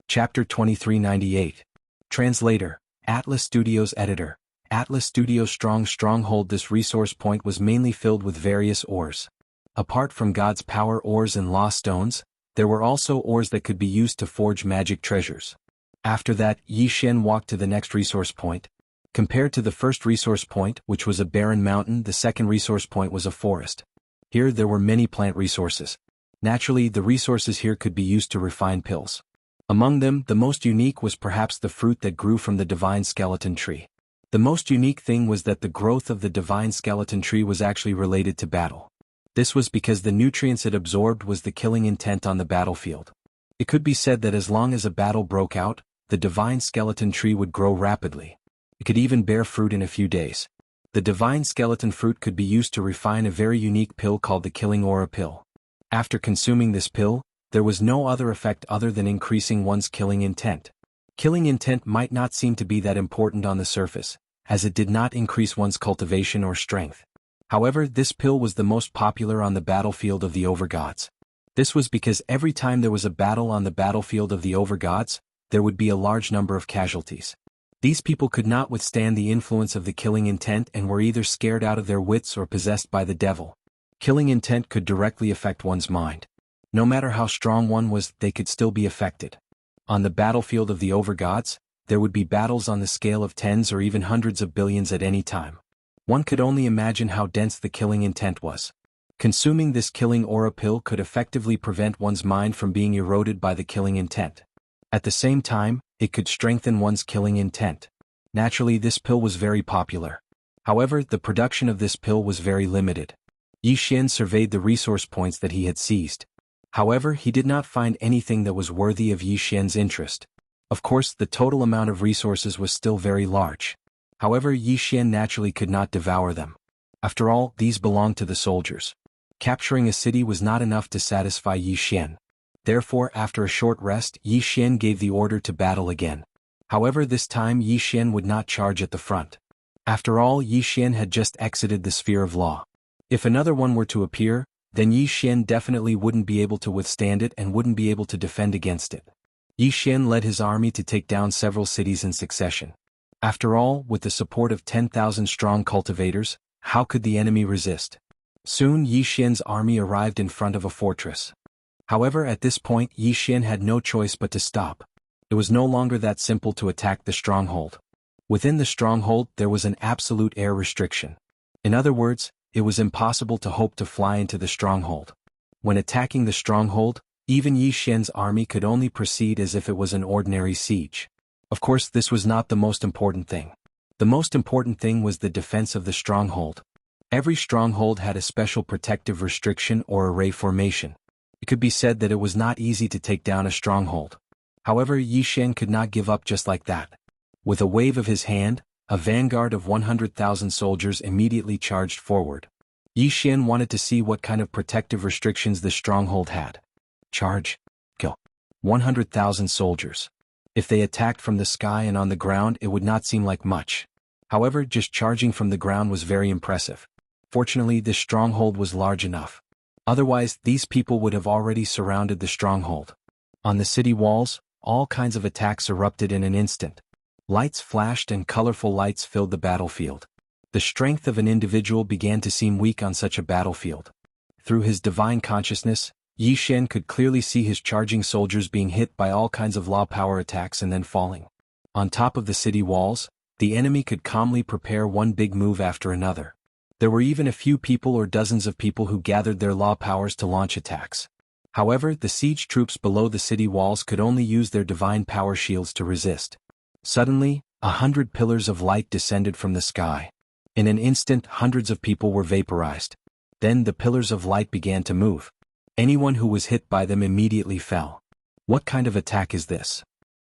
Chapter 2398. Translator, Atlas Studios Editor. Atlas Studios Stronghold. This resource point was mainly filled with various ores. Apart from God's power ores and law stones, there were also ores that could be used to forge magic treasures. After that, Yi Xian walked to the next resource point. Compared to the first resource point, which was a barren mountain, the second resource point was a forest. Here there were many plant resources. Naturally, the resources here could be used to refine pills. Among them, the most unique was perhaps the fruit that grew from the divine skeleton tree. The most unique thing was that the growth of the divine skeleton tree was actually related to battle. This was because the nutrients it absorbed was the killing intent on the battlefield. It could be said that as long as a battle broke out, the divine skeleton tree would grow rapidly. It could even bear fruit in a few days. The divine skeleton fruit could be used to refine a very unique pill called the Killing Aura pill. After consuming this pill, there was no other effect other than increasing one's killing intent. Killing intent might not seem to be that important on the surface, as it did not increase one's cultivation or strength. However, this pill was the most popular on the battlefield of the overgods. This was because every time there was a battle on the battlefield of the overgods, there would be a large number of casualties. These people could not withstand the influence of the killing intent and were either scared out of their wits or possessed by the devil. Killing intent could directly affect one's mind. No matter how strong one was, they could still be affected. On the battlefield of the overgods, there would be battles on the scale of tens or even hundreds of billions at any time. One could only imagine how dense the killing intent was. Consuming this killing aura pill could effectively prevent one's mind from being eroded by the killing intent. At the same time, it could strengthen one's killing intent. Naturally, this pill was very popular. However, the production of this pill was very limited. Yi Xian surveyed the resource points that he had seized. However, he did not find anything that was worthy of Yi Xian's interest. Of course, the total amount of resources was still very large. However, Yi Xian naturally could not devour them. After all, these belonged to the soldiers. Capturing a city was not enough to satisfy Yi Xian. Therefore, after a short rest, Yi Xian gave the order to battle again. However, this time Yi Xian would not charge at the front. After all, Yi Xian had just exited the sphere of law. If another one were to appear, then Yi Xian definitely wouldn't be able to withstand it and wouldn't be able to defend against it. Yi Xian led his army to take down several cities in succession. After all, with the support of 10,000 strong cultivators, how could the enemy resist? Soon Yi Xian's army arrived in front of a fortress. However, at this point Yi Xian had no choice but to stop. It was no longer that simple to attack the stronghold. Within the stronghold there was an absolute air restriction. In other words, it was impossible to hope to fly into the stronghold. When attacking the stronghold, even Yi Xian's army could only proceed as if it was an ordinary siege. Of course, this was not the most important thing. The most important thing was the defense of the stronghold. Every stronghold had a special protective restriction or array formation. It could be said that it was not easy to take down a stronghold. However, Yi Xian could not give up just like that. With a wave of his hand, a vanguard of 100,000 soldiers immediately charged forward. Yi Xian wanted to see what kind of protective restrictions the stronghold had. Charge. Kill. 100,000 soldiers. If they attacked from the sky and on the ground, it would not seem like much. However, just charging from the ground was very impressive. Fortunately, this stronghold was large enough. Otherwise, these people would have already surrounded the stronghold. On the city walls, all kinds of attacks erupted in an instant. Lights flashed and colorful lights filled the battlefield. The strength of an individual began to seem weak on such a battlefield. Through his divine consciousness, Yi Xian could clearly see his charging soldiers being hit by all kinds of law power attacks and then falling. On top of the city walls, the enemy could calmly prepare one big move after another. There were even a few people or dozens of people who gathered their law powers to launch attacks. However, the siege troops below the city walls could only use their divine power shields to resist. Suddenly, 100 pillars of light descended from the sky. In an instant, hundreds of people were vaporized. Then the pillars of light began to move. Anyone who was hit by them immediately fell. What kind of attack is this?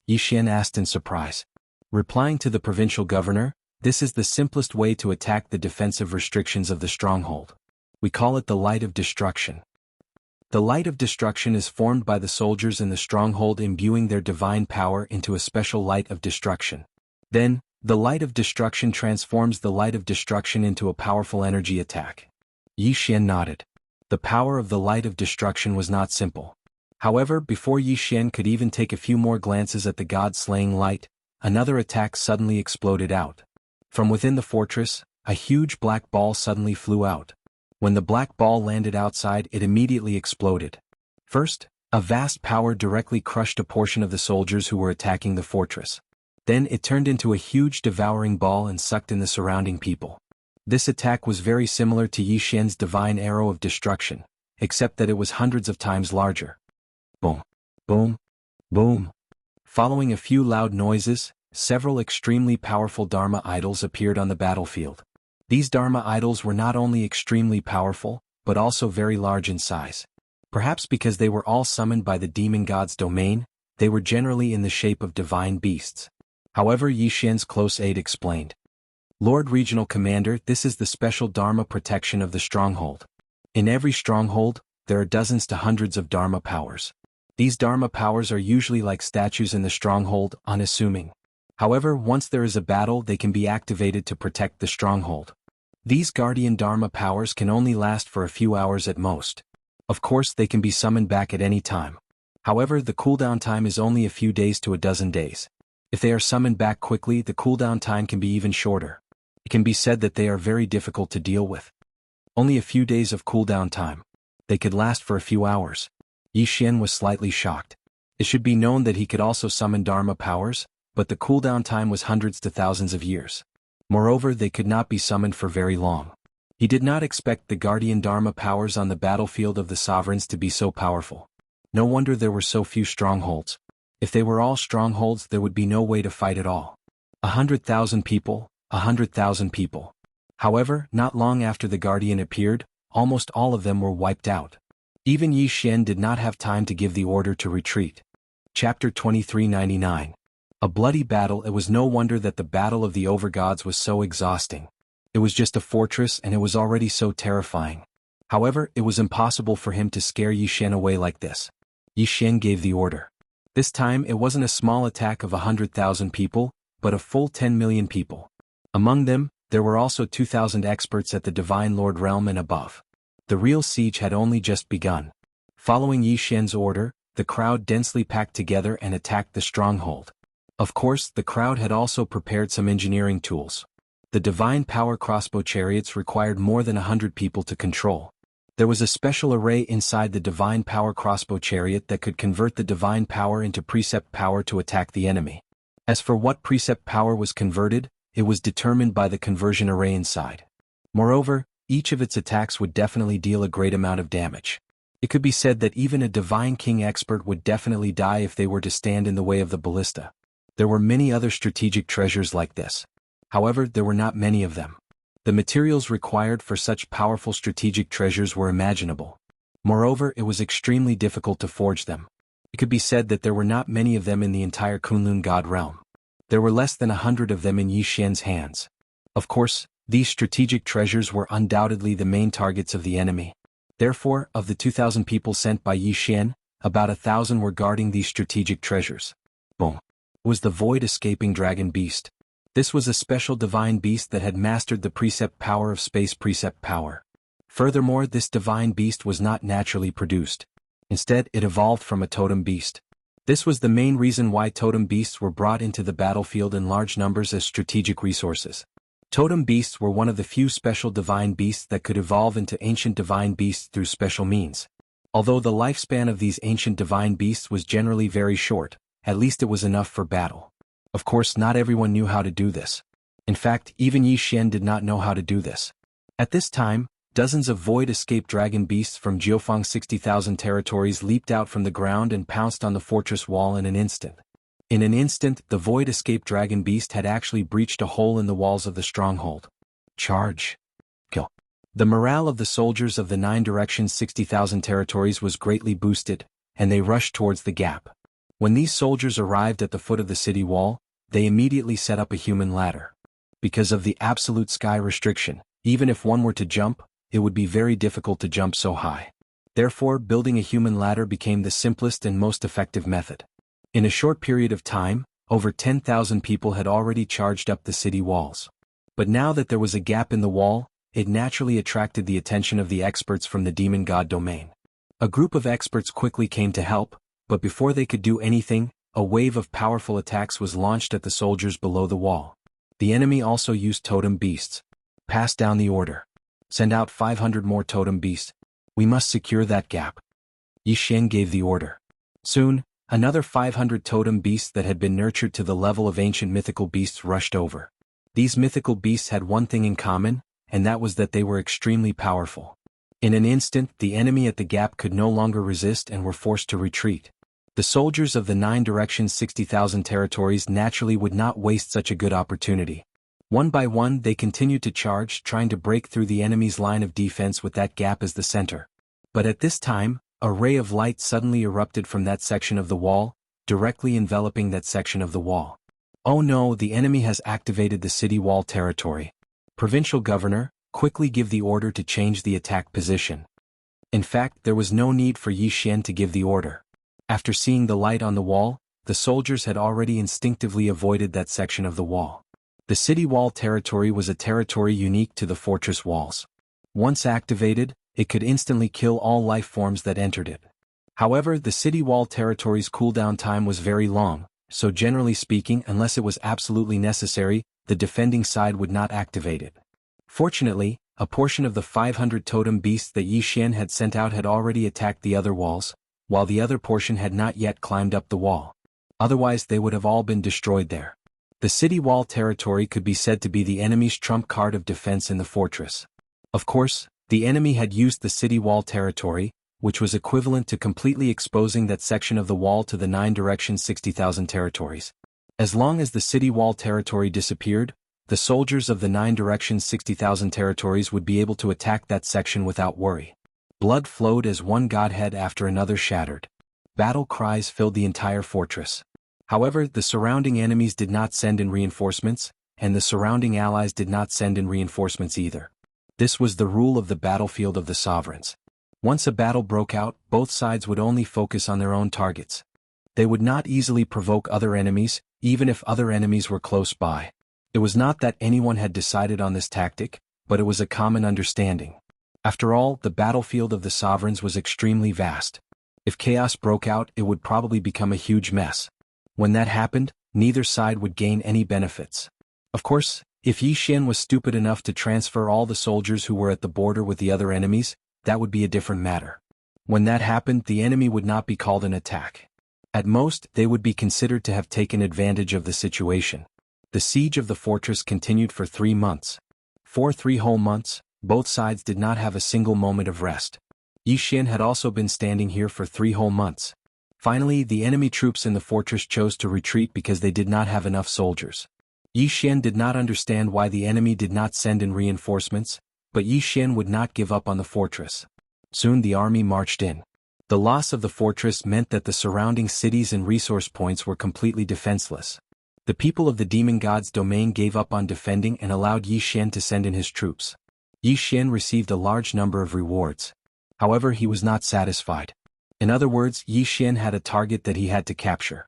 Yi Xian asked in surprise. Replying to the provincial governor, this is the simplest way to attack the defensive restrictions of the stronghold. We call it the light of destruction. The light of destruction is formed by the soldiers in the stronghold imbuing their divine power into a special light of destruction. Then, the light of destruction transforms the light of destruction into a powerful energy attack. Yi Xian nodded. The power of the light of destruction was not simple. However, before Yi Xian could even take a few more glances at the god-slaying light, another attack suddenly exploded out. From within the fortress, a huge black ball suddenly flew out. When the black ball landed outside, it immediately exploded. First, a vast power directly crushed a portion of the soldiers who were attacking the fortress. Then it turned into a huge devouring ball and sucked in the surrounding people. This attack was very similar to Yi Xian's divine arrow of destruction, except that it was hundreds of times larger. Boom, boom, boom. Following a few loud noises, several extremely powerful Dharma idols appeared on the battlefield. These Dharma idols were not only extremely powerful, but also very large in size. Perhaps because they were all summoned by the demon god's domain, they were generally in the shape of divine beasts. However, Yi Xian's close aide explained. Lord Regional Commander, this is the special Dharma protection of the stronghold. In every stronghold, there are dozens to hundreds of Dharma powers. These Dharma powers are usually like statues in the stronghold, unassuming. However, once there is a battle, they can be activated to protect the stronghold. These guardian Dharma powers can only last for a few hours at most. Of course, they can be summoned back at any time. However, the cooldown time is only a few days to a dozen days. If they are summoned back quickly, the cooldown time can be even shorter. It can be said that they are very difficult to deal with. Only a few days of cooldown time. They could last for a few hours. Yi Xian was slightly shocked. It should be known that he could also summon Dharma powers, but the cooldown time was hundreds to thousands of years. Moreover, they could not be summoned for very long. He did not expect the guardian Dharma powers on the battlefield of the sovereigns to be so powerful. No wonder there were so few strongholds. If they were all strongholds, there would be no way to fight at all. 100,000 people, 100,000 people. However, not long after the guardian appeared, almost all of them were wiped out. Even Yi Xian did not have time to give the order to retreat. Chapter 2399. A bloody battle. It was no wonder that the battle of the overgods was so exhausting. It was just a fortress and it was already so terrifying. However, it was impossible for him to scare Yi Xian away like this. Yi Xian gave the order. This time it wasn't a small attack of 100,000 people, but a full 10 million people. Among them, there were also 2,000 experts at the Divine Lord realm and above. The real siege had only just begun. Following Yi Xian's order, the crowd densely packed together and attacked the stronghold. Of course, the crowd had also prepared some engineering tools. The divine power crossbow chariots required more than 100 people to control. There was a special array inside the divine power crossbow chariot that could convert the divine power into precept power to attack the enemy. As for what precept power was converted, it was determined by the conversion array inside. Moreover, each of its attacks would definitely deal a great amount of damage. It could be said that even a divine king expert would definitely die if they were to stand in the way of the ballista. There were many other strategic treasures like this. However, there were not many of them. The materials required for such powerful strategic treasures were imaginable. Moreover, it was extremely difficult to forge them. It could be said that there were not many of them in the entire Kunlun God realm. There were less than 100 of them in Yi Xian's hands. Of course, these strategic treasures were undoubtedly the main targets of the enemy. Therefore, of the 2,000 people sent by Yi Xian, about 1,000 were guarding these strategic treasures. Boom. Was the void-escaping dragon beast. This was a special divine beast that had mastered the precept power of space precept power. Furthermore, this divine beast was not naturally produced. Instead, it evolved from a totem beast. This was the main reason why totem beasts were brought into the battlefield in large numbers as strategic resources. Totem beasts were one of the few special divine beasts that could evolve into ancient divine beasts through special means. Although the lifespan of these ancient divine beasts was generally very short, at least it was enough for battle. Of course, not everyone knew how to do this. In fact, even Yi Xian did not know how to do this. At this time, dozens of void-escape dragon beasts from Jiufeng's 60,000 territories leaped out from the ground and pounced on the fortress wall in an instant. In an instant, the void-escape dragon beast had actually breached a hole in the walls of the stronghold. Charge! Kill! The morale of the soldiers of the 9 directions 60,000 territories was greatly boosted, and they rushed towards the gap. When these soldiers arrived at the foot of the city wall, they immediately set up a human ladder. Because of the absolute sky restriction, even if one were to jump, it would be very difficult to jump so high. Therefore, building a human ladder became the simplest and most effective method. In a short period of time, over 10,000 people had already charged up the city walls. But now that there was a gap in the wall, it naturally attracted the attention of the experts from the demon god domain. A group of experts quickly came to help, but before they could do anything, a wave of powerful attacks was launched at the soldiers below the wall. The enemy also used totem beasts. Pass down the order. Send out 500 more totem beasts. We must secure that gap. Yi Xian gave the order. Soon, another 500 totem beasts that had been nurtured to the level of ancient mythical beasts rushed over. These mythical beasts had one thing in common, and that was that they were extremely powerful. In an instant, the enemy at the gap could no longer resist and were forced to retreat. The soldiers of the 9 directions 60,000 territories naturally would not waste such a good opportunity. One by one they continued to charge, trying to break through the enemy's line of defense with that gap as the center. But at this time, a ray of light suddenly erupted from that section of the wall, directly enveloping that section of the wall. Oh no, the enemy has activated the city wall territory. Provincial governor, quickly give the order to change the attack position. In fact, there was no need for Yi Xian to give the order. After seeing the light on the wall, the soldiers had already instinctively avoided that section of the wall. The city wall territory was a territory unique to the fortress walls. Once activated, it could instantly kill all life forms that entered it. However, the city wall territory's cooldown time was very long, so generally speaking, unless it was absolutely necessary, the defending side would not activate it. Fortunately, a portion of the 500 totem beasts that Yi Xian had sent out had already attacked the other walls, while the other portion had not yet climbed up the wall. Otherwise they would have all been destroyed there. The city wall territory could be said to be the enemy's trump card of defense in the fortress. Of course, the enemy had used the city wall territory, which was equivalent to completely exposing that section of the wall to the 9 directions 60,000 territories. As long as the city wall territory disappeared, the soldiers of the 9 directions 60,000 territories would be able to attack that section without worry. Blood flowed as one godhead after another shattered. Battle cries filled the entire fortress. However, the surrounding enemies did not send in reinforcements, and the surrounding allies did not send in reinforcements either. This was the rule of the battlefield of the sovereigns. Once a battle broke out, both sides would only focus on their own targets. They would not easily provoke other enemies, even if other enemies were close by. It was not that anyone had decided on this tactic, but it was a common understanding. After all, the battlefield of the sovereigns was extremely vast. If chaos broke out, it would probably become a huge mess. When that happened, neither side would gain any benefits. Of course, if Yi Xian was stupid enough to transfer all the soldiers who were at the border with the other enemies, that would be a different matter. When that happened, the enemy would not be called an attack. At most, they would be considered to have taken advantage of the situation. The siege of the fortress continued for 3 months. For 3 whole months, both sides did not have a single moment of rest. Yi Xian had also been standing here for 3 whole months. Finally, the enemy troops in the fortress chose to retreat because they did not have enough soldiers. Yi Xian did not understand why the enemy did not send in reinforcements, but Yi Xian would not give up on the fortress. Soon the army marched in. The loss of the fortress meant that the surrounding cities and resource points were completely defenseless. The people of the demon god's domain gave up on defending and allowed Yi Xian to send in his troops. Yi Xian received a large number of rewards. However, he was not satisfied. In other words, Yi Xian had a target that he had to capture.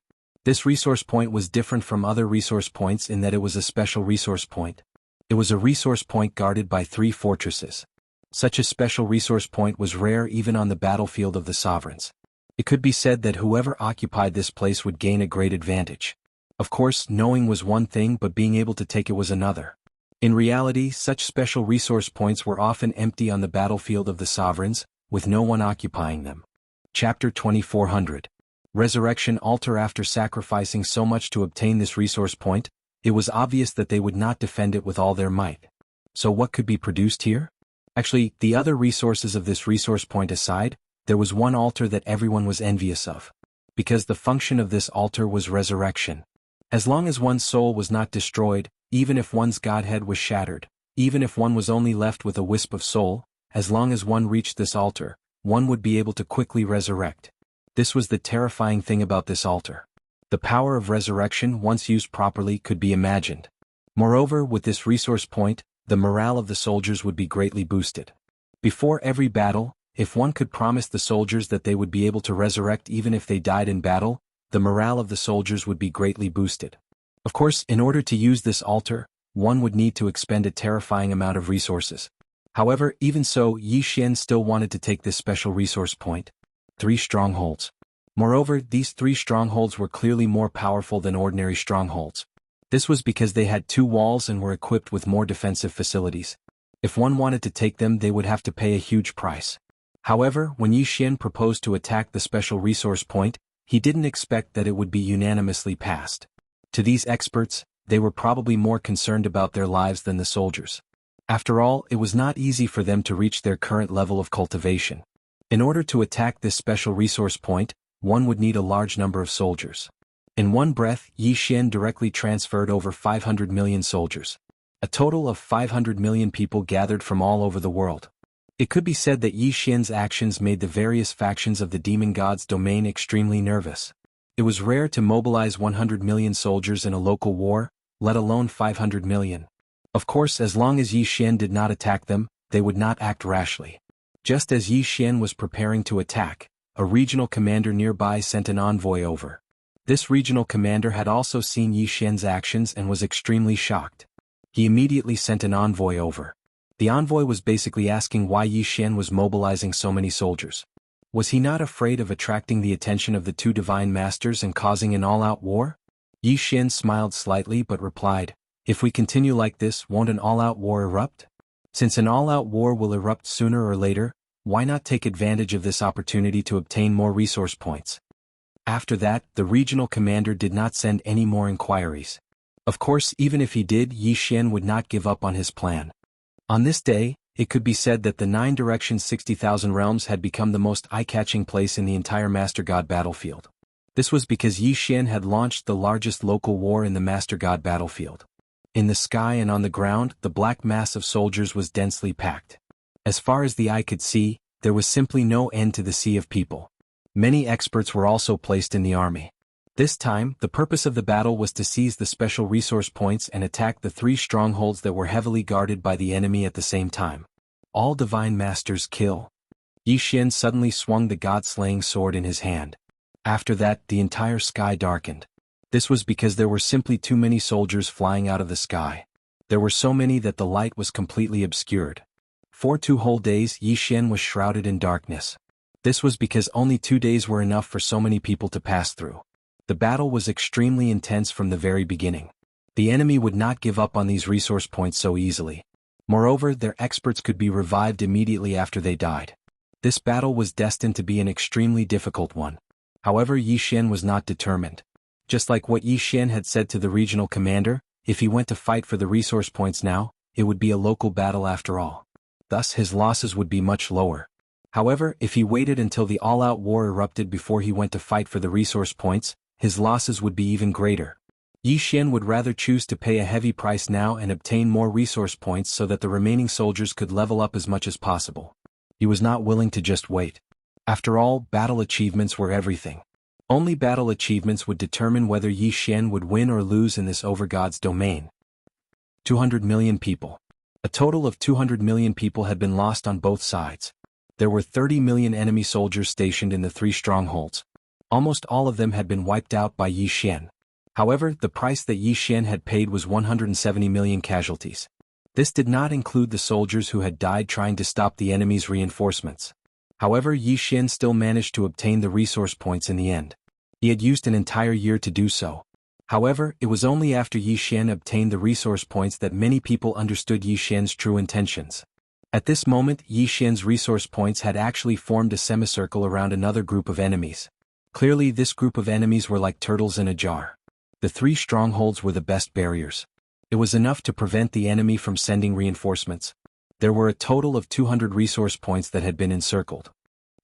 This resource point was different from other resource points in that it was a special resource point. It was a resource point guarded by 3 fortresses. Such a special resource point was rare even on the battlefield of the sovereigns. It could be said that whoever occupied this place would gain a great advantage. Of course, knowing was one thing, but being able to take it was another. In reality, such special resource points were often empty on the battlefield of the sovereigns, with no one occupying them. Chapter 2400. Resurrection Altar. After sacrificing so much to obtain this resource point, it was obvious that they would not defend it with all their might. So what could be produced here? Actually, the other resources of this resource point aside, there was one altar that everyone was envious of. Because the function of this altar was resurrection. As long as one's soul was not destroyed, even if one's godhead was shattered, even if one was only left with a wisp of soul, as long as one reached this altar, one would be able to quickly resurrect. This was the terrifying thing about this altar. The power of resurrection, once used properly, could be imagined. Moreover, with this resource point, the morale of the soldiers would be greatly boosted. Before every battle, if one could promise the soldiers that they would be able to resurrect even if they died in battle, the morale of the soldiers would be greatly boosted. Of course, in order to use this altar, one would need to expend a terrifying amount of resources. However, even so, Yi Xian still wanted to take this special resource point. 3 strongholds. Moreover, these 3 strongholds were clearly more powerful than ordinary strongholds. This was because they had 2 walls and were equipped with more defensive facilities. If one wanted to take them, they would have to pay a huge price. However, when Yi Xian proposed to attack the special resource point, he didn't expect that it would be unanimously passed. To these experts, they were probably more concerned about their lives than the soldiers. After all, it was not easy for them to reach their current level of cultivation. In order to attack this special resource point, one would need a large number of soldiers. In one breath, Yi Xian directly transferred over 500 million soldiers. A total of 500 million people gathered from all over the world. It could be said that Yi Xian's actions made the various factions of the demon god's domain extremely nervous. It was rare to mobilize 100 million soldiers in a local war, let alone 500 million. Of course, as long as Yi Xian did not attack them, they would not act rashly. Just as Yi Xian was preparing to attack, a regional commander nearby sent an envoy over. This regional commander had also seen Yi Xian's actions and was extremely shocked. He immediately sent an envoy over. The envoy was basically asking why Yi Xian was mobilizing so many soldiers. Was he not afraid of attracting the attention of the 2 divine masters and causing an all-out war? Yi Xian smiled slightly but replied, "If we continue like this, won't an all-out war erupt? Since an all-out war will erupt sooner or later, why not take advantage of this opportunity to obtain more resource points?" After that, the regional commander did not send any more inquiries. Of course, even if he did, Yi Xian would not give up on his plan. On this day, it could be said that the 9 Directions 60,000 Realms had become the most eye-catching place in the entire Master God battlefield. This was because Yi Xian had launched the largest local war in the Master God battlefield. In the sky and on the ground, the black mass of soldiers was densely packed. As far as the eye could see, there was simply no end to the sea of people. Many experts were also placed in the army. This time, the purpose of the battle was to seize the special resource points and attack the 3 strongholds that were heavily guarded by the enemy at the same time. All divine masters kill. Yi Xian suddenly swung the god-slaying sword in his hand. After that, the entire sky darkened. This was because there were simply too many soldiers flying out of the sky. There were so many that the light was completely obscured. For 2 whole days, Yi Xian was shrouded in darkness. This was because only 2 days were enough for so many people to pass through. The battle was extremely intense from the very beginning. The enemy would not give up on these resource points so easily. Moreover, their experts could be revived immediately after they died. This battle was destined to be an extremely difficult one. However, Yi Xian was not determined. Just like what Yi Xian had said to the regional commander, if he went to fight for the resource points now, it would be a local battle after all. Thus his losses would be much lower. However, if he waited until the all-out war erupted before he went to fight for the resource points, his losses would be even greater. Yi Xian would rather choose to pay a heavy price now and obtain more resource points so that the remaining soldiers could level up as much as possible. He was not willing to just wait. After all, battle achievements were everything. Only battle achievements would determine whether Yi Xian would win or lose in this overgod's domain. 200 million people. A total of 200 million people had been lost on both sides. There were 30 million enemy soldiers stationed in the 3 strongholds. Almost all of them had been wiped out by Yi Xian. However, the price that Yi Xian had paid was 170 million casualties. This did not include the soldiers who had died trying to stop the enemy's reinforcements. However, Yi Xian still managed to obtain the resource points in the end. He had used an entire year to do so. However, it was only after Yi Xian obtained the resource points that many people understood Yi Xian's true intentions. At this moment, Yi Xian's resource points had actually formed a semicircle around another group of enemies. Clearly, this group of enemies were like turtles in a jar. The 3 strongholds were the best barriers. It was enough to prevent the enemy from sending reinforcements. There were a total of 200 resource points that had been encircled.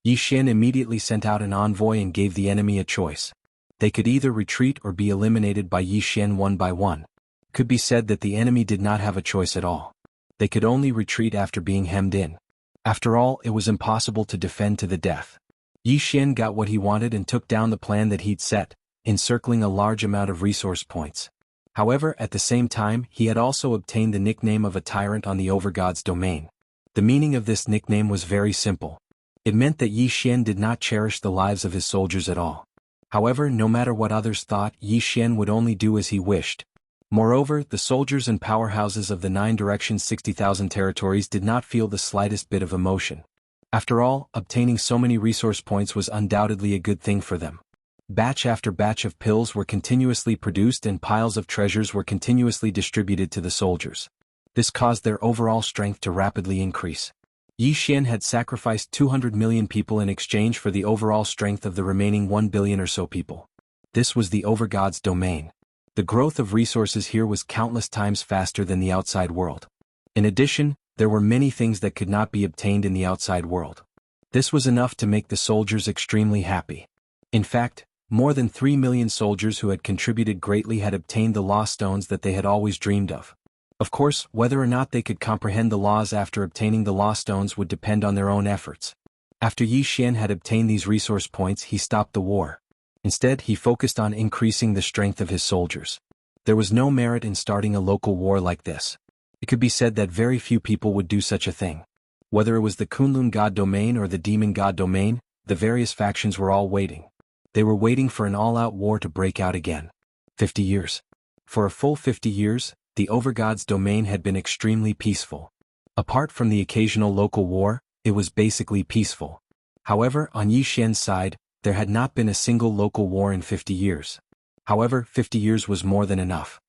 Yi Xian immediately sent out an envoy and gave the enemy a choice. They could either retreat or be eliminated by Yi Xian one by one. It could be said that the enemy did not have a choice at all. They could only retreat after being hemmed in. After all, it was impossible to defend to the death. Yi Xian got what he wanted and took down the plan that he'd set, encircling a large amount of resource points. However, at the same time, he had also obtained the nickname of a tyrant on the Overgod's domain. The meaning of this nickname was very simple. It meant that Yi Xian did not cherish the lives of his soldiers at all. However, no matter what others thought, Yi Xian would only do as he wished. Moreover, the soldiers and powerhouses of the 9 directions 60,000 territories did not feel the slightest bit of emotion. After all, obtaining so many resource points was undoubtedly a good thing for them. Batch after batch of pills were continuously produced and piles of treasures were continuously distributed to the soldiers. This caused their overall strength to rapidly increase. Yi Xian had sacrificed 200 million people in exchange for the overall strength of the remaining 1 billion or so people. This was the Overgod's domain. The growth of resources here was countless times faster than the outside world. In addition, there were many things that could not be obtained in the outside world. This was enough to make the soldiers extremely happy. In fact, more than 3 million soldiers who had contributed greatly had obtained the law stones that they had always dreamed of. Of course, whether or not they could comprehend the laws after obtaining the law stones would depend on their own efforts. After Yi Xian had obtained these resource points, he stopped the war. Instead, he focused on increasing the strength of his soldiers. There was no merit in starting a local war like this. It could be said that very few people would do such a thing. Whether it was the Kunlun god domain or the demon god domain, the various factions were all waiting. They were waiting for an all-out war to break out again. 50 years. For a full 50 years, the Overgod's domain had been extremely peaceful. Apart from the occasional local war, it was basically peaceful. However, on Yi Xian's side, there had not been a single local war in 50 years. However, 50 years was more than enough.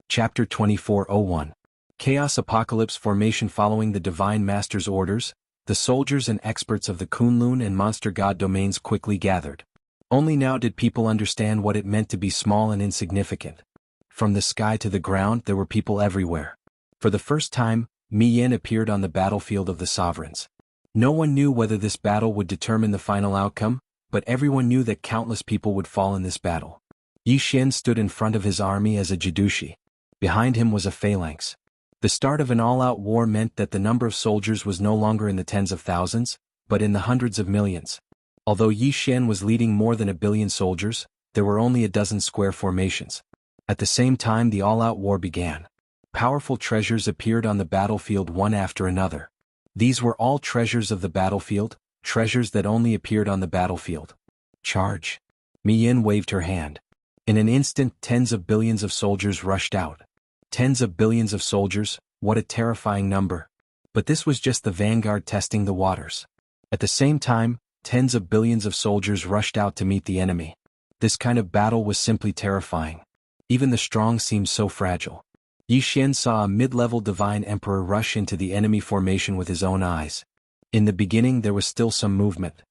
Chapter 2401. Chaos Apocalypse Formation. Following the Divine Master's orders, the soldiers and experts of the Kunlun and Monster God domains quickly gathered. Only now did people understand what it meant to be small and insignificant. From the sky to the ground, there were people everywhere. For the first time, Mi Yin appeared on the battlefield of the sovereigns. No one knew whether this battle would determine the final outcome, but everyone knew that countless people would fall in this battle. Yi Xian stood in front of his army as a Jidushi. Behind him was a phalanx. The start of an all-out war meant that the number of soldiers was no longer in the tens of thousands, but in the hundreds of millions. Although Yi Xian was leading more than 1 billion soldiers, there were only a dozen square formations. At the same time, the all-out war began. Powerful treasures appeared on the battlefield one after another. These were all treasures of the battlefield, treasures that only appeared on the battlefield. Charge! Mi Yin waved her hand. In an instant, tens of billions of soldiers rushed out. Tens of billions of soldiers, what a terrifying number. But this was just the vanguard testing the waters. At the same time, tens of billions of soldiers rushed out to meet the enemy. This kind of battle was simply terrifying. Even the strong seemed so fragile. Yi Xian saw a mid-level divine emperor rush into the enemy formation with his own eyes. In the beginning there was still some movement.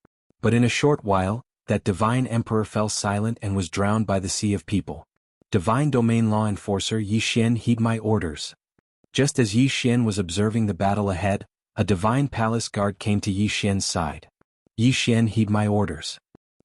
But in a short while, that divine emperor fell silent and was drowned by the sea of people. Divine domain law enforcer Yi Xian, heed my orders. Just as Yi Xian was observing the battle ahead, a divine palace guard came to Yi Xian's side. Yi Xian, heed my orders.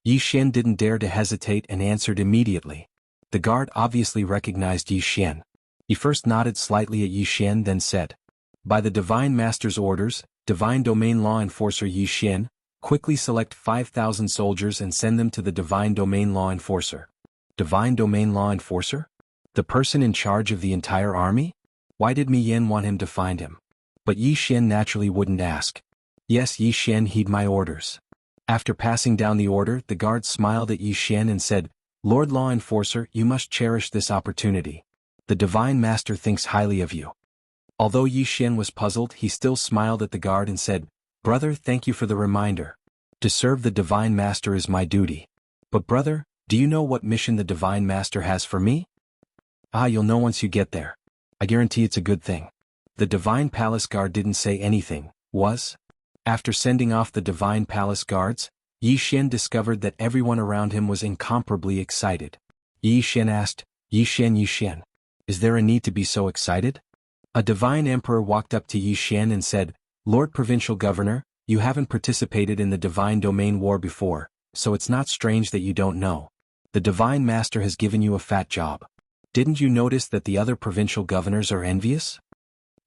Yi Xian didn't dare to hesitate and answered immediately. The guard obviously recognized Yi Xian. He first nodded slightly at Yi Xian, then said, "By the Divine Master's orders, Divine Domain Law Enforcer Yi Xian, quickly select 5,000 soldiers and send them to the Divine Domain Law Enforcer." Divine Domain Law Enforcer? The person in charge of the entire army? Why did Mi Yin want him to find him? But Yi Xian naturally wouldn't ask. Yes, Yi Xian, heed my orders. After passing down the order, the guard smiled at Yi Xian and said, "Lord Law Enforcer, you must cherish this opportunity. The Divine Master thinks highly of you." Although Yi Xian was puzzled, he still smiled at the guard and said, "Brother, thank you for the reminder. To serve the Divine Master is my duty. But brother, do you know what mission the Divine Master has for me?" "Ah, you'll know once you get there. I guarantee it's a good thing." The Divine Palace Guard didn't say anything, After sending off the Divine Palace Guards, Yi Xian discovered that everyone around him was incomparably excited. Yi Xian asked, Yi Xian, is there a need to be so excited?" A Divine Emperor walked up to Yi Xian and said, "Lord Provincial Governor, you haven't participated in the Divine Domain War before, so it's not strange that you don't know. The Divine Master has given you a fat job. Didn't you notice that the other provincial governors are envious?"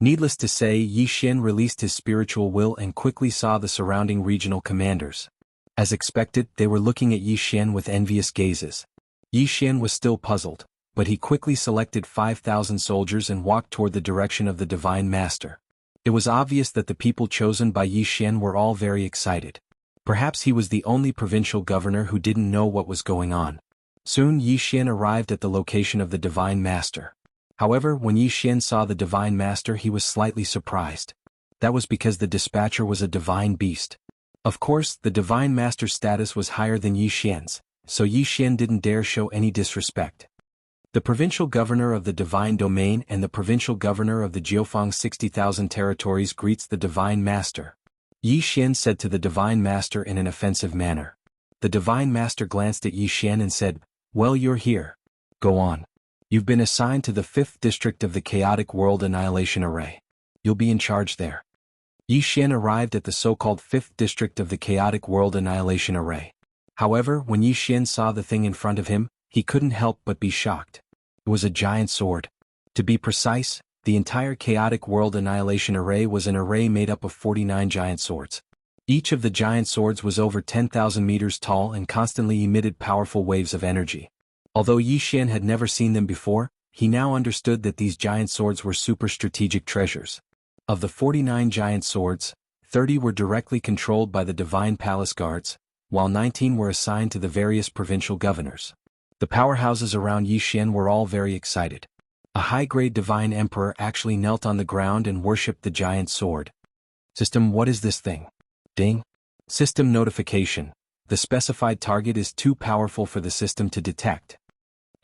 Needless to say, Yi Xian released his spiritual will and quickly saw the surrounding regional commanders. As expected, they were looking at Yi Xian with envious gazes. Yi Xian was still puzzled, but he quickly selected 5,000 soldiers and walked toward the direction of the Divine Master. It was obvious that the people chosen by Yi Xian were all very excited. Perhaps he was the only provincial governor who didn't know what was going on. Soon Yi Xian arrived at the location of the Divine Master. However, when Yi Xian saw the Divine Master, he was slightly surprised. That was because the dispatcher was a divine beast. Of course, the Divine Master's status was higher than Yi Xian's, so Yi Xian didn't dare show any disrespect. The provincial governor of the Divine Domain and the provincial governor of the Jiufeng 60,000 territories greets the Divine Master. Yi Xian said to the Divine Master in an offensive manner. The Divine Master glanced at Yi Xian and said, "Well, you're here. Go on. You've been assigned to the 5th district of the Chaotic World Annihilation Array. You'll be in charge there." Yi Xian arrived at the so-called 5th district of the Chaotic World Annihilation Array. However, when Yi Xian saw the thing in front of him, he couldn't help but be shocked. It was a giant sword. To be precise, the entire Chaotic World Annihilation Array was an array made up of 49 giant swords. Each of the giant swords was over 10,000 meters tall and constantly emitted powerful waves of energy. Although Yi Xian had never seen them before, he now understood that these giant swords were super strategic treasures. Of the 49 giant swords, 30 were directly controlled by the Divine Palace Guards, while 19 were assigned to the various provincial governors. The powerhouses around Yi Xian were all very excited. A high-grade Divine Emperor actually knelt on the ground and worshipped the giant sword. "System, what is this thing?" Ding. System notification. The specified target is too powerful for the system to detect.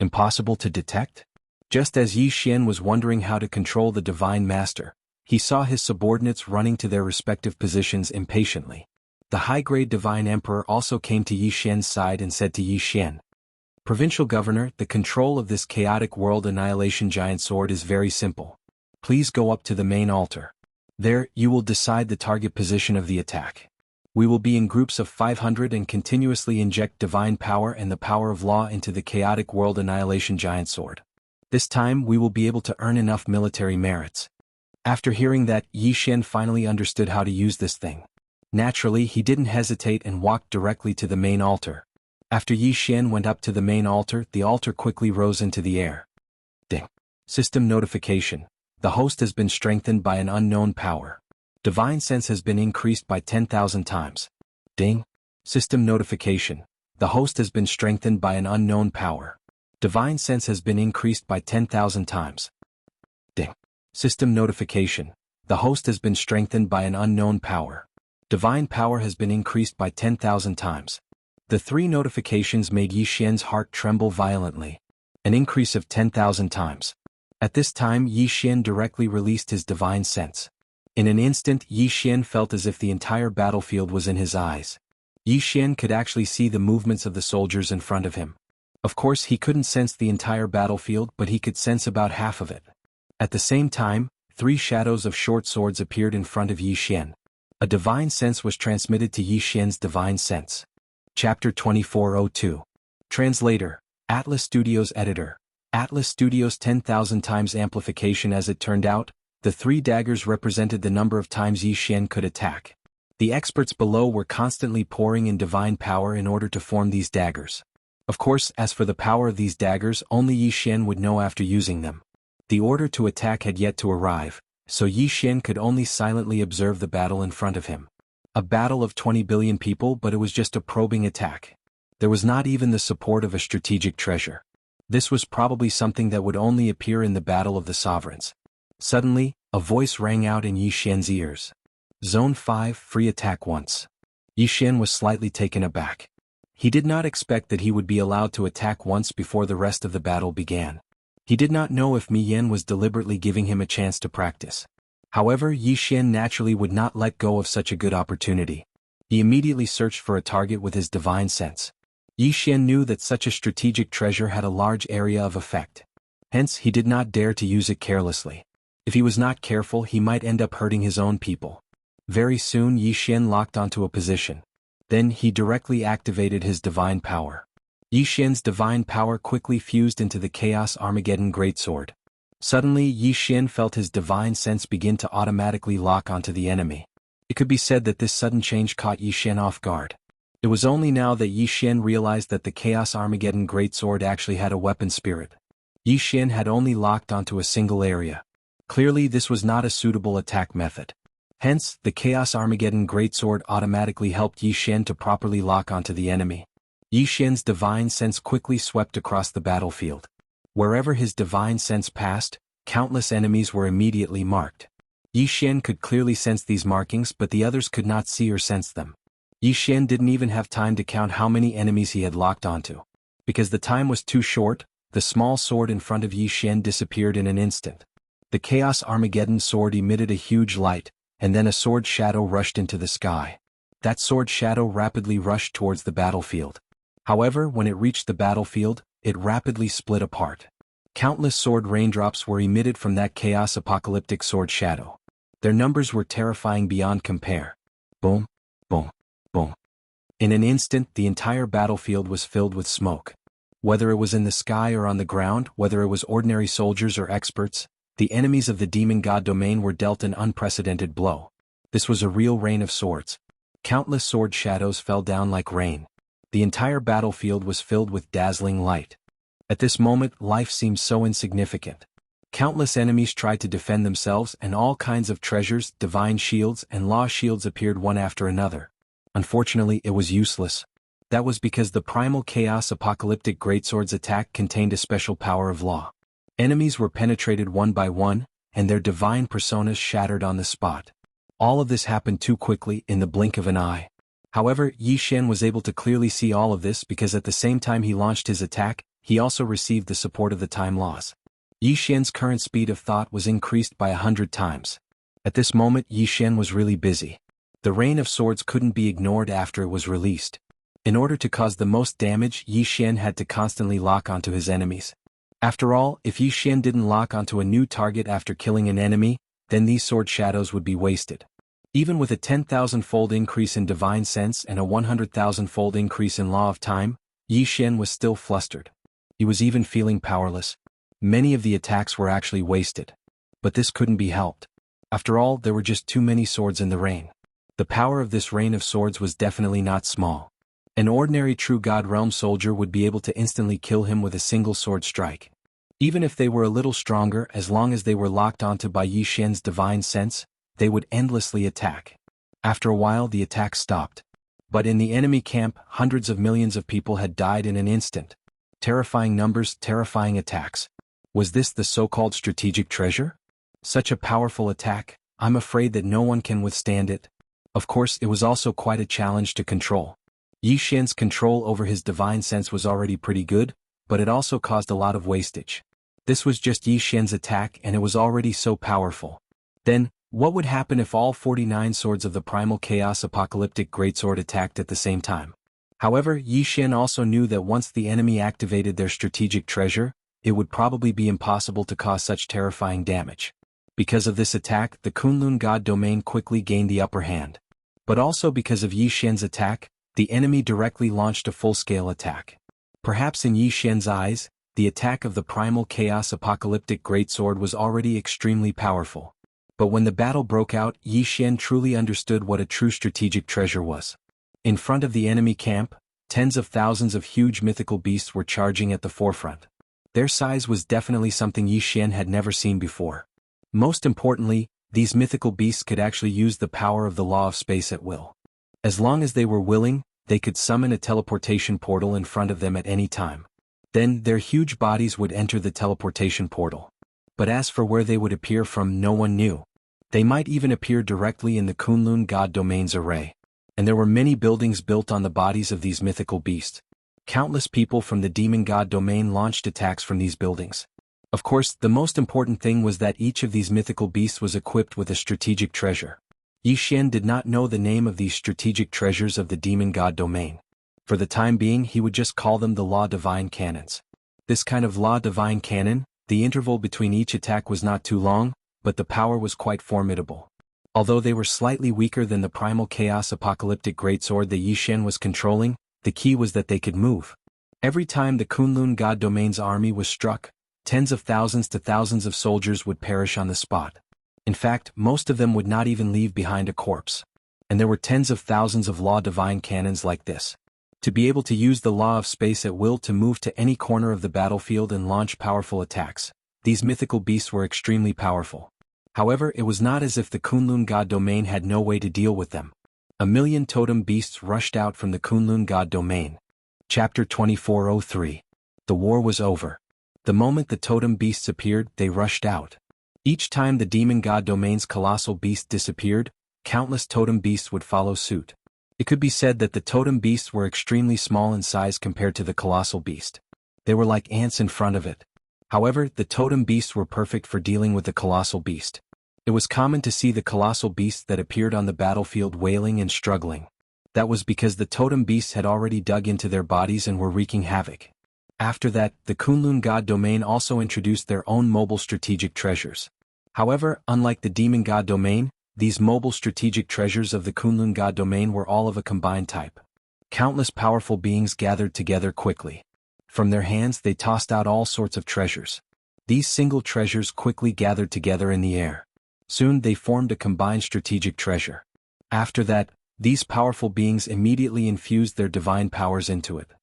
Impossible to detect? Just as Yi Xian was wondering how to control the Divine Master, he saw his subordinates running to their respective positions impatiently. The high-grade Divine Emperor also came to Yi Xian's side and said to Yi Xian, "Provincial Governor, the control of this Chaotic World Annihilation Giant Sword is very simple. Please go up to the main altar. There, you will decide the target position of the attack. We will be in groups of 500 and continuously inject divine power and the power of law into the Chaotic World Annihilation Giant Sword. This time we will be able to earn enough military merits." After hearing that, Yi Xian finally understood how to use this thing. Naturally, he didn't hesitate and walked directly to the main altar. After Yi Xian went up to the main altar, the altar quickly rose into the air. Ding. System notification. The host has been strengthened by an unknown power. Divine sense has been increased by 10,000 times. Ding. System notification. The host has been strengthened by an unknown power. Divine sense has been increased by 10,000 times. Ding. System notification. The host has been strengthened by an unknown power. Divine power has been increased by 10,000 times. The three notifications made Yi Xian's heart tremble violently. An increase of 10,000 times. At this time, Yi Xian directly released his divine sense. In an instant, Yi Xian felt as if the entire battlefield was in his eyes. Yi Xian could actually see the movements of the soldiers in front of him. Of course, he couldn't sense the entire battlefield, but he could sense about half of it. At the same time, 3 shadows of short swords appeared in front of Yi Xian. A divine sense was transmitted to Yi Xian's divine sense. Chapter 2402. Translator, Atlas Studios Editor. Atlas Studios 10,000 times amplification. As it turned out, the 3 daggers represented the number of times Yi Xian could attack. The experts below were constantly pouring in divine power in order to form these daggers. Of course, as for the power of these daggers, only Yi Xian would know after using them. The order to attack had yet to arrive, so Yi Xian could only silently observe the battle in front of him. A battle of 20 billion people, but it was just a probing attack. There was not even the support of a strategic treasure. This was probably something that would only appear in the Battle of the Sovereigns. Suddenly, a voice rang out in Yi Xian's ears. Zone 5, free attack once. Yi Xian was slightly taken aback. He did not expect that he would be allowed to attack once before the rest of the battle began. He did not know if Mi Yan was deliberately giving him a chance to practice. However, Yi Xian naturally would not let go of such a good opportunity. He immediately searched for a target with his divine sense. Yi Xian knew that such a strategic treasure had a large area of effect. Hence, he did not dare to use it carelessly. If he was not careful, he might end up hurting his own people. Very soon Yi Xian locked onto a position. Then he directly activated his divine power. Yi Xian's divine power quickly fused into the Chaos Armageddon Greatsword. Suddenly Yi Xian felt his divine sense begin to automatically lock onto the enemy. It could be said that this sudden change caught Yi Xian off guard. It was only now that Yi Xian realized that the Chaos Armageddon Greatsword actually had a weapon spirit. Yi Xian had only locked onto a single area. Clearly this was not a suitable attack method. Hence, the Chaos Armageddon Greatsword automatically helped Yi Xian to properly lock onto the enemy. Yi Xian's divine sense quickly swept across the battlefield. Wherever his divine sense passed, countless enemies were immediately marked. Yi Xian could clearly sense these markings, but the others could not see or sense them. Yi Xian didn't even have time to count how many enemies he had locked onto. Because the time was too short, the small sword in front of Yi Xian disappeared in an instant. The Chaos Armageddon sword emitted a huge light, and then a sword shadow rushed into the sky. That sword shadow rapidly rushed towards the battlefield. However, when it reached the battlefield, it rapidly split apart. Countless sword raindrops were emitted from that chaos apocalyptic sword shadow. Their numbers were terrifying beyond compare. Boom, boom, boom. In an instant, the entire battlefield was filled with smoke. Whether it was in the sky or on the ground, whether it was ordinary soldiers or experts, the enemies of the demon god domain were dealt an unprecedented blow. This was a real rain of swords. Countless sword shadows fell down like rain. The entire battlefield was filled with dazzling light. At this moment, life seemed so insignificant. Countless enemies tried to defend themselves, and all kinds of treasures, divine shields, and law shields appeared one after another. Unfortunately, it was useless. That was because the primal chaos apocalyptic greatsword's attack contained a special power of law. Enemies were penetrated one by one, and their divine personas shattered on the spot. All of this happened too quickly, in the blink of an eye. However, Yi Xian was able to clearly see all of this because at the same time he launched his attack, he also received the support of the time laws. Yi Xian's current speed of thought was increased by 100 times. At this moment Yi Xian was really busy. The rain of swords couldn't be ignored after it was released. In order to cause the most damage, Yi Xian had to constantly lock onto his enemies. After all, if Yi Xian didn't lock onto a new target after killing an enemy, then these sword shadows would be wasted. Even with a 10,000-fold increase in divine sense and a 100,000-fold increase in law of time, Yi Xian was still flustered. He was even feeling powerless. Many of the attacks were actually wasted. But this couldn't be helped. After all, there were just too many swords in the rain. The power of this rain of swords was definitely not small. An ordinary True God Realm soldier would be able to instantly kill him with a single sword strike. Even if they were a little stronger, as long as they were locked onto by Yi Xian's divine sense, they would endlessly attack. After a while the attack stopped. But in the enemy camp, hundreds of millions of people had died in an instant. Terrifying numbers, terrifying attacks. Was this the so-called strategic treasure? Such a powerful attack, I'm afraid that no one can withstand it. Of course, it was also quite a challenge to control. Yi Xian's control over his divine sense was already pretty good, but it also caused a lot of wastage. This was just Yi Xian's attack and it was already so powerful. Then, what would happen if all 49 swords of the primal chaos apocalyptic greatsword attacked at the same time? However, Yi Xian also knew that once the enemy activated their strategic treasure, it would probably be impossible to cause such terrifying damage. Because of this attack, the Kunlun God domain quickly gained the upper hand. But also because of Yi Xian's attack, the enemy directly launched a full-scale attack. Perhaps in Yi Xian's eyes, the attack of the primal chaos apocalyptic greatsword was already extremely powerful. But when the battle broke out, Yi Xian truly understood what a true strategic treasure was. In front of the enemy camp, tens of thousands of huge mythical beasts were charging at the forefront. Their size was definitely something Yi Xian had never seen before. Most importantly, these mythical beasts could actually use the power of the law of space at will. As long as they were willing, they could summon a teleportation portal in front of them at any time. Then, their huge bodies would enter the teleportation portal. But as for where they would appear from, no one knew. They might even appear directly in the Kunlun god domain's array. And there were many buildings built on the bodies of these mythical beasts. Countless people from the demon god domain launched attacks from these buildings. Of course, the most important thing was that each of these mythical beasts was equipped with a strategic treasure. Yi Xian did not know the name of these strategic treasures of the demon god domain. For the time being, he would just call them the Law Divine Cannons. This kind of Law Divine Cannon, the interval between each attack was not too long, but the power was quite formidable. Although they were slightly weaker than the primal chaos apocalyptic greatsword that Yi Xian was controlling, the key was that they could move. Every time the Kunlun god domain's army was struck, tens of thousands to thousands of soldiers would perish on the spot. In fact, most of them would not even leave behind a corpse. And there were tens of thousands of Law Divine Cannons like this. To be able to use the Law of Space at will to move to any corner of the battlefield and launch powerful attacks, these mythical beasts were extremely powerful. However, it was not as if the Kunlun god domain had no way to deal with them. A million totem beasts rushed out from the Kunlun god domain. Chapter 2403. The war was over. The moment the totem beasts appeared, they rushed out. Each time the demon god domain's colossal beast disappeared, countless totem beasts would follow suit. It could be said that the totem beasts were extremely small in size compared to the colossal beast. They were like ants in front of it. However, the totem beasts were perfect for dealing with the colossal beast. It was common to see the colossal beasts that appeared on the battlefield wailing and struggling. That was because the totem beasts had already dug into their bodies and were wreaking havoc. After that, the Kunlun god domain also introduced their own mobile strategic treasures. However, unlike the demon god domain, these mobile strategic treasures of the Kunlun god domain were all of a combined type. Countless powerful beings gathered together quickly. From their hands they tossed out all sorts of treasures. These single treasures quickly gathered together in the air. Soon they formed a combined strategic treasure. After that, these powerful beings immediately infused their divine powers into it.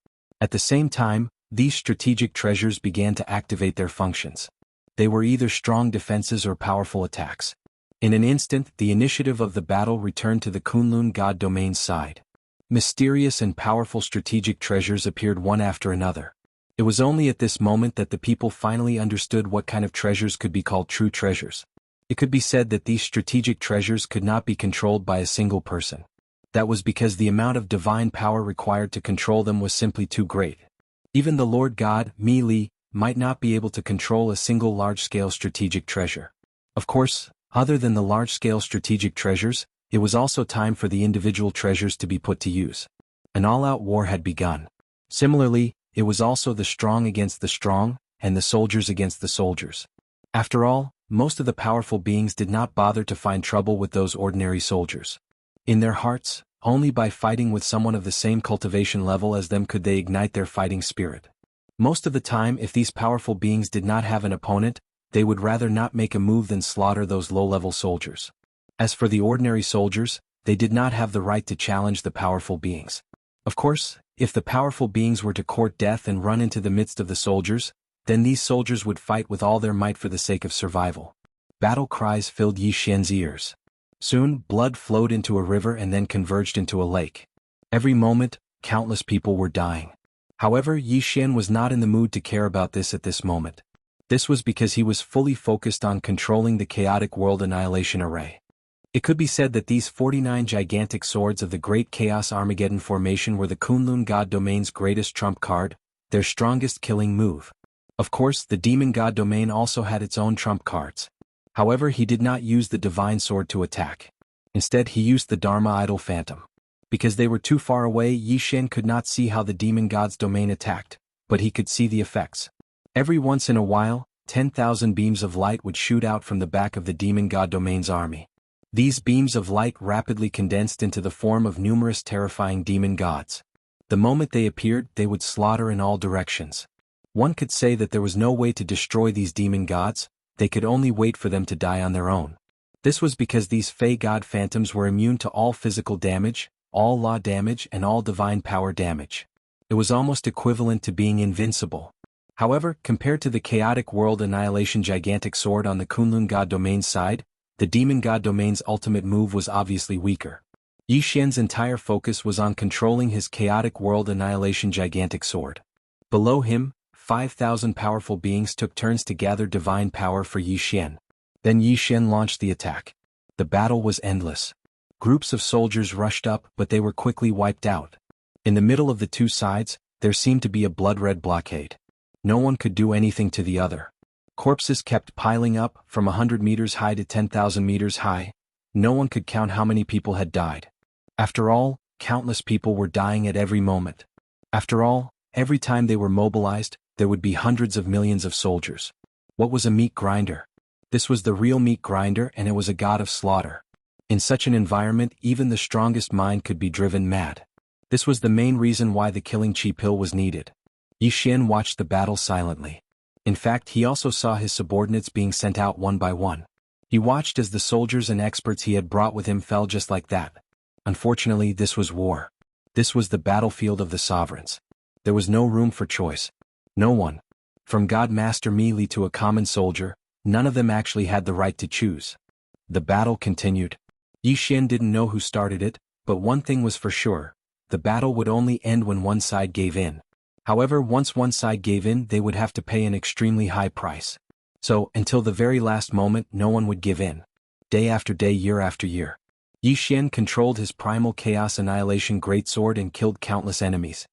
At the same time, these strategic treasures began to activate their functions. They were either strong defenses or powerful attacks. In an instant, the initiative of the battle returned to the Kunlun god domain's side. Mysterious and powerful strategic treasures appeared one after another. It was only at this moment that the people finally understood what kind of treasures could be called true treasures. It could be said that these strategic treasures could not be controlled by a single person. That was because the amount of divine power required to control them was simply too great. Even the Lord God, Mi Li, might not be able to control a single large-scale strategic treasure. Of course, other than the large-scale strategic treasures, it was also time for the individual treasures to be put to use. An all-out war had begun. Similarly, it was also the strong against the strong, and the soldiers against the soldiers. After all, most of the powerful beings did not bother to find trouble with those ordinary soldiers. In their hearts, only by fighting with someone of the same cultivation level as them could they ignite their fighting spirit. Most of the time, if these powerful beings did not have an opponent, they would rather not make a move than slaughter those low-level soldiers. As for the ordinary soldiers, they did not have the right to challenge the powerful beings. Of course, if the powerful beings were to court death and run into the midst of the soldiers, then these soldiers would fight with all their might for the sake of survival. Battle cries filled Yi Xian's ears. Soon, blood flowed into a river and then converged into a lake. Every moment, countless people were dying. However, Yi Xian was not in the mood to care about this at this moment. This was because he was fully focused on controlling the chaotic world annihilation array. It could be said that these 49 gigantic swords of the Great Chaos Armageddon formation were the Kunlun god domain's greatest trump card, their strongest killing move. Of course, the demon god domain also had its own trump cards. However, he did not use the divine sword to attack. Instead, he used the Dharma idol phantom. Because they were too far away, Yi Xian could not see how the demon god's domain attacked, but he could see the effects. Every once in a while, 10,000 beams of light would shoot out from the back of the demon god domain's army. These beams of light rapidly condensed into the form of numerous terrifying demon gods. The moment they appeared, they would slaughter in all directions. One could say that there was no way to destroy these demon gods, they could only wait for them to die on their own. This was because these Fey god phantoms were immune to all physical damage, all law damage and all divine power damage. It was almost equivalent to being invincible. However, compared to the chaotic world annihilation gigantic sword on the Kunlun god domain's side, the demon god domain's ultimate move was obviously weaker. Yi Xian's entire focus was on controlling his chaotic world annihilation gigantic sword. Below him, 5,000 powerful beings took turns to gather divine power for Yi Xian. Then Yi Xian launched the attack. The battle was endless. Groups of soldiers rushed up, but they were quickly wiped out. In the middle of the two sides, there seemed to be a blood-red blockade. No one could do anything to the other. Corpses kept piling up, from 100 meters high to 10,000 meters high. No one could count how many people had died. After all, countless people were dying at every moment. After all, every time they were mobilized, there would be hundreds of millions of soldiers. What was a meat grinder? This was the real meat grinder, and it was a god of slaughter. In such an environment, even the strongest mind could be driven mad. This was the main reason why the killing chi pill was needed. Yi Xian watched the battle silently. In fact, he also saw his subordinates being sent out one by one. He watched as the soldiers and experts he had brought with him fell just like that. Unfortunately, this was war. This was the battlefield of the sovereigns. There was no room for choice. No one, from God Master Mi Li to a common soldier, none of them actually had the right to choose. The battle continued. Yi Xian didn't know who started it, but one thing was for sure: the battle would only end when one side gave in. However, once one side gave in, they would have to pay an extremely high price. So, until the very last moment, no one would give in. Day after day, year after year, Yi Xian controlled his primal chaos annihilation greatsword and killed countless enemies.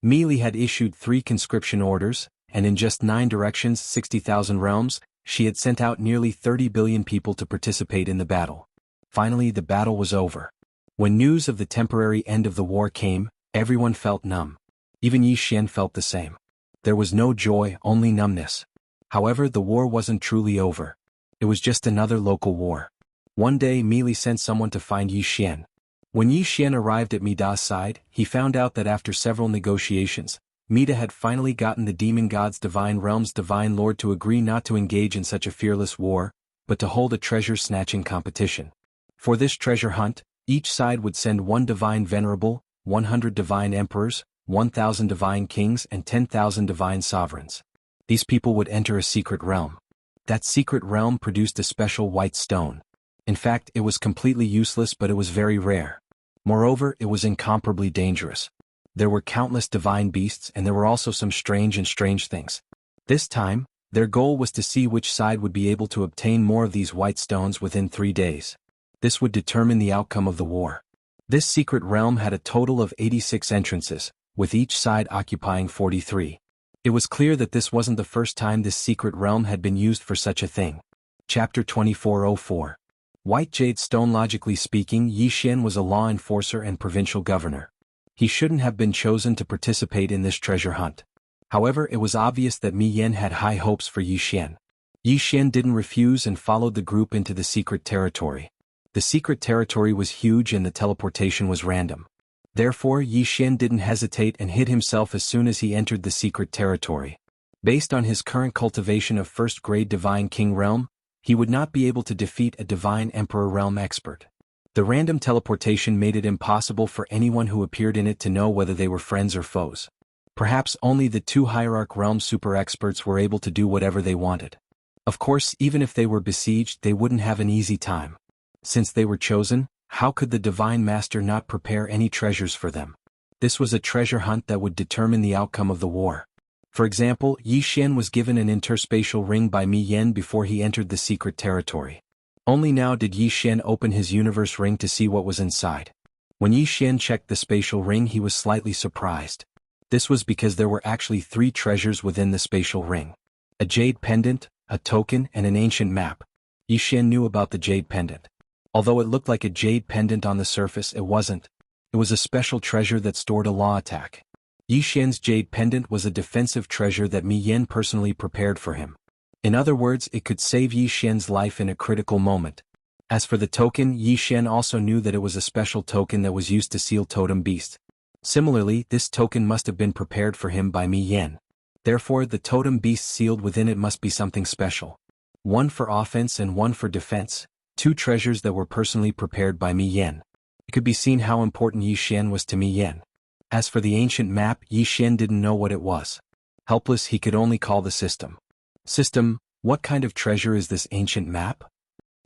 Mi Li had issued 3 conscription orders, and in just 9 directions, 60,000 realms, she had sent out nearly 30 billion people to participate in the battle. Finally, the battle was over. When news of the temporary end of the war came, everyone felt numb. Even Yi Xian felt the same. There was no joy, only numbness. However, the war wasn't truly over. It was just another local war. One day, Mi Li sent someone to find Yi Xian. When Yi Xian arrived at Mi Da's side, he found out that after several negotiations, Mi Da had finally gotten the demon god's divine realm's divine lord to agree not to engage in such a fearless war, but to hold a treasure-snatching competition. For this treasure hunt, each side would send 1 divine venerable, 100 divine emperors, 1,000 divine kings, and 10,000 divine sovereigns. These people would enter a secret realm. That secret realm produced a special white stone. In fact, it was completely useless, but it was very rare. Moreover, it was incomparably dangerous. There were countless divine beasts, and there were also some strange things. This time, their goal was to see which side would be able to obtain more of these white stones within 3 days. This would determine the outcome of the war. This secret realm had a total of 86 entrances, with each side occupying 43. It was clear that this wasn't the first time this secret realm had been used for such a thing. Chapter 2404. White Jade Stone. Logically speaking, Yi Xian was a law enforcer and provincial governor. He shouldn't have been chosen to participate in this treasure hunt. However, it was obvious that Mi Yan had high hopes for Yi Xian. Yi Xian didn't refuse and followed the group into the secret territory. The secret territory was huge and the teleportation was random. Therefore, Yi Xian didn't hesitate and hid himself as soon as he entered the secret territory. Based on his current cultivation of first-grade Divine King realm, he would not be able to defeat a Divine Emperor realm expert. The random teleportation made it impossible for anyone who appeared in it to know whether they were friends or foes. Perhaps only the 2 Hierarch realm super experts were able to do whatever they wanted. Of course, even if they were besieged, they wouldn't have an easy time. Since they were chosen, how could the Divine Master not prepare any treasures for them? This was a treasure hunt that would determine the outcome of the war. For example, Yi Xian was given an interspatial ring by Mi Yan before he entered the secret territory. Only now did Yi Xian open his universe ring to see what was inside. When Yi Xian checked the spatial ring, he was slightly surprised. This was because there were actually 3 treasures within the spatial ring: a jade pendant, a token, and an ancient map. Yi Xian knew about the jade pendant. Although it looked like a jade pendant on the surface, it wasn't. It was a special treasure that stored a law attack. Yi Xian's jade pendant was a defensive treasure that Mi Yan personally prepared for him. In other words, it could save Yi Xian's life in a critical moment. As for the token, Yi Xian also knew that it was a special token that was used to seal totem beasts. Similarly, this token must have been prepared for him by Mi Yan. Therefore, the totem beast sealed within it must be something special. 1 for offense and 1 for defense, 2 treasures that were personally prepared by Mi Yan. It could be seen how important Yi Xian was to Mi Yan. As for the ancient map, Yi Xian didn't know what it was. Helpless, he could only call the system. System, what kind of treasure is this ancient map?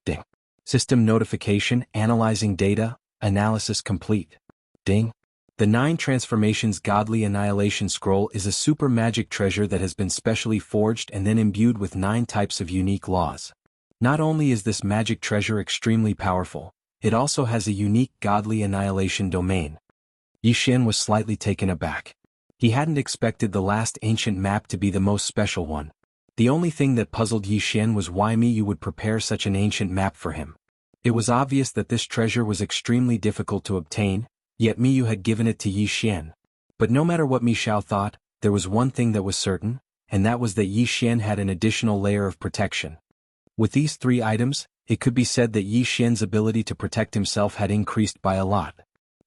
Ding. System notification, analyzing data. Analysis complete. Ding. The 9 Transformations Godly Annihilation Scroll is a super magic treasure that has been specially forged and then imbued with 9 types of unique laws. Not only is this magic treasure extremely powerful, it also has a unique godly annihilation domain. Yi Xian was slightly taken aback. He hadn't expected the last ancient map to be the most special one. The only thing that puzzled Yi Xian was why Miyu would prepare such an ancient map for him. It was obvious that this treasure was extremely difficult to obtain, yet Miyu had given it to Yi Xian. But no matter what Mi Xiao thought, there was one thing that was certain, and that was that Yi Xian had an additional layer of protection. With these 3 items, it could be said that Yi Xian's ability to protect himself had increased by a lot.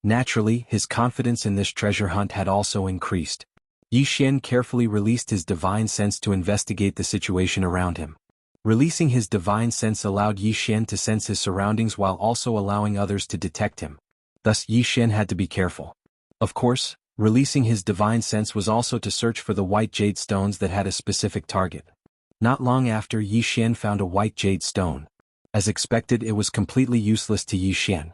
Naturally, his confidence in this treasure hunt had also increased. Yi Xian carefully released his divine sense to investigate the situation around him. Releasing his divine sense allowed Yi Xian to sense his surroundings while also allowing others to detect him. Thus Yi Xian had to be careful. Of course, releasing his divine sense was also to search for the white jade stones that had a specific target. Not long after, Yi Xian found a white jade stone. As expected, it was completely useless to Yi Xian.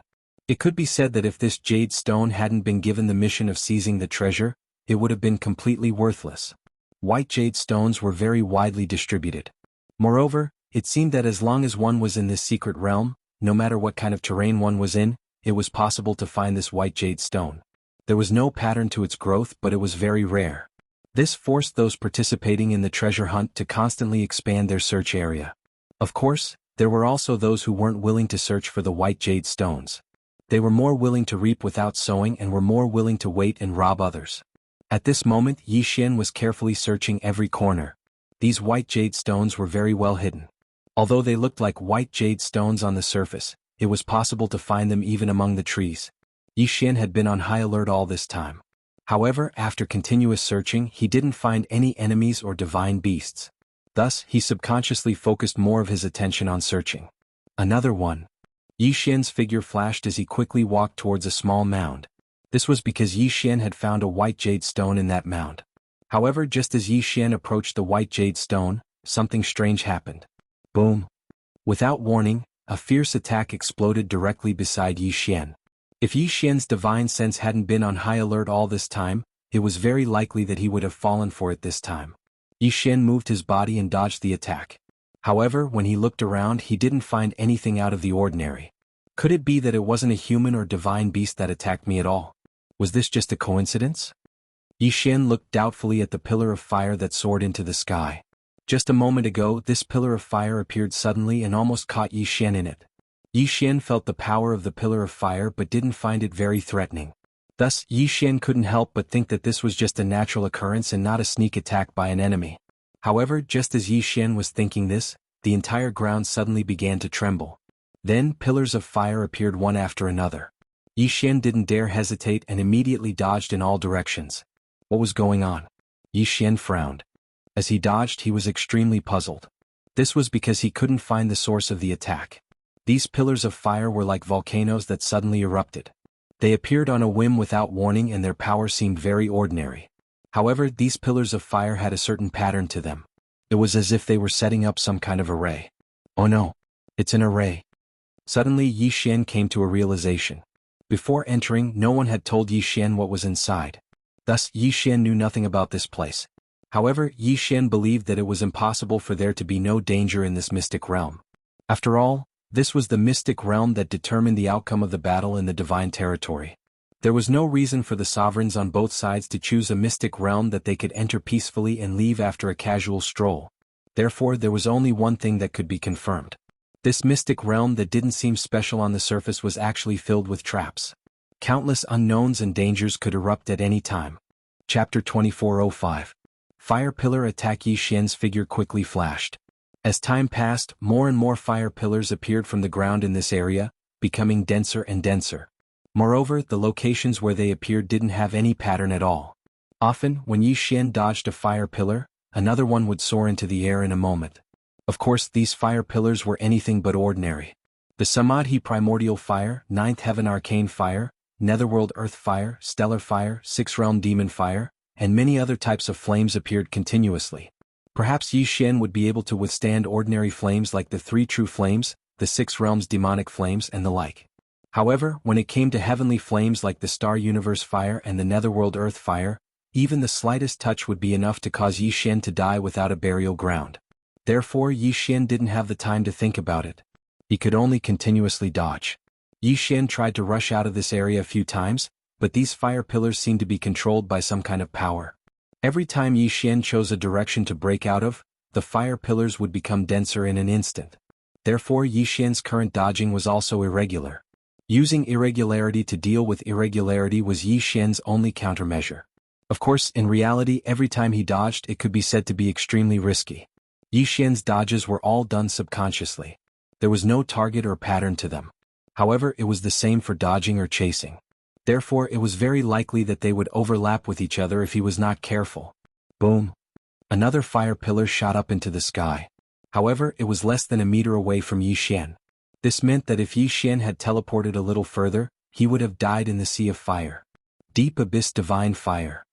It could be said that if this jade stone hadn't been given the mission of seizing the treasure, it would have been completely worthless. White jade stones were very widely distributed. Moreover, it seemed that as long as one was in this secret realm, no matter what kind of terrain one was in, it was possible to find this white jade stone. There was no pattern to its growth, but it was very rare. This forced those participating in the treasure hunt to constantly expand their search area. Of course, there were also those who weren't willing to search for the white jade stones. They were more willing to reap without sowing and were more willing to wait and rob others. At this moment, Yi Xian was carefully searching every corner. These white jade stones were very well hidden. Although they looked like white jade stones on the surface, it was possible to find them even among the trees. Yi Xian had been on high alert all this time. However, after continuous searching, he didn't find any enemies or divine beasts. Thus, he subconsciously focused more of his attention on searching. Another one. Yi Xian's figure flashed as he quickly walked towards a small mound. This was because Yi Xian had found a white jade stone in that mound. However, just as Yi Xian approached the white jade stone, something strange happened. Boom! Without warning, a fierce attack exploded directly beside Yi Xian. If Yi Xian's divine sense hadn't been on high alert all this time, it was very likely that he would have fallen for it this time. Yi Xian moved his body and dodged the attack. However, when he looked around, he didn't find anything out of the ordinary. Could it be that it wasn't a human or divine beast that attacked me at all? Was this just a coincidence? Yi Xian looked doubtfully at the pillar of fire that soared into the sky. Just a moment ago, this pillar of fire appeared suddenly and almost caught Yi Xian in it. Yi Xian felt the power of the pillar of fire but didn't find it very threatening. Thus, Yi Xian couldn't help but think that this was just a natural occurrence and not a sneak attack by an enemy. However, just as Yi Xian was thinking this, the entire ground suddenly began to tremble. Then, pillars of fire appeared one after another. Yi Xian didn't dare hesitate and immediately dodged in all directions. What was going on? Yi Xian frowned. As he dodged, he was extremely puzzled. This was because he couldn't find the source of the attack. These pillars of fire were like volcanoes that suddenly erupted. They appeared on a whim without warning and their power seemed very ordinary. However, these pillars of fire had a certain pattern to them. It was as if they were setting up some kind of array. Oh no! It's an array. Suddenly Yi Xian came to a realization. Before entering, no one had told Yi Xian what was inside. Thus, Yi Xian knew nothing about this place. However, Yi Xian believed that it was impossible for there to be no danger in this mystic realm. After all, this was the mystic realm that determined the outcome of the battle in the divine territory. There was no reason for the sovereigns on both sides to choose a mystic realm that they could enter peacefully and leave after a casual stroll. Therefore, there was only one thing that could be confirmed. This mystic realm that didn't seem special on the surface was actually filled with traps. Countless unknowns and dangers could erupt at any time. Chapter 2405. Fire pillar attack. Yi Xian's figure quickly flashed. As time passed, more and more fire pillars appeared from the ground in this area, becoming denser and denser. Moreover, the locations where they appeared didn't have any pattern at all. Often, when Yi Xian dodged a fire pillar, another one would soar into the air in a moment. Of course, these fire pillars were anything but ordinary. The Samadhi primordial fire, Ninth Heaven arcane fire, Netherworld earth fire, stellar fire, Sixth realm demon fire, and many other types of flames appeared continuously. Perhaps Yi Xian would be able to withstand ordinary flames like the three true flames, the six realms demonic flames and the like. However, when it came to heavenly flames like the star universe fire and the netherworld earth fire, even the slightest touch would be enough to cause Yi Xian to die without a burial ground. Therefore Yi Xian didn't have the time to think about it. He could only continuously dodge. Yi Xian tried to rush out of this area a few times, but these fire pillars seemed to be controlled by some kind of power. Every time Yi Xian chose a direction to break out of, the fire pillars would become denser in an instant. Therefore Yi Xian's current dodging was also irregular. Using irregularity to deal with irregularity was Yi Xian's only countermeasure. Of course, in reality, every time he dodged it could be said to be extremely risky. Yi Xian's dodges were all done subconsciously. There was no target or pattern to them. However, it was the same for dodging or chasing. Therefore it was very likely that they would overlap with each other if he was not careful. Boom! Another fire pillar shot up into the sky. However, it was less than a meter away from Yi Xian. This meant that if Yi Xian had teleported a little further, he would have died in the sea of fire. Deep Abyss Divine Fire.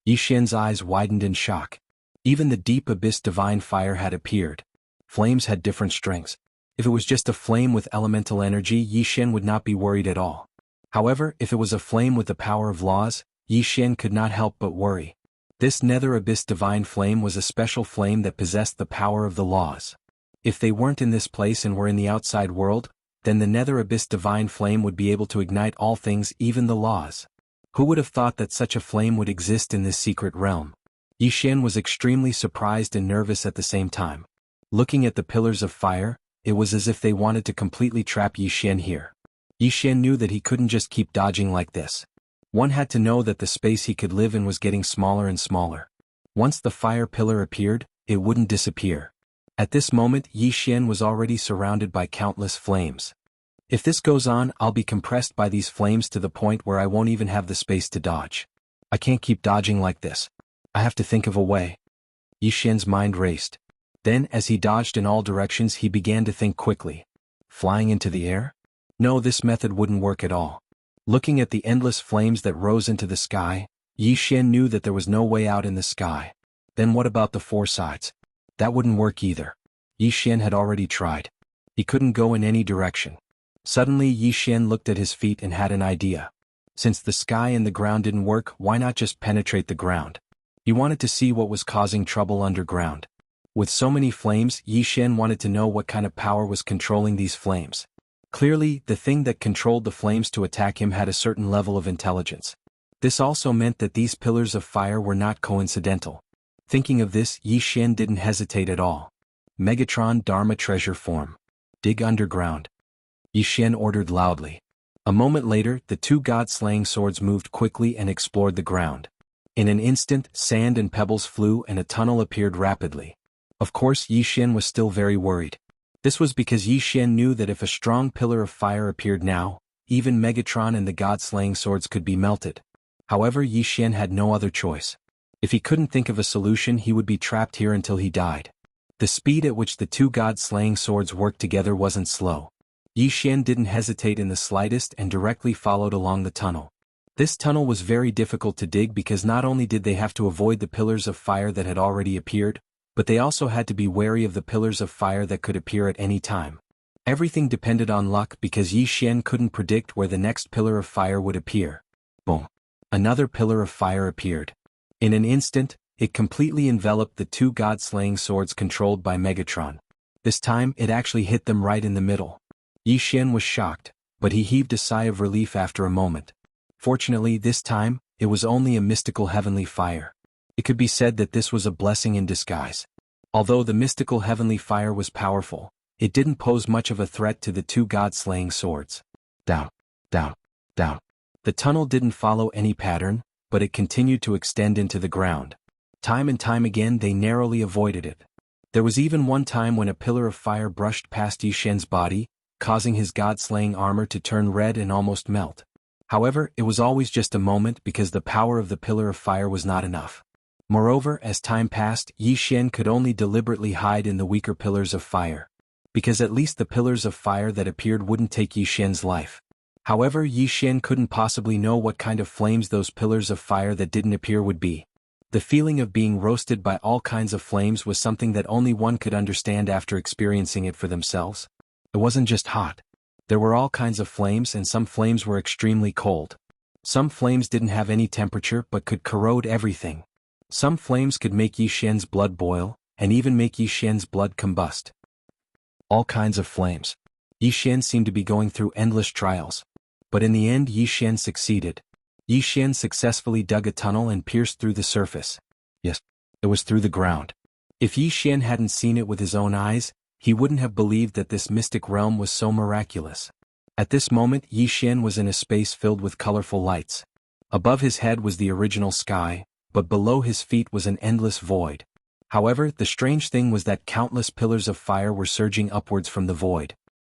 Yi Xian's eyes widened in shock. Even the Deep Abyss Divine Fire had appeared. Flames had different strengths. If it was just a flame with elemental energy, Yi Xian would not be worried at all. However, if it was a flame with the power of laws, Yi Xian could not help but worry. This Nether Abyss Divine Flame was a special flame that possessed the power of the laws. If they weren't in this place and were in the outside world, then the Nether Abyss Divine Flame would be able to ignite all things, even the laws. Who would have thought that such a flame would exist in this secret realm? Yi Xian was extremely surprised and nervous at the same time. Looking at the pillars of fire, it was as if they wanted to completely trap Yi Xian here. Yi Xian knew that he couldn't just keep dodging like this. One had to know that the space he could live in was getting smaller and smaller. Once the fire pillar appeared, it wouldn't disappear. At this moment Yi Xian was already surrounded by countless flames. If this goes on, I'll be compressed by these flames to the point where I won't even have the space to dodge. I can't keep dodging like this. I have to think of a way. Yi Xian's mind raced. Then, as he dodged in all directions, he began to think quickly. Flying into the air? No, this method wouldn't work at all. Looking at the endless flames that rose into the sky, Yi Xian knew that there was no way out in the sky. Then what about the four sides? That wouldn't work either. Yi Xian had already tried. He couldn't go in any direction. Suddenly Yi Xian looked at his feet and had an idea. Since the sky and the ground didn't work, why not just penetrate the ground? He wanted to see what was causing trouble underground. With so many flames, Yi Xian wanted to know what kind of power was controlling these flames. Clearly, the thing that controlled the flames to attack him had a certain level of intelligence. This also meant that these pillars of fire were not coincidental. Thinking of this, Yi Xian didn't hesitate at all. Megatron Dharma Treasure Form. Dig underground. Yi Xian ordered loudly. A moment later, the two god-slaying swords moved quickly and explored the ground. In an instant, sand and pebbles flew and a tunnel appeared rapidly. Of course, Yi Xian was still very worried. This was because Yi Xian knew that if a strong pillar of fire appeared now, even Megatron and the god-slaying swords could be melted. However, Yi Xian had no other choice. If he couldn't think of a solution, he would be trapped here until he died. The speed at which the two god-slaying swords worked together wasn't slow. Yi Xian didn't hesitate in the slightest and directly followed along the tunnel. This tunnel was very difficult to dig because not only did they have to avoid the pillars of fire that had already appeared, but they also had to be wary of the pillars of fire that could appear at any time. Everything depended on luck because Yi Xian couldn't predict where the next pillar of fire would appear. Boom! Another pillar of fire appeared. In an instant, it completely enveloped the two god-slaying swords controlled by Megatron. This time, it actually hit them right in the middle. Yi Xian was shocked, but he heaved a sigh of relief after a moment. Fortunately, this time, it was only a mystical heavenly fire. It could be said that this was a blessing in disguise. Although the mystical heavenly fire was powerful, it didn't pose much of a threat to the two god-slaying swords. Down, down, down. The tunnel didn't follow any pattern, but it continued to extend into the ground. Time and time again they narrowly avoided it. There was even one time when a pillar of fire brushed past Yi Xian's body, causing his god-slaying armor to turn red and almost melt. However, it was always just a moment because the power of the pillar of fire was not enough. Moreover, as time passed, Yi Xian could only deliberately hide in the weaker pillars of fire. Because at least the pillars of fire that appeared wouldn't take Yi Xian's life. However, Yi Xian couldn't possibly know what kind of flames those pillars of fire that didn't appear would be. The feeling of being roasted by all kinds of flames was something that only one could understand after experiencing it for themselves. It wasn't just hot. There were all kinds of flames, and some flames were extremely cold. Some flames didn't have any temperature but could corrode everything. Some flames could make Yi Xian's blood boil, and even make Yi Xian's blood combust. All kinds of flames. Yi Xian seemed to be going through endless trials. But in the end Yi Xian succeeded. Yi Xian successfully dug a tunnel and pierced through the surface. Yes, it was through the ground. If Yi Xian hadn't seen it with his own eyes, he wouldn't have believed that this mystic realm was so miraculous. At this moment Yi Xian was in a space filled with colorful lights. Above his head was the original sky, but below his feet was an endless void. However, the strange thing was that countless pillars of fire were surging upwards from the void.